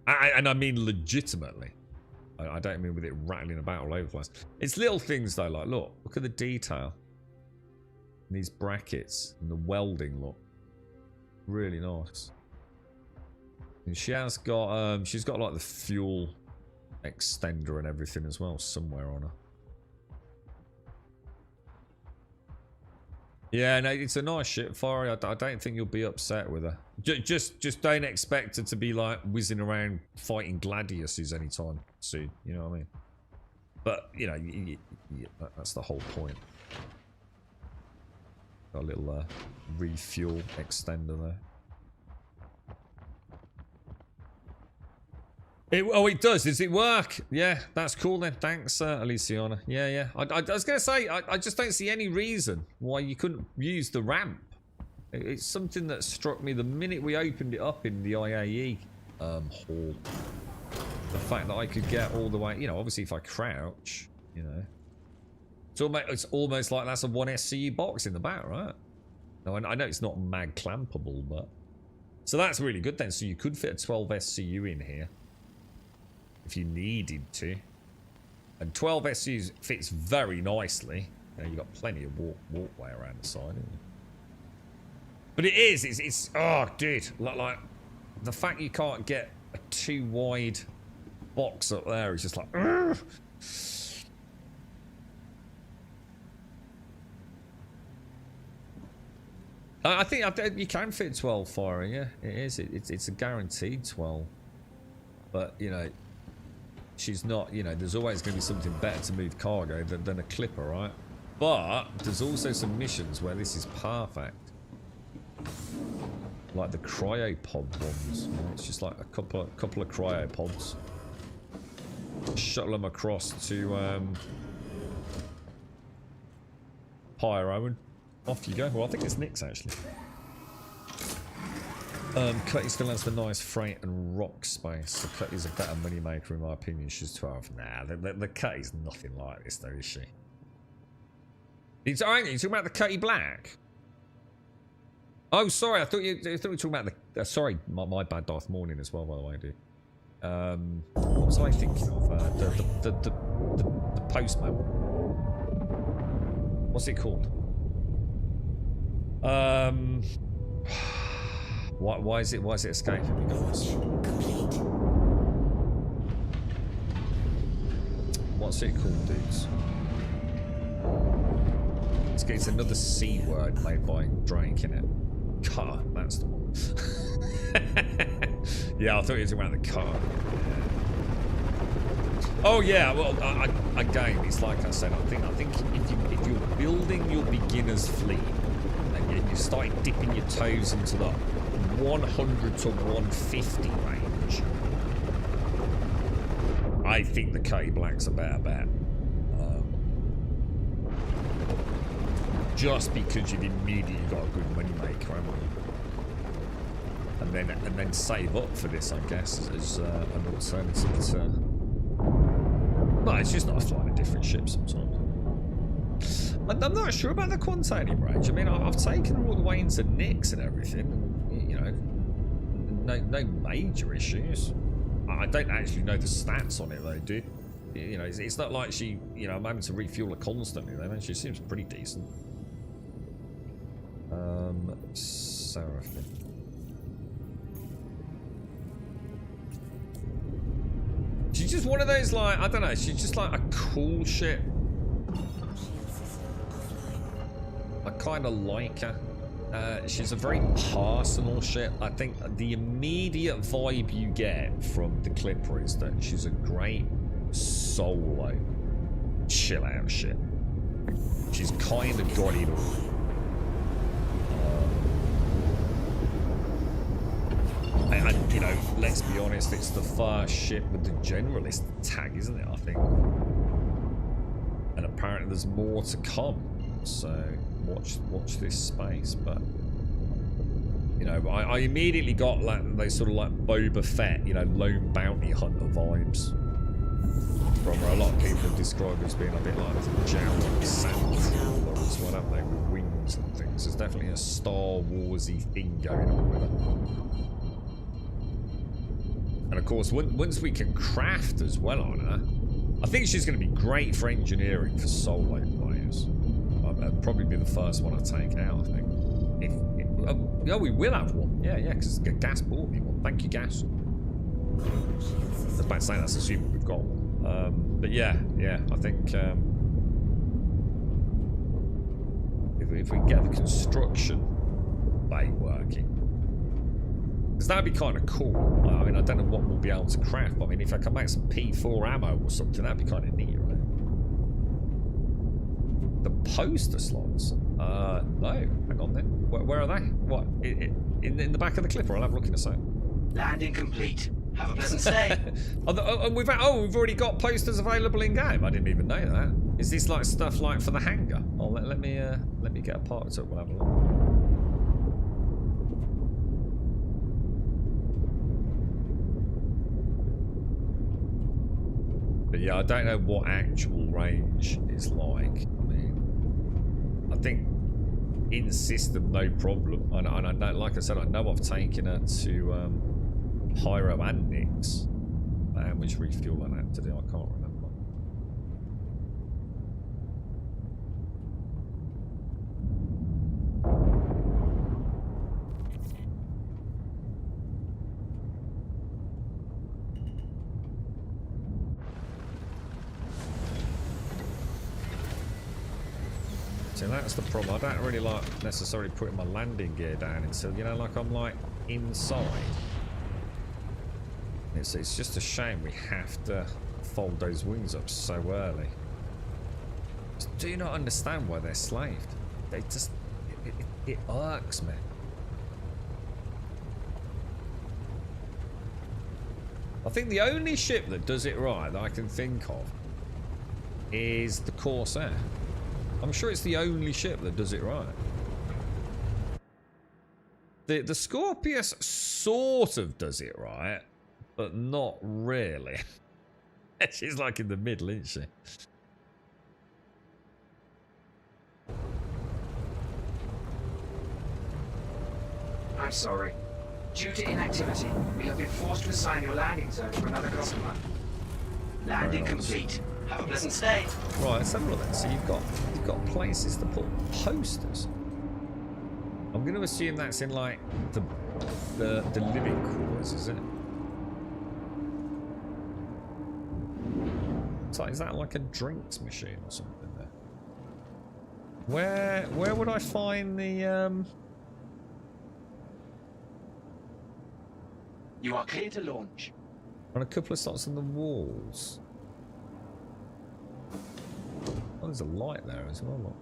B: And I mean legitimately. I don't mean with it rattling about all over the place. It's little things though, like look at the detail. And these brackets and the welding look really nice. And she has got she's got like the fuel extender and everything as well somewhere on her. Yeah, no, it's a nice ship, Fari. I don't think you'll be upset with her. Just don't expect her to be like whizzing around fighting gladiuses anytime soon. You know what I mean? But you know, that's the whole point. Got a little refuel extender there. It does. Does it work? Yeah, that's cool then. Thanks, Aliciana. Yeah. I was going to say, I just don't see any reason why you couldn't use the ramp. It's something that struck me the minute we opened it up in the IAE hall. The fact that I could get all the way, you know, obviously if I crouch, you know. It's almost like that's a 1 SCU box in the back, right? Now, I know it's not mag clampable, but... So that's really good then. So you could fit a 12 SCU in here. If you needed to. And 12 SUs fits very nicely. You know, you've got plenty of walkway around the side, isn't it? But it's oh dude, like the fact you can't get a too wide box up there is just like ugh. I think you can fit 12 firing, yeah. It is. It's a guaranteed 12. But you know, she's not, you know, there's always going to be something better to move cargo than a clipper, right? But there's also some missions where this is perfect. Like the cryopod ones. You know, it's just like a couple of cryopods. Shuttle them across to Pyro and off you go. Well, I think it's Nick's actually. Cutty still has the nice freight and rock space. So Cutty's a better moneymaker in my opinion. She's 12. Nah, the Cutty's nothing like this though, is she? You talking about the Cutty Black? Oh, sorry. I thought you were talking about the. Sorry, my bad. Darth Morning as well, by the way, dude. What was I thinking of? The postman. What's it called? Why is it escaping me, guys? What's it called, dudes? It's another C word made by Drake, innit? Cutter, that's the one. Yeah, I thought you were talking about the cutter. Oh yeah, well, again, it's like I said. I think if you're building your beginner's fleet and you start dipping your toes into the 100 to 150 range, I think the K Black's a better bet. Just because you've immediately got a good money maker, haven't you? And then save up for this, I guess, as an alternative to. No, it's just not flying a different ship sometimes. I'm not sure about the quantanium range. I mean, I've taken her all the way into Nick's and everything. And, you know, no major issues. I don't actually know the stats on it though, dude. You know, it's not like she, you know, I'm having to refuel her constantly. Though, man. She seems pretty decent. Seraphim. She's just one of those, like, I don't know, she's just like a cool ship. I kind of like her. She's a very personal ship. I think the immediate vibe you get from the Clipper is that she's a great solo chill out ship. She's kind of got it all. And, you know, let's be honest, it's the first ship with the generalist tag, isn't it? I think. And apparently there's more to come. So watch this space. But you know, I immediately got like those sort of like Boba Fett, you know, lone bounty hunter vibes. From where a lot of people have described as being a bit like Jawa Sandcrawler as well, haven't they, with wings and things. There's definitely a Star Warsy thing going on with it. And of course, once we can craft as well on her, I think she's going to be great for engineering for solo players. I'd probably be the first one I take out, I think. Yeah, we will have one. Yeah, because Gas bought me one. Thank you, Gas. I was about to say that's assuming we've got one. But yeah, I think if we get the construction bay working, because that'd be kind of cool. I mean, I don't know what we'll be able to craft, but I mean, if I can make some P4 ammo or something, that'd be kind of neat, right? The poster slots? No. Hang on then. Where are they? What? In the back of the clip, or I'll have a look in a sec.
F: Landing complete. Have a pleasant stay.
B: We've already got posters available in game. I didn't even know that. Is this like stuff like for the hangar? Oh, let me get a part of it. We'll have a look. But yeah, I don't know what actual range is like. I mean, I think in system no problem. And I know, like I said, I know I've taken her to Pyro and Nix. How much refuel I had to do, I can't remember. So that's the problem. I don't really like necessarily putting my landing gear down until, you know, like I'm like inside. It's just a shame we have to fold those wings up so early. Just do you not understand why they're slaved? They just... It irks me. I think the only ship that does it right that I can think of is the Corsair. I'm sure it's the only ship that does it right. The Scorpius sort of does it right, but not really. She's like in the middle, isn't she?
D: I'm sorry. Due to inactivity, we have been forced to assign your landing zone to another customer.
F: Landing complete. Have a pleasant stay.
B: Right, let's have a look then. So you've got places to put posters. I'm going to assume that's in like the living quarters, is it? So is that like a drinks machine or something there? Where would I find the
F: You are clear to launch.
B: on a couple of slots on the walls? Oh, there's a light there as well. Look.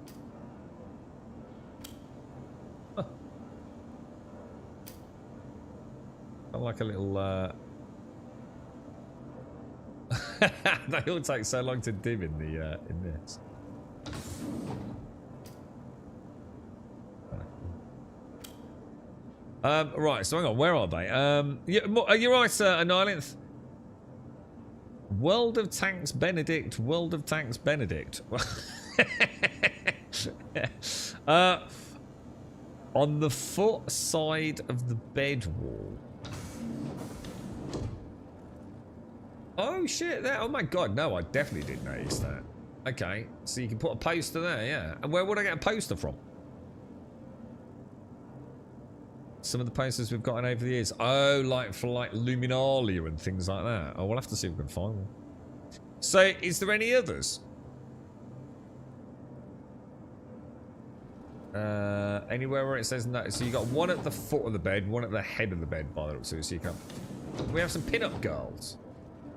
B: Huh. Kind of like a little they all take so long to dim in the in this. Right, so hang on, where are they? You're right, Annihilith. World of Tanks Benedict, World of Tanks Benedict. On the foot side of the bed wall. Oh shit, there. Oh my god, no, I definitely didn't notice that. Okay, so you can put a poster there, yeah. And where would I get a poster from? Some of the posters we've gotten over the years. Oh, like for like Luminalia and things like that. Oh, we'll have to see if we can find one. So, is there any others? Anywhere where it says no. So you got one at the foot of the bed, one at the head of the bed, by the looks of it. So you can. We have some pin-up girls.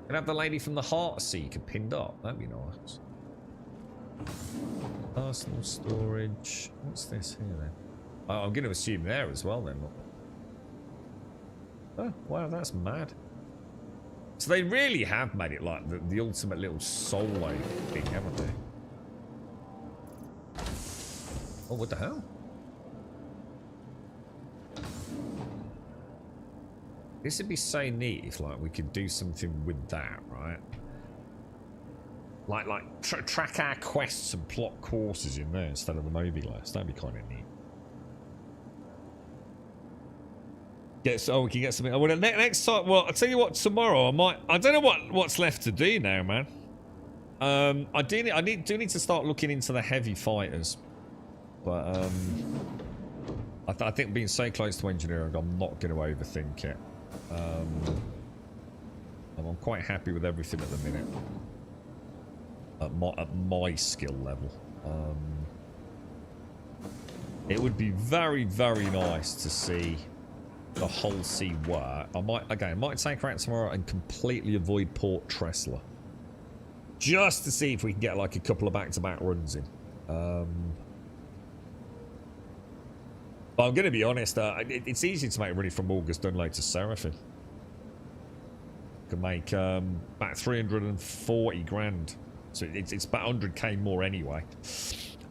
B: And have the lady from the Heart Seeker pinned up. That'd be nice. Personal storage. What's this here then? I'm going to assume there as well then. Look. Oh, wow, that's mad. So they really have made it like the ultimate little solo thing, haven't they? Oh, what the hell? This would be so neat if, like, we could do something with that, right? Like track our quests and plot courses in there instead of the movie list. That'd be kind of neat. We can get something. Well, next time. Well, I'll tell you what. Tomorrow, I don't know what's left to do now, man. I do need to start looking into the heavy fighters, but I think being so close to engineering, I'm not going to overthink it. I'm quite happy with everything at the minute. At my skill level. It would be very, very nice to see the whole sea work. I might take her out tomorrow and completely avoid Port Tressler. Just to see if we can get like a couple of back-to-back runs in. But I'm going to be honest, it's easy to make ready from August Dunlow to Seraphim. Can make about 340 grand. So it's about 100k more anyway.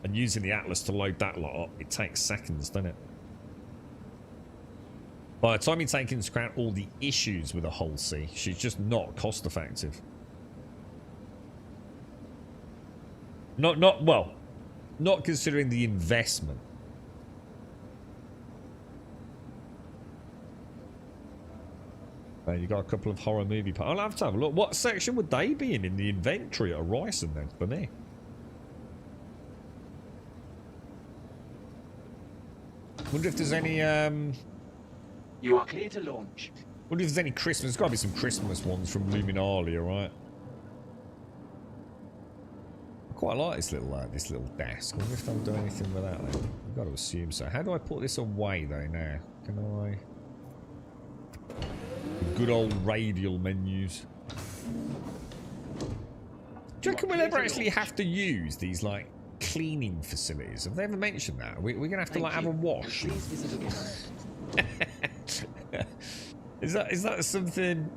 B: And using the Atlas to load that lot up, it takes seconds, doesn't it? By the time you take into account all the issues with the Hull C, she's just not cost effective. Not considering the investment. You got a couple of horror movie parts. I'll have to have a look. What section would they be in the inventory at Horizon then, for me? Wonder if there's any,
F: You are clear to launch.
B: wonder if there's any Christmas. There's got to be some Christmas ones from Luminalia, right? I quite like this little desk. I wonder if they'll do anything with that then. I've got to assume so. How do I put this away though now? Can I... Good old radial menus. Do you reckon we'll ever actually have to use these, like, cleaning facilities? Have they ever mentioned that? We're going to have to, like, have a wash. Is that something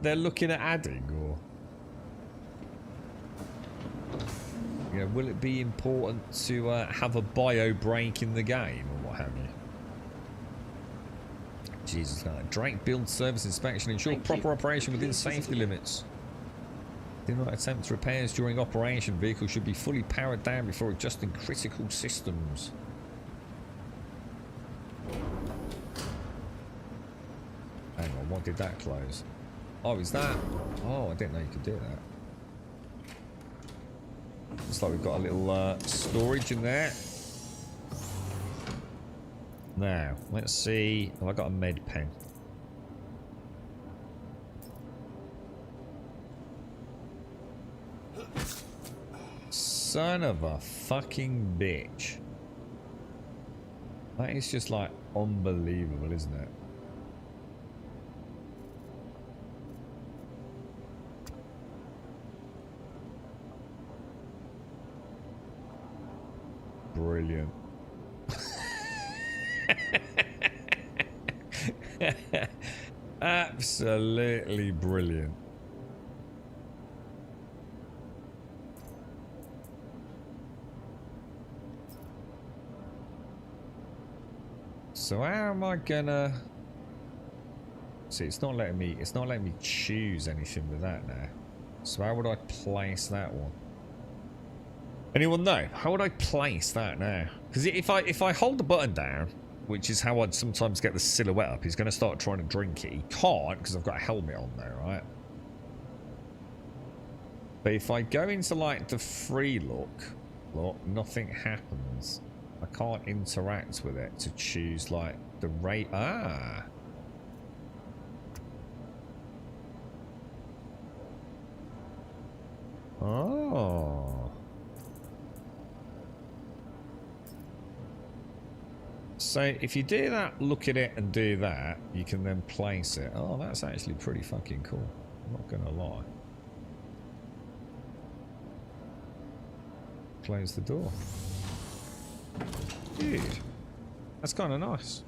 B: they're looking at adding, or... You know, will it be important to have a bio break in the game, or what have you? Jesus, Drake build service inspection, ensure proper operation within safety limits. Do not attempt repairs during operation. Vehicle should be fully powered down before adjusting critical systems. Hang on, what did that close? Oh, is that? Oh, I didn't know you could do that. Looks like we've got a little storage in there. Now, let's see. Oh, I got a med pen. Son of a fucking bitch. That is just like unbelievable, isn't it? Brilliant. Absolutely brilliant. So how am I gonna see? It's not letting me choose anything with that now. So how would I place that one? Anyone know? How would I place that now? Because if I hold the button down, which is how I'd sometimes get the silhouette up, he's going to start trying to drink it. He can't because I've got a helmet on there, right? But if I go into like the free look, nothing happens. I can't interact with it to choose like the rate. Ah. Oh. So if you do that, look at it and do that, you can then place it. Oh, that's actually pretty fucking cool. I'm not gonna lie. Close the door. Dude, that's kind of nice.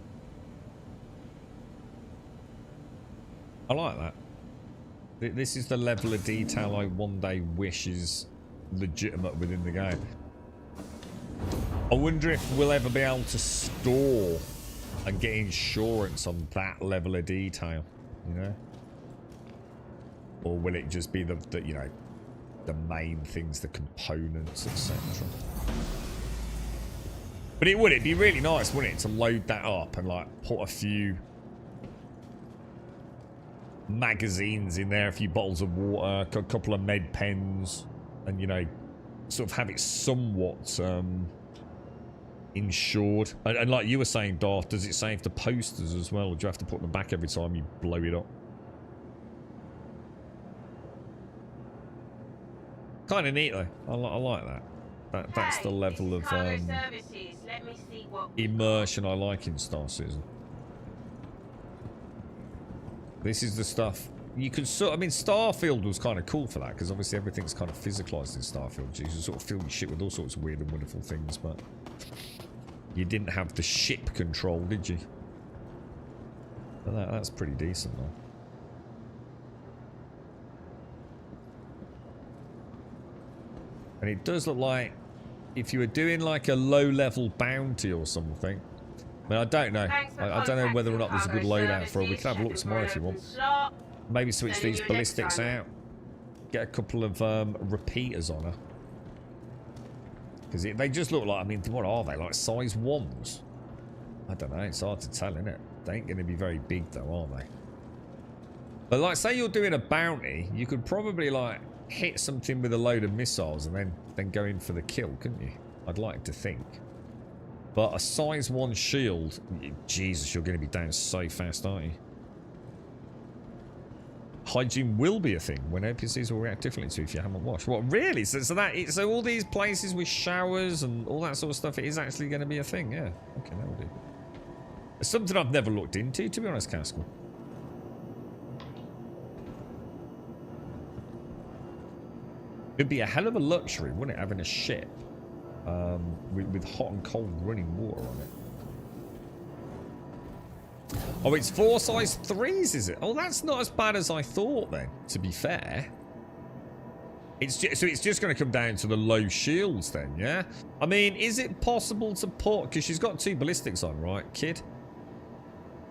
B: I like that. This is the level of detail I one day wish is legitimate within the game. I wonder if we'll ever be able to store and get insurance on that level of detail, you know? Or will it just be the you know, the main things, the components, etc. But it'd be really nice, wouldn't it, to load that up and like put a few magazines in there, a few bottles of water, a couple of med pens, and you know, sort of have it somewhat insured. And like you were saying, Darth, does it save the posters as well, or do you have to put them back every time you blow it up? Kind of neat though. I like that. That's the level of immersion I like in Star Citizen. This is the stuff you could sort. I mean, Starfield was kind of cool for that because obviously everything's kind of physicalized in Starfield. You can sort of fill your shit with all sorts of weird and wonderful things, but you didn't have the ship control, did you? But that's pretty decent though. And it does look like if you were doing like a low-level bounty or something. I mean, I don't know. I don't know whether or not there's a good loadout for it. We can have a look tomorrow if you want. Maybe switch these ballistics out. Get a couple of repeaters on her. Because they just look like, I mean, what are they? Like size 1s? I don't know. It's hard to tell, isn't it? They ain't going to be very big though, are they? But like, say you're doing a bounty, you could probably like hit something with a load of missiles and then go in for the kill, couldn't you? I'd like to think. But a size 1 shield, Jesus, you're going to be down so fast, aren't you? Hygiene will be a thing when NPCs will react differently to if you haven't washed. What, really? So all these places with showers and all that sort of stuff, it is actually going to be a thing, yeah. Okay, that will do. It's something I've never looked into, to be honest, Caskell. It'd be a hell of a luxury, wouldn't it, having a ship with hot and cold running water on it. Oh, it's 4 size 3s, is it? Oh, that's not as bad as I thought then, to be fair. So it's just going to come down to the low shields then, yeah? I mean, is it possible to put... Because she's got 2 ballistics on, right, kid?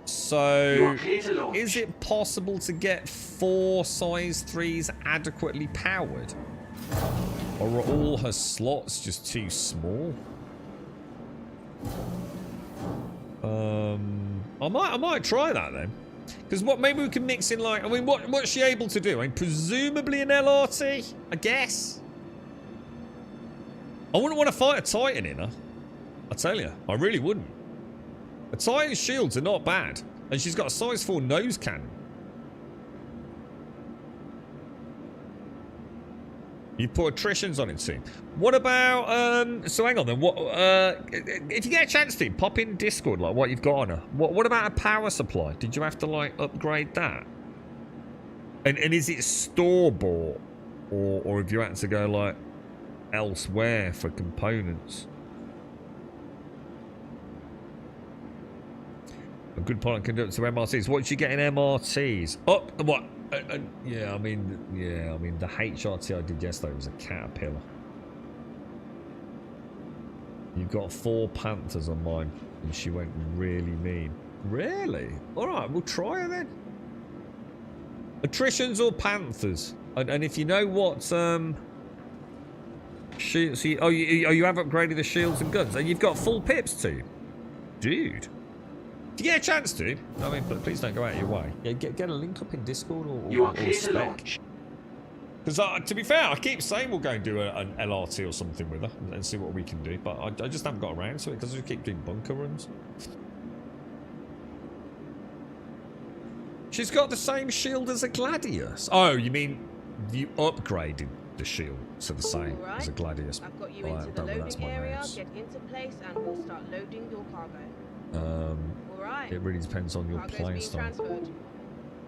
B: So, is it possible to get 4 size 3s adequately powered? Or are all her slots just too small? I might try that then. Because maybe we can mix in like, I mean, what's she able to do? I mean, presumably an LRT, I guess. I wouldn't want to fight a Titan in her. I tell you, I really wouldn't. A Titan's shields are not bad. And she's got a size 4 nose cannon. You put attritions on it soon. What about, so hang on then, if you get a chance to, pop in Discord, like what you've got on her. What about a power supply? Did you have to like upgrade that? And is it store-bought? Or have you had to go like elsewhere for components? A good pilot can do it to MRTs. What did you get in MRTs? Up, what? Yeah, I mean, the HRT I did yesterday was a Caterpillar. You've got 4 Panthers on mine, and she went really mean. Really? Alright, we'll try her then. Attritions or Panthers? And if you know what, you have upgraded the shields and guns, and you've got full pips too? Dude. If you get a chance to, I mean, but please don't go out of your way. Yeah, get a link up in Discord or Spec. Because to be fair, I keep saying we'll go and do an LRT or something with her and see what we can do, but I just haven't got around to it because we keep doing bunker runs. She's got the same shield as a Gladius. Oh, you mean you upgraded the shield to the same as a Gladius?
E: I've got you into the loading area. Get into place, and we'll start loading your cargo.
B: It really depends on your playstyle.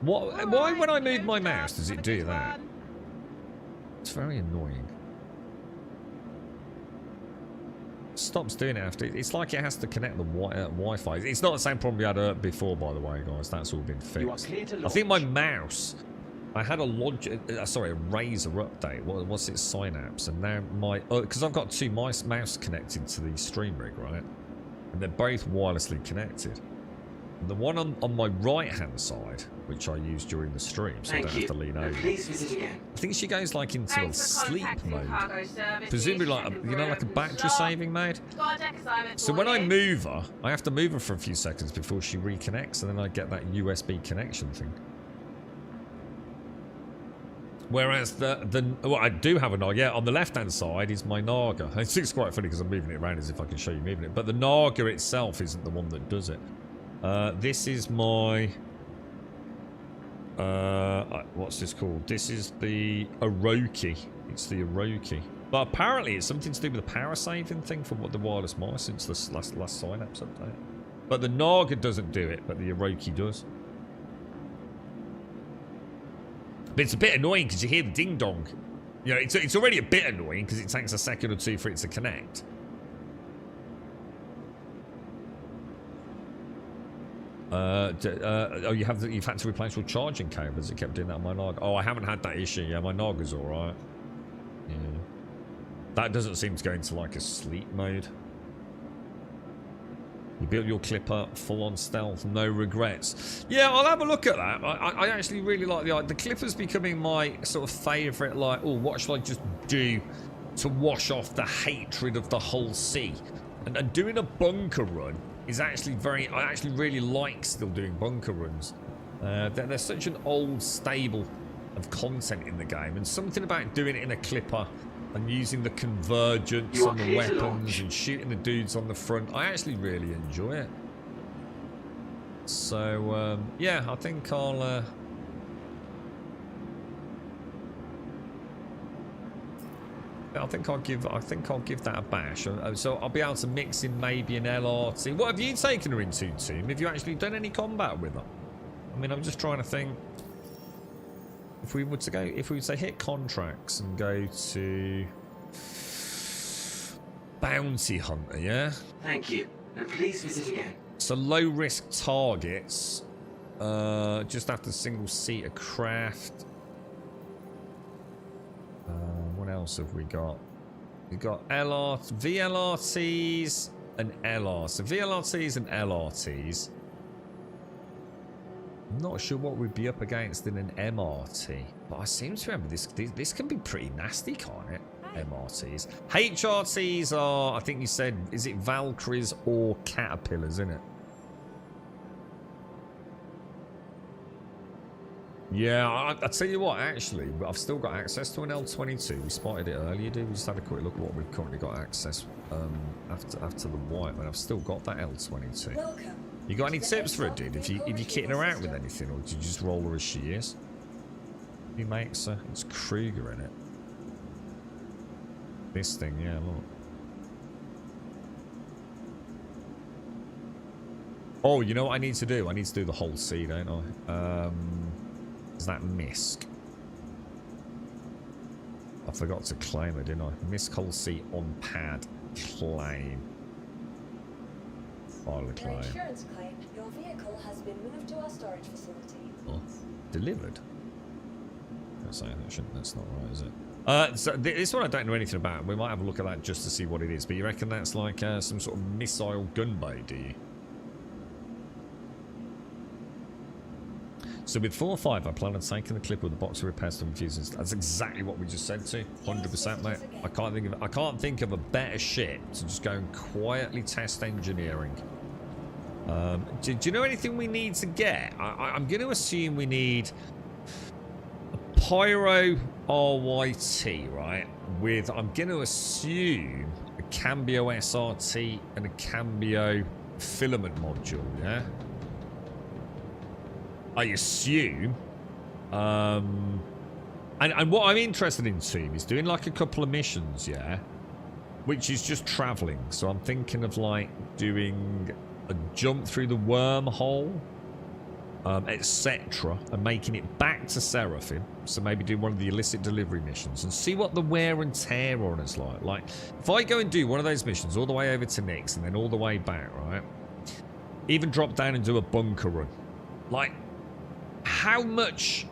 B: Why when I move my mouse does it do that? It's very annoying. stops doing it after. It's like it has to connect the Wi-Fi. It's not the same problem we had before, by the way, guys. That's all been
F: You are
B: fixed.
F: clear to
B: I
F: launch.
B: think my mouse. I had a a Razer update. What's its synapse? And now my because I've got two mouse connected to the stream rig, right? And they're both wirelessly connected. The one on my right-hand side, which I use during the stream, so I
F: Thank
B: don't
F: you.
B: have to lean
F: And
B: over.
F: please visit again.
B: I think she goes like into a
E: Thanks for
B: sleep
E: contacting
B: mode.
E: cargo services.
B: Presumably like,
E: Checking
B: you
E: for
B: know,
E: an
B: like a
E: open
B: battery
E: slot.
B: saving mode.
E: Got a deck assignment
B: So
E: for
B: when I
E: you.
B: move her, I have to move her for a few seconds before she reconnects, and then I get that USB connection thing. Whereas well, I do have a Naga. Yeah, on the left-hand side is my Naga. It's quite funny because I'm moving it around as if I can show you moving it. But the Naga itself isn't the one that does it. This is my... what's this called? This is the Orochi. It's the Orochi. But apparently it's something to do with the power saving thing for what the wireless mice since the last synapse update. But the Naga doesn't do it, but the Orochi does. But it's a bit annoying because you hear the ding dong. You know, it's already a bit annoying because it takes a second or two for it to connect. Oh, you've had to replace your charging cables. It kept doing that on my Naga. Oh, I haven't had that issue. Yeah, my Naga's all right. Yeah, that doesn't seem to go into like a sleep mode. You built your clipper full on stealth, no regrets. Yeah, I'll have a look at that. I actually really like the clipper's becoming my sort of favourite. Like, oh, what should I just do to wash off the hatred of the whole sea? And doing a bunker run is actually I actually really like still doing bunker runs. They're such an old stable of content in the game, and something about doing it in a clipper and using the convergence on the weapons and shooting the dudes on the front, I actually really enjoy it. So yeah, I think I'll give that a bash. So I'll be able to mix in maybe an LRT. What have you taken her into, Tim? Have you actually done any combat with her? I mean, I'm just trying to think. If we were to hit contracts and go to Bounty Hunter, yeah?
F: Thank you. And please visit again.
B: So low risk targets, just after single seater craft. What else have we got? We've got VLRTs and LRs. So VLRTs and LRTs. I'm not sure what we'd be up against in an MRT, but I seem to remember this can be pretty nasty, can't it? MRTs. HRTs are, I think you said, is it Valkyries or Caterpillars, isn't it? Yeah, I tell you what, actually, I've still got access to an L22. We spotted it earlier, dude. We just had a quick look at what we've currently got access after the white, but I've still got that L22.
C: Welcome.
B: You got any tips for it, dude? If you're kitting her out with anything, or did you just roll her as she is? He makes her. It's Kruger in it. This thing, yeah, look. Oh, you know what I need to do? I need to do the whole sea, don't I? Is that Misk? I forgot to claim it, didn't I? Misk whole sea on pad. Claim. File the
C: Your
B: claim.
C: insurance claim, your vehicle has been moved to our storage facility.
B: Oh, delivered? That's not right, is it? So this one I don't know anything about. We might have a look at that just to see what it is. But you reckon that's like some sort of missile gunboat, do you? So with 4 or 5, I plan on taking the clip with the box of repairs and fuses. That's exactly what we just said to. 100%, mate. I can't think of a better shit to just go and quietly test engineering. Do you know anything we need to get? I'm going to assume we need a Pyro RYT, right? With, I'm going to assume, a Cambio SRT and a Cambio filament module, yeah? I assume. And what I'm interested in, team, is doing like a couple of missions, yeah? Which is just travelling. So I'm thinking of like doing a jump through the wormhole. etc., and making it back to Seraphim. So maybe do one of the illicit delivery missions and see what the wear and tear on it's like. Like, if I go and do one of those missions all the way over to Nix and then all the way back, right? Even drop down and do a bunker run. Like, how much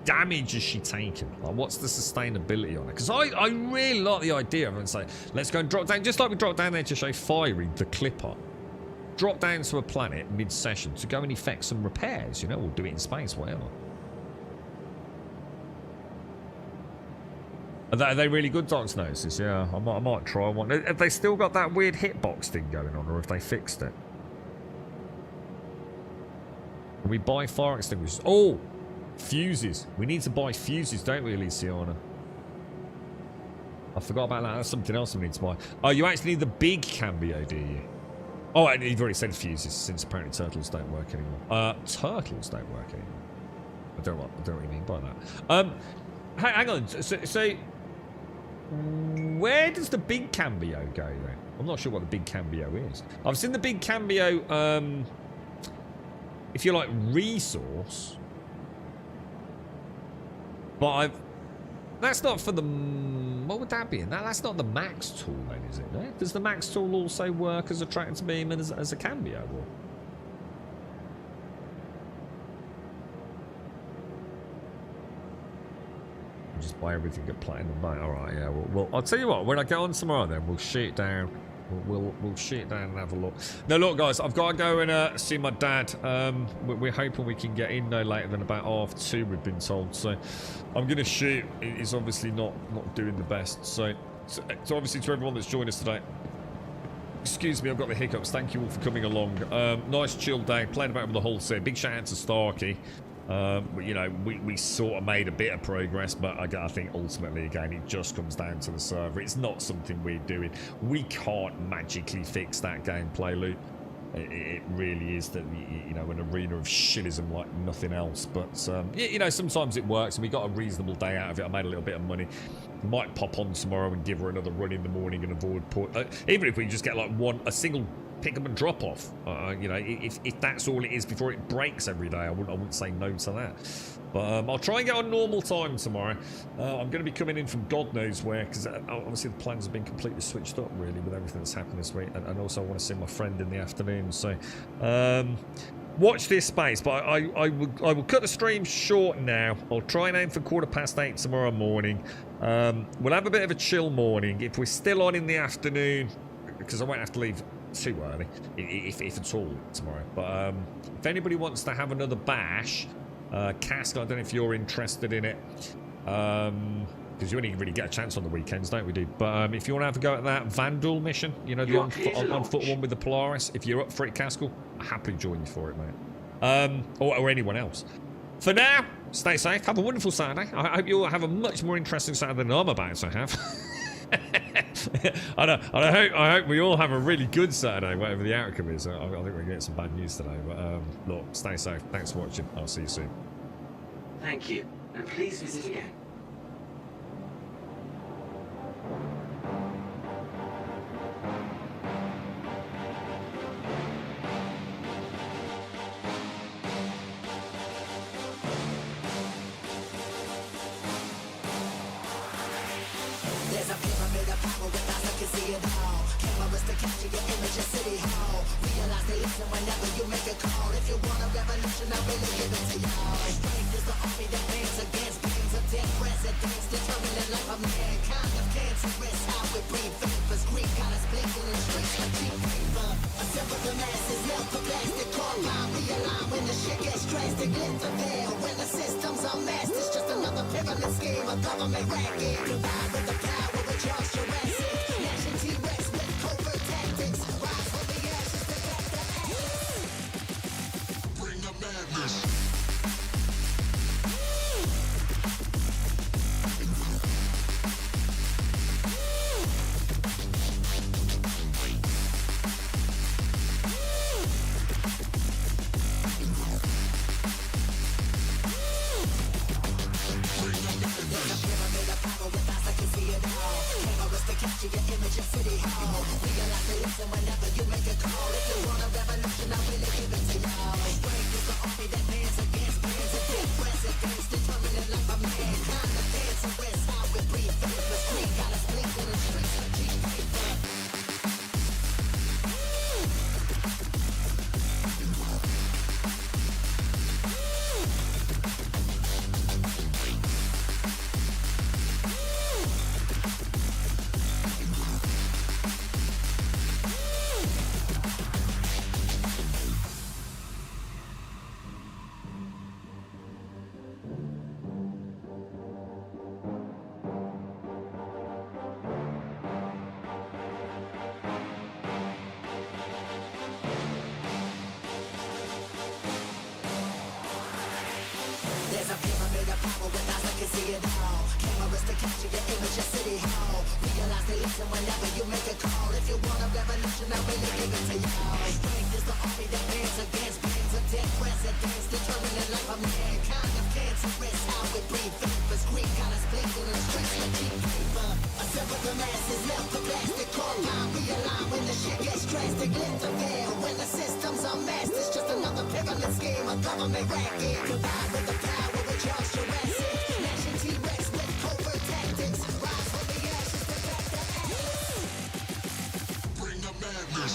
B: damage has she taken? Like, what's the sustainability on it? Because I really like the idea of it and say, let's go and drop down, just like we dropped down there to show Fiery the Clipper. Drop down to a planet mid-session to go and effect some repairs, you know, or do it in space, whatever. Are they really good, Doc's Notices? Yeah, I might try one. Have they still got that weird hitbox thing going on, or have they fixed it? Can we buy fire extinguishers? Oh! Fuses. We need to buy fuses, don't we, Elysiana? I forgot about that. That's something else we need to buy. Oh, you actually need the big cambio, do you? Oh, and you've already said fuses, since apparently turtles don't work anymore. Turtles don't work anymore. I don't know what you mean by that. Hang on. So, where does the big cambio go then? I'm not sure what the big cambio is. I've seen the big cambio, if you like, resource. But that's not for the... What would that be? That's not the max tool then, is it? Does the max tool also work as a tractor beam and as a cambio? Or? Just buy everything at platinum. Alright, yeah. Well, I'll tell you what. When I get on tomorrow then, we'll shoot it down. We'll shoot it down and have a look. Now, look, guys, I've got to go and see my dad. We're hoping we can get in no later than about 2:30, we've been told. So I'm going to shoot. It's obviously not doing the best. So obviously to everyone that's joined us today, excuse me, I've got the hiccups. Thank you all for coming along. Nice chill day. Playing about with the whole set. Big shout out to Starkey. You know, we sort of made a bit of progress, but I think ultimately, again, it just comes down to the server. It's not something we're doing. We can't magically fix that gameplay loop. It really is that, you know, an arena of shillism like nothing else. But, you know, sometimes it works, and we got a reasonable day out of it. I made a little bit of money. Might pop on tomorrow and give her another run in the morning and avoid port. Even if we just get like a single pick up and drop off, you know, if that's all it is before it breaks every day, I wouldn't say no to that. But I'll try and get on normal time tomorrow. I'm going to be coming in from God knows where, because obviously the plans have been completely switched up really with everything that's happened this week, and also I want to see my friend in the afternoon. So watch this space, but I will cut the stream short now. I'll try and aim for 8:15 tomorrow morning. We'll have a bit of a chill morning. If we're still on in the afternoon, because I won't have to leave too early, if at all, tomorrow. But if anybody wants to have another bash, Cask, I don't know if you're interested in it, because you only really get a chance on the weekends, don't we, dude? But if you want to have a go at that Vandal mission, you know, the on foot one with the Polaris, if you're up for it, Caskell, I'll happily join you for it, mate. Or anyone else. For now, stay safe, have a wonderful Saturday. I hope you all have a much more interesting Saturday than I'm about to have. I hope we all have a really good Saturday, whatever the outcome is. I think we're going to get some bad news today. But look, stay safe. Thanks for watching. I'll see you soon.
F: Thank you, and please visit again.
A: There's a pyramid of power with eyes that can see it all. Cameras to capture your image at City Hall. Realize they listen whenever you make a call. If you want a revolution, I really give it to y'all. Strength is the army that bands against beams of dead presidents, determining the life of mankind. Of cancerous, how we breathe. Vapors, Greek got us blinking in streets like cheap paper. Assemble the masses, melt the plastic, carbine, realign when the shit gets drastic. Lift the veil when the system's unmasked. It's just another pyramid scheme, a government racket. Combined with the power of Charles Jurassic. Nation T-Rex with covert tactics. Rise from the ashes to back the ashes. Bring the madness. There's a pyramid of power with eyes that can government racket. Provide with the power with Charles Jurassic. Nation T-Rex with covert tactics. Rise from the ashes, protect the atlas. Bring the madness.